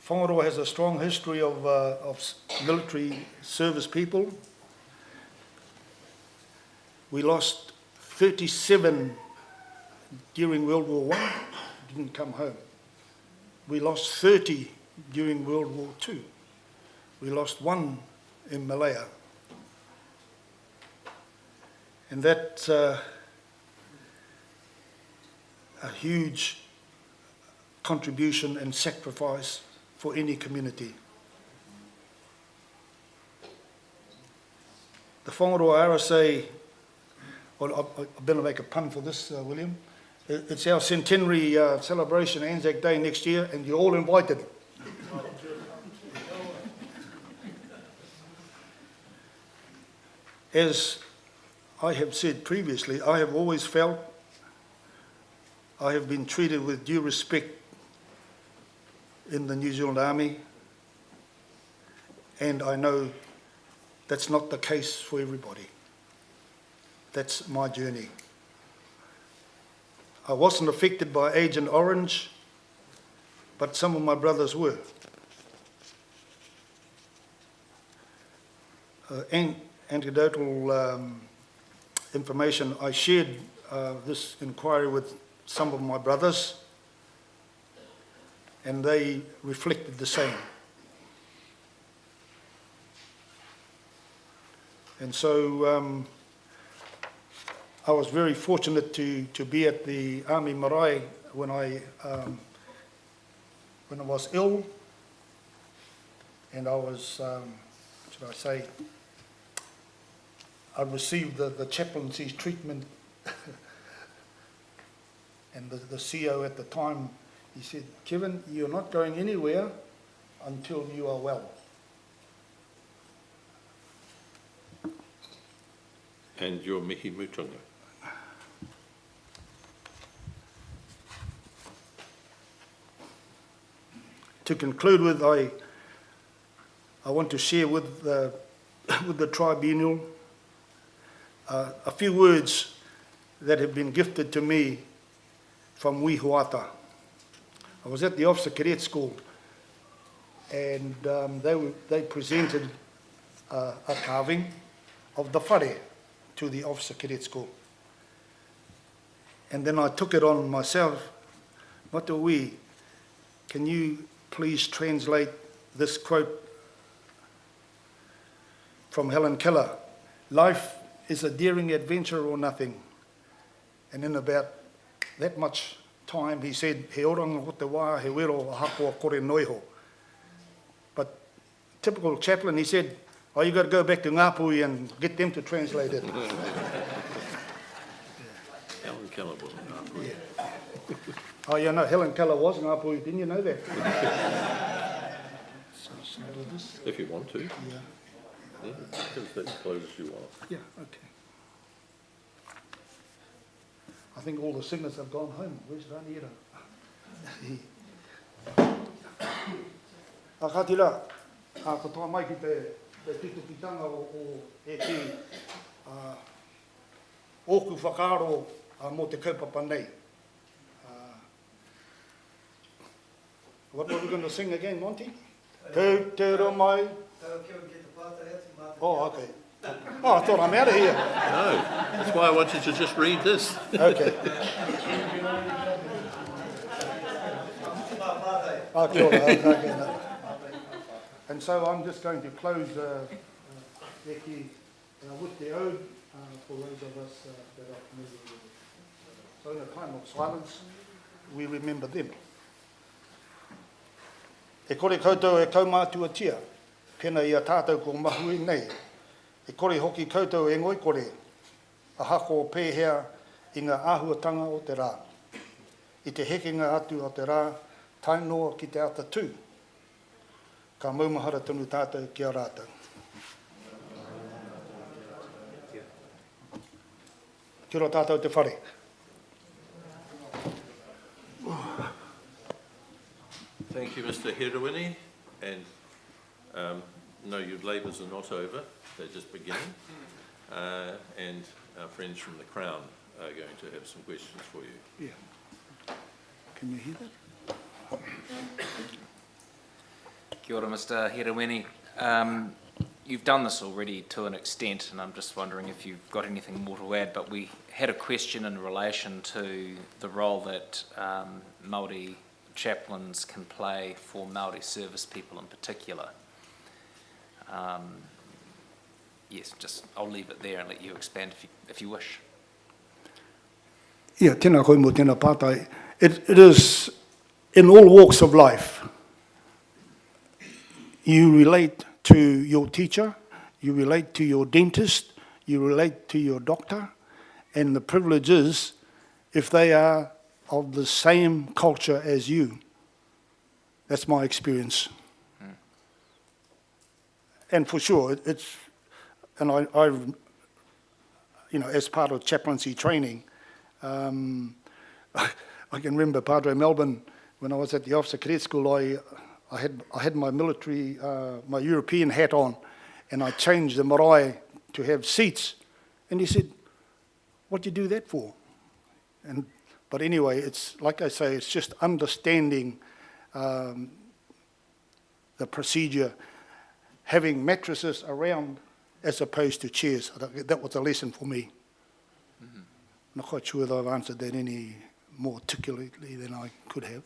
Whangaroa has a strong history of military service people. We lost 37 during World War I, didn't come home. We lost 30 during World War II. We lost 1 in Malaya. And that's a huge contribution and sacrifice for any community. The Whangaroa RSA, well, I'm going to make a pun for this, William. It's our centenary celebration, Anzac Day next year, and you're all invited. As I have said previously, I have always felt I have been treated with due respect in the New Zealand Army, and I know that's not the case for everybody. That's my journey. I wasn't affected by Agent Orange, but some of my brothers were. Anecdotal information, I shared this inquiry with some of my brothers, and they reflected the same. And so I was very fortunate to be at the Army Marae when I was ill, and I was, should I say, I received the chaplaincy treatment. And the CO at the time, he said, "Kevin, you're not going anywhere until you are well." And your mihi mutunga. To conclude with, I want to share with the tribunal a few words that have been gifted to me from Wihuata. I was at the Officer Cadet School, and they presented a carving of the whare to the Officer Cadet School. And then I took it on myself. Matawi, can you please translate this quote from Helen Keller? "Life is a daring adventure or nothing." And in about that much time, he said, "He oranga ko te wā, he wero a hakoa kore noiho." But typical chaplain, he said, oh, you got to go back to Ngāpuhi and get them to translate it. Helen Keller was Ngāpuhi. Oh, yeah, no, Helen Keller was Ngāpuhi. Didn't you know that? If you want to. Yeah. Yeah, as close as you want. Yeah, okay. I think all the singers have gone home. Where's Raniera? Ka tira, ko toa mai ki te titukitanga o e ki oku whakaaro mō te kaupapa nei. What were we going to sing again, Monty? Kau te ro mai. Oh, okay. Oh, I thought I'm out of here. No, that's why I wanted to just read this. Okay. Oh, kia ora, okay, no. And so I'm just going to close Eki with the ode for those of us that are familiar with it. So in a time of silence, we remember them. E kore koutou e kaumātua tia, pena i a tātou ko mahui nei. E kore hoki koutou e ngoi kore, a hako o pēhea i ngā āhuatanga o te rā. I te hekenga atu o te rā, tainoa ki te ata tū. Ka maumahara tonu tātou ki a rātou. Kia ora tātou te whare. Thank you, Mr. Hirawini, and no, your labours are not over, they're just beginning. And our friends from the Crown are going to have some questions for you. Yeah. Can you hear that? Kia ora, Mr. Hirawini. You've done this already to an extent, and I'm just wondering if you've got anything more to add, but we had a question in relation to the role that Māori chaplains can play for Māori service people in particular. Yes, just I'll leave it there and let you expand if you wish. Yeah, tēnā koe mō tēnā pātai. It is in all walks of life. You relate to your teacher, you relate to your dentist, you relate to your doctor, and the privilege is if they are of the same culture as you. That's my experience. And for sure, it's, and I you know, as part of chaplaincy training, I can remember Padre Melbourne, when I was at the officer cadet school, I had my military, my European hat on, and I changed the marae to have seats. And he said, what do you do that for? But anyway, it's like I say, it's just understanding the procedure, having mattresses around as opposed to chairs. That was a lesson for me. Mm-hmm. Not quite sure whether I've answered that any more articulately than I could have.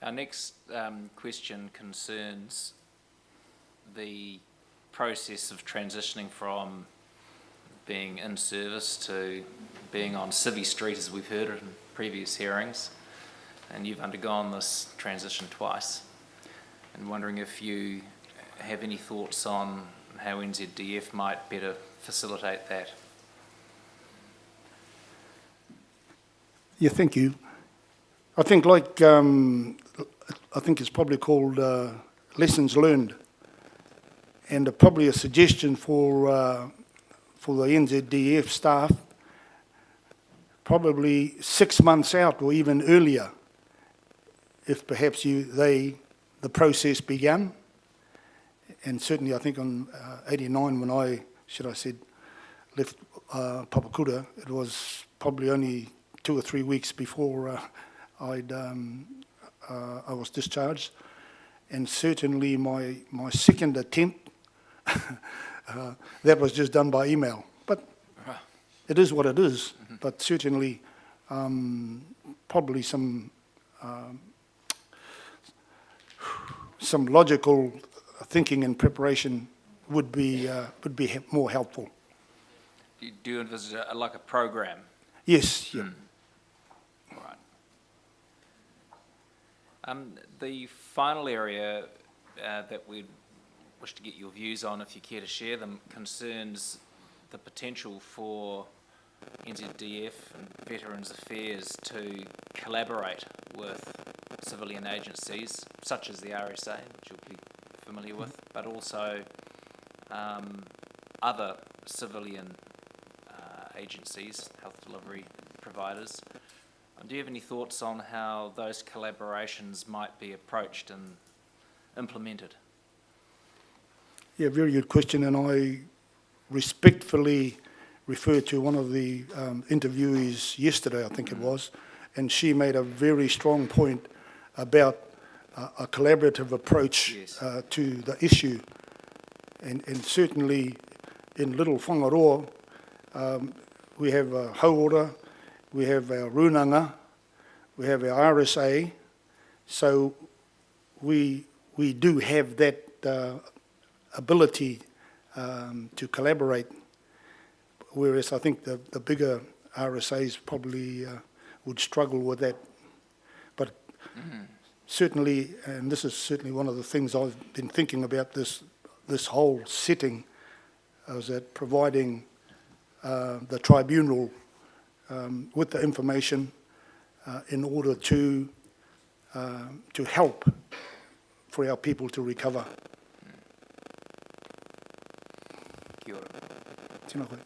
Our next question concerns the process of transitioning from being in service to being on Civvy Street, as we've heard in previous hearings, and you've undergone this transition twice. And wondering if you have any thoughts on how NZDF might better facilitate that. Yeah, thank you. I think I think it's probably called lessons learned, and probably a suggestion for the NZDF staff, probably 6 months out or even earlier, if perhaps the process began. And certainly I think on 89 when I left Papakura, it was probably only 2 or 3 weeks before I was discharged. And certainly my second attempt, that was just done by email. But it is what it is. Mm-hmm. But certainly probably some logical thinking and preparation would be more helpful. Do you envisage like a program? Yes. Yeah. All right. The final area that we'd wish to get your views on, if you care to share them, concerns the potential for NZDF and Veterans Affairs to collaborate with civilian agencies such as the RSA, which you'll be familiar with, but also other civilian agencies, health delivery providers. Do you have any thoughts on how those collaborations might be approached and implemented? Yeah, very good question, and I respectfully refer to one of the interviewees yesterday, I think it was, and she made a very strong point about a collaborative approach to the issue. And certainly in Little Whangaroa, we have a hauora, we have our runanga, we have our RSA, so we do have that ability to collaborate, whereas I think the bigger RSAs probably would struggle with that. But certainly, and this is certainly one of the things I've been thinking about this whole setting, is that providing the tribunal with the information in order to help for our people to recover. Kia ora. Tēnā koe.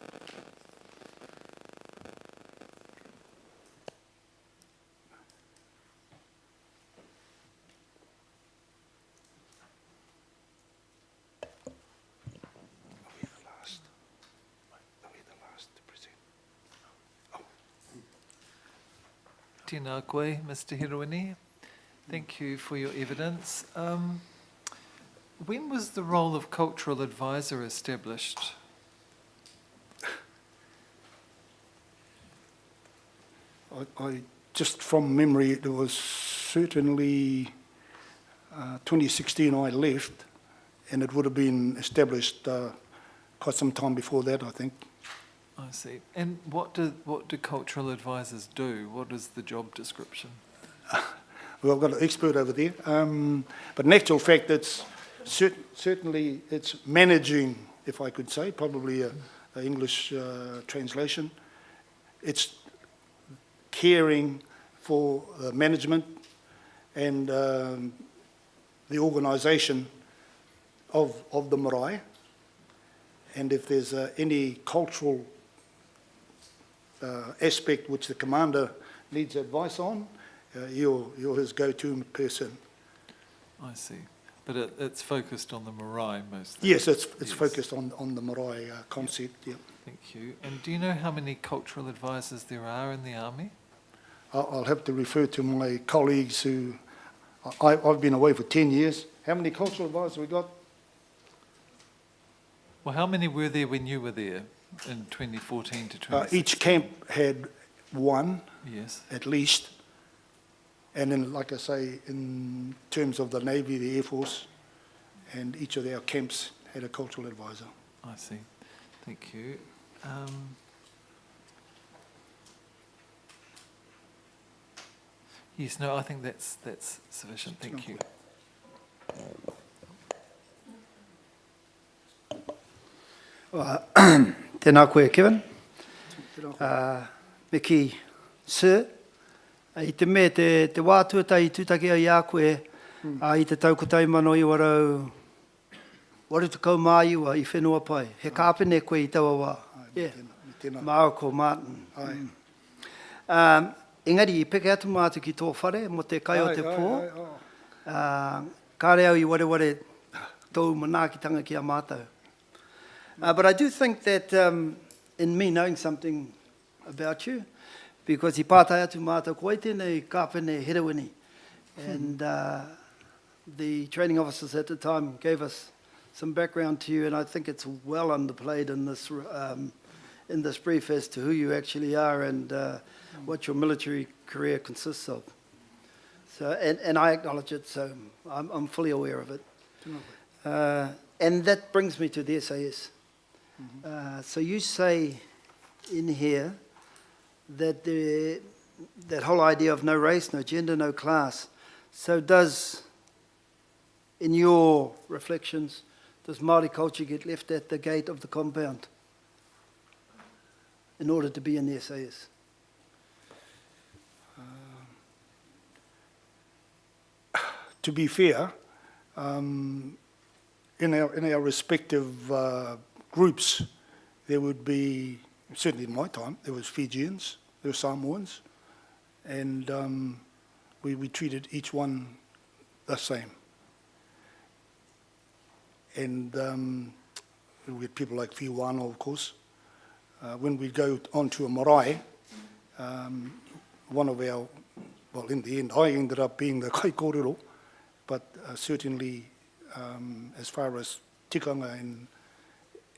Tēnā koe, Mr. Hiruini. Thank you for your evidence. When was the role of cultural advisor established? I just from memory, it was certainly 2016 I left, and it would have been established quite some time before that, I think. I see. And what do cultural advisors do? What is the job description? Well, I've got an expert over there. But in actual fact, it's certainly it's managing, if I could say, probably an English translation. It's caring for the management and the organisation of the marae. And if there's any cultural aspect which the commander needs advice on, you're his go-to person. I see. But it's focused on the marae mostly? Yes, it's focused on the marae concept, yeah. Thank you. And do you know how many cultural advisors there are in the army? I'll have to refer to my colleagues who... I've been away for 10 years. How many cultural advisors we got? Well, how many were there when you were there in 2014 to 2016? Each camp had one, yes, at least. And then, like I say, in terms of the Navy, the Air Force, and each of our camps had a cultural advisor. I see. Thank you. Yes, no, I think that's sufficient. Thank you. Tēnā koe, Kevin. Miki, Sir, i te me te wātuatai tūtakea i a koe i te taukotai mano I warau warutukau māiua I whenua pai. He kāpene koe I taua wā. Māoko Martin. Engari, I peke atu mātu ki tō whare, mo te kai o te pō. Kāre au I wareware tōu manaakitanga ki a mātou. But I do think that in me knowing something about you, because I pātai atu mātou koe tēnei kāpene Hiruini, and the training officers at the time gave us some background to you, and I think it's well underplayed in this brief as to who you actually are and what your military career consists of. So, and I acknowledge it, so I'm fully aware of it. And that brings me to the SAS. So you say in here that that whole idea of no race, no gender, no class. So does in your reflections, does Māori culture get left at the gate of the compound in order to be in the SAS? To be fair, in our respective groups, there would be, certainly in my time, there was Fijians, there were Samoans, and we treated each one the same. And we had people like Fiwano, of course. When we go on to a marae, one of our, well, in the end, I ended up being the kai kōrero, but certainly as far as tikanga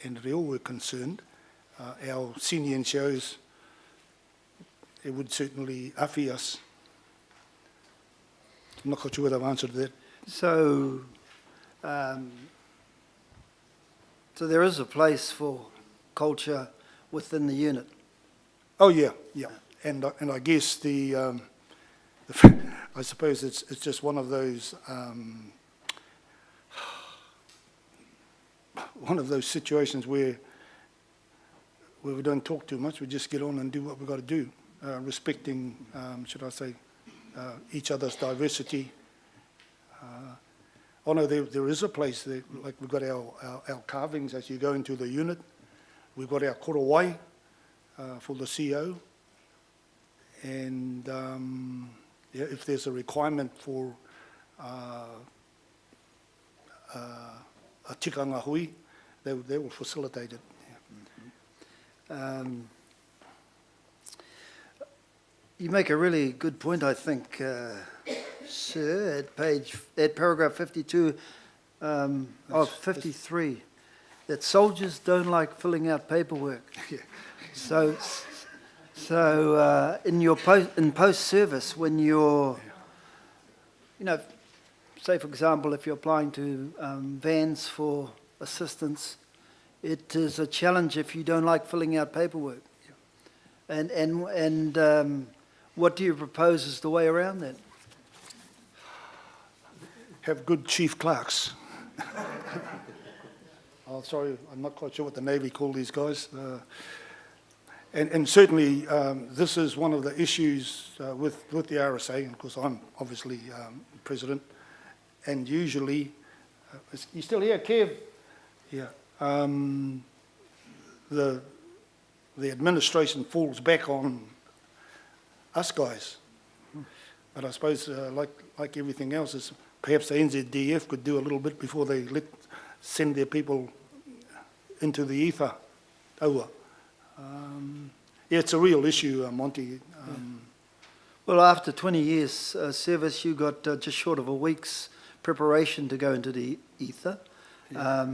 and reo were concerned, our senior shows, it would certainly awhi us. I'm not quite sure whether I've answered that. So, so there is a place for culture within the unit. Oh yeah, yeah, and I guess the I suppose it's just one of those situations where we don't talk too much. We just get on and do what we've got to do, respecting, should I say, each other's diversity. Oh no, there is a place there, like we've got our carvings as you go into the unit. We've got our korowai for the CO. And yeah, if there's a requirement for a tikanga hui, they will facilitate it. Yeah. You make a really good point, I think, sir, at paragraph 52 of 53, that soldiers don't like filling out paperwork. Yeah. So in post-service, when you're, you know, say for example, if you're applying to vans for assistance, it is a challenge if you don't like filling out paperwork. Yeah. And what do you propose is the way around that? Have good chief clerks. Oh, sorry, I'm not quite sure what the Navy call these guys. And certainly, this is one of the issues with the RSA, and of course I'm obviously president, and usually, you still here, Kev? Yeah. The administration falls back on us guys. But I suppose, like everything else, is perhaps the NZDF could do a little bit before they send their people into the ether. Aua. Yeah, it's a real issue, Monty. Well, after 20 years service, you got just short of a week's preparation to go into the ether. Yeah.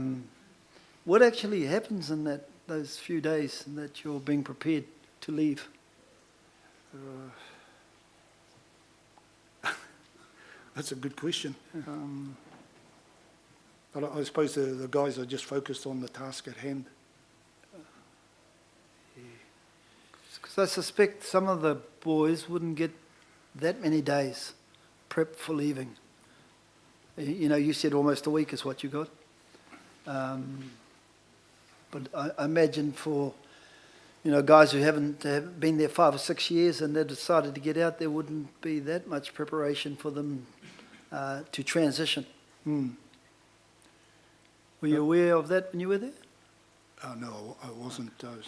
What actually happens in those few days that you're being prepared to leave? That's a good question. But I suppose the guys are just focused on the task at hand. Because I suspect some of the boys wouldn't get that many days prep for leaving. You know, you said almost a week is what you got. But I imagine for, you know, guys who haven't been there 5 or 6 years and they decided to get out, there wouldn't be that much preparation for them to transition. Were you aware of that when you were there? No, I wasn't. I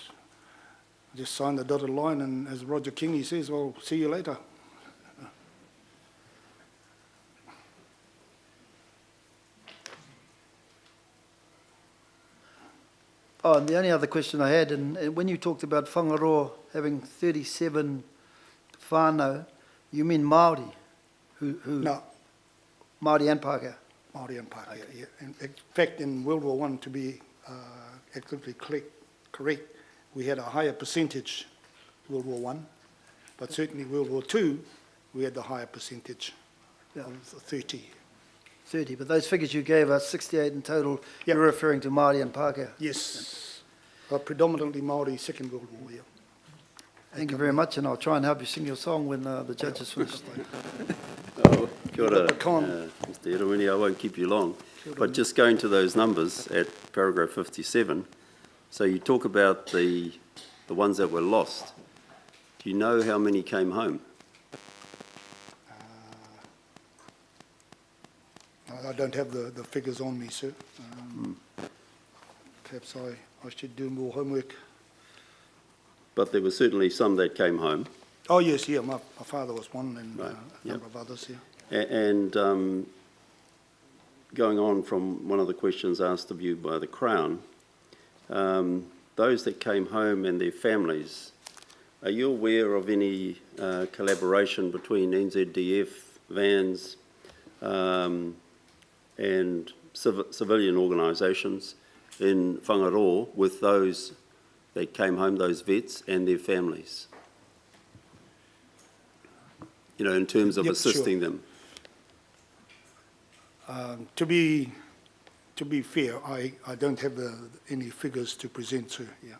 just signed the dotted line, and as Roger King says, well, see you later. Oh, and the only other question I had, and when you talked about Whangaroa having 37 whānau, you mean Māori? Who? No. Māori and Pākehā? Māori and Pākehā, okay. Yeah. In fact, in World War I, to be absolutely correct, we had a higher percentage World War I, but certainly World War II, we had the higher percentage of 30. 30, but those figures you gave us, 68 in total, you're referring to Māori and Pākehā? Yes, but predominantly Māori, Second World War, yeah. Thank you very much, and I'll try and help you sing your song when the judges finish. Kia ora, Con. Mr. Irawini, I won't keep you long. But just going to those numbers at paragraph 57, so you talk about the ones that were lost. Do you know how many came home? I don't have the figures on me, sir. Perhaps I should do more homework. But there were certainly some that came home. Oh, yes, yeah, my father was one and Right, a number of others, yeah. And going on from one of the questions asked of you by the Crown, those that came home and their families, are you aware of any collaboration between NZDF, VANS, and civilian organisations in Whangaroa with those that came home, those vets and their families? You know, in terms of Yep, assisting sure. them. To be fair, I don't have any figures to present to, yeah.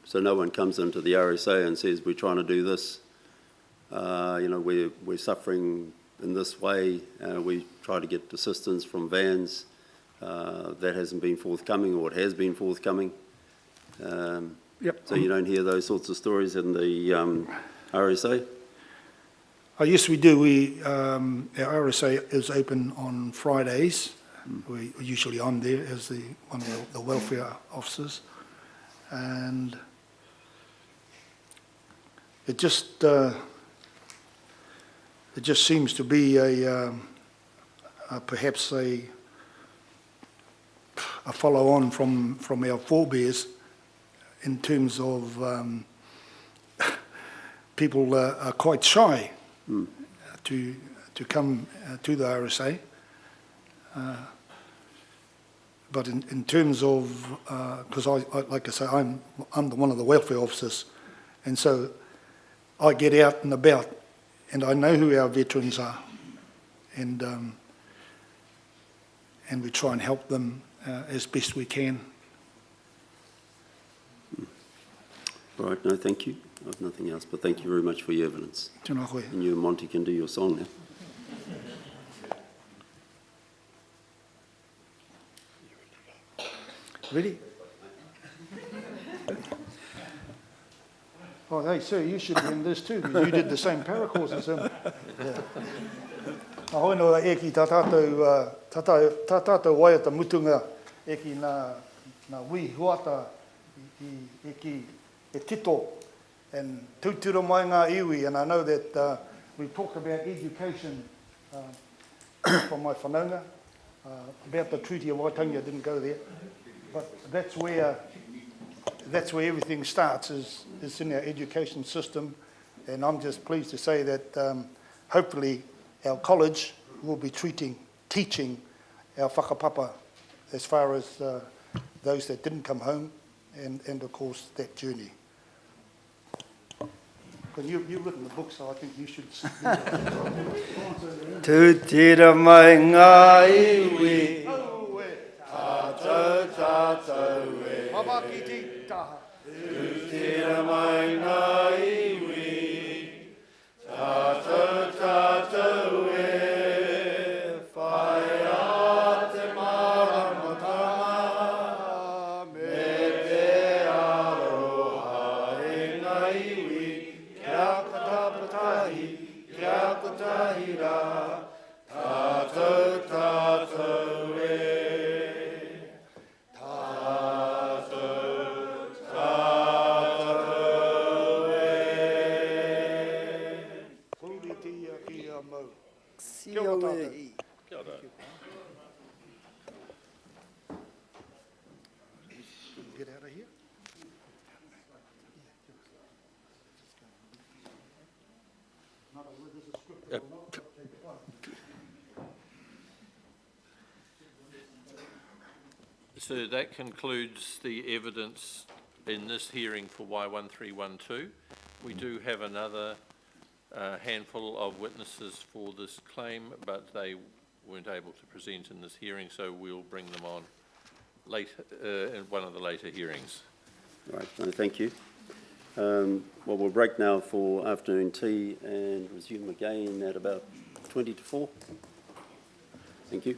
So no one comes into the RSA and says, we're trying to do this, you know, we're suffering in this way, we try to get assistance from VANS, that hasn't been forthcoming, or it has been forthcoming. Yep. So you don't hear those sorts of stories in the RSA? Yes, we do. Our RSA is open on Fridays. Usually I'm there as one of the welfare officers. And it just seems to be perhaps a follow-on from our forebears in terms of people are quite shy to come to the RSA. But in terms of, because like I say, I'm one of the welfare officers, and so I get out and about, and I know who our veterans are, and we try and help them as best we can. All right, no, thank you. I have nothing else, but thank you very much for your evidence. Tēnā koe. And you and Monty can do your song now. Ready? Oh, hey, sir, you should be in this too, because you did the same paracourse as him. Yeah. Ahoi no e ki tā tātou waia ta mutunga e ki nā wi huata e ki e tito and tūturo mai ngā iwi, and I know that we talked about education from my whanaunga, about the Treaty of Waitangi. I didn't go there, but that's where everything starts, is in our education system, and I'm just pleased to say that hopefully our college will be teaching our whakapapa as far as those that didn't come home, and of course that journey. Because you've written the book, so I think you should. Tūtira mai ngā iwi, tātou tātou e. Mama ki te taha. Tūtira mai ngā iwi, tātou tātou e. Whai a te maramatanga, me te aroha e ngā iwi. Kia katapatahi, kia kotahi rā, tātou tātou e. Tātou tātou e. Pūritia ki a mau. Kia ora. Kia ora. Get out of here. So that concludes the evidence in this hearing for Y1312. We do have another handful of witnesses for this claim, but they weren't able to present in this hearing, so we'll bring them on later in one of the later hearings. All right, no, thank you. Well, we'll break now for afternoon tea and resume again at about 20 to 4. Thank you.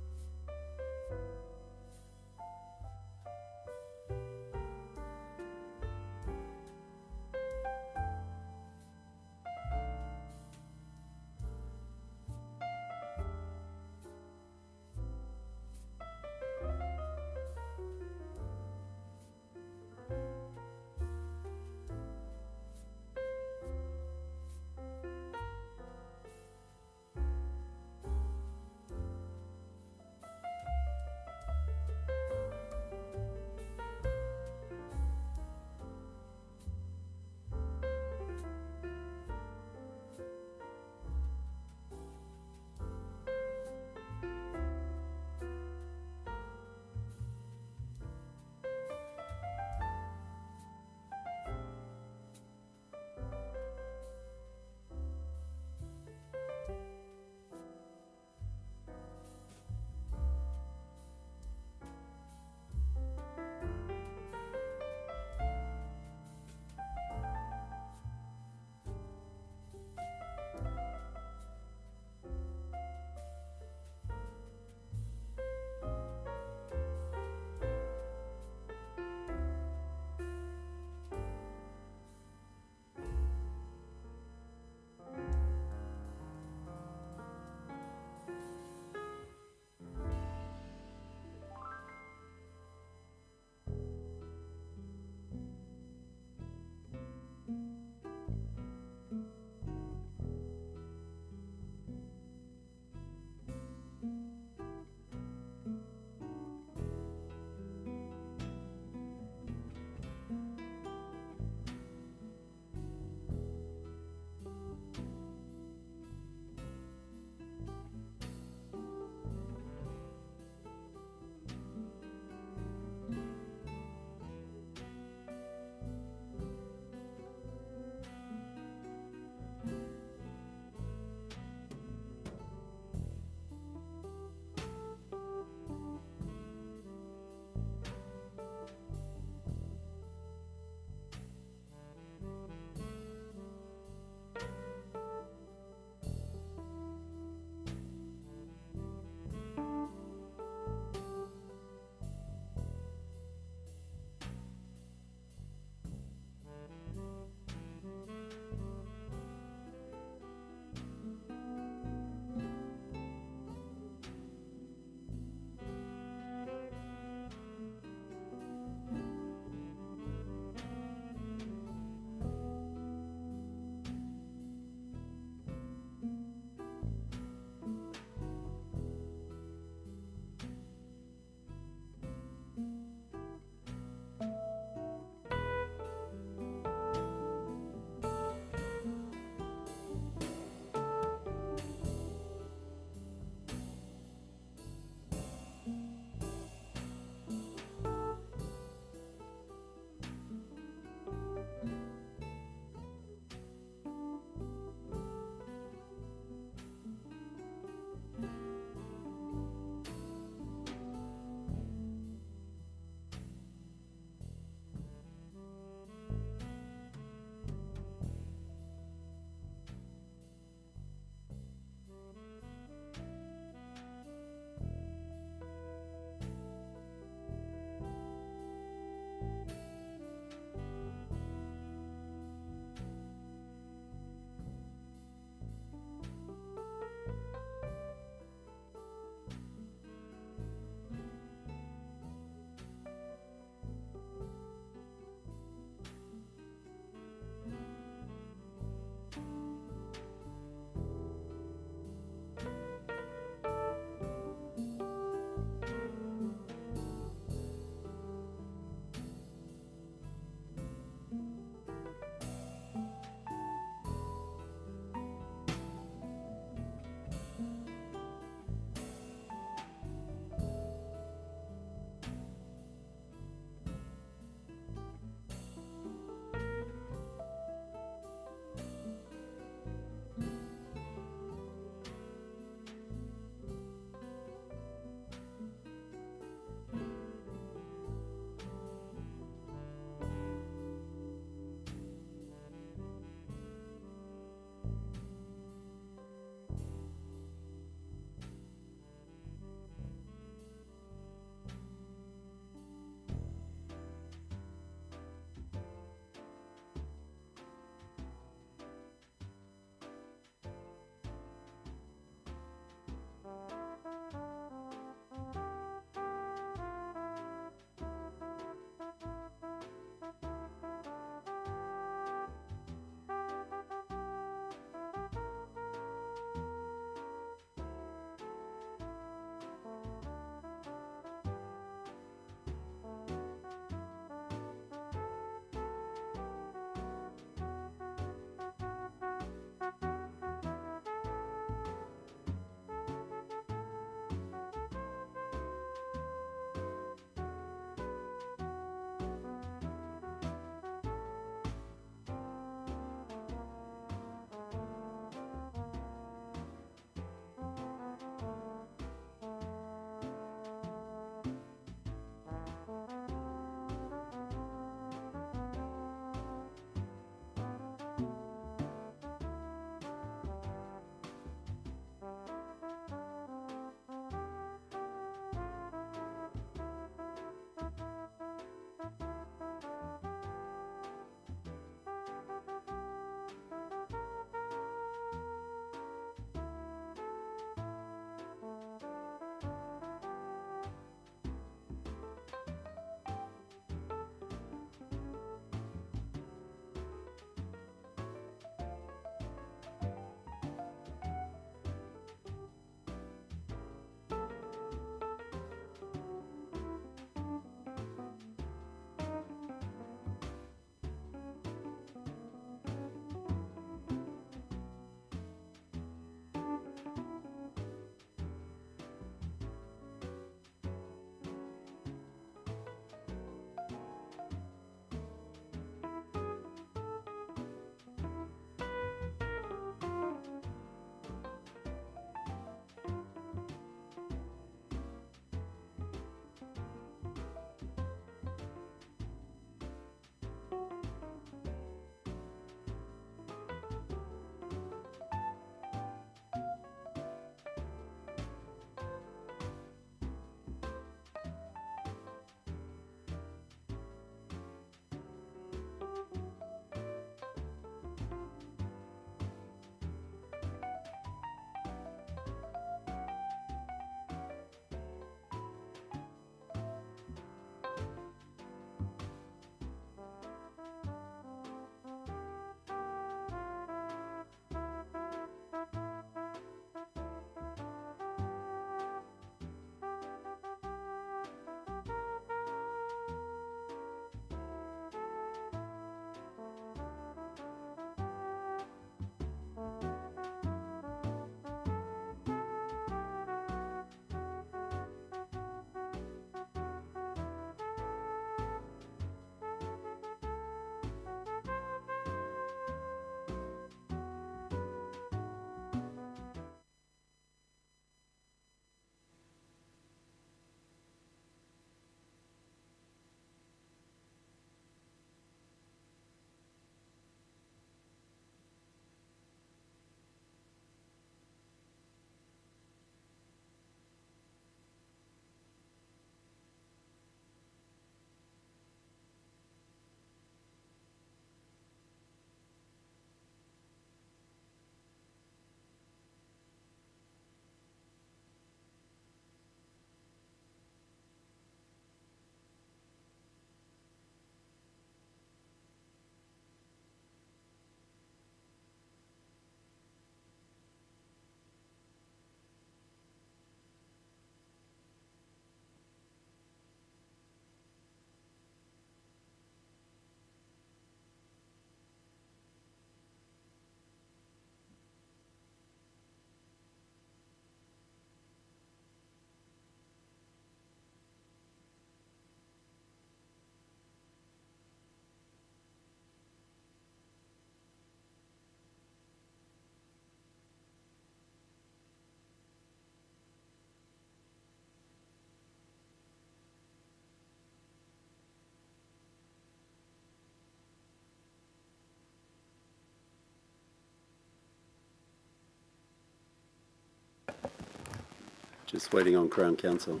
Just waiting on Crown Counsel.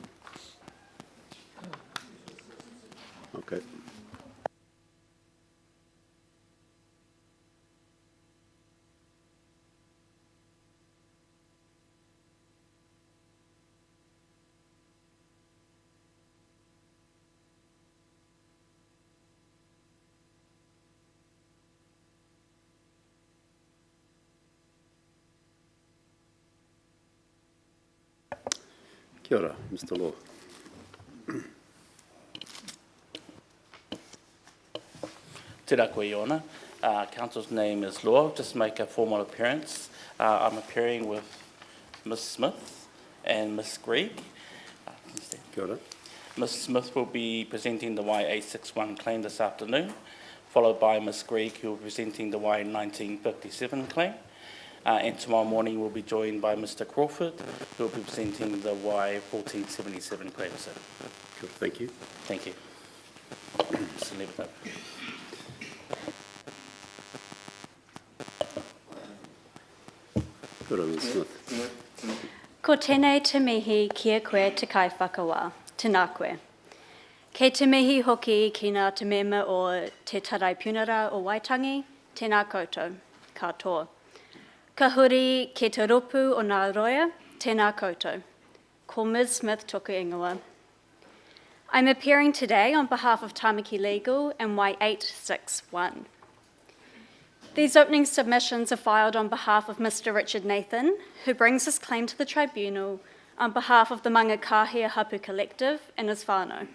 Okay. Kia ora, Mr. Law. Tēnā koe, Your Honour. Council's name is Law. Just make a formal appearance. I'm appearing with Ms. Smith and Ms. Greig. Kia ora. Ms. Smith will be presenting the Y861 claim this afternoon, followed by Ms. Greig, who will be presenting the Y1957 claim. And tomorrow morning we'll be joined by Mr. Crawford, who will be presenting the Y1477 claim, sir. Cool. Thank you. Thank you. Just leave it up. Kia ora, Ms. Smith. Ko tēnei te mihi kia koe te kai whakawā, tēnā koe. Kei te mihi hoki ki ngā te mema o te tarai punara o Waitangi, tēnā koutou, katoa. Ka huri ke te ropu o ngā roia, tēnā koutou. Ko Ms. Smith toku ingoa. I'm appearing today on behalf of Tamaki Legal and Y861. These opening submissions are filed on behalf of Mr. Richard Nathan, who brings his claim to the tribunal on behalf of the Mangakahia Hapu Collective and his whānau.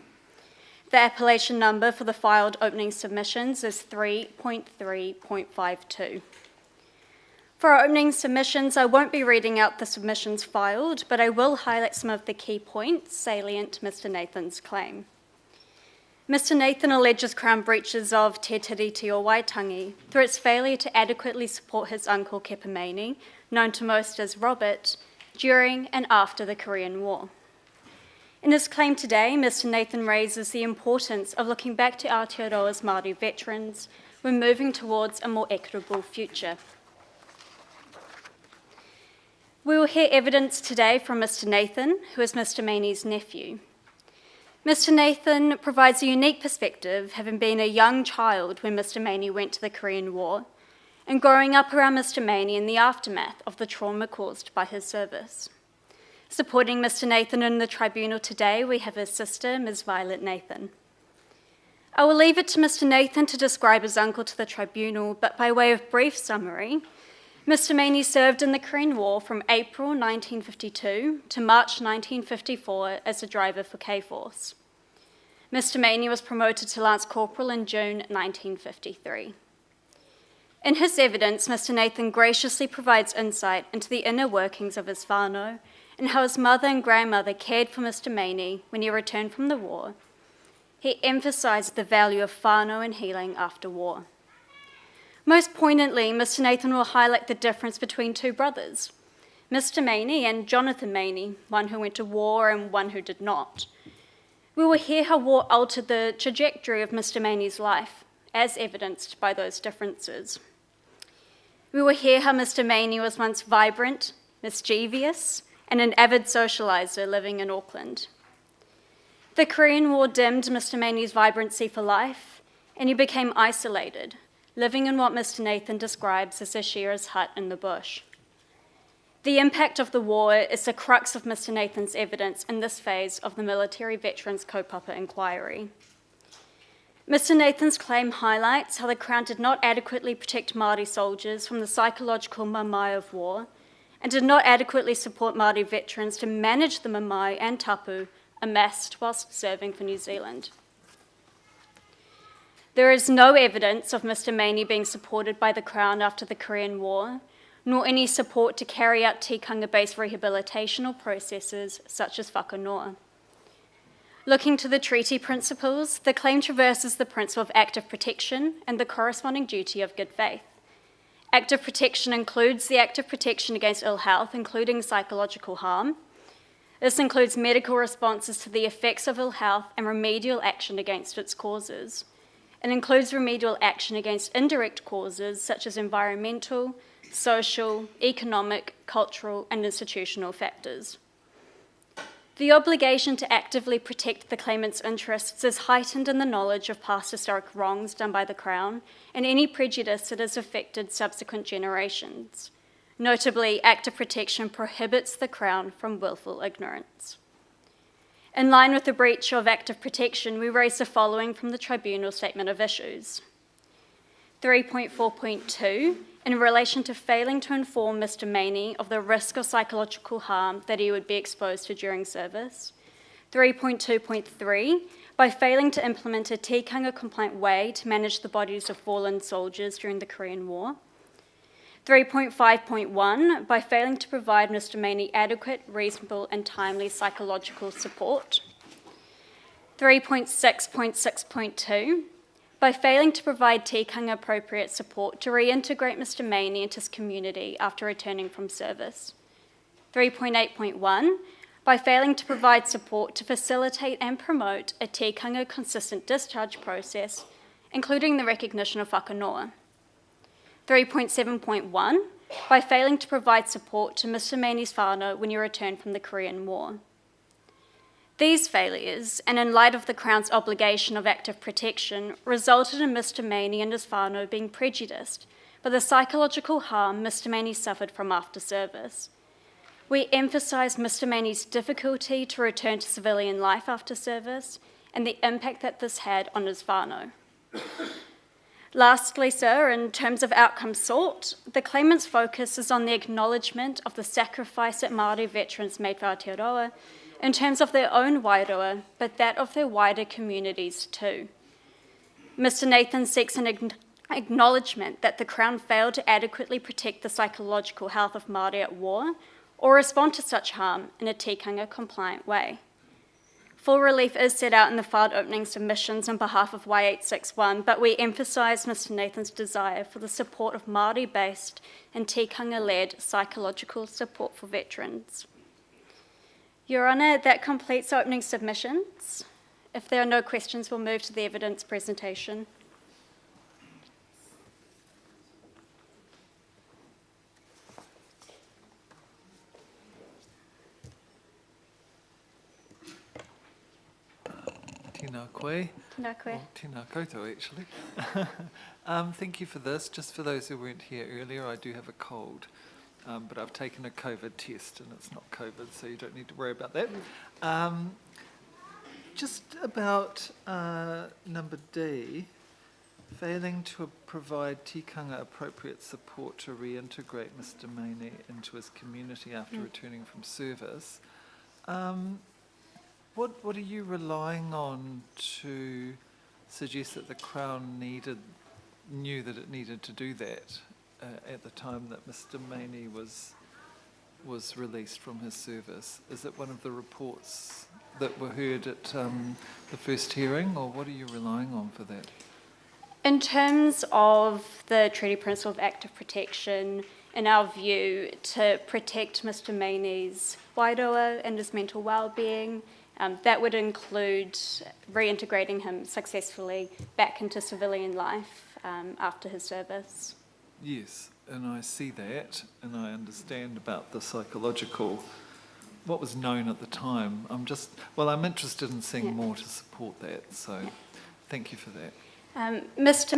The appellation number for the filed opening submissions is 3.3.52. For our opening submissions, I won't be reading out the submissions filed, but I will highlight some of the key points salient to Mr. Nathan's claim. Mr. Nathan alleges Crown breaches of Te Tiriti o Waitangi through its failure to adequately support his uncle Kepimani, known to most as Robert, during and after the Korean War. In his claim today, Mr. Nathan raises the importance of looking back to Aotearoa's Māori veterans when moving towards a more equitable future. We will hear evidence today from Mr. Nathan, who is Mr. Maney's nephew. Mr. Nathan provides a unique perspective, having been a young child when Mr. Maney went to the Korean War, and growing up around Mr. Maney in the aftermath of the trauma caused by his service. Supporting Mr. Nathan in the tribunal today, we have his sister, Ms. Violet Nathan. I will leave it to Mr. Nathan to describe his uncle to the tribunal, but by way of brief summary, Mr. Maney served in the Korean War from April 1952 to March 1954 as a driver for K-Force. Mr. Maney was promoted to Lance Corporal in June 1953. In his evidence, Mr. Nathan graciously provides insight into the inner workings of his whānau and how his mother and grandmother cared for Mr. Maney when he returned from the war. He emphasised the value of whānau and healing after war. Most poignantly, Mr. Nathan will highlight the difference between two brothers, Mr. Maney and Jonathan Maney, one who went to war and one who did not. We will hear how war altered the trajectory of Mr. Maney's life, as evidenced by those differences. We will hear how Mr. Maney was once vibrant, mischievous, and an avid socialiser living in Auckland. The Korean War dimmed Mr. Maney's vibrancy for life, and he became isolated, living in what Mr. Nathan describes as a shearer's hut in the bush. The impact of the war is the crux of Mr. Nathan's evidence in this phase of the Military Veterans Kaupapa Inquiry. Mr. Nathan's claim highlights how the Crown did not adequately protect Māori soldiers from the psychological mamae of war and did not adequately support Māori veterans to manage the mamae and tapu amassed whilst serving for New Zealand. There is no evidence of Mr. Maney being supported by the Crown after the Korean War, nor any support to carry out tikanga-based rehabilitational processes such as whakanoa. Looking to the treaty principles, the claim traverses the principle of active protection and the corresponding duty of good faith. Active protection includes the active protection against ill health, including psychological harm. This includes medical responses to the effects of ill health and remedial action against its causes. It includes remedial action against indirect causes such as environmental, social, economic, cultural, and institutional factors. The obligation to actively protect the claimant's interests is heightened in the knowledge of past historic wrongs done by the Crown and any prejudice that has affected subsequent generations. Notably, Act of Protection prohibits the Crown from willful ignorance. In line with the breach of Act of Protection, we raise the following from the Tribunal Statement of Issues. 3.4.2, in relation to failing to inform Mr. Maney of the risk of psychological harm that he would be exposed to during service. 3.2.3, by failing to implement a tikanga compliant way to manage the bodies of fallen soldiers during the Korean War. 3.5.1, by failing to provide Mr. Maney adequate, reasonable and timely psychological support. 3.6.6.2, by failing to provide tikanga appropriate support to reintegrate Mr. Maney into his community after returning from service. 3.8.1, by failing to provide support to facilitate and promote a tikanga consistent discharge process, including the recognition of whakanoa. 3.7.1, by failing to provide support to Mr. Maney's whānau when he returned from the Korean War. These failures, and in light of the Crown's obligation of active protection, resulted in Mr. Maney and his whānau being prejudiced by the psychological harm Mr. Maney suffered from after service. We emphasise Mr. Maney's difficulty to return to civilian life after service and the impact that this had on his whānau. Lastly, sir, in terms of outcomes sought, the claimant's focus is on the acknowledgement of the sacrifice that Māori veterans made for Aotearoa in terms of their own wairoa, but that of their wider communities too. Mr. Nathan seeks an acknowledgement that the Crown failed to adequately protect the psychological health of Māori at war or respond to such harm in a tikanga compliant way. Full relief is set out in the filed opening submissions on behalf of Y861, but we emphasise Mr. Nathan's desire for the support of Māori-based and tikanga-led psychological support for veterans. Your Honour, that completes our opening submissions. If there are no questions, we'll move to the evidence presentation. Tēnā koe. Tēnā koe. Well, tēnā koutou, actually. Thank you for this. Just for those who weren't here earlier, I do have a cold, but I've taken a COVID test and it's not COVID, so you don't need to worry about that. Just about number D, failing to provide tikanga appropriate support to reintegrate Mr. Maney into his community after returning from service. What are you relying on to suggest that the Crown knew that it needed to do that at the time that Mr. Maney was released from his service? Is it one of the reports that were heard at the first hearing, or what are you relying on for that? In terms of the Treaty Principle of Active Protection, in our view, to protect Mr. Maney's wairoa and his mental well-being, that would include reintegrating him successfully back into civilian life after his service. Yes, and I see that, and I understand about the psychological, what was known at the time. I'm interested in seeing more to support that, so thank you for that. Mr.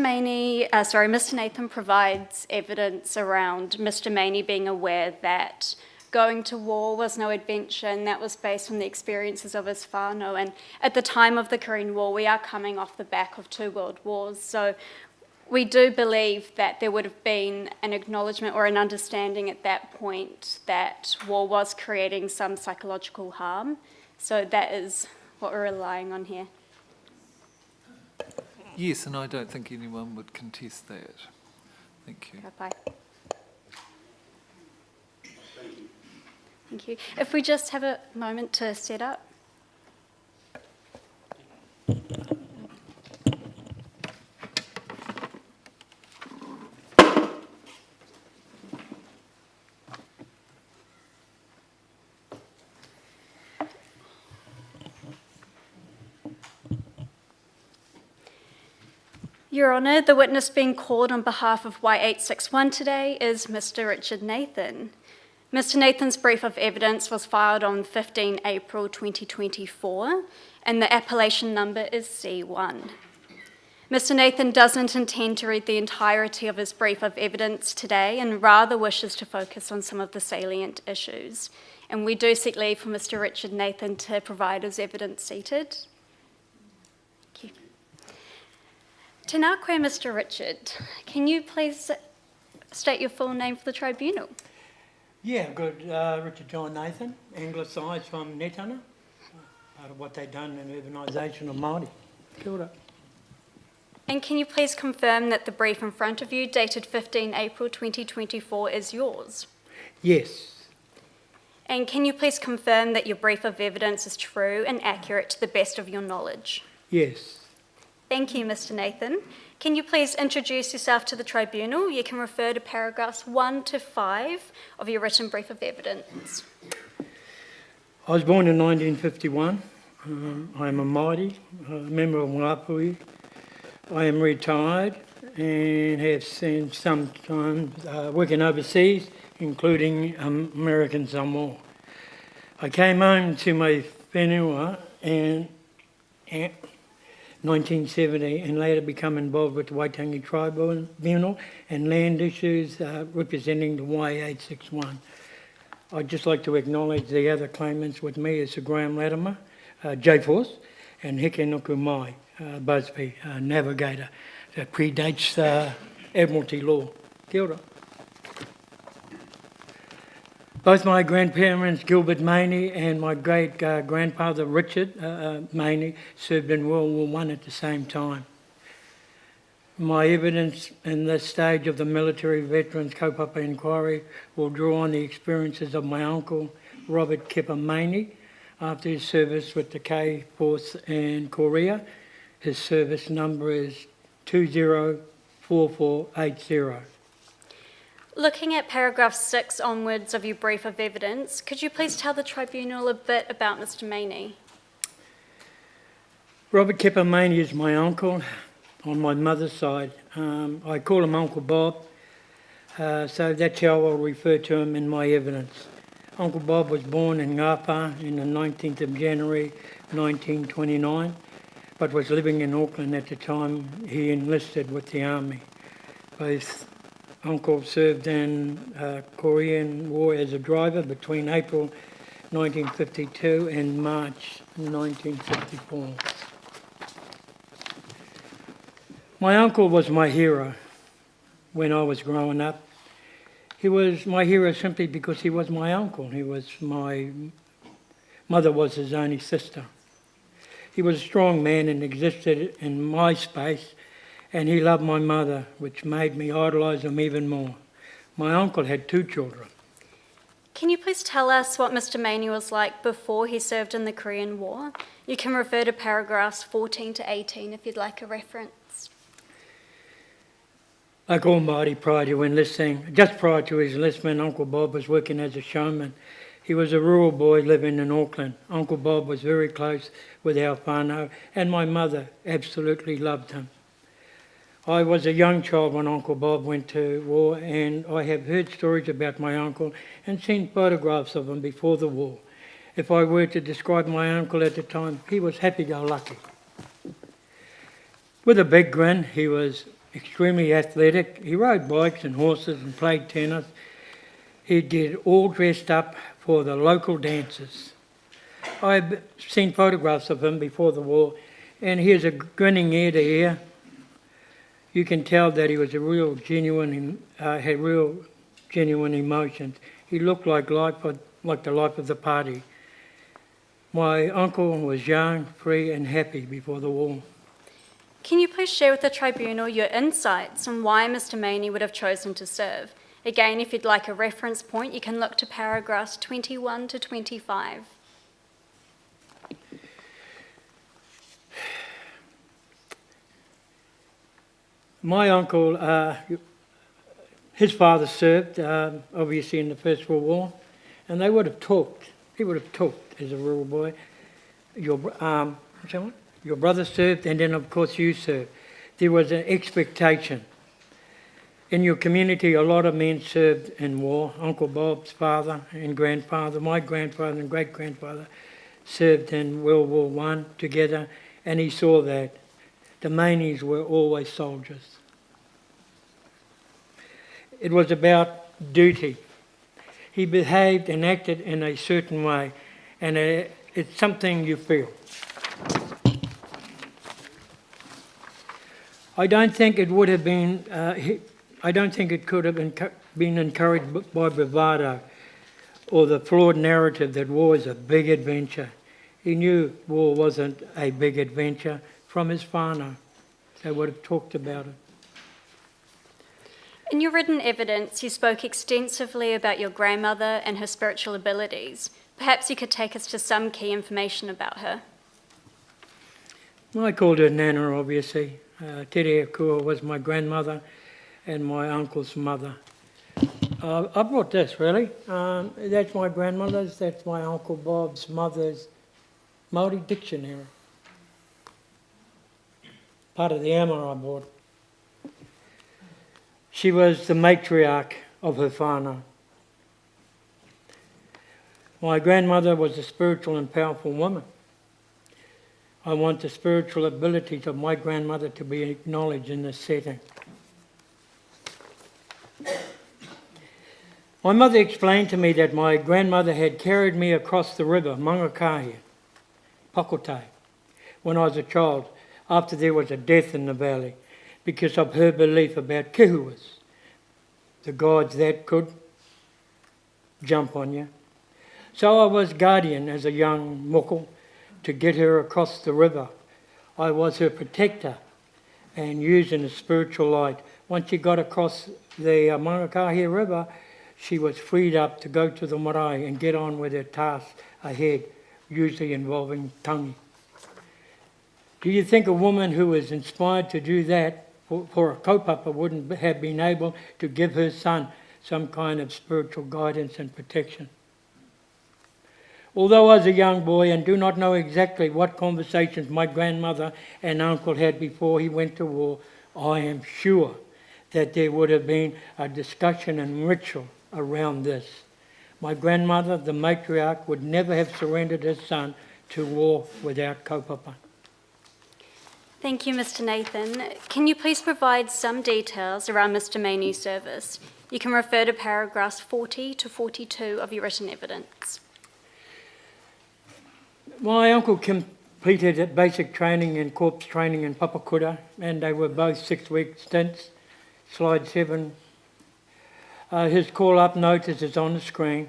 Nathan provides evidence around Mr. Maney being aware that going to war was no adventure, and that was based on the experiences of his whānau. And at the time of the Korean War, we are coming off the back of 2 world wars, so we do believe that there would have been an acknowledgement or an understanding at that point that war was creating some psychological harm. So that is what we're relying on here. Yes, and I don't think anyone would contest that. Thank you. Bye. Thank you. If we just have a moment to set up. Your Honour, the witness being called on behalf of Y861 today is Mr. Richard Nathan. Mr. Nathan's brief of evidence was filed on 15 April 2024, and the appellation number is C1. Mr. Nathan doesn't intend to read the entirety of his brief of evidence today and rather wishes to focus on some of the salient issues. And we do seek leave for Mr. Richard Nathan to provide his evidence seated. Thank you. Tēnā koe, Mr. Richard. Can you please state your full name for the tribunal? Yeah, good. Richard John Nathan, anglicised from Netana, part of what they've done in urbanisation of Māori. Kia ora. And can you please confirm that the brief in front of you, dated 15 April 2024, is yours? Yes. And can you please confirm that your brief of evidence is true and accurate to the best of your knowledge? Yes. Thank you, Mr. Nathan. Can you please introduce yourself to the tribunal? You can refer to paragraphs 1 to 5 of your written brief of evidence. I was born in 1951. I am a Māori, a member of Ngāpuhi. I am retired and have spent some time working overseas, including American Samoa. I came home to my whenua in 1970 and later become involved with the Waitangi Tribunal and land issues representing the Y861. I'd just like to acknowledge the other claimants with me is Sir Graham Latimer, J-Force, and Heke Nuku Mai, Busby, navigator, that predates Admiralty law. Kia ora. Both my grandparents, Gilbert Maney, and my great-grandfather, Richard Maney, served in World War I at the same time. My evidence in this stage of the military veterans kaupapa inquiry will draw on the experiences of my uncle, Robert Kipper Maney, after his service with the K-Force in Korea. His service number is 204480. Looking at paragraph 6 onwards of your brief of evidence, could you please tell the tribunal a bit about Mr. Maney? Robert Kipper Maney is my uncle on my mother's side. I call him Uncle Bob, so that's how I'll refer to him in my evidence. Uncle Bob was born in Ngāpa on the 19th of January 1929, but was living in Auckland at the time he enlisted with the army. Both Uncle served in Korean War as a driver between April 1952 and March 1954. My uncle was my hero when I was growing up. He was my hero simply because he was my uncle. My mother was his only sister. He was a strong man and existed in my space, and he loved my mother, which made me idolise him even more. My uncle had 2 children. Can you please tell us what Mr. Maney was like before he served in the Korean War? You can refer to paragraphs 14 to 18 if you'd like a reference. Like all Māori prior to enlisting, just prior to his enlistment, Uncle Bob was working as a showman. He was a rural boy living in Auckland. Uncle Bob was very close with our whānau, and my mother absolutely loved him. I was a young child when Uncle Bob went to war, and I have heard stories about my uncle and seen photographs of him before the war. If I were to describe my uncle at the time, he was happy-go-lucky. With a big grin, he was extremely athletic. He rode bikes and horses and played tennis. He'd get all dressed up for the local dances. I've seen photographs of him before the war, and he has a grinning ear to ear. You can tell that he was a real genuine, had real genuine emotions. He looked like the life of the party. My uncle was young, free and happy before the war. Can you please share with the tribunal your insights on why Mr. Maney would have chosen to serve? Again, if you'd like a reference point, you can look to paragraphs 21 to 25. My uncle, his father served, obviously, in the First World War, and they would have talked. He would have talked as a rural boy. Your brother served, and then, of course, you served. There was an expectation. In your community, a lot of men served in war. Uncle Bob's father and grandfather, my grandfather and great-grandfather served in World War I together, and he saw that. The Maneys were always soldiers. It was about duty. He behaved and acted in a certain way, and it's something you feel. I don't think it would have been, I don't think it could have been encouraged by bravado or the flawed narrative that war is a big adventure. He knew war wasn't a big adventure from his whānau. They would have talked about it. In your written evidence, you spoke extensively about your grandmother and her spiritual abilities. Perhaps you could take us to some key information about her. Well, I called her Nana, obviously. Tere Akua was my grandmother and my uncle's mother. I brought this, really. That's my grandmother's, that's my Uncle Bob's mother's Māori dictionary. Part of the armour I bought. She was the matriarch of her whānau. My grandmother was a spiritual and powerful woman. I want the spiritual abilities of my grandmother to be acknowledged in this setting. My mother explained to me that my grandmother had carried me across the river, Mangakahia, Pakotai, when I was a child, after there was a death in the valley, because of her belief about kihuas, the gods that could jump on you. So I was guardian as a young moko to get her across the river. I was her protector and used in a spiritual light. Once she got across the Mangakahia River, she was freed up to go to the marae and get on with her task ahead, usually involving tangi. Do you think a woman who was inspired to do that for a kaupapa wouldn't have been able to give her son some kind of spiritual guidance and protection? Although I was a young boy and do not know exactly what conversations my grandmother and uncle had before he went to war, I am sure that there would have been a discussion and ritual around this. My grandmother, the matriarch, would never have surrendered her son to war without kaupapa. Thank you, Mr. Nathan. Can you please provide some details around Mr. Maney's service? You can refer to paragraphs 40 to 42 of your written evidence. My uncle completed basic training and corps training in Papakura, and they were both 6-week stints. Slide 7. His call-up notice is on the screen.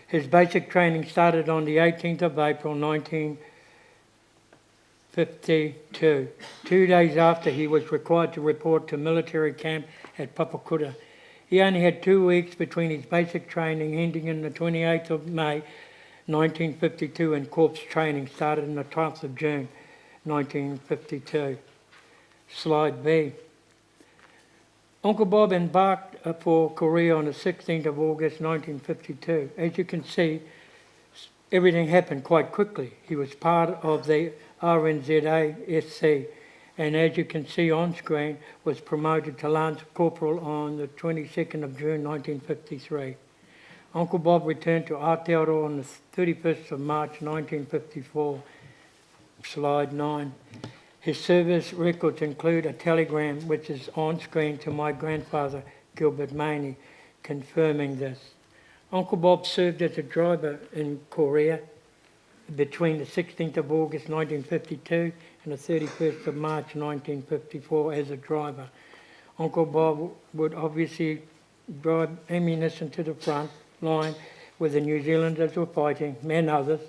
His basic training started on the 18th of April 1952, 2 days after he was required to report to military camp at Papakura. He only had 2 weeks between his basic training ending on the 28th of May 1952 and corps training started on the 12th of June 1952. Slide B. Uncle Bob embarked for Korea on the 16th of August 1952. As you can see, everything happened quite quickly. He was part of the RNZA SC, and as you can see on screen, was promoted to Lance Corporal on the 22nd of June 1953. Uncle Bob returned to Aotearoa on the 31st of March 1954. Slide 9. His service records include a telegram which is on screen to my grandfather, Gilbert Maney, confirming this. Uncle Bob served as a driver in Korea between the 16th of August 1952 and the 31st of March 1954 as a driver. Uncle Bob would obviously drive ammunition to the front line where the New Zealanders were fighting, and others.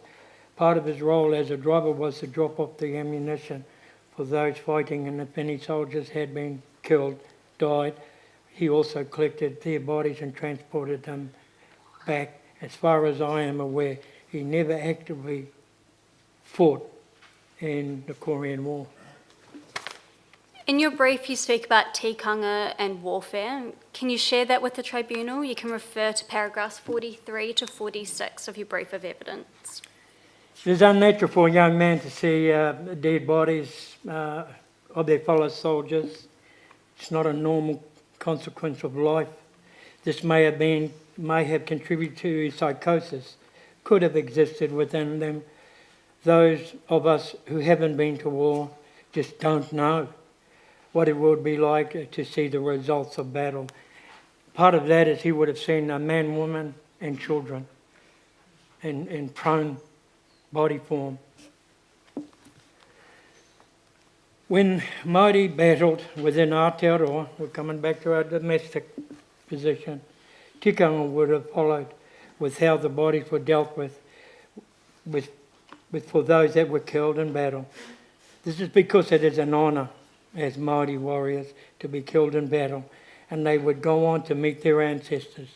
Part of his role as a driver was to drop off the ammunition for those fighting, and if any soldiers had been killed, died, he also collected their bodies and transported them back. As far as I am aware, he never actively fought in the Korean War. In your brief, you speak about tikanga and warfare. Can you share that with the tribunal? You can refer to paragraphs 43 to 46 of your brief of evidence. It is unnatural for a young man to see dead bodies of their fellow soldiers. It's not a normal consequence of life. This may have contributed to his psychosis, could have existed within them. Those of us who haven't been to war just don't know what it would be like to see the results of battle. Part of that is he would have seen a man, woman and children in prone body form. When Māori battled within Aotearoa, we're coming back to our domestic position, tikanga would have followed with how the bodies were dealt with for those that were killed in battle. This is because it is an honour as Māori warriors to be killed in battle, and they would go on to meet their ancestors.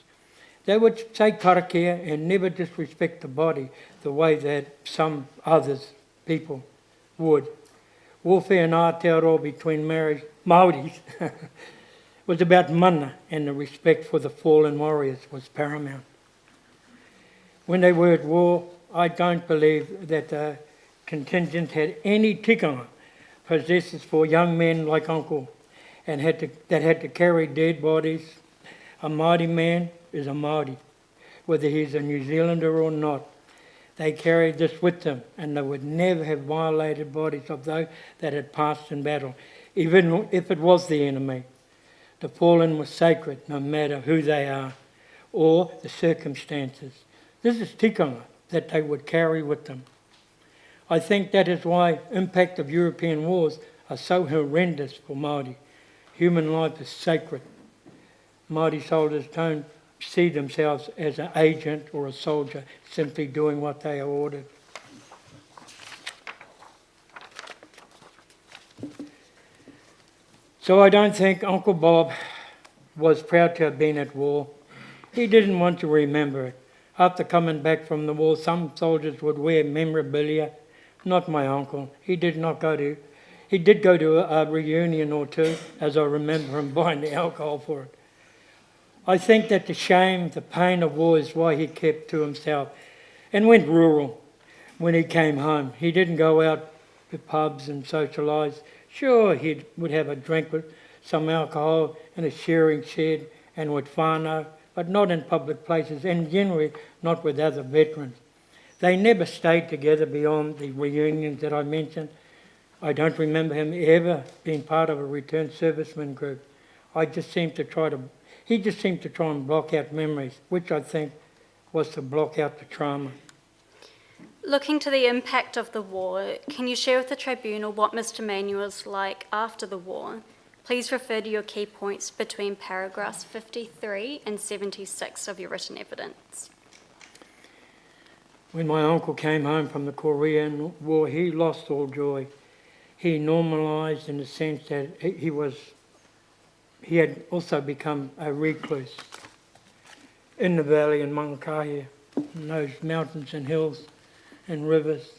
They would say karakia and never disrespect the body the way that some others, people, would. Warfare in Aotearoa between Māoris was about mana, and the respect for the fallen warriors was paramount. When they were at war, I don't believe that the contingent had any tikanga possesses for young men like Uncle and had to carry dead bodies. A Māori man is a Māori, whether he's a New Zealander or not. They carried this with them, and they would never have violated bodies of those that had passed in battle, even if it was the enemy. The fallen was sacred, no matter who they are or the circumstances. This is tikanga that they would carry with them. I think that is why impact of European wars are so horrendous for Māori. Human life is sacred. Māori soldiers don't see themselves as an agent or a soldier simply doing what they are ordered. So I don't think Uncle Bob was proud to have been at war. He didn't want to remember it. After coming back from the war, some soldiers would wear memorabilia. Not my uncle. He did go to a reunion or two, as I remember him buying the alcohol for it. I think that the shame, the pain of war is why he kept to himself and went rural when he came home. He didn't go out to pubs and socialise. Sure, he would have a drink with some alcohol in a shearing shed and with whānau, but not in public places, and generally not with other veterans. They never stayed together beyond the reunions that I mentioned. I don't remember him ever being part of a returned serviceman group. He just seemed to try and block out memories, which I think was to block out the trauma. Looking to the impact of the war, can you share with the tribunal what Mr. Maney was like after the war? Please refer to your key points between paragraphs 53 and 76 of your written evidence. When my uncle came home from the Korean War, he lost all joy. He normalised in the sense that he had also become a recluse in the valley in Mangakahia, in those mountains and hills and rivers.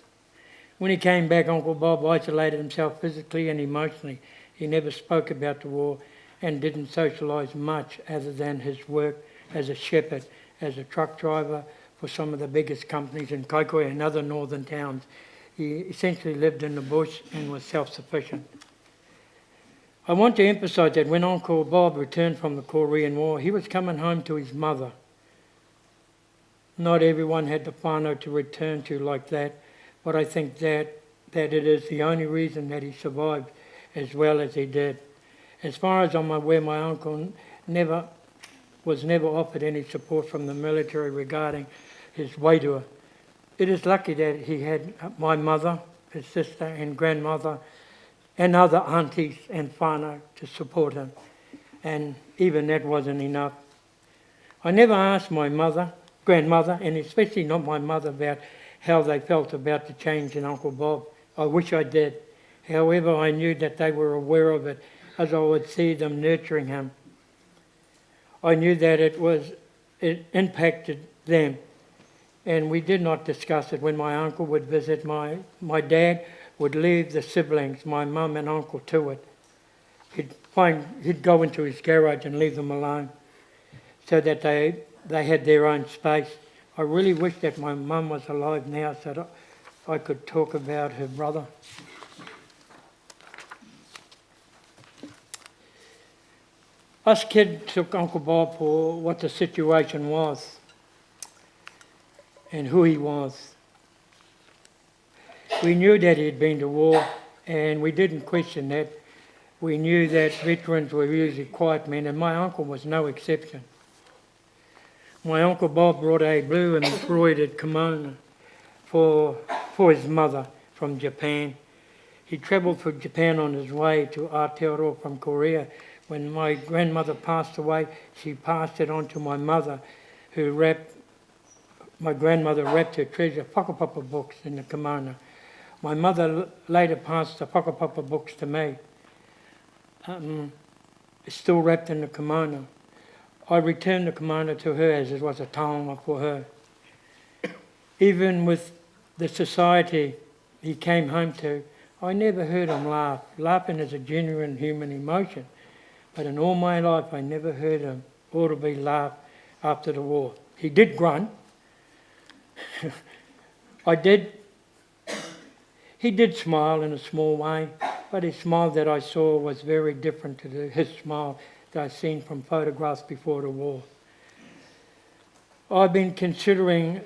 When he came back, Uncle Bob isolated himself physically and emotionally. He never spoke about the war and didn't socialise much other than his work as a shepherd, as a truck driver for some of the biggest companies in Kaikoura and other northern towns. He essentially lived in the bush and was self-sufficient. I want to emphasise that when Uncle Bob returned from the Korean War, he was coming home to his mother. Not everyone had the whānau to return to like that, but I think that it is the only reason that he survived as well as he did. As far as I'm aware, my uncle was never offered any support from the military regarding his wairua. It is lucky that he had my mother, his sister and grandmother, and other aunties and whānau to support him. And even that wasn't enough. I never asked my grandmother, and especially not my mother, about how they felt about the change in Uncle Bob. I wish I did. However, I knew that they were aware of it, as I would see them nurturing him. I knew that it impacted them, and we did not discuss it. When my uncle would visit, my dad would leave the siblings, my mum and uncle, to it. He'd go into his garage and leave them alone so that they had their own space. I really wish that my mum was alive now so that I could talk about her brother. Us kids took Uncle Bob for what the situation was and who he was. We knew that he'd been to war, and we didn't question that. We knew that veterans were usually quiet men, and my uncle was no exception. My Uncle Bob brought a blue embroidered kimono for his mother from Japan. He travelled from Japan on his way to Aotearoa from Korea. When my grandmother passed away, she passed it on to my mother, my grandmother wrapped her treasure whakapapa books in the kimono. My mother later passed the whakapapa books to me, still wrapped in the kimono. I returned the kimono to her as it was a taonga for her. Even with the society he came home to, I never heard him laugh. Laughing is a genuine human emotion, but in all my life I never heard him audibly laugh after the war. He did grunt. He did smile in a small way, but his smile that I saw was very different to his smile that I've seen from photographs before the war. I've been considering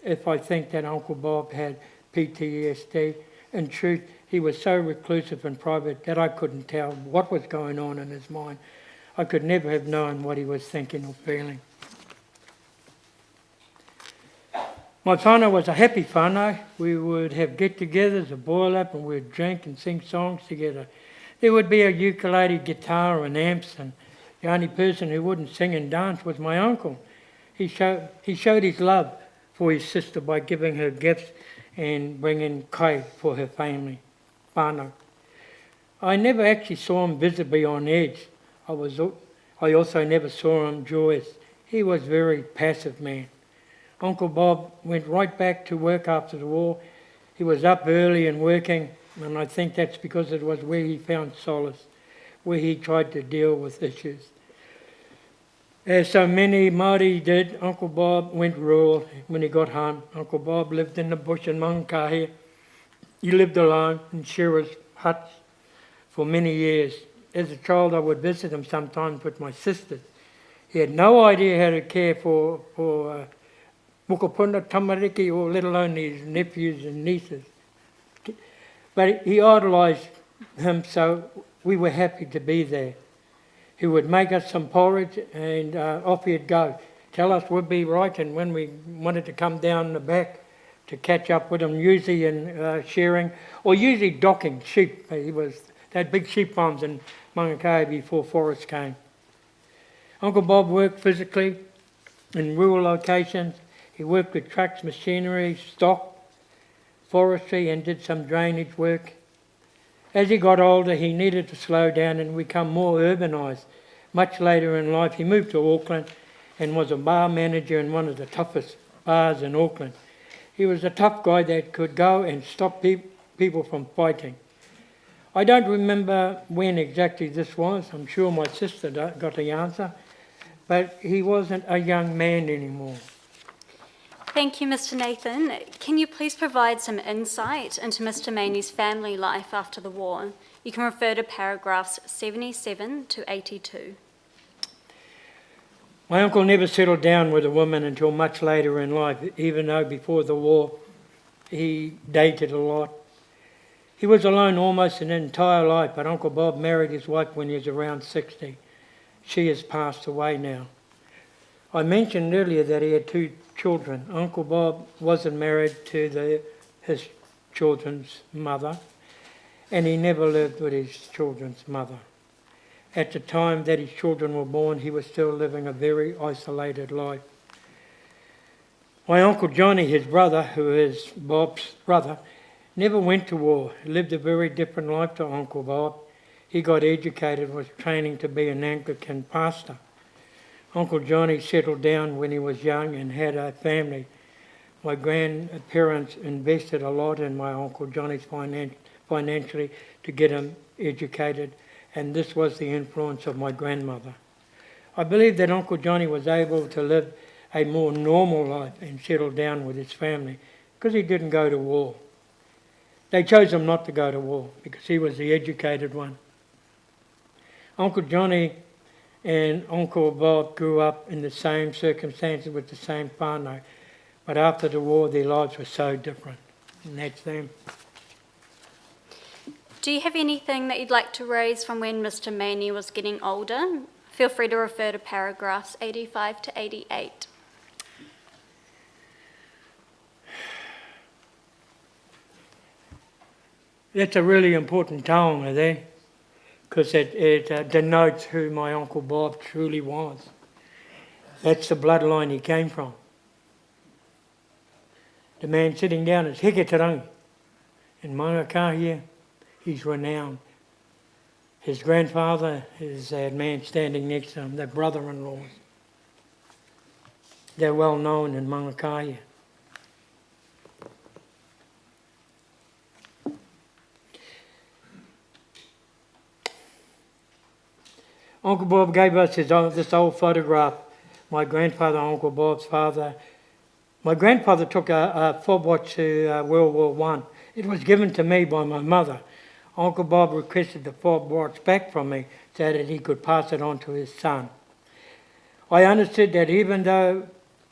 if I think that Uncle Bob had PTSD. In truth, he was so reclusive and private that I couldn't tell what was going on in his mind. I could never have known what he was thinking or feeling. My whānau was a happy whānau. We would have get-togethers, a boil-up, and we'd drink and sing songs together. There would be a ukulele, guitar and amps, and the only person who wouldn't sing and dance was my uncle. He showed his love for his sister by giving her gifts and bringing kai for her family, whānau. I never actually saw him visibly on edge. I also never saw him joyous. He was a very passive man. Uncle Bob went right back to work after the war. He was up early and working, and I think that's because it was where he found solace, where he tried to deal with issues. As so many Māori did, Uncle Bob went rural when he got home. Uncle Bob lived in the bush in Mangakahia. He lived alone in shearers' huts for many years. As a child, I would visit him sometimes with my sisters. He had no idea how to care for mokopuna, tamariki, or let alone his nephews and nieces. But he idolised him, so we were happy to be there. He would make us some porridge and off he'd go. Tell us we'd be right, and when we wanted to come down the back to catch up with him, usually in shearing, or usually docking sheep. They had big sheep farms in Mangakahia before Forrest came. Uncle Bob worked physically in rural locations. He worked with trucks, machinery, stock, forestry, and did some drainage work. As he got older, he needed to slow down and become more urbanised. Much later in life, he moved to Auckland and was a bar manager in one of the toughest bars in Auckland. He was a tough guy that could go and stop people from fighting. I don't remember when exactly this was. I'm sure my sister got the answer. But he wasn't a young man anymore. Thank you, Mr. Nathan. Can you please provide some insight into Mr. Maney's family life after the war? You can refer to paragraphs 77 to 82. My uncle never settled down with a woman until much later in life, even though before the war he dated a lot. He was alone almost an entire life, but Uncle Bob married his wife when he was around 60. She has passed away now. I mentioned earlier that he had 2 children. Uncle Bob wasn't married to his children's mother, and he never lived with his children's mother. At the time that his children were born, he was still living a very isolated life. My Uncle Johnny, his brother, who is Bob's brother, never went to war. He lived a very different life to Uncle Bob. He got educated, was training to be an Anglican pastor. Uncle Johnny settled down when he was young and had a family. My grandparents invested a lot in my Uncle Johnny's financially to get him educated, and this was the influence of my grandmother. I believe that Uncle Johnny was able to live a more normal life and settle down with his family because he didn't go to war. They chose him not to go to war because he was the educated one. Uncle Johnny and Uncle Bob grew up in the same circumstances with the same whānau. But after the war, their lives were so different, and that's them. Do you have anything that you'd like to raise from when Mr. Maney was getting older? Feel free to refer to paragraphs 85 to 88. That's a really important taonga there, because it denotes who my Uncle Bob truly was. That's the bloodline he came from. The man sitting down is Heke Tarangi. In Mangakahia, he's renowned. His grandfather is that man standing next to him, their brother-in-laws. They're well known in Mangakahia. Uncle Bob gave us this old photograph. My grandfather, Uncle Bob's father. My grandfather took a fob watch to World War I. It was given to me by my mother. Uncle Bob requested the fob watch back from me so that he could pass it on to his son. I understood that even though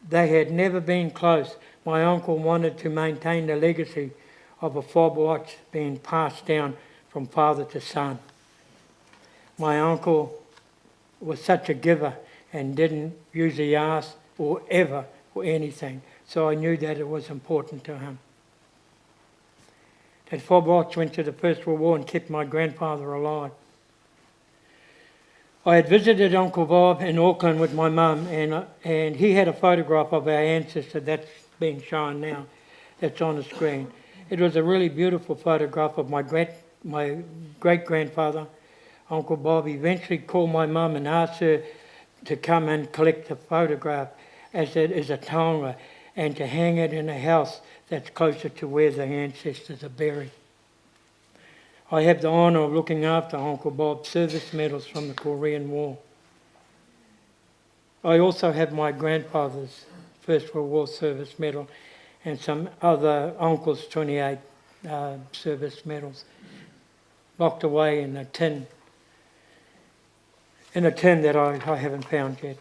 they had never been close, my uncle wanted to maintain the legacy of a fob watch being passed down from father to son. My uncle was such a giver and didn't usually ask or ever for anything, so I knew that it was important to him. That fob watch went to the First World War and kept my grandfather alive. I had visited Uncle Bob in Auckland with my mum, and he had a photograph of our ancestor that's being shown now, that's on the screen. It was a really beautiful photograph of my great-grandfather, Uncle Bob. Eventually called my mum and asked her to come and collect the photograph as it is a taonga and to hang it in a house that's closer to where the ancestors are buried. I have the honour of looking after Uncle Bob's service medals from the Korean War. I also have my grandfather's First World War service medal and some other uncle's 28 service medals locked away in a tin that I haven't found yet.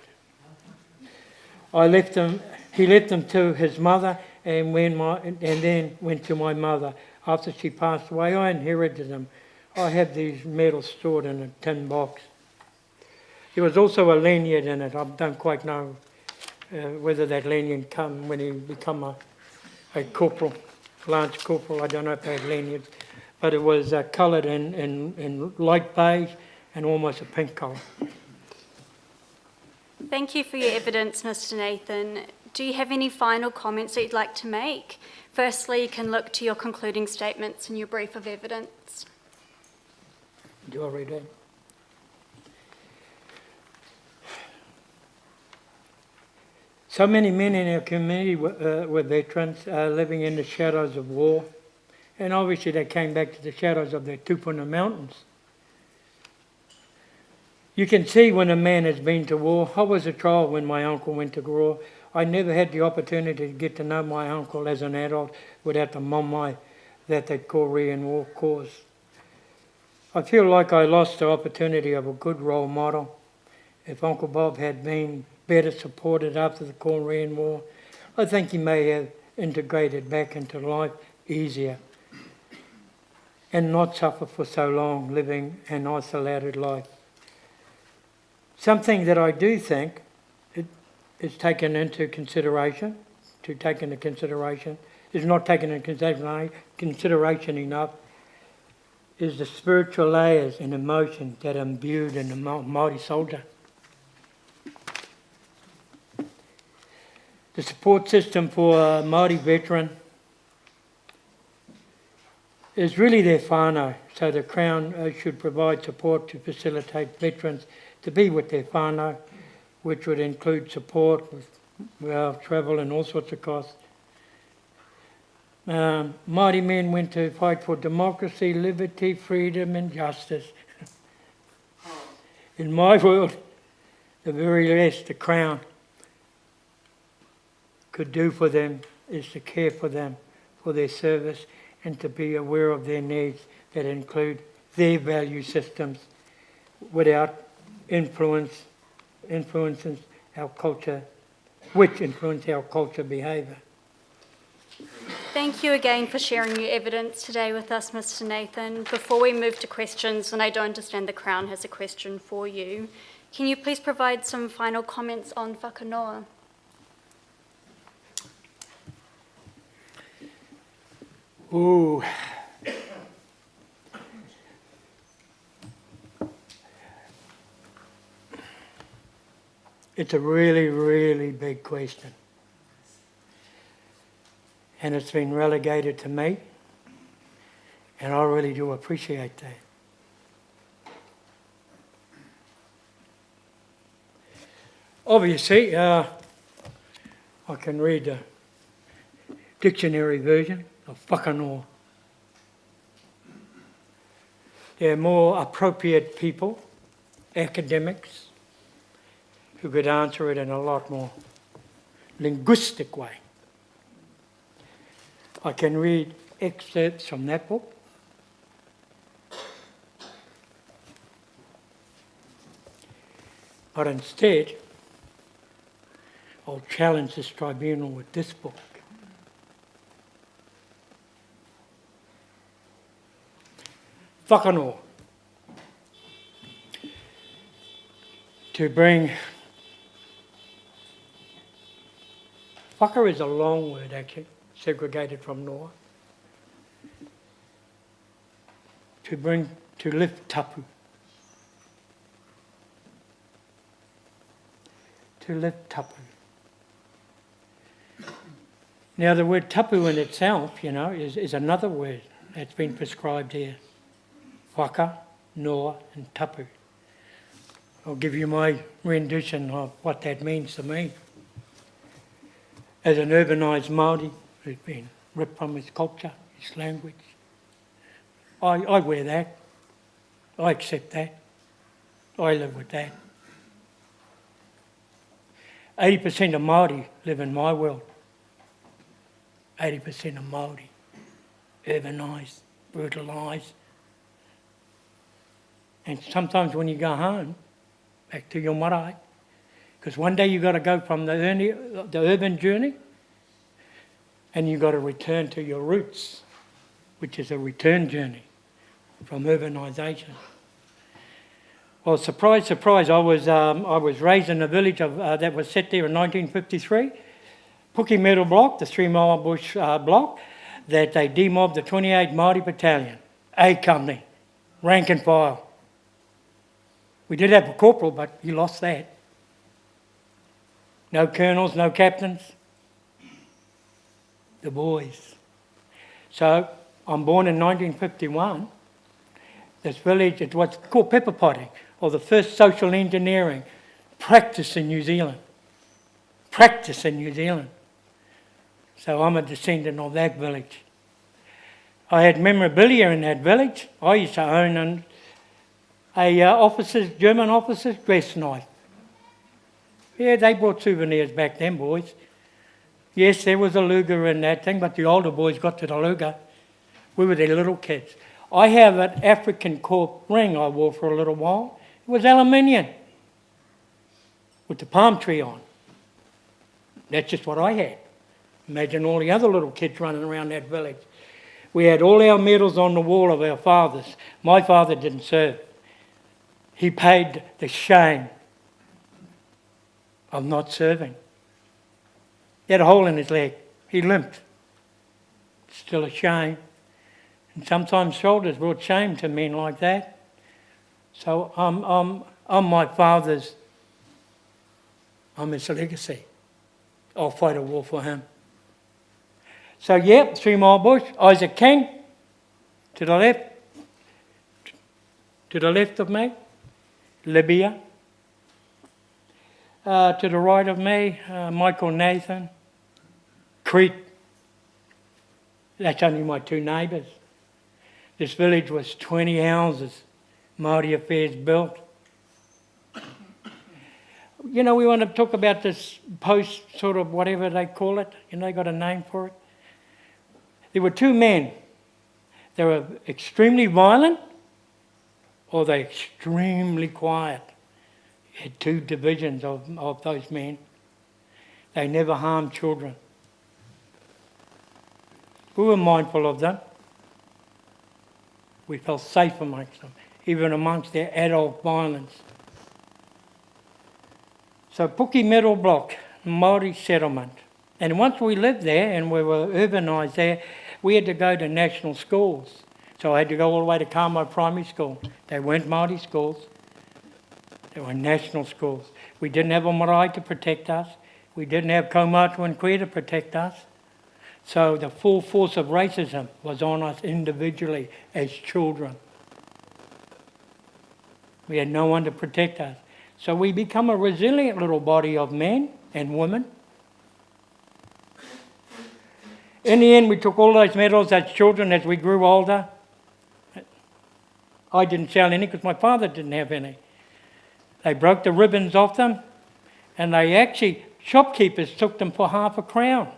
He left them to his mother and then went to my mother. After she passed away, I inherited them. I have these medals stored in a tin box. There was also a lanyard in it. I don't quite know whether that lanyard come when he become a corporal, Lance Corporal. I don't know if they had lanyards, but it was coloured in light beige and almost a pink colour. Thank you for your evidence, Mr. Nathan. Do you have any final comments that you'd like to make? Firstly, you can look to your concluding statements and your brief of evidence. Do I read that? So many men in our community were veterans living in the shadows of war, and obviously they came back to the shadows of the Tupuna Mountains. You can see when a man has been to war. I was a child when my uncle went to war. I never had the opportunity to get to know my uncle as an adult without the momai that the Korean War caused. I feel like I lost the opportunity of a good role model. If Uncle Bob had been better supported after the Korean War, I think he may have integrated back into life easier and not suffer for so long living an isolated life. Something that I do think is taken into consideration, is not taken into consideration enough, is the spiritual layers and emotion that are imbued in the Māori soldier. The support system for a Māori veteran is really their whānau, so the Crown should provide support to facilitate veterans to be with their whānau, which would include support with travel and all sorts of costs. Māori men went to fight for democracy, liberty, freedom and justice. In my world, the very least the Crown could do for them is to care for them, for their service, and to be aware of their needs that include their value systems without influence influences our culture, which influence our culture behaviour. Thank you again for sharing your evidence today with us, Mr. Nathan. Before we move to questions, and I do understand the Crown has a question for you, can you please provide some final comments on whakanoa? Ooh. It's a really, really big question. And it's been relegated to me, and I really do appreciate that. Obviously, I can read the dictionary version of whakanoa. There are more appropriate people, academics, who could answer it in a lot more linguistic way. I can read excerpts from that book. But instead, I'll challenge this tribunal with this book. Whakanoa. To bring... Whaka is a long word, actually, segregated from noa. To lift tapu. To lift tapu. Now the word tapu in itself, is another word that's been prescribed here. Whaka, noa and tapu. I'll give you my rendition of what that means to me. As an urbanised Māori who's been ripped from his culture, his language, I wear that. I accept that. I live with that. 80% of Māori live in my world. 80% of Māori, urbanised, brutalised. And sometimes when you go home, back to your marae, because one day you've got to go from the urban journey and you've got to return to your roots, which is a return journey from urbanisation. Well, surprise, surprise, I was raised in a village that was set there in 1953, Puki Metal Block, the 3 Mile Bush block, that they demobbed the 28 Māori Battalion, A Company, rank and file. We did have a corporal, but he lost that. No colonels, no captains. The boys. So I'm born in 1951. This village, it was called pepper potting, or the first social engineering practice in New Zealand. Practice in New Zealand. So I'm a descendant of that village. I had memorabilia in that village. I used to own a German officer's dress knife. Yeah, they brought souvenirs back then, boys. Yes, there was a Luger in that thing, but the older boys got to the Luger. We were their little kids. I have an African corp ring I wore for a little while. It was aluminium with the palm tree on. That's just what I had. Imagine all the other little kids running around that village. We had all our medals on the wall of our fathers. My father didn't serve. He paid the shame of not serving. He had a hole in his leg. He limped. Still a shame. And sometimes shoulders brought shame to men like that. So I'm my father's, I'm his legacy. I'll fight a war for him. So yeah, 3 Mile Bush, Isaac King, to the left of me, Libya. To the right of me, Michael Nathan, Crete. That's only my 2 neighbours. This village was 20 houses, Māori Affairs built. We want to talk about this post, sort of whatever they call it. They got a name for it. There were 2 men. They were extremely violent or they extremely quiet. had 2 divisions of those men. They never harmed children. We were mindful of them. We felt safe amongst them, even amongst their adult violence. So Puki Middle Block, Māori settlement. And once we lived there and we were urbanised there, we had to go to national schools. So I had to go all the way to Kamo Primary School. They weren't Māori schools. They were national schools. We didn't have a marae to protect us. We didn't have Kaumatu and Koe to protect us. So the full force of racism was on us individually as children. We had no one to protect us. So we become a resilient little body of men and women. In the end, we took all those medals as children as we grew older. I didn't sell any because my father didn't have any. They broke the ribbons off them, and they actually, shopkeepers took them for half a crown.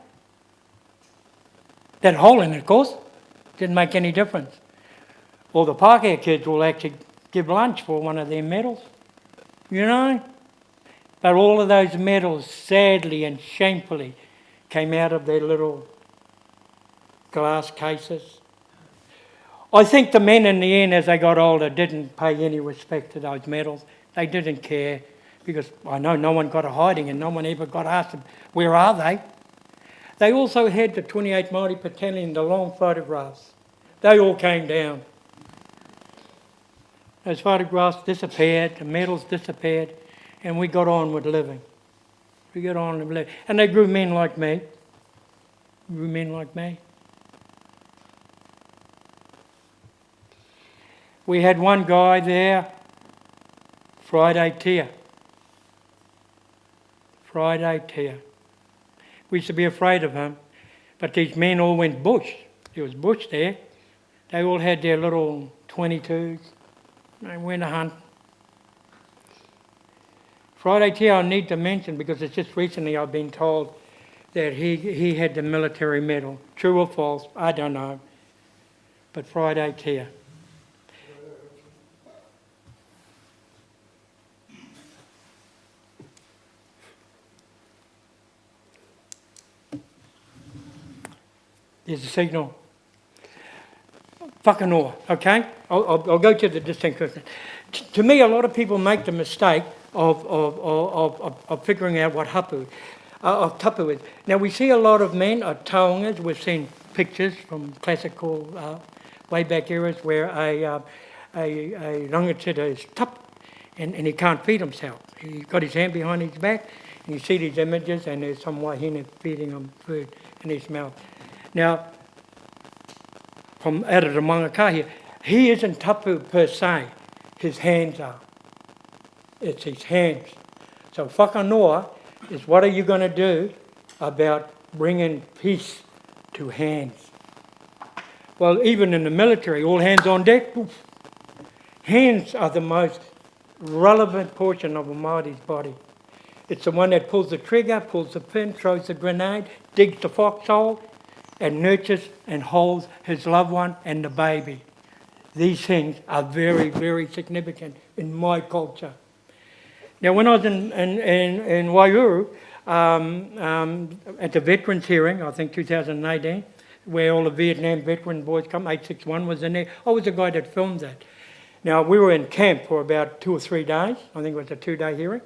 That hole in it, of course, didn't make any difference. Or the Pākehā kids will actually give lunch for one of their medals, you know. But all of those medals, sadly and shamefully, came out of their little glass cases. I think the men in the end, as they got older, didn't pay any respect to those medals. They didn't care, because I know no one got a hiding and no one ever got asked, where are they? They also had the 28 Māori Battalion, the long photographs. They all came down. Those photographs disappeared, the medals disappeared, and we got on with living. We got on with living. And they grew men like me. Grew men like me. We had one guy there, Friday Tia. Friday Tia. We used to be afraid of him, but these men all went bush. There was bush there. They all had their little 22s. They went to hunt. Friday Tia I need to mention because it's just recently I've been told that he had the military medal. True or false, I don't know. But Friday Tia. There's a signal. Whakanoa, okay? I'll go to the distinction. To me, a lot of people make the mistake of figuring out what tapu is. Now, we see a lot of men, taongas. We've seen pictures from classical way back eras where a rangatira is tapu and he can't feed himself. He's got his hand behind his back and you see these images and there's some wahine feeding him food in his mouth. Now, from out of the Mangakahia, he isn't tapu per se, his hands are. It's his hands. So whakanoa is what are you going to do about bringing peace to hands? Well, even in the military, all hands on deck, poof. Hands are the most relevant portion of a Māori's body. It's the one that pulls the trigger, pulls the pin, throws the grenade, digs the foxhole, and nurtures and holds his loved one and the baby. These things are very, very significant in my culture. Now, when I was in Waihuru, at the Veterans hearing, I think 2018, where all the Vietnam veteran boys come, 861 was in there. I was the guy that filmed that. Now, we were in camp for about 2 or 3 days. I think it was a 2-day hearing.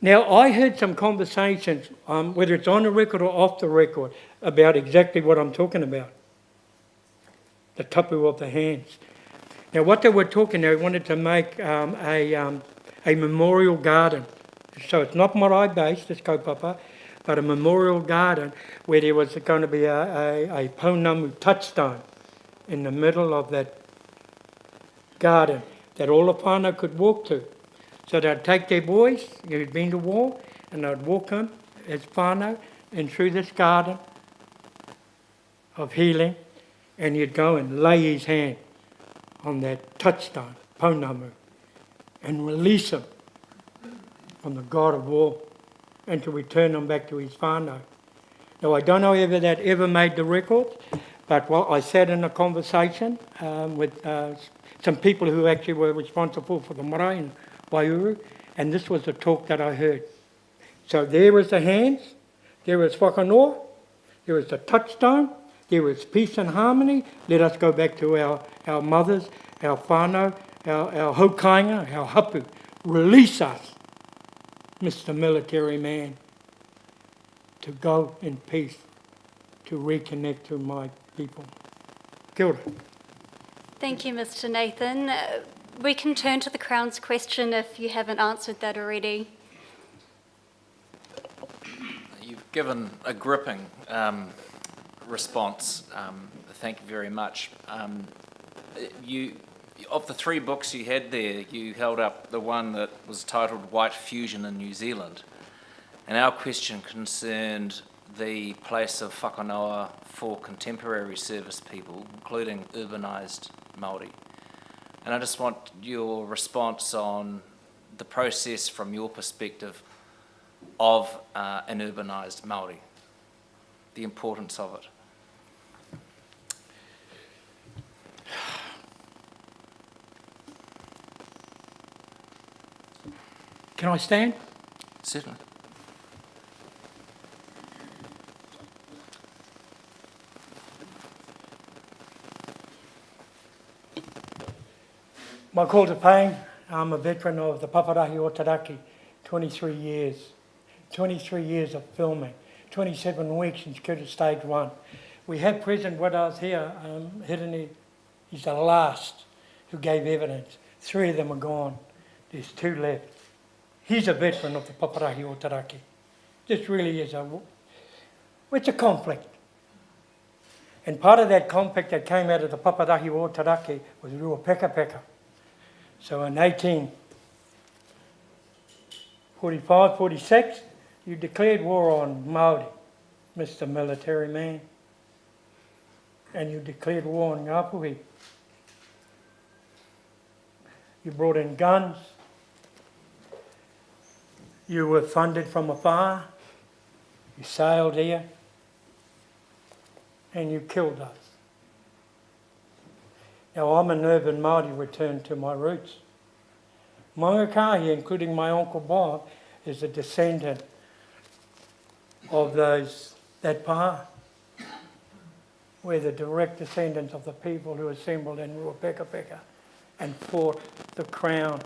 Now, I heard some conversations, whether it's on the record or off the record, about exactly what I'm talking about. The tapu of the hands. Now, what they were talking, they wanted to make a memorial garden. So it's not marae-based, it's kaupapa, but a memorial garden where there was going to be a pounamu touchstone in the middle of that garden that all the whānau could walk to. So they'd take their boys who'd been to war and they'd walk them as whānau and through this garden of healing, and he'd go and lay his hand on that touchstone, pounamu, and release him from the god of war and to return him back to his whānau. Now, I don't know whether that ever made the records, but I sat in a conversation with some people who actually were responsible for the marae in Waihuru, And this was the talk that I heard. So there is the hands, there is whakanoa, there is the touchstone, there is peace and harmony. Let us go back to our mothers, our whānau, our haukainga, our hapu. Release us, Mr. Military Man, to go in peace, to reconnect to my people. Kia ora. Thank you, Mr. Nathan. We can turn to the Crown's question if you haven't answered that already. You've given a gripping response. Thank you very much. Of the 3 books you had there, you held up the one that was titled White Fusion in New Zealand. And our question concerned the place of whakanoa for contemporary service people, including urbanised Māori. And I just want your response on the process from your perspective of an urbanised Māori, the importance of it. Can I stand? Certainly. My call to pain, I'm a veteran of the Paparahi o Taraki, 23 years. 23 years of filming, 27 weeks in Security Stage 1. We have present with us here, Hirini, he's the last who gave evidence. 3 of them are gone. There's 2 left. He's a veteran of the Paparahi o Taraki. This really is it's a conflict. And part of that conflict that came out of the Paparahi o Taraki was Rua Peka Peka. So in 1845, 46, you declared war on Māori, Mr. Military Man. And you declared war on Ngāpuhi. You brought in guns. You were funded from afar. You sailed here. And you killed us. Now I'm an urban Māori returned to my roots. Mangakahi, including my Uncle Bob, is a descendant of that pa. We're the direct descendants of the people who assembled in Ruapeka Peka and fought the Crown.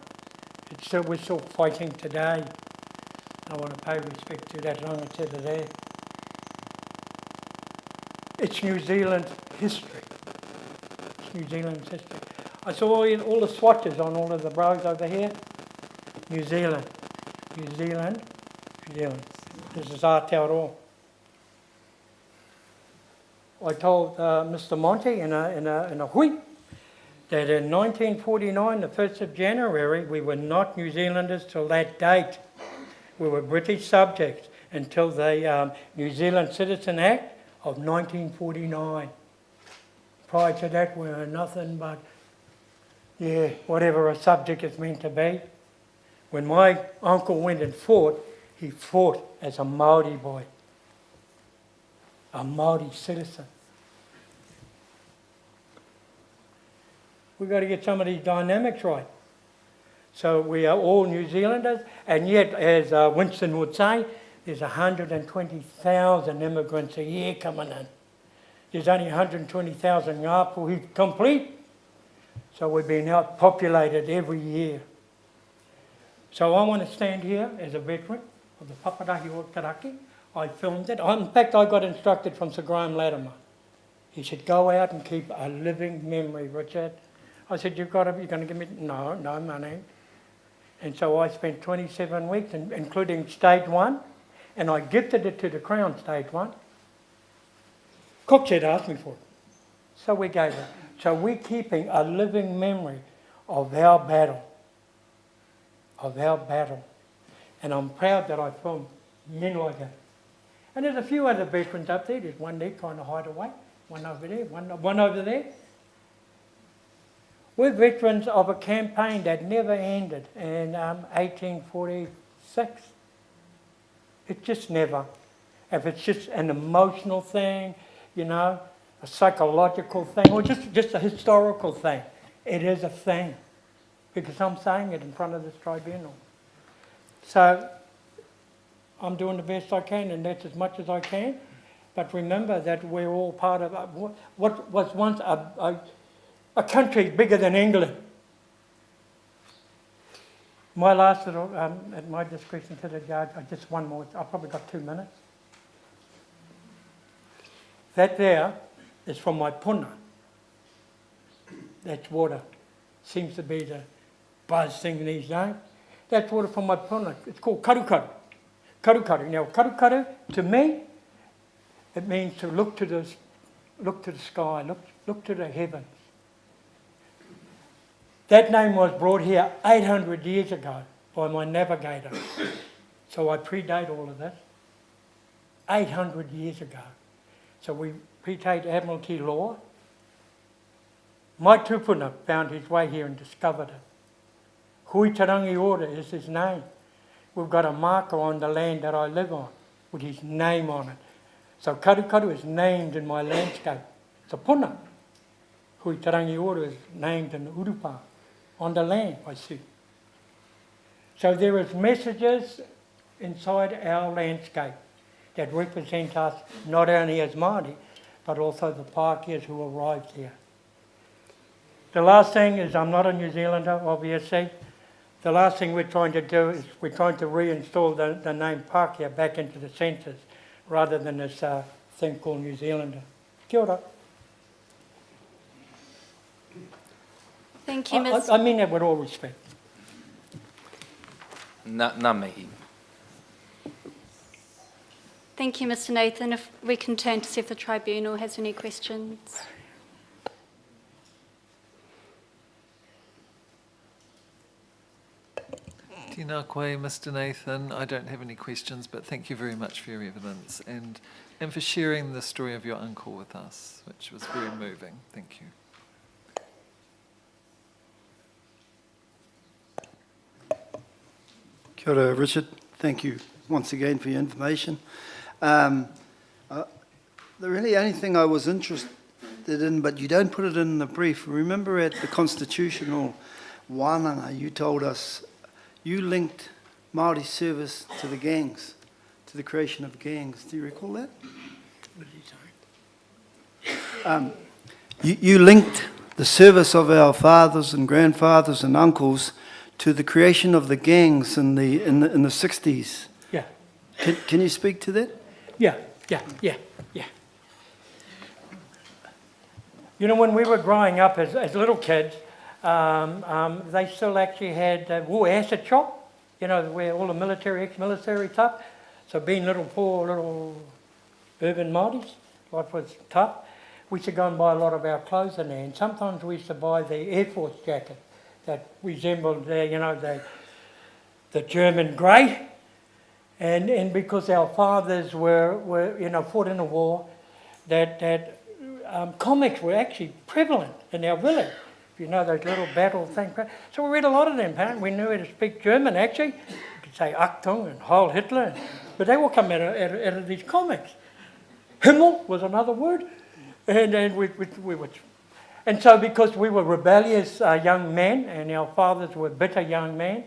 We're still fighting today. I want to pay respect to that rangatira there. It's New Zealand's history. It's New Zealand's history. I saw all the swatches on all of the bros over here. New Zealand, New Zealand, New Zealand. This is Aotearoa. I told Mr. Monty in a hui that in 1949, the 1st of January, we were not New Zealanders till that date. We were British subjects until the New Zealand Citizen Act of 1949. Prior to that, we were nothing but, whatever a subject is meant to be. When my uncle went and fought, he fought as a Māori boy, a Māori citizen. We've got to get some of these dynamics right. So we are all New Zealanders, and yet, as Winston would say, there's 120,000 immigrants a year coming in. There's only 120,000 Ngāpuhi complete, so we're being outpopulated every year. So I want to stand here as a veteran of the Paparahi o Taraki. I filmed it. In fact, I got instructed from Sir Graham Latimer. He said, go out and keep a living memory, Richard. I said, you're going to give me, no money. And so I spent 27 weeks, including Stage 1, and I gifted it to the Crown, Stage 1. Cookchet asked me for it, so we gave it. So we're keeping a living memory of our battle, And I'm proud that I filmed men like that. And there's a few other veterans up there. There's one there trying to hide away, one over there, one over there. We're veterans of a campaign that never ended in 1846. It just never. If it's just an emotional thing, a psychological thing, or just a historical thing, it is a thing. Because I'm saying it in front of this tribunal. So I'm doing the best I can, and that's as much as I can. But remember that we're all part of what was once a country bigger than England. My last little, at my discretion to the judge, just one more, I've probably got 2 minutes. That there is from my puna. That's water. Seems to be the buzz thing these days. That's water from my puna. It's called karukaru. Karukaru. Now, karukaru, to me, it means to look to the sky, look to the heavens. That name was brought here 800 years ago by my navigator. So I predate all of this. 800 years ago. So we predate Admiralty law. My tupuna found his way here and discovered it. Hui Tarangi Order is his name. We've got a marker on the land that I live on with his name on it. So Karukaru is named in my landscape. It's a puna. Hui Tarangi Order is named in the Urupa, on the land, I see. So there is messages inside our landscape that represent us not only as Māori, but also the Pākehās who arrived here. The last thing is, I'm not a New Zealander, obviously. The last thing we're trying to do is we're trying to reinstall the name Pākehā back into the census, rather than this thing called New Zealander. Kia ora. Thank you, Ms. I mean that with all respect. Ngā mihi. Thank you, Mr. Nathan. If we can turn to see if the tribunal has any questions. Tēnā koe, Mr. Nathan. I don't have any questions, but thank you very much for your evidence and for sharing the story of your uncle with us, which was very moving. Thank you. Kia ora, Richard. Thank you once again for your information. The really only thing I was interested in, but you don't put it in the brief, remember at the constitutional wānanga you told us you linked Māori service to the gangs, to the creation of gangs. Do you recall that? You linked the service of our fathers and grandfathers and uncles to the creation of the gangs in the 60s. Yeah. Can you speak to that? Yeah. You know, when we were growing up as little kids, they still actually had war acid shop, you know, where all the military, ex-military stuff. So being poor little urban Māoris, life was tough. We used to go and buy a lot of our clothes in there, and sometimes we used to buy the Air Force jacket that resembled the German grey, and because our fathers were fought in a war, that comics were actually prevalent in our village. You know, those little battle things. So we read a lot of them, apparently. We knew how to speak German, actually. You could say Achtung and Heil Hitler. But they all come out of these comics. Himmel was another word. And we were... And so because we were rebellious young men, and our fathers were bitter young men,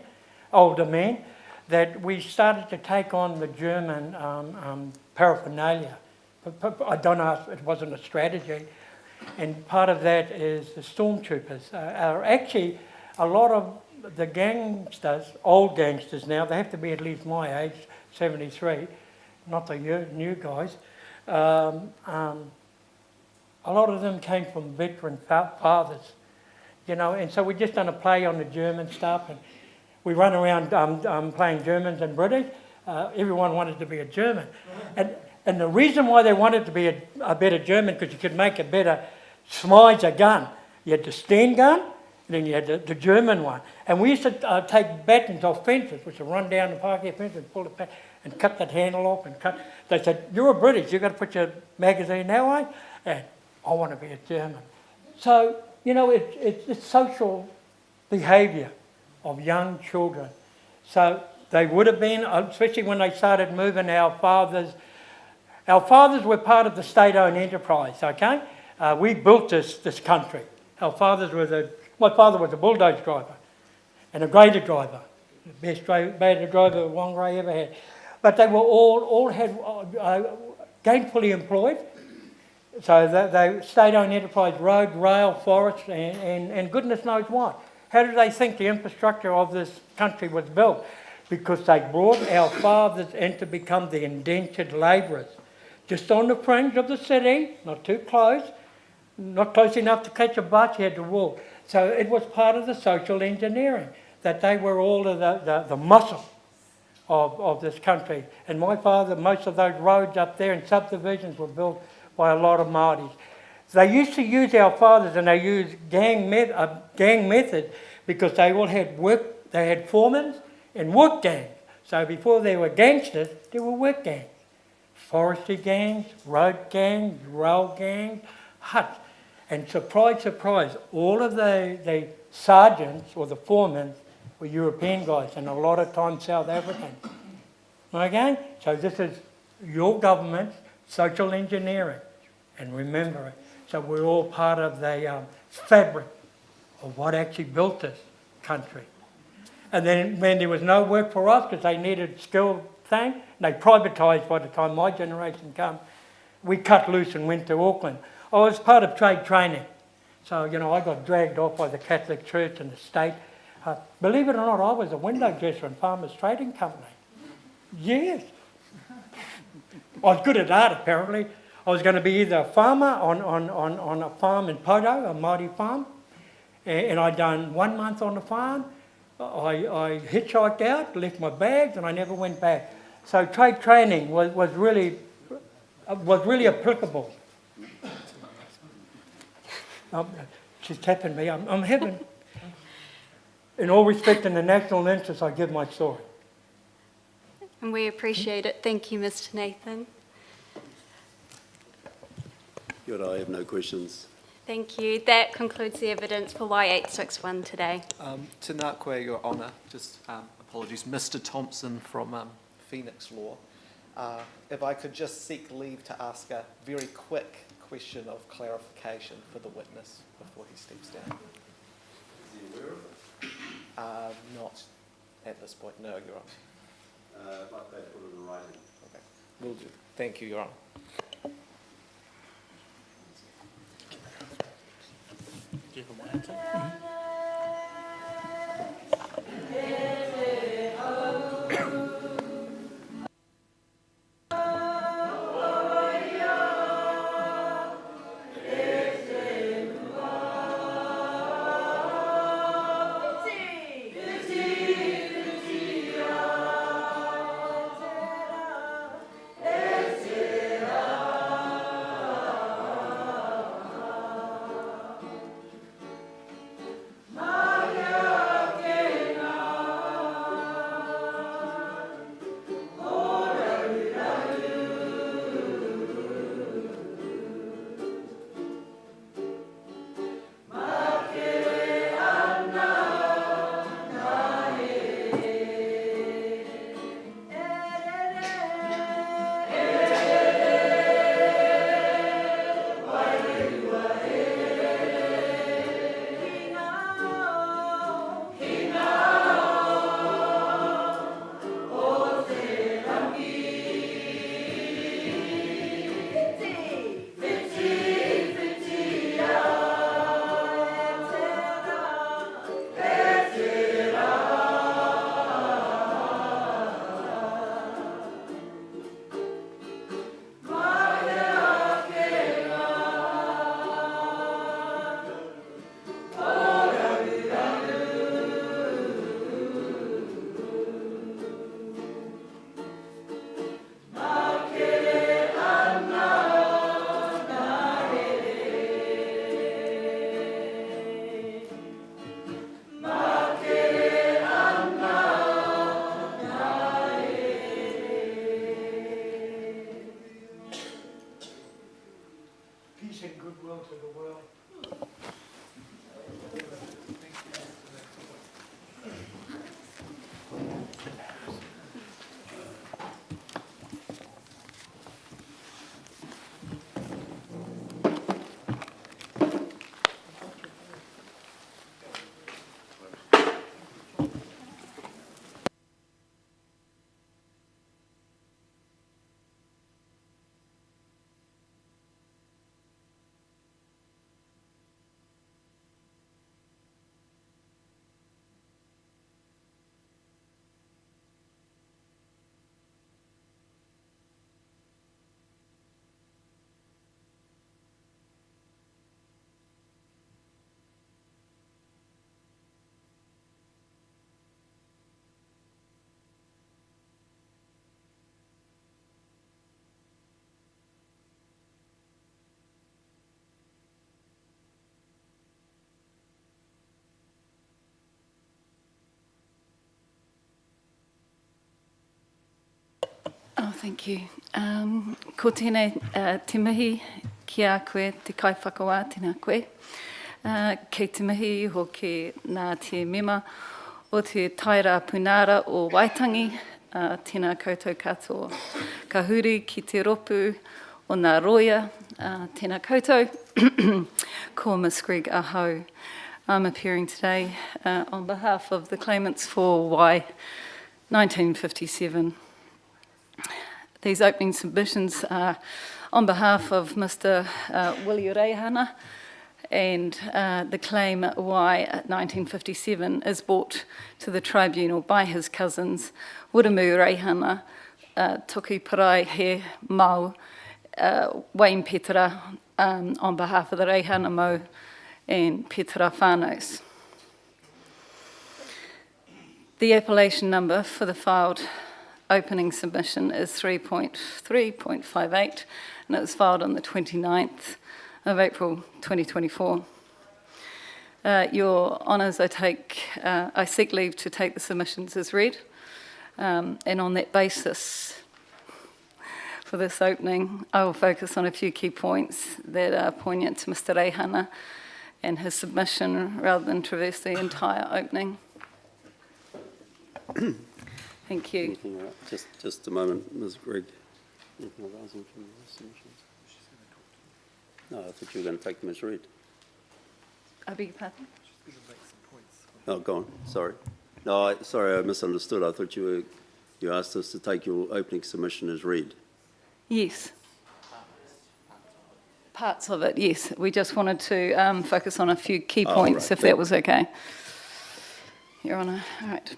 older men, that we started to take on the German paraphernalia. But I don't know, it wasn't a strategy. And part of that is the stormtroopers are actually a lot of the gangsters, old gangsters now, they have to be at least my age, 73, not the new guys. A lot of them came from veteran fathers, you know, and so we just done a play on the German stuff, and we run around playing Germans and British. Everyone wanted to be a German. And the reason why they wanted to be a better German, because you could make a better Schmeiser gun. You had the Sten gun, and then you had the German one. And we used to take battens off fences, which would run down the Pākehā fence and pull it back and cut that handle off and cut. They said, "You're a British, you've got to put your magazine that way." And I want to be a German. So, you know, it's social behaviour of young children. So they would have been, especially when they started moving our fathers. Our fathers were part of the state-owned enterprise, okay? We built this country. Our fathers my father was a bulldozer driver and a grader driver. the best beta driver Whangarei ever had. But they were all had gainfully employed. So they state-owned enterprise, road, rail, forest, and goodness knows what. How did they think the infrastructure of this country was built? Because they brought our fathers in to become the indentured labourers. Just on the fringe of the city, not too close, not close enough to catch a bus, you had to walk. So it was part of the social engineering, that they were all of the muscle of this country. And my father, most of those roads up there and subdivisions were built by a lot of Māoris. They used to use our fathers, and they used gang method because they all had work, they had foremen and work gangs. So before there were gangsters, there were work gangs. Forestry gangs, road gangs, rail gangs, huts. And surprise, surprise, all of the sergeants or the foremen were European guys, and a lot of times South African. Okay? So this is your government's social engineering, and remember it. So we're all part of the fabric of what actually built this country. And then when there was no work for us because they needed skilled things, they privatised by the time my generation came, we cut loose and went to Auckland. I was part of trade training. So, you know, I got dragged off by the Catholic Church and the state. Believe it or not, I was a window dresser in Farmers Trading Company. Yes. I was good at that, apparently. I was going to be either a farmer on a farm in Poto, a Māori farm, and I'd done 1 month on the farm. I hitchhiked out, left my bags, and I never went back. So trade training was really applicable. She's tapping me. I'm having, in all respect and the national interest, I give my story. And we appreciate it. Thank you, Mr. Nathan. Good, I have no questions. Thank you. That concludes the evidence for Y861 today. Tēnā koe, Your Honour. Just apologies. Mr. Thompson from Phoenix Law. If I could just seek leave to ask a very quick question of clarification for the witness before he steps down. Is he aware of it? Not at this point, no, Your Honour. But they put it in writing. Okay, will do. Thank you, Your Honour. Do you have a answer? Thank you. Ko tēnei te mihi ki a koe, te kai whakawā tēnā koe. Kei te mihi hoki nā te mema o te taira punara o Waitangi, tēnā koutou katoa. Ka huri ki te ropu o ngā roia, tēnā koutou, ko Ms Greg Ahau. I'm appearing today on behalf of the claimants for Y 1957. These opening submissions are on behalf of Mr. Willie Reihana, and the claim Y 1957 is brought to the tribunal by his cousins, Wiramu Reihana, Toki Parai He Mau, Wayne Petra, on behalf of the Reihana Mau and Petra whānaus. The appellation number for the filed opening submission is 3.3.58, and it was filed on the 29th of April 2024. Your Honours, I seek leave to take the submissions as read, and on that basis, for this opening, I will focus on a few key points that are poignant to Mr. Reihana and his submission, rather than traverse the entire opening. Thank you. Just a moment, Ms. Greg. Anything arising from the submissions? No, I thought you were going to take them as read. I beg your pardon? Oh, go on. Sorry. No, sorry, I misunderstood. I thought you asked us to take your opening submission as read. Yes. Parts of it, yes. We just wanted to focus on a few key points, right. if that was okay. Your Honour, all right.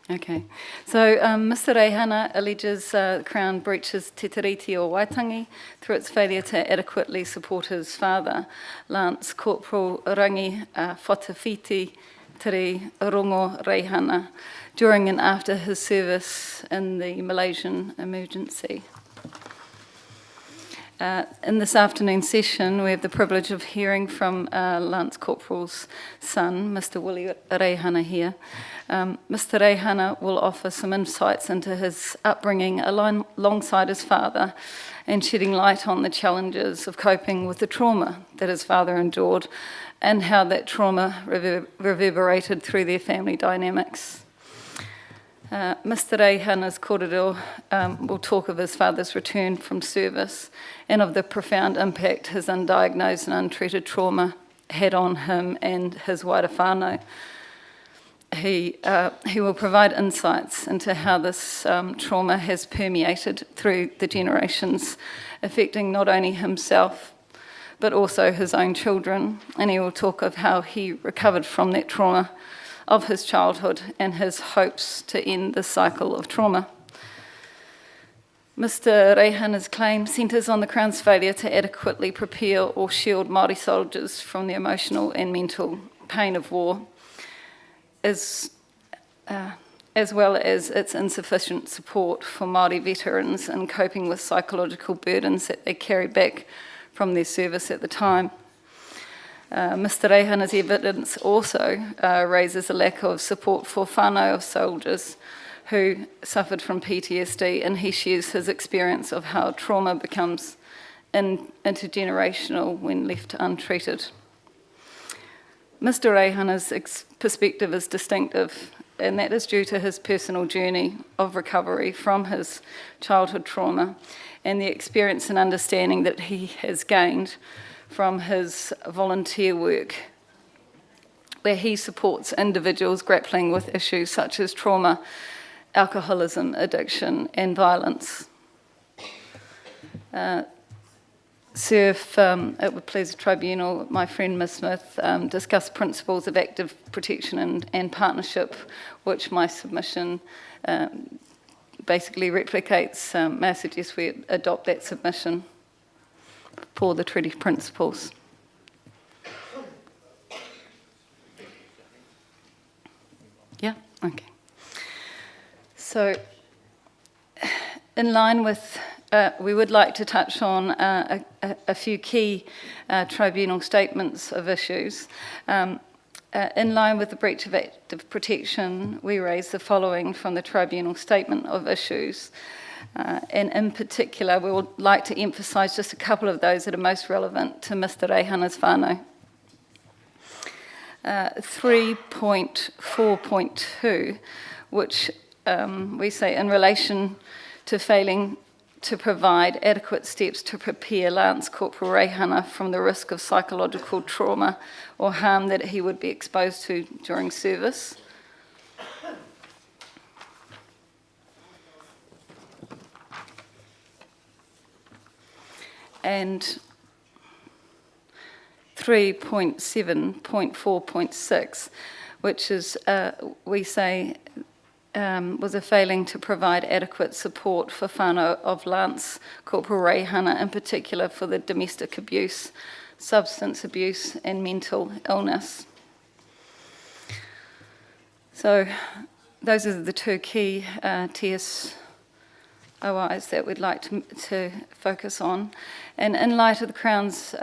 Okay, so Mr. Reihana alleges Crown breaches Te Tiriti o Waitangi through its failure to adequately support his father, Lance Corporal Rangi Whatawhiti Tiri Rongo Reihana, during and after his service in the Malaysian emergency. In this afternoon session, we have the privilege of hearing from Lance Corporal's son, Mr. Willie Reihana here. Mr. Reihana will offer some insights into his upbringing alongside his father and shedding light on the challenges of coping with the trauma that his father endured and how that trauma reverberated through their family dynamics. Mr. Reihana's kōrero will talk of his father's return from service and of the profound impact his undiagnosed and untreated trauma had on him and his wider whānau. He will provide insights into how this trauma has permeated through the generations, affecting not only himself, but also his own children. And he will talk of how he recovered from that trauma of his childhood and his hopes to end the cycle of trauma. Mr. Reihana's claim centres on the Crown's failure to adequately prepare or shield Māori soldiers from the emotional and mental pain of war, as well as its insufficient support for Māori veterans in coping with psychological burdens that they carry back from their service at the time. Mr. Reihana's evidence also raises a lack of support for whānau of soldiers who suffered from PTSD, and he shares his experience of how trauma becomes intergenerational when left untreated. Mr. Reihana's perspective is distinctive, and that is due to his personal journey of recovery from his childhood trauma and the experience and understanding that he has gained from his volunteer work, where he supports individuals grappling with issues such as trauma, alcoholism, addiction, and violence. Sir, if it would please the tribunal, my friend Ms. Smith discussed principles of active protection and partnership, which my submission basically replicates. May I suggest we adopt that submission for the treaty principles. Yeah, okay. So, in line with, we would like to touch on a few key tribunal statements of issues. In line with the breach of active protection, we raise the following from the Tribunal Statement of Issues. And in particular, we would like to emphasise just a couple of those that are most relevant to Mr. Reihana's whānau. 3.4.2, which we say in relation to failing to provide adequate steps to prepare Lance Corporal Reihana from the risk of psychological trauma or harm that he would be exposed to during service. And 3.7.4.6, which is, we say, was a failing to provide adequate support for whānau of Lance Corporal Reihana, in particular for the domestic abuse, substance abuse and mental illness. So those are the two key TSOIs that we'd like to focus on. And in light of the Crown's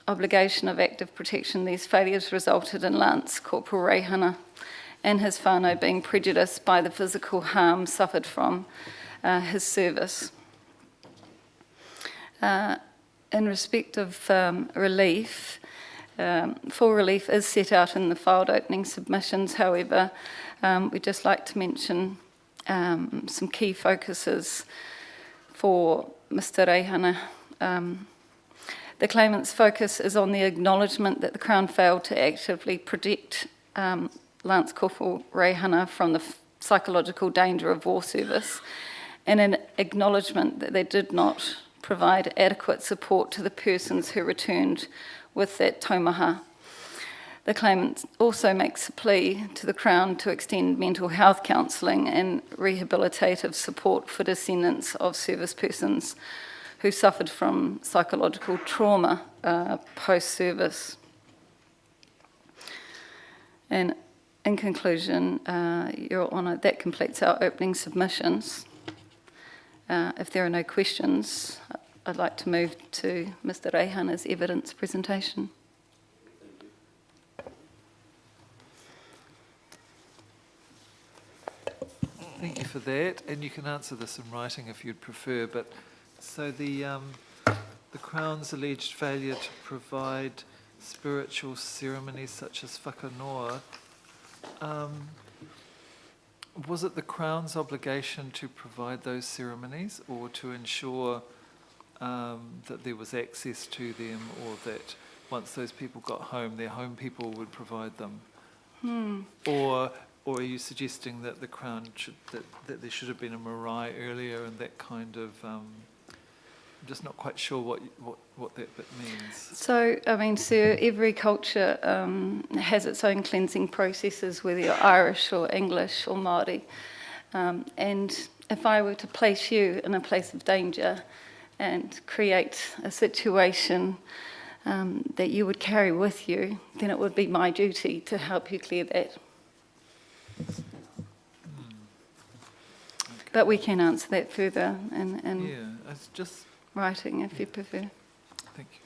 obligation of active protection, these failures resulted in Lance Corporal Reihana and his whānau being prejudiced by the physical harm suffered from his service. In respect of relief, full relief is set out in the filed opening submissions. However, we'd just like to mention some key focuses for Mr. Reihana. The claimant's focus is on the acknowledgement that the Crown failed to actively protect Lance Corporal Reihana from the psychological danger of war service, and an acknowledgement that they did not provide adequate support to the persons who returned with that taumaha. The claimant also makes a plea to the Crown to extend mental health counselling and rehabilitative support for descendants of service persons who suffered from psychological trauma post-service. And in conclusion, Your Honour, that completes our opening submissions. If there are no questions, I'd like to move to Mr. Reihana's evidence presentation. Thank you for that, and you can answer this in writing if you'd prefer. But so the Crown's alleged failure to provide spiritual ceremonies such as whakanoa, was it the Crown's obligation to provide those ceremonies, or to ensure that there was access to them, or that once those people got home, their home people would provide them? Or are you suggesting that the Crown that there should have been a marae earlier and that kind of? I'm just not quite sure what that bit means. So, I mean, sir, every culture has its own cleansing processes, whether you're Irish or English or Māori. And if I were to place you in a place of danger and create a situation that you would carry with you, then it would be my duty to help you clear that. Okay. But we can answer that further in it's just writing if you prefer. Thank you.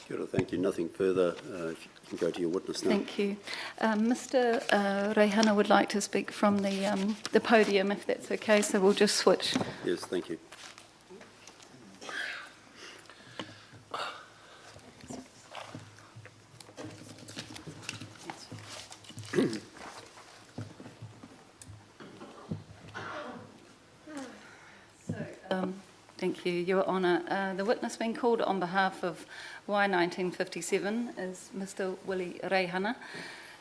Kia ora, thank you. Nothing further. If you can go to your witness now. Thank you. Mr. Reihana would like to speak from the podium, if that's okay, so we'll just switch. Yes, thank you. Thank you, Your Honour. The witness being called on behalf of Y1957 is Mr. Willie Reihana.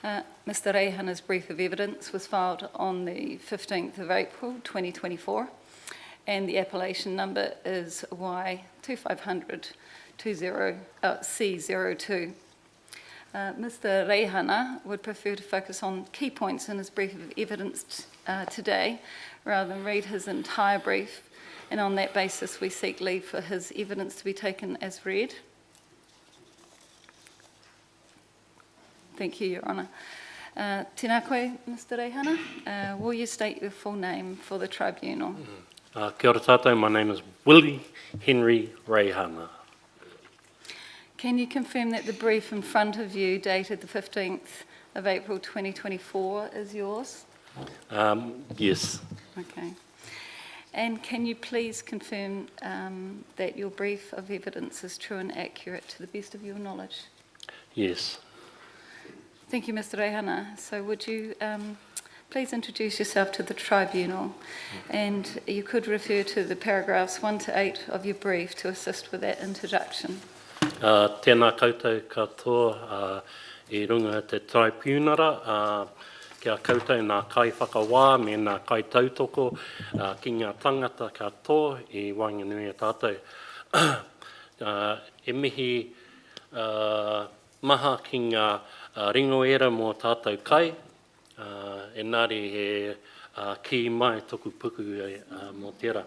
Mr. Reihana's brief of evidence was filed on the 15th of April 2024, and the appellation number is Y2500-C02. Mr. Reihana would prefer to focus on key points in his brief of evidence today, rather than read his entire brief, and on that basis we seek leave for his evidence to be taken as read. Thank you, Your Honour. Tēnā koe, Mr. Reihana. Will you state your full name for the tribunal? Kia ora tātou, my name is Willie Henry Reihana. Can you confirm that the brief in front of you, dated the 15th of April 2024, is yours? Yes. Okay. And can you please confirm that your brief of evidence is true and accurate to the best of your knowledge? Yes. Thank you, Mr. Reihana. So would you please introduce yourself to the tribunal, and you could refer to the paragraphs 1 to 8 of your brief to assist with that introduction. Tēnā koutou katoa I runga te tribunara, kia koutou nā kai whakawā me nā kai tautoko ki ngā tangata katoa I Wainganui a tātou. E mihi maha ki ngā ringoera mō tātou kai, engari he ki mai toku puku mō tērā.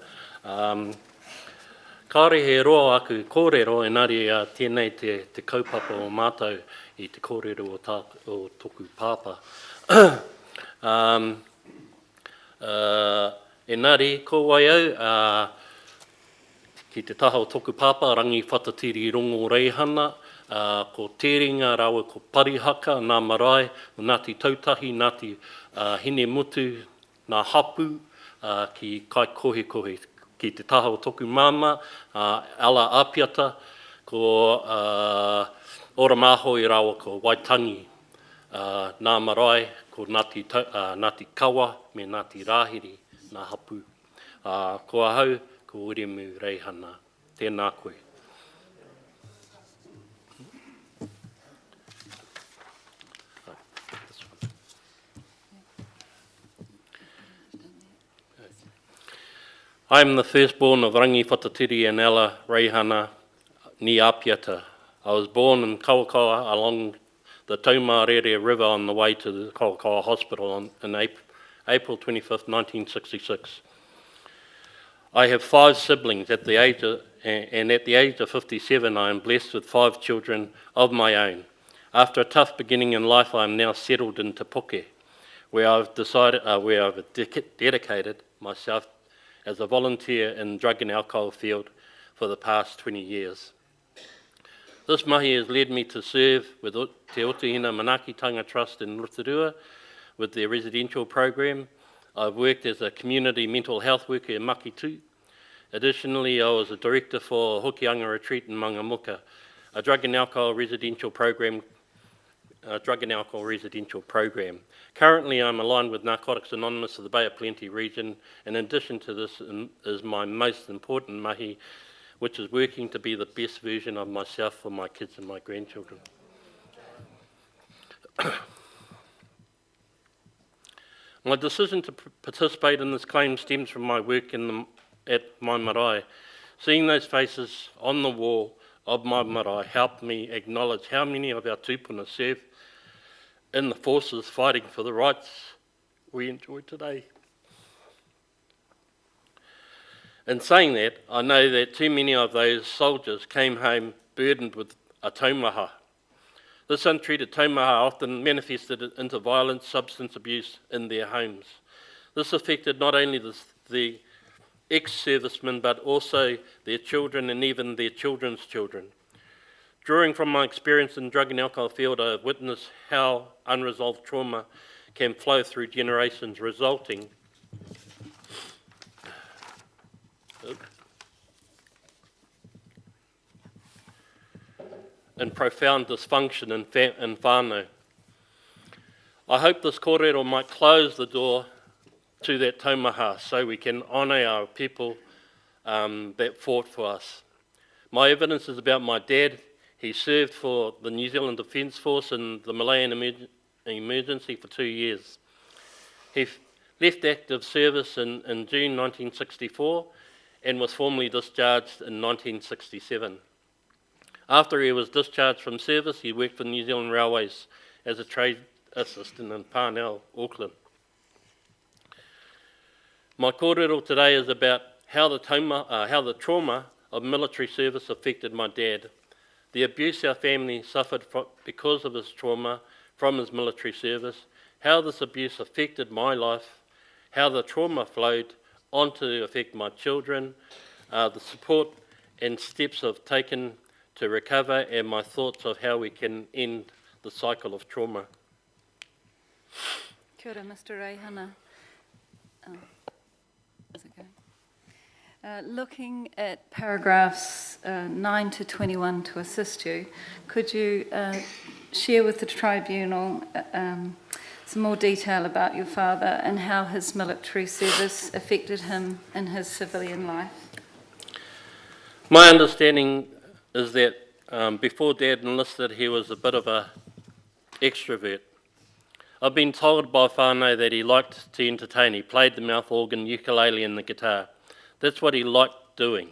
Kāre he roa aku kōrero, engari tēnei te kaupapa o mātou I te kōrero o toku pāpa. Engari, ko wai au, ki te taha o toku pāpa, rangi whatatiri rongo reihana, ko tēringa rawa ko parihaka, nā marae, o Ngāti Tautahi, Ngāti Hine Mutu, nā hapu, ki kai kohe, ki te taha o toku māma, ala apiata, ko ora māho I rawa ko Waitangi, nā marae, ko Ngāti Kawa, me Ngāti Rāhiri, nā hapu. Ko ahau, ko Uremu Reihana. Tēnā koe. I am the firstborn of Rangi Whatatiri and Ella Reihana ni Apiata. I was born in Kawakawa along the Taumarere River on the way to the Kawakawa Hospital in April 25th, 1966. I have 5 siblings and at the age of 57 I am blessed with 5 children of my own. After a tough beginning in life I am now settled in Te Puke, where I've dedicated myself as a volunteer in drug and alcohol field for the past 20 years. This mahi has led me to serve with Te Otahina Manakitanga Trust in Rotorua with their residential program. I've worked as a community mental health worker in Makitu. Additionally, I was a director for Hokianga Retreat in Mangamuka, a drug and alcohol residential program. Currently, I'm aligned with Narcotics Anonymous of the Bay of Plenty region. In addition to this is my most important mahi, which is working to be the best version of myself for my kids and my grandchildren. My decision to participate in this claim stems from my work at my marae. Seeing those faces on the wall of my marae helped me acknowledge how many of our tūpuna serve in the forces fighting for the rights we enjoy today. In saying that, I know that too many of those soldiers came home burdened with a taumaha. This untreated taumaha often manifested into violence, substance abuse in their homes. This affected not only the ex-servicemen but also their children and even their children's children. Drawing from my experience in drug and alcohol field, I have witnessed how unresolved trauma can flow through generations, resulting in profound dysfunction in whānau. I hope this kōrero might close the door to that taumaha so we can honour our people that fought for us. My evidence is about my dad. He served for the New Zealand Defence Force in the Malayan emergency for 2 years. He left active service in June 1964 and was formally discharged in 1967. After he was discharged from service, he worked for New Zealand Railways as a trade assistant in Parnell, Auckland. My kōrero today is about how the trauma of military service affected my dad, the abuse our family suffered because of his trauma from his military service, how this abuse affected my life, how the trauma flowed on to affect my children, the support and steps I've taken to recover and my thoughts of how we can end the cycle of trauma. Kia ora, Mr. Reihana. Is it going? Looking at paragraphs 9 to 21 to assist you, could you share with the tribunal some more detail about your father and how his military service affected him in his civilian life? My understanding is that before Dad enlisted, he was a bit of an extrovert. I've been told by whānau that he liked to entertain. He played the mouth organ, ukulele and the guitar. That's what he liked doing.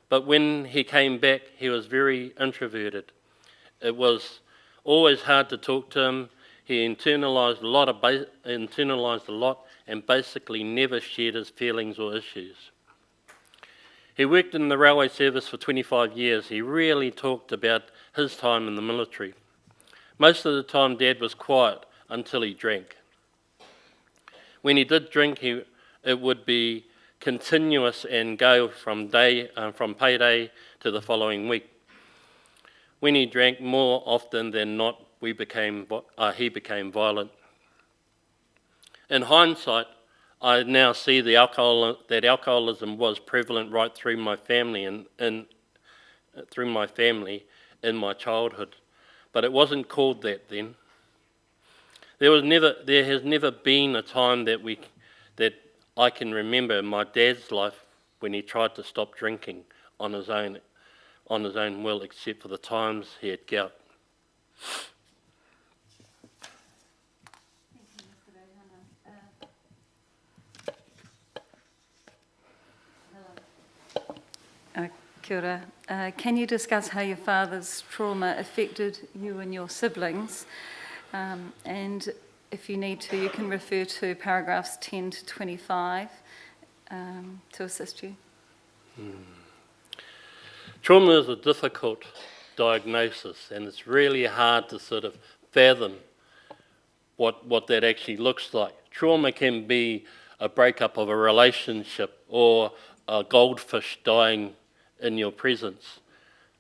But when he came back, he was very introverted. It was always hard to talk to him. He internalised a lot and basically never shared his feelings or issues. He worked in the railway service for 25 years. He rarely talked about his time in the military. Most of the time, Dad was quiet until he drank. When he did drink, it would be continuous and go from payday to the following week. When he drank more often than not, he became violent. In hindsight, I now see that alcoholism was prevalent right through my family in my childhood, but it wasn't called that then. There has never been a time that I can remember in my dad's life when he tried to stop drinking on his own will, except for the times he had gout. Kia ora. Can you discuss how your father's trauma affected you and your siblings? And if you need to, you can refer to paragraphs 10 to 25 to assist you. Trauma is a difficult diagnosis, and it's really hard to sort of fathom what that actually looks like. Trauma can be a breakup of a relationship or a goldfish dying in your presence.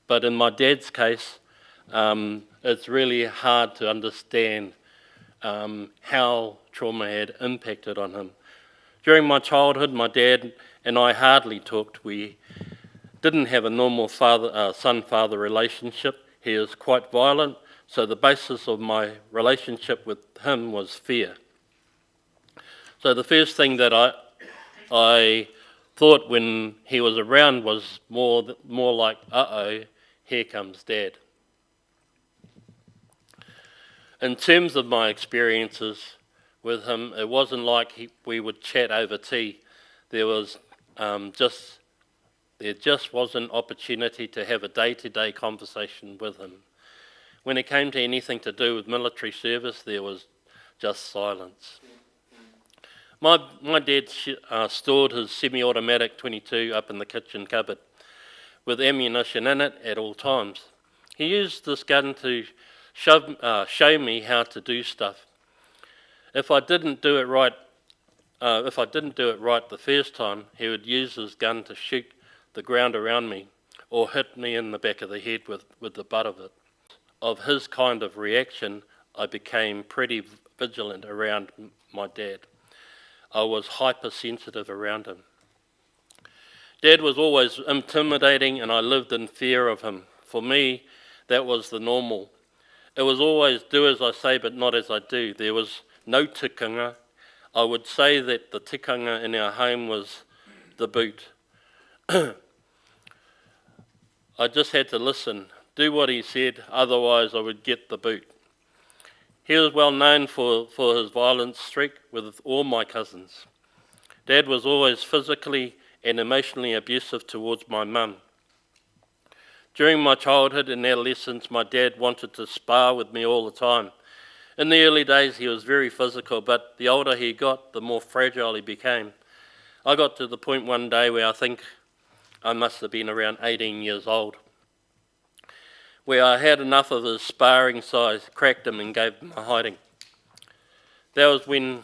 But in my dad's case, it's really hard to understand how trauma had impacted on him. During my childhood, my dad and I hardly talked. We didn't have a normal son-father relationship. He is quite violent, so the basis of my relationship with him was fear. So the first thing that I thought when he was around was more like, uh-oh, here comes Dad. In terms of my experiences with him, it wasn't like we would chat over tea. There just wasn't opportunity to have a day-to-day conversation with him. When it came to anything to do with military service, there was just silence. My dad stored his semi-automatic 22 up in the kitchen cupboard with ammunition in it at all times. He used this gun to show me how to do stuff. If I didn't do it right the first time, he would use his gun to shoot the ground around me or hit me in the back of the head with the butt of it. Of his kind of reaction, I became pretty vigilant around my dad. I was hypersensitive around him. Dad was always intimidating and I lived in fear of him. For me, that was the normal. It was always do as I say but not as I do. There was no tikanga. I would say that the tikanga in our home was the boot. I just had to listen, do what he said, otherwise I would get the boot. He was well known for his violence streak with all my cousins. Dad was always physically and emotionally abusive towards my mum. During my childhood and adolescence, my dad wanted to spar with me all the time. In the early days, he was very physical, but the older he got, the more fragile he became. I got to the point one day where I think I must have been around 18 years old, where I had enough of his sparring size, cracked him and gave him a hiding. That was when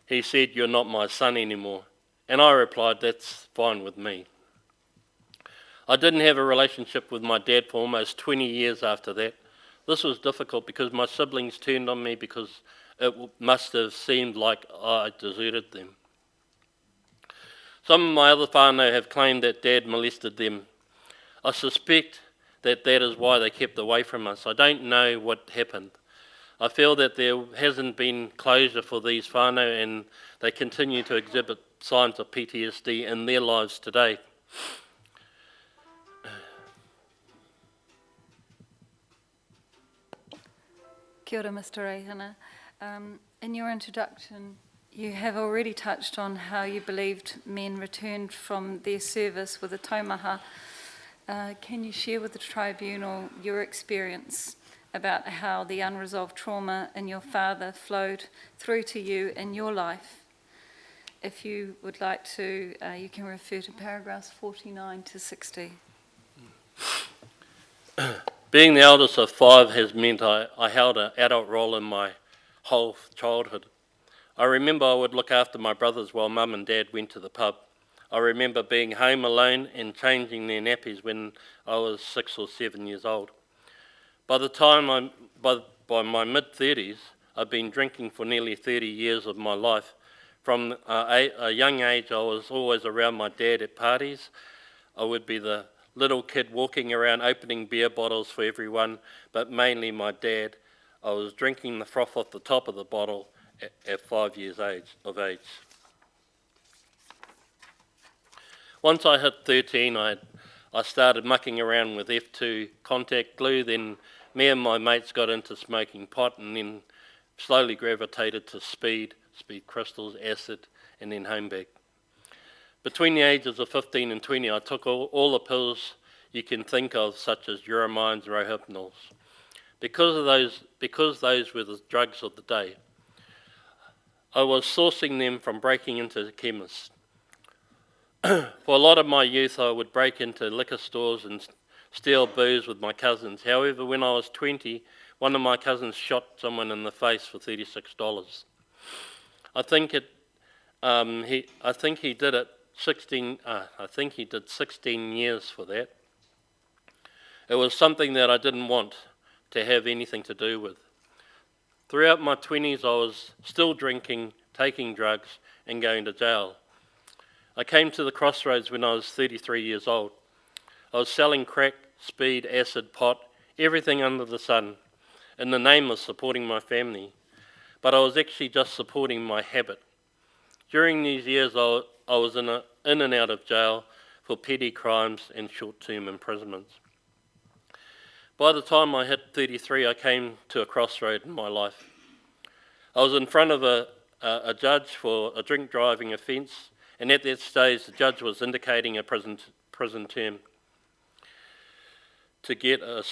he said, "You're not my son anymore." And I replied, "That's fine with me." I didn't have a relationship with my dad for almost 20 years after that. This was difficult because my siblings turned on me because it must have seemed like I deserted them. Some of my other whānau have claimed that Dad molested them. I suspect that that is why they kept away from us. I don't know what happened. I feel that there hasn't been closure for these whānau and they continue to exhibit signs of PTSD in their lives today. Kia ora, Mr. Reihana. In your introduction, you have already touched on how you believed men returned from their service with a taumaha. Can you share with the tribunal your experience about how the unresolved trauma in your father flowed through to you in your life? If you would like to, you can refer to paragraphs 49 to 60. Being the eldest of 5 has meant I held an adult role in my whole childhood. I remember I would look after my brothers while Mum and Dad went to the pub. I remember being home alone and changing their nappies when I was 6 or 7 years old. By the time by my mid-30s, I'd been drinking for nearly 30 years of my life. From a young age, I was always around my dad at parties. I would be the little kid walking around opening beer bottles for everyone, but mainly my dad. I was drinking the froth off the top of the bottle at 5 years of age. Once I hit 13, I started mucking around with F2 contact glue. Then me and my mates got into smoking pot and then slowly gravitated to speed crystals, acid, and then homebag. Between the ages of 15 and 20, I took all the pills you can think of, such as Uromines and Rohypnols. Because those were the drugs of the day, I was sourcing them from breaking into the chemists. For a lot of my youth, I would break into liquor stores and steal booze with my cousins. However, when I was 20, one of my cousins shot someone in the face for $36. I think he did it 16 years for that. It was something that I didn't want to have anything to do with. Throughout my 20s, I was still drinking, taking drugs, and going to jail. I came to the crossroads when I was 33 years old. I was selling crack, speed, acid, pot, everything under the sun, in the name of supporting my family. But I was actually just supporting my habit. During these years, I was in and out of jail for petty crimes and short-term imprisonments. By the time I hit 33, I came to a crossroad in my life. I was in front of a judge for a drink driving offence, and at that stage, the judge was indicating a prison term. To get a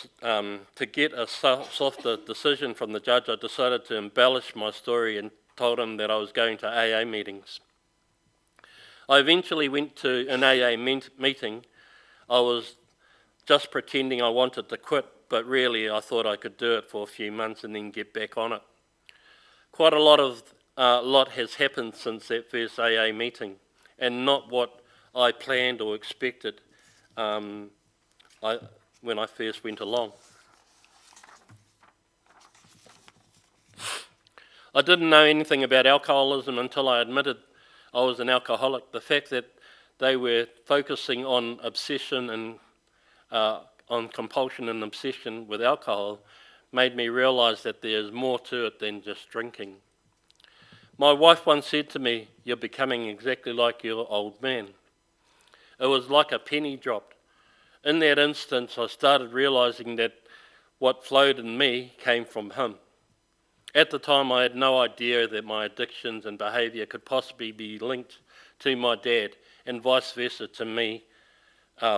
softer decision from the judge, I decided to embellish my story and told him that I was going to AA meetings. I eventually went to an AA meeting. I was just pretending I wanted to quit, but really I thought I could do it for a few months and then get back on it. Quite a lot has happened since that first AA meeting, and not what I planned or expected when I first went along. I didn't know anything about alcoholism until I admitted I was an alcoholic. The fact that they were focusing on obsession and on compulsion and obsession with alcohol made me realise that there's more to it than just drinking. My wife once said to me, "You're becoming exactly like your old man." It was like a penny dropped. In that instance, I started realising that what flowed in me came from him. At the time, I had no idea that my addictions and behaviour could possibly be linked to my dad, and vice versa to me,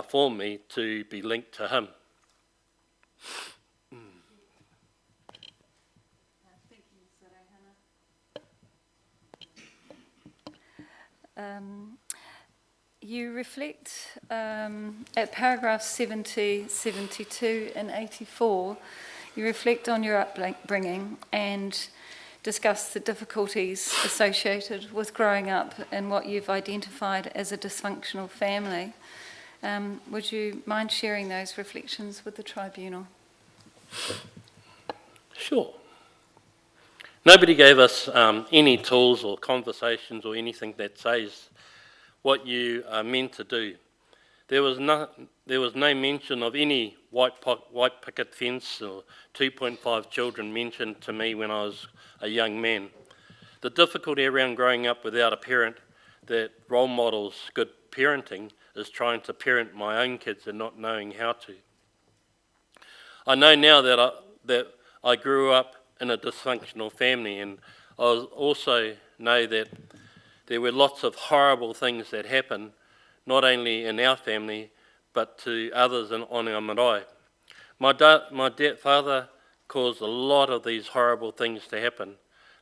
for me to be linked to him. You reflect at paragraphs 70, 72 and 84, you reflect on your upbringing and discuss the difficulties associated with growing up in what you've identified as a dysfunctional family. Would you mind sharing those reflections with the tribunal? Sure. Nobody gave us any tools or conversations or anything that says what you are meant to do. There was no mention of any white picket fence or 2.5 children mentioned to me when I was a young man. The difficulty around growing up without a parent that role models good parenting is trying to parent my own kids and not knowing how to. I know now that I grew up in a dysfunctional family, and I also know that there were lots of horrible things that happened, not only in our family, but to others on our marae. My father caused a lot of these horrible things to happen,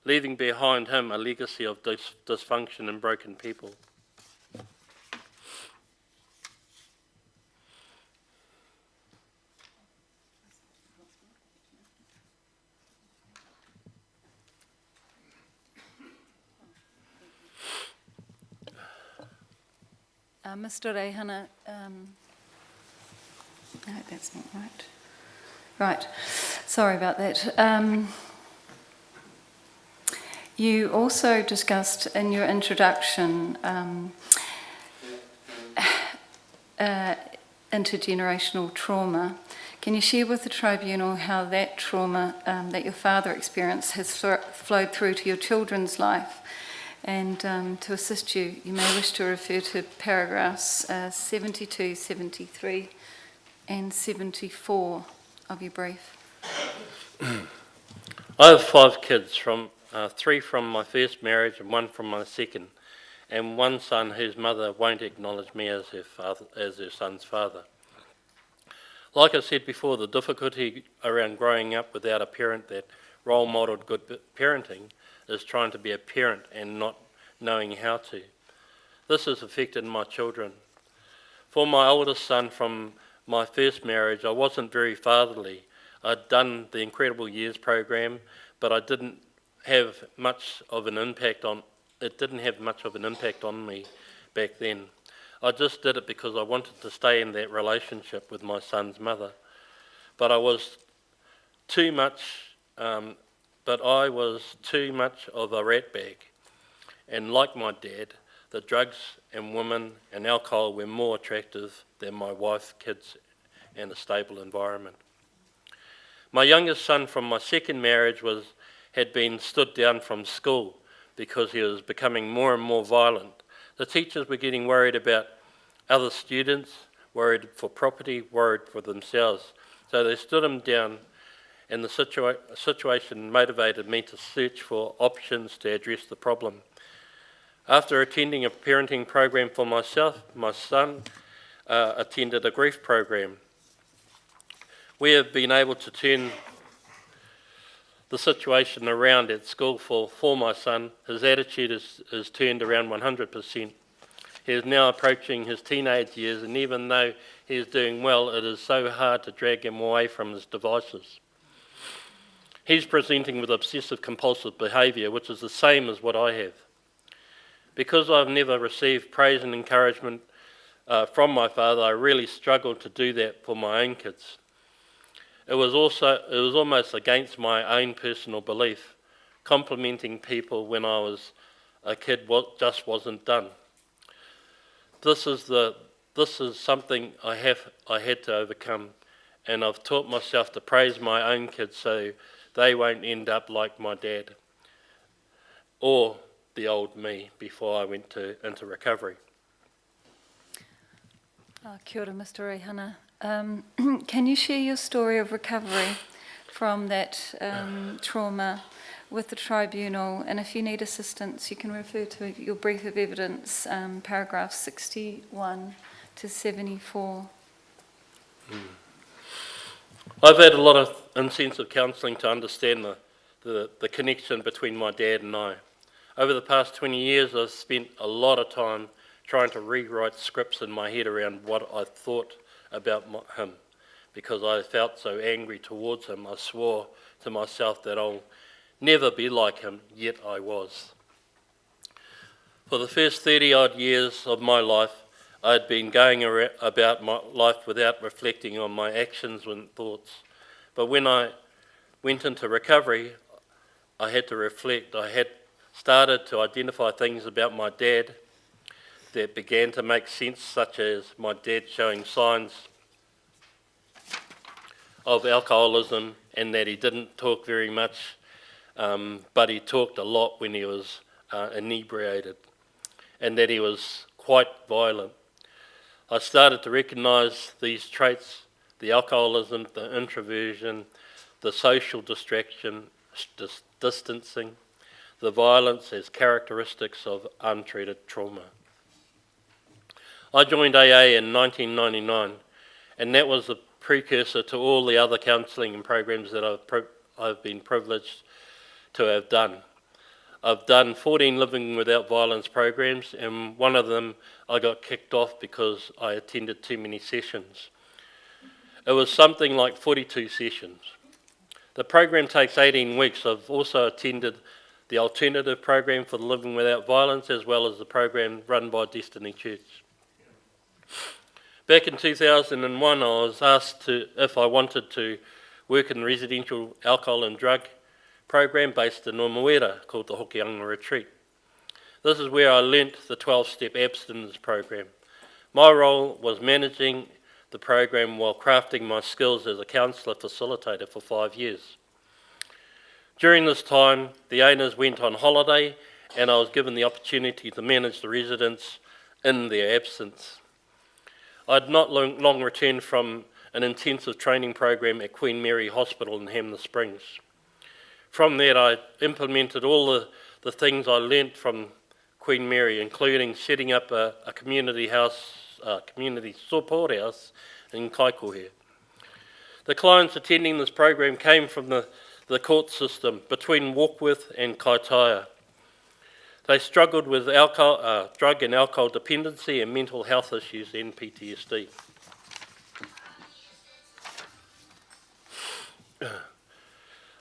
leaving behind him a legacy of dysfunction and broken people. Mr. Reihana, no, that's not right. Right, sorry about that. You also discussed in your introduction intergenerational trauma. Can you share with the tribunal how that trauma that your father experienced has flowed through to your children's life? And to assist you, you may wish to refer to paragraphs 72, 73 and 74 of your brief. I have 5 kids, 3 from my first marriage and 1 from my second, and 1 son whose mother won't acknowledge me as her son's father. Like I said before, the difficulty around growing up without a parent that role modelled good parenting is trying to be a parent and not knowing how to. This has affected my children. For my oldest son from my first marriage, I wasn't very fatherly. I'd done the Incredible Years program, but I didn't have much of an impact on me back then. I just did it because I wanted to stay in that relationship with my son's mother. But I was too much of a ratbag. And like my dad, the drugs and women and alcohol were more attractive than my wife, kids, and a stable environment. My youngest son from my second marriage had been stood down from school because he was becoming more and more violent. The teachers were getting worried about other students, worried for property, worried for themselves. So they stood him down, and the situation motivated me to search for options to address the problem. After attending a parenting program for myself, my son attended a grief program. We have been able to turn the situation around at school for my son. His attitude is turned around 100%. He is now approaching his teenage years, and even though he is doing well, it is so hard to drag him away from his devices. He's presenting with obsessive compulsive behaviour, which is the same as what I have. Because I've never received praise and encouragement from my father, I really struggled to do that for my own kids. It was almost against my own personal belief. Complimenting people when I was a kid just wasn't done. This is something I had to overcome, and I've taught myself to praise my own kids so they won't end up like my dad or the old me before I went into recovery. Kia ora, Mr. Reihana. Can you share your story of recovery from that trauma with the tribunal? And if you need assistance, you can refer to your brief of evidence, paragraphs 61 to 74. I've had a lot of intensive counselling to understand the connection between my dad and I. Over the past 20 years, I've spent a lot of time trying to rewrite scripts in my head around what I thought about him. Because I felt so angry towards him, I swore to myself that I'll never be like him, yet I was. For the first 30-odd years of my life, I'd been going about my life without reflecting on my actions and thoughts. But when I went into recovery, I had to reflect. I had started to identify things about my dad that began to make sense, such as my dad showing signs of alcoholism and that he didn't talk very much, but he talked a lot when he was inebriated, and that he was quite violent. I started to recognise these traits, the alcoholism, the introversion, the social distraction, distancing, the violence as characteristics of untreated trauma. I joined AA in 1999, and that was the precursor to all the other counselling and programs that I've been privileged to have done. I've done 14 Living Without Violence programs, and one of them I got kicked off because I attended too many sessions. It was something like 42 sessions. The program takes 18 weeks. I've also attended the alternative program for the Living Without Violence, as well as the program run by Destiny Church. Back in 2001, I was asked if I wanted to work in the residential alcohol and drug program based in Omuera called the Hokianga Retreat. This is where I learnt the 12-step abstinence program. My role was managing the program while crafting my skills as a counsellor facilitator for 5 years. During this time, the owners went on holiday and I was given the opportunity to manage the residents in their absence. I had not long returned from an intensive training program at Queen Mary Hospital in Hamner Springs. From that, I implemented all the things I learnt from Queen Mary, including setting up a community support house in Kaikohe. The clients attending this program came from the court system between Warkworth and Kaitaia. They struggled with drug and alcohol dependency and mental health issues and PTSD.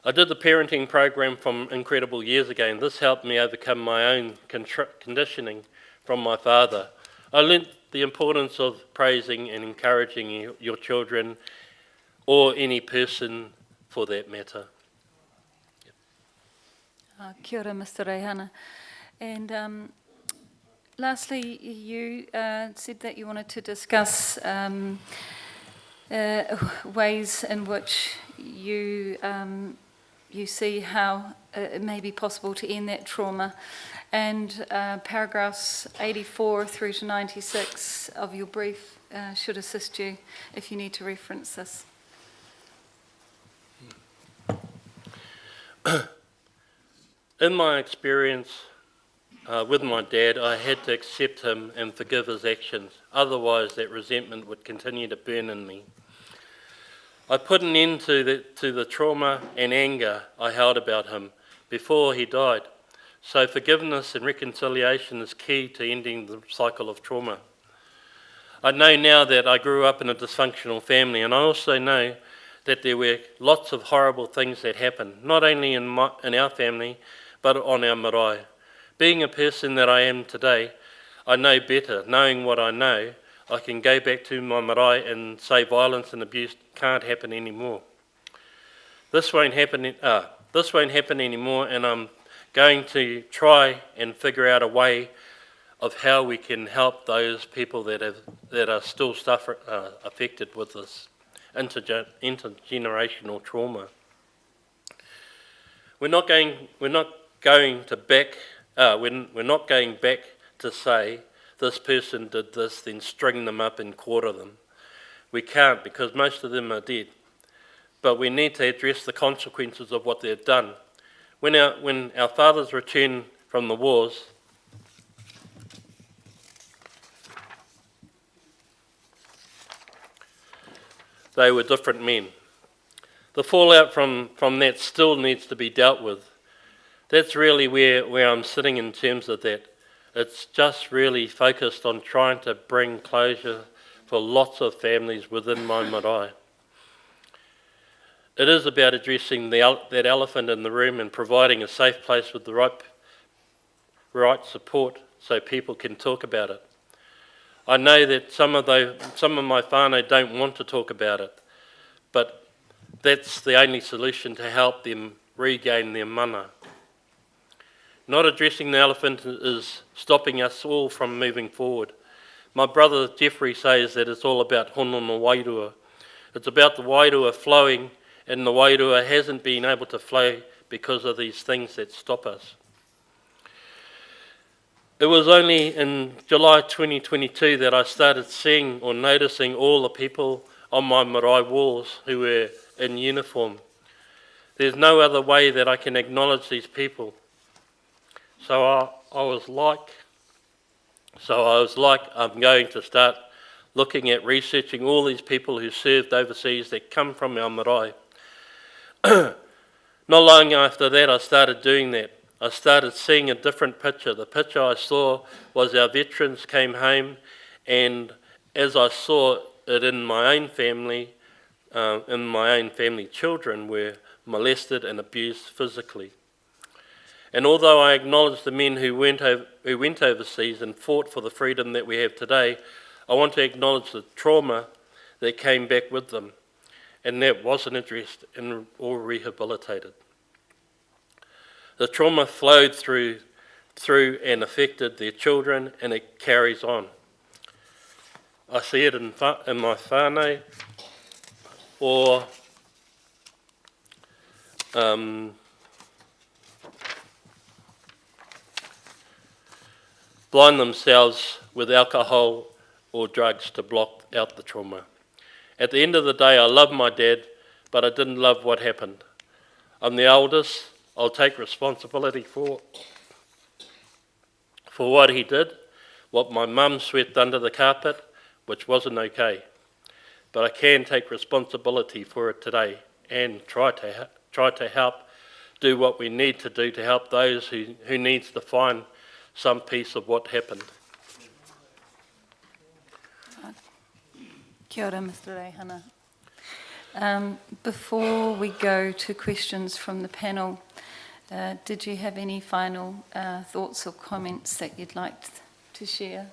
I did the parenting program from Incredible years ago, and this helped me overcome my own conditioning from my father. I learnt the importance of praising and encouraging your children, or any person for that matter. Kia ora, Mr. Reihana. And lastly, you said that you wanted to discuss ways in which you see how it may be possible to end that trauma. And paragraphs 84 through to 96 of your brief should assist you if you need to reference this. In my experience with my dad, I had to accept him and forgive his actions. Otherwise, that resentment would continue to burn in me. I put an end to the trauma and anger I held about him before he died. So forgiveness and reconciliation is key to ending the cycle of trauma. I know now that I grew up in a dysfunctional family, and I also know that there were lots of horrible things that happened, not only in our family, but on our marae. Being a person that I am today, I know better. Knowing what I know, I can go back to my marae and say violence and abuse can't happen anymore. This won't happen anymore, and I'm going to try and figure out a way of how we can help those people that are still affected with this intergenerational trauma. We're not going back to say this person did this, then string them up and quarter them. We can't, because most of them are dead. But we need to address the consequences of what they've done. When our fathers returned from the wars, they were different men. The fallout from that still needs to be dealt with. That's really where I'm sitting in terms of that. It's just really focused on trying to bring closure for lots of families within my marae. It is about addressing that elephant in the room and providing a safe place with the right support so people can talk about it. I know that some of my whānau don't want to talk about it, but that's the only solution to help them regain their mana. Not addressing the elephant is stopping us all from moving forward. My brother Jeffrey says that it's all about hono no wairua. It's about the wairua flowing, and the wairua hasn't been able to flow because of these things that stop us. It was only in July 2022 that I started seeing or noticing all the people on my marae walls who were in uniform. There's no other way that I can acknowledge these people. So I was like, I'm going to start looking at researching all these people who served overseas that come from our marae. Not long after that, I started doing that. I started seeing a different picture. The picture I saw was our veterans came home, and as I saw it in my own family children were molested and abused physically. And although I acknowledge the men who went overseas and fought for the freedom that we have today, I want to acknowledge the trauma that came back with them, and that wasn't addressed or rehabilitated. The trauma flowed through and affected their children, and it carries on. I see it in my whānau, or blind themselves with alcohol or drugs to block out the trauma. At the end of the day, I love my dad, but I didn't love what happened. I'm the oldest. I'll take responsibility for what he did, what my mum swept under the carpet, which wasn't okay. But I can take responsibility for it today and try to help do what we need to do to help those who needs to find some piece of what happened. Kia ora, Mr. Reihana. Before we go to questions from the panel, did you have any final thoughts or comments that you'd like to share?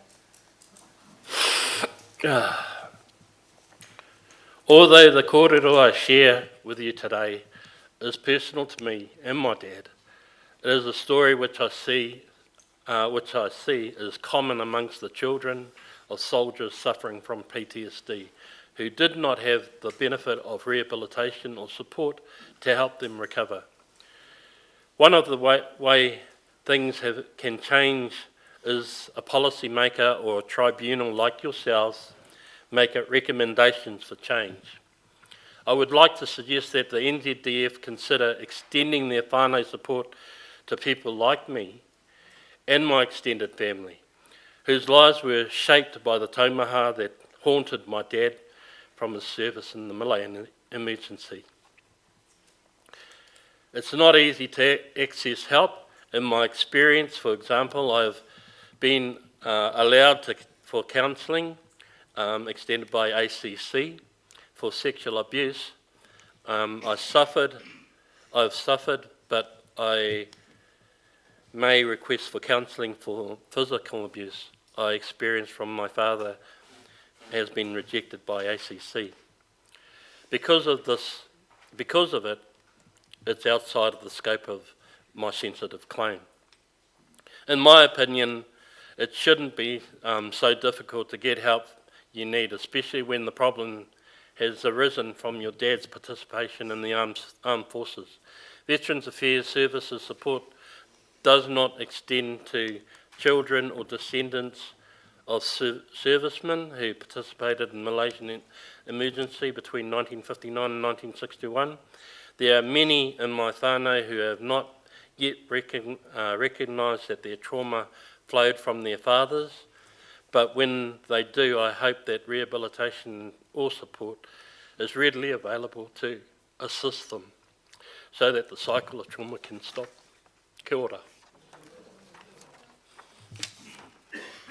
Although the kōrero I share with you today is personal to me and my dad, it is a story which I see is common amongst the children of soldiers suffering from PTSD who did not have the benefit of rehabilitation or support to help them recover. One of the way things can change is a policy maker or a tribunal like yourselves make recommendations for change. I would like to suggest that the NZDF consider extending their whānau support to people like me and my extended family, whose lives were shaped by the taumaha that haunted my dad from his service in the Malayan emergency. It's not easy to access help. In my experience, for example, I've been allowed for counselling extended by ACC for sexual abuse. I've suffered, but I may request for counselling for physical abuse I experienced from my father has been rejected by ACC. Because of it, it's outside of the scope of my sensitive claim. In my opinion, it shouldn't be so difficult to get help you need, especially when the problem has arisen from your dad's participation in the armed forces. Veterans Affairs Services support does not extend to children or descendants of servicemen who participated in Malaysian emergency between 1959 and 1961. There are many in my whānau who have not yet recognised that their trauma flowed from their fathers, but when they do, I hope that rehabilitation or support is readily available to assist them so that the cycle of trauma can stop. Kia ora.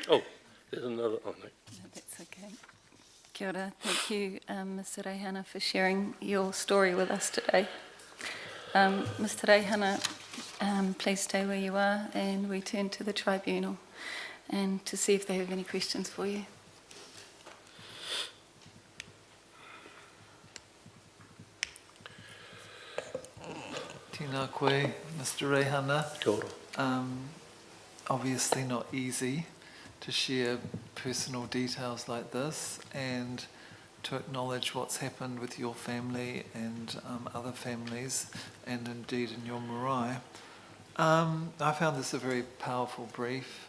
Oh, there's another on there. No, that's okay. Kia ora. Thank you, Mr. Reihana, for sharing your story with us today. Mr. Reihana, please stay where you are, and we turn to the tribunal and to see if they have any questions for you. Tēnā koe, Mr. Reihana. Kia ora. Obviously not easy to share personal details like this and to acknowledge what's happened with your family and other families and indeed in your marae. I found this a very powerful brief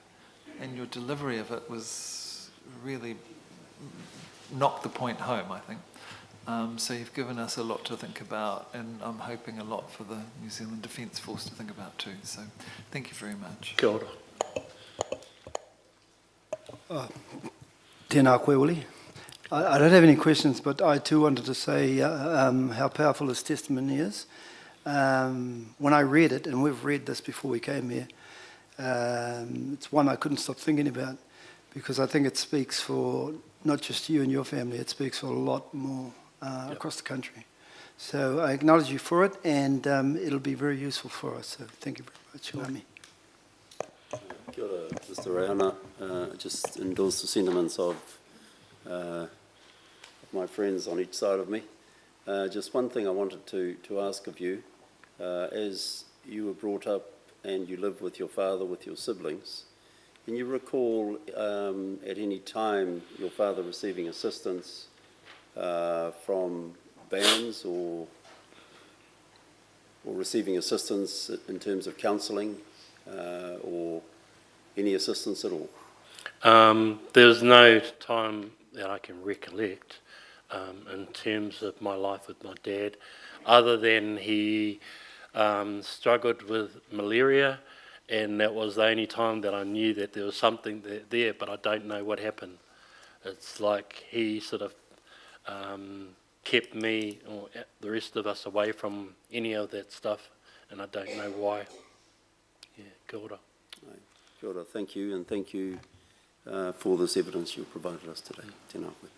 and your delivery of it was really knocked the point home, I think. So you've given us a lot to think about and I'm hoping a lot for the New Zealand Defence Force to think about too. So thank you very much. Kia ora. Tēnā koe, Willie. I don't have any questions, but I too wanted to say how powerful his testimony is. When I read it, and we've read this before we came here, it's one I couldn't stop thinking about because I think it speaks for not just you and your family, it speaks for a lot more across the country. So I acknowledge you for it, and it'll be very useful for us. So thank you very much, Ngami. Kia ora, Mr. Reihana. Just endorse the sentiments of my friends on each side of me. Just one thing I wanted to ask of you. As you were brought up and you lived with your father, with your siblings, can you recall at any time your father receiving assistance from bands or receiving assistance in terms of counselling or any assistance at all? There's no time that I can recollect in terms of my life with my dad, other than he struggled with malaria, and that was the only time that I knew that there was something there, but I don't know what happened. It's like he sort of kept me or the rest of us away from any of that stuff, and I don't know why. Yeah, kia ora. Kia ora, thank you, and thank you for this evidence you provided us today. Tēnā koe.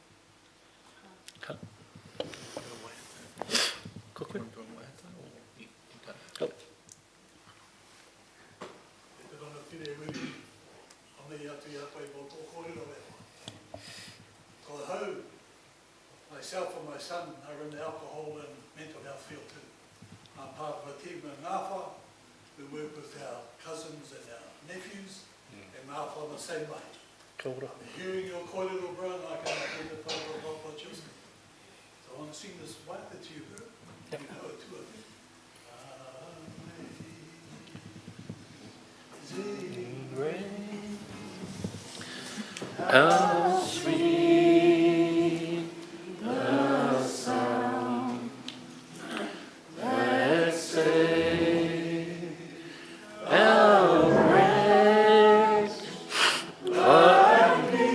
Myself and my son are in the alcohol and mental health field too. I'm part of a team in Ngāwha. We work with our cousins and our nephews, and Ngāwha the same way. Kia ora. Hearing your kōrero, bro, I can identify with what you're saying. So I want to sing this one that you heard. You know it too, I think. How sweet the sound that saved our wretch like me.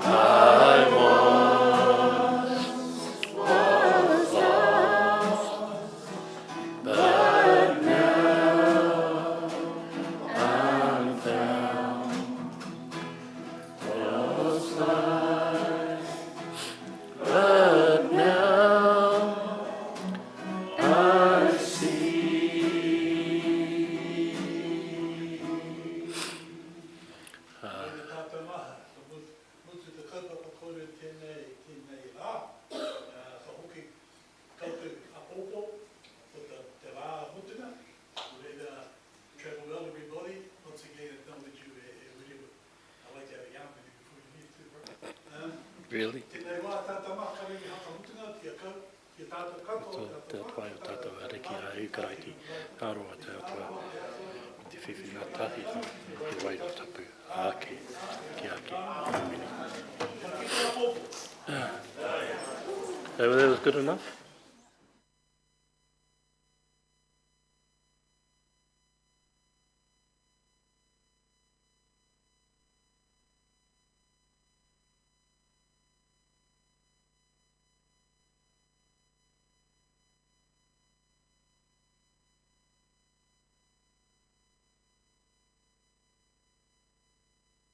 I once was lost, but now I'm found. Was blind, but now I see. Travel well, everybody. Once again, acknowledge you really would. I like to have a yarn with you before you leave too, bro. Really? Tēnei wā tāta mā karengi haka mutunga, kia kau, kia tātou katoa, Te whai o tātou areki a Eukaraiti, kāroa te atua, te whiwhi ngā tahi, he waira tapu, āke, ki ake, amini. So that was good enough?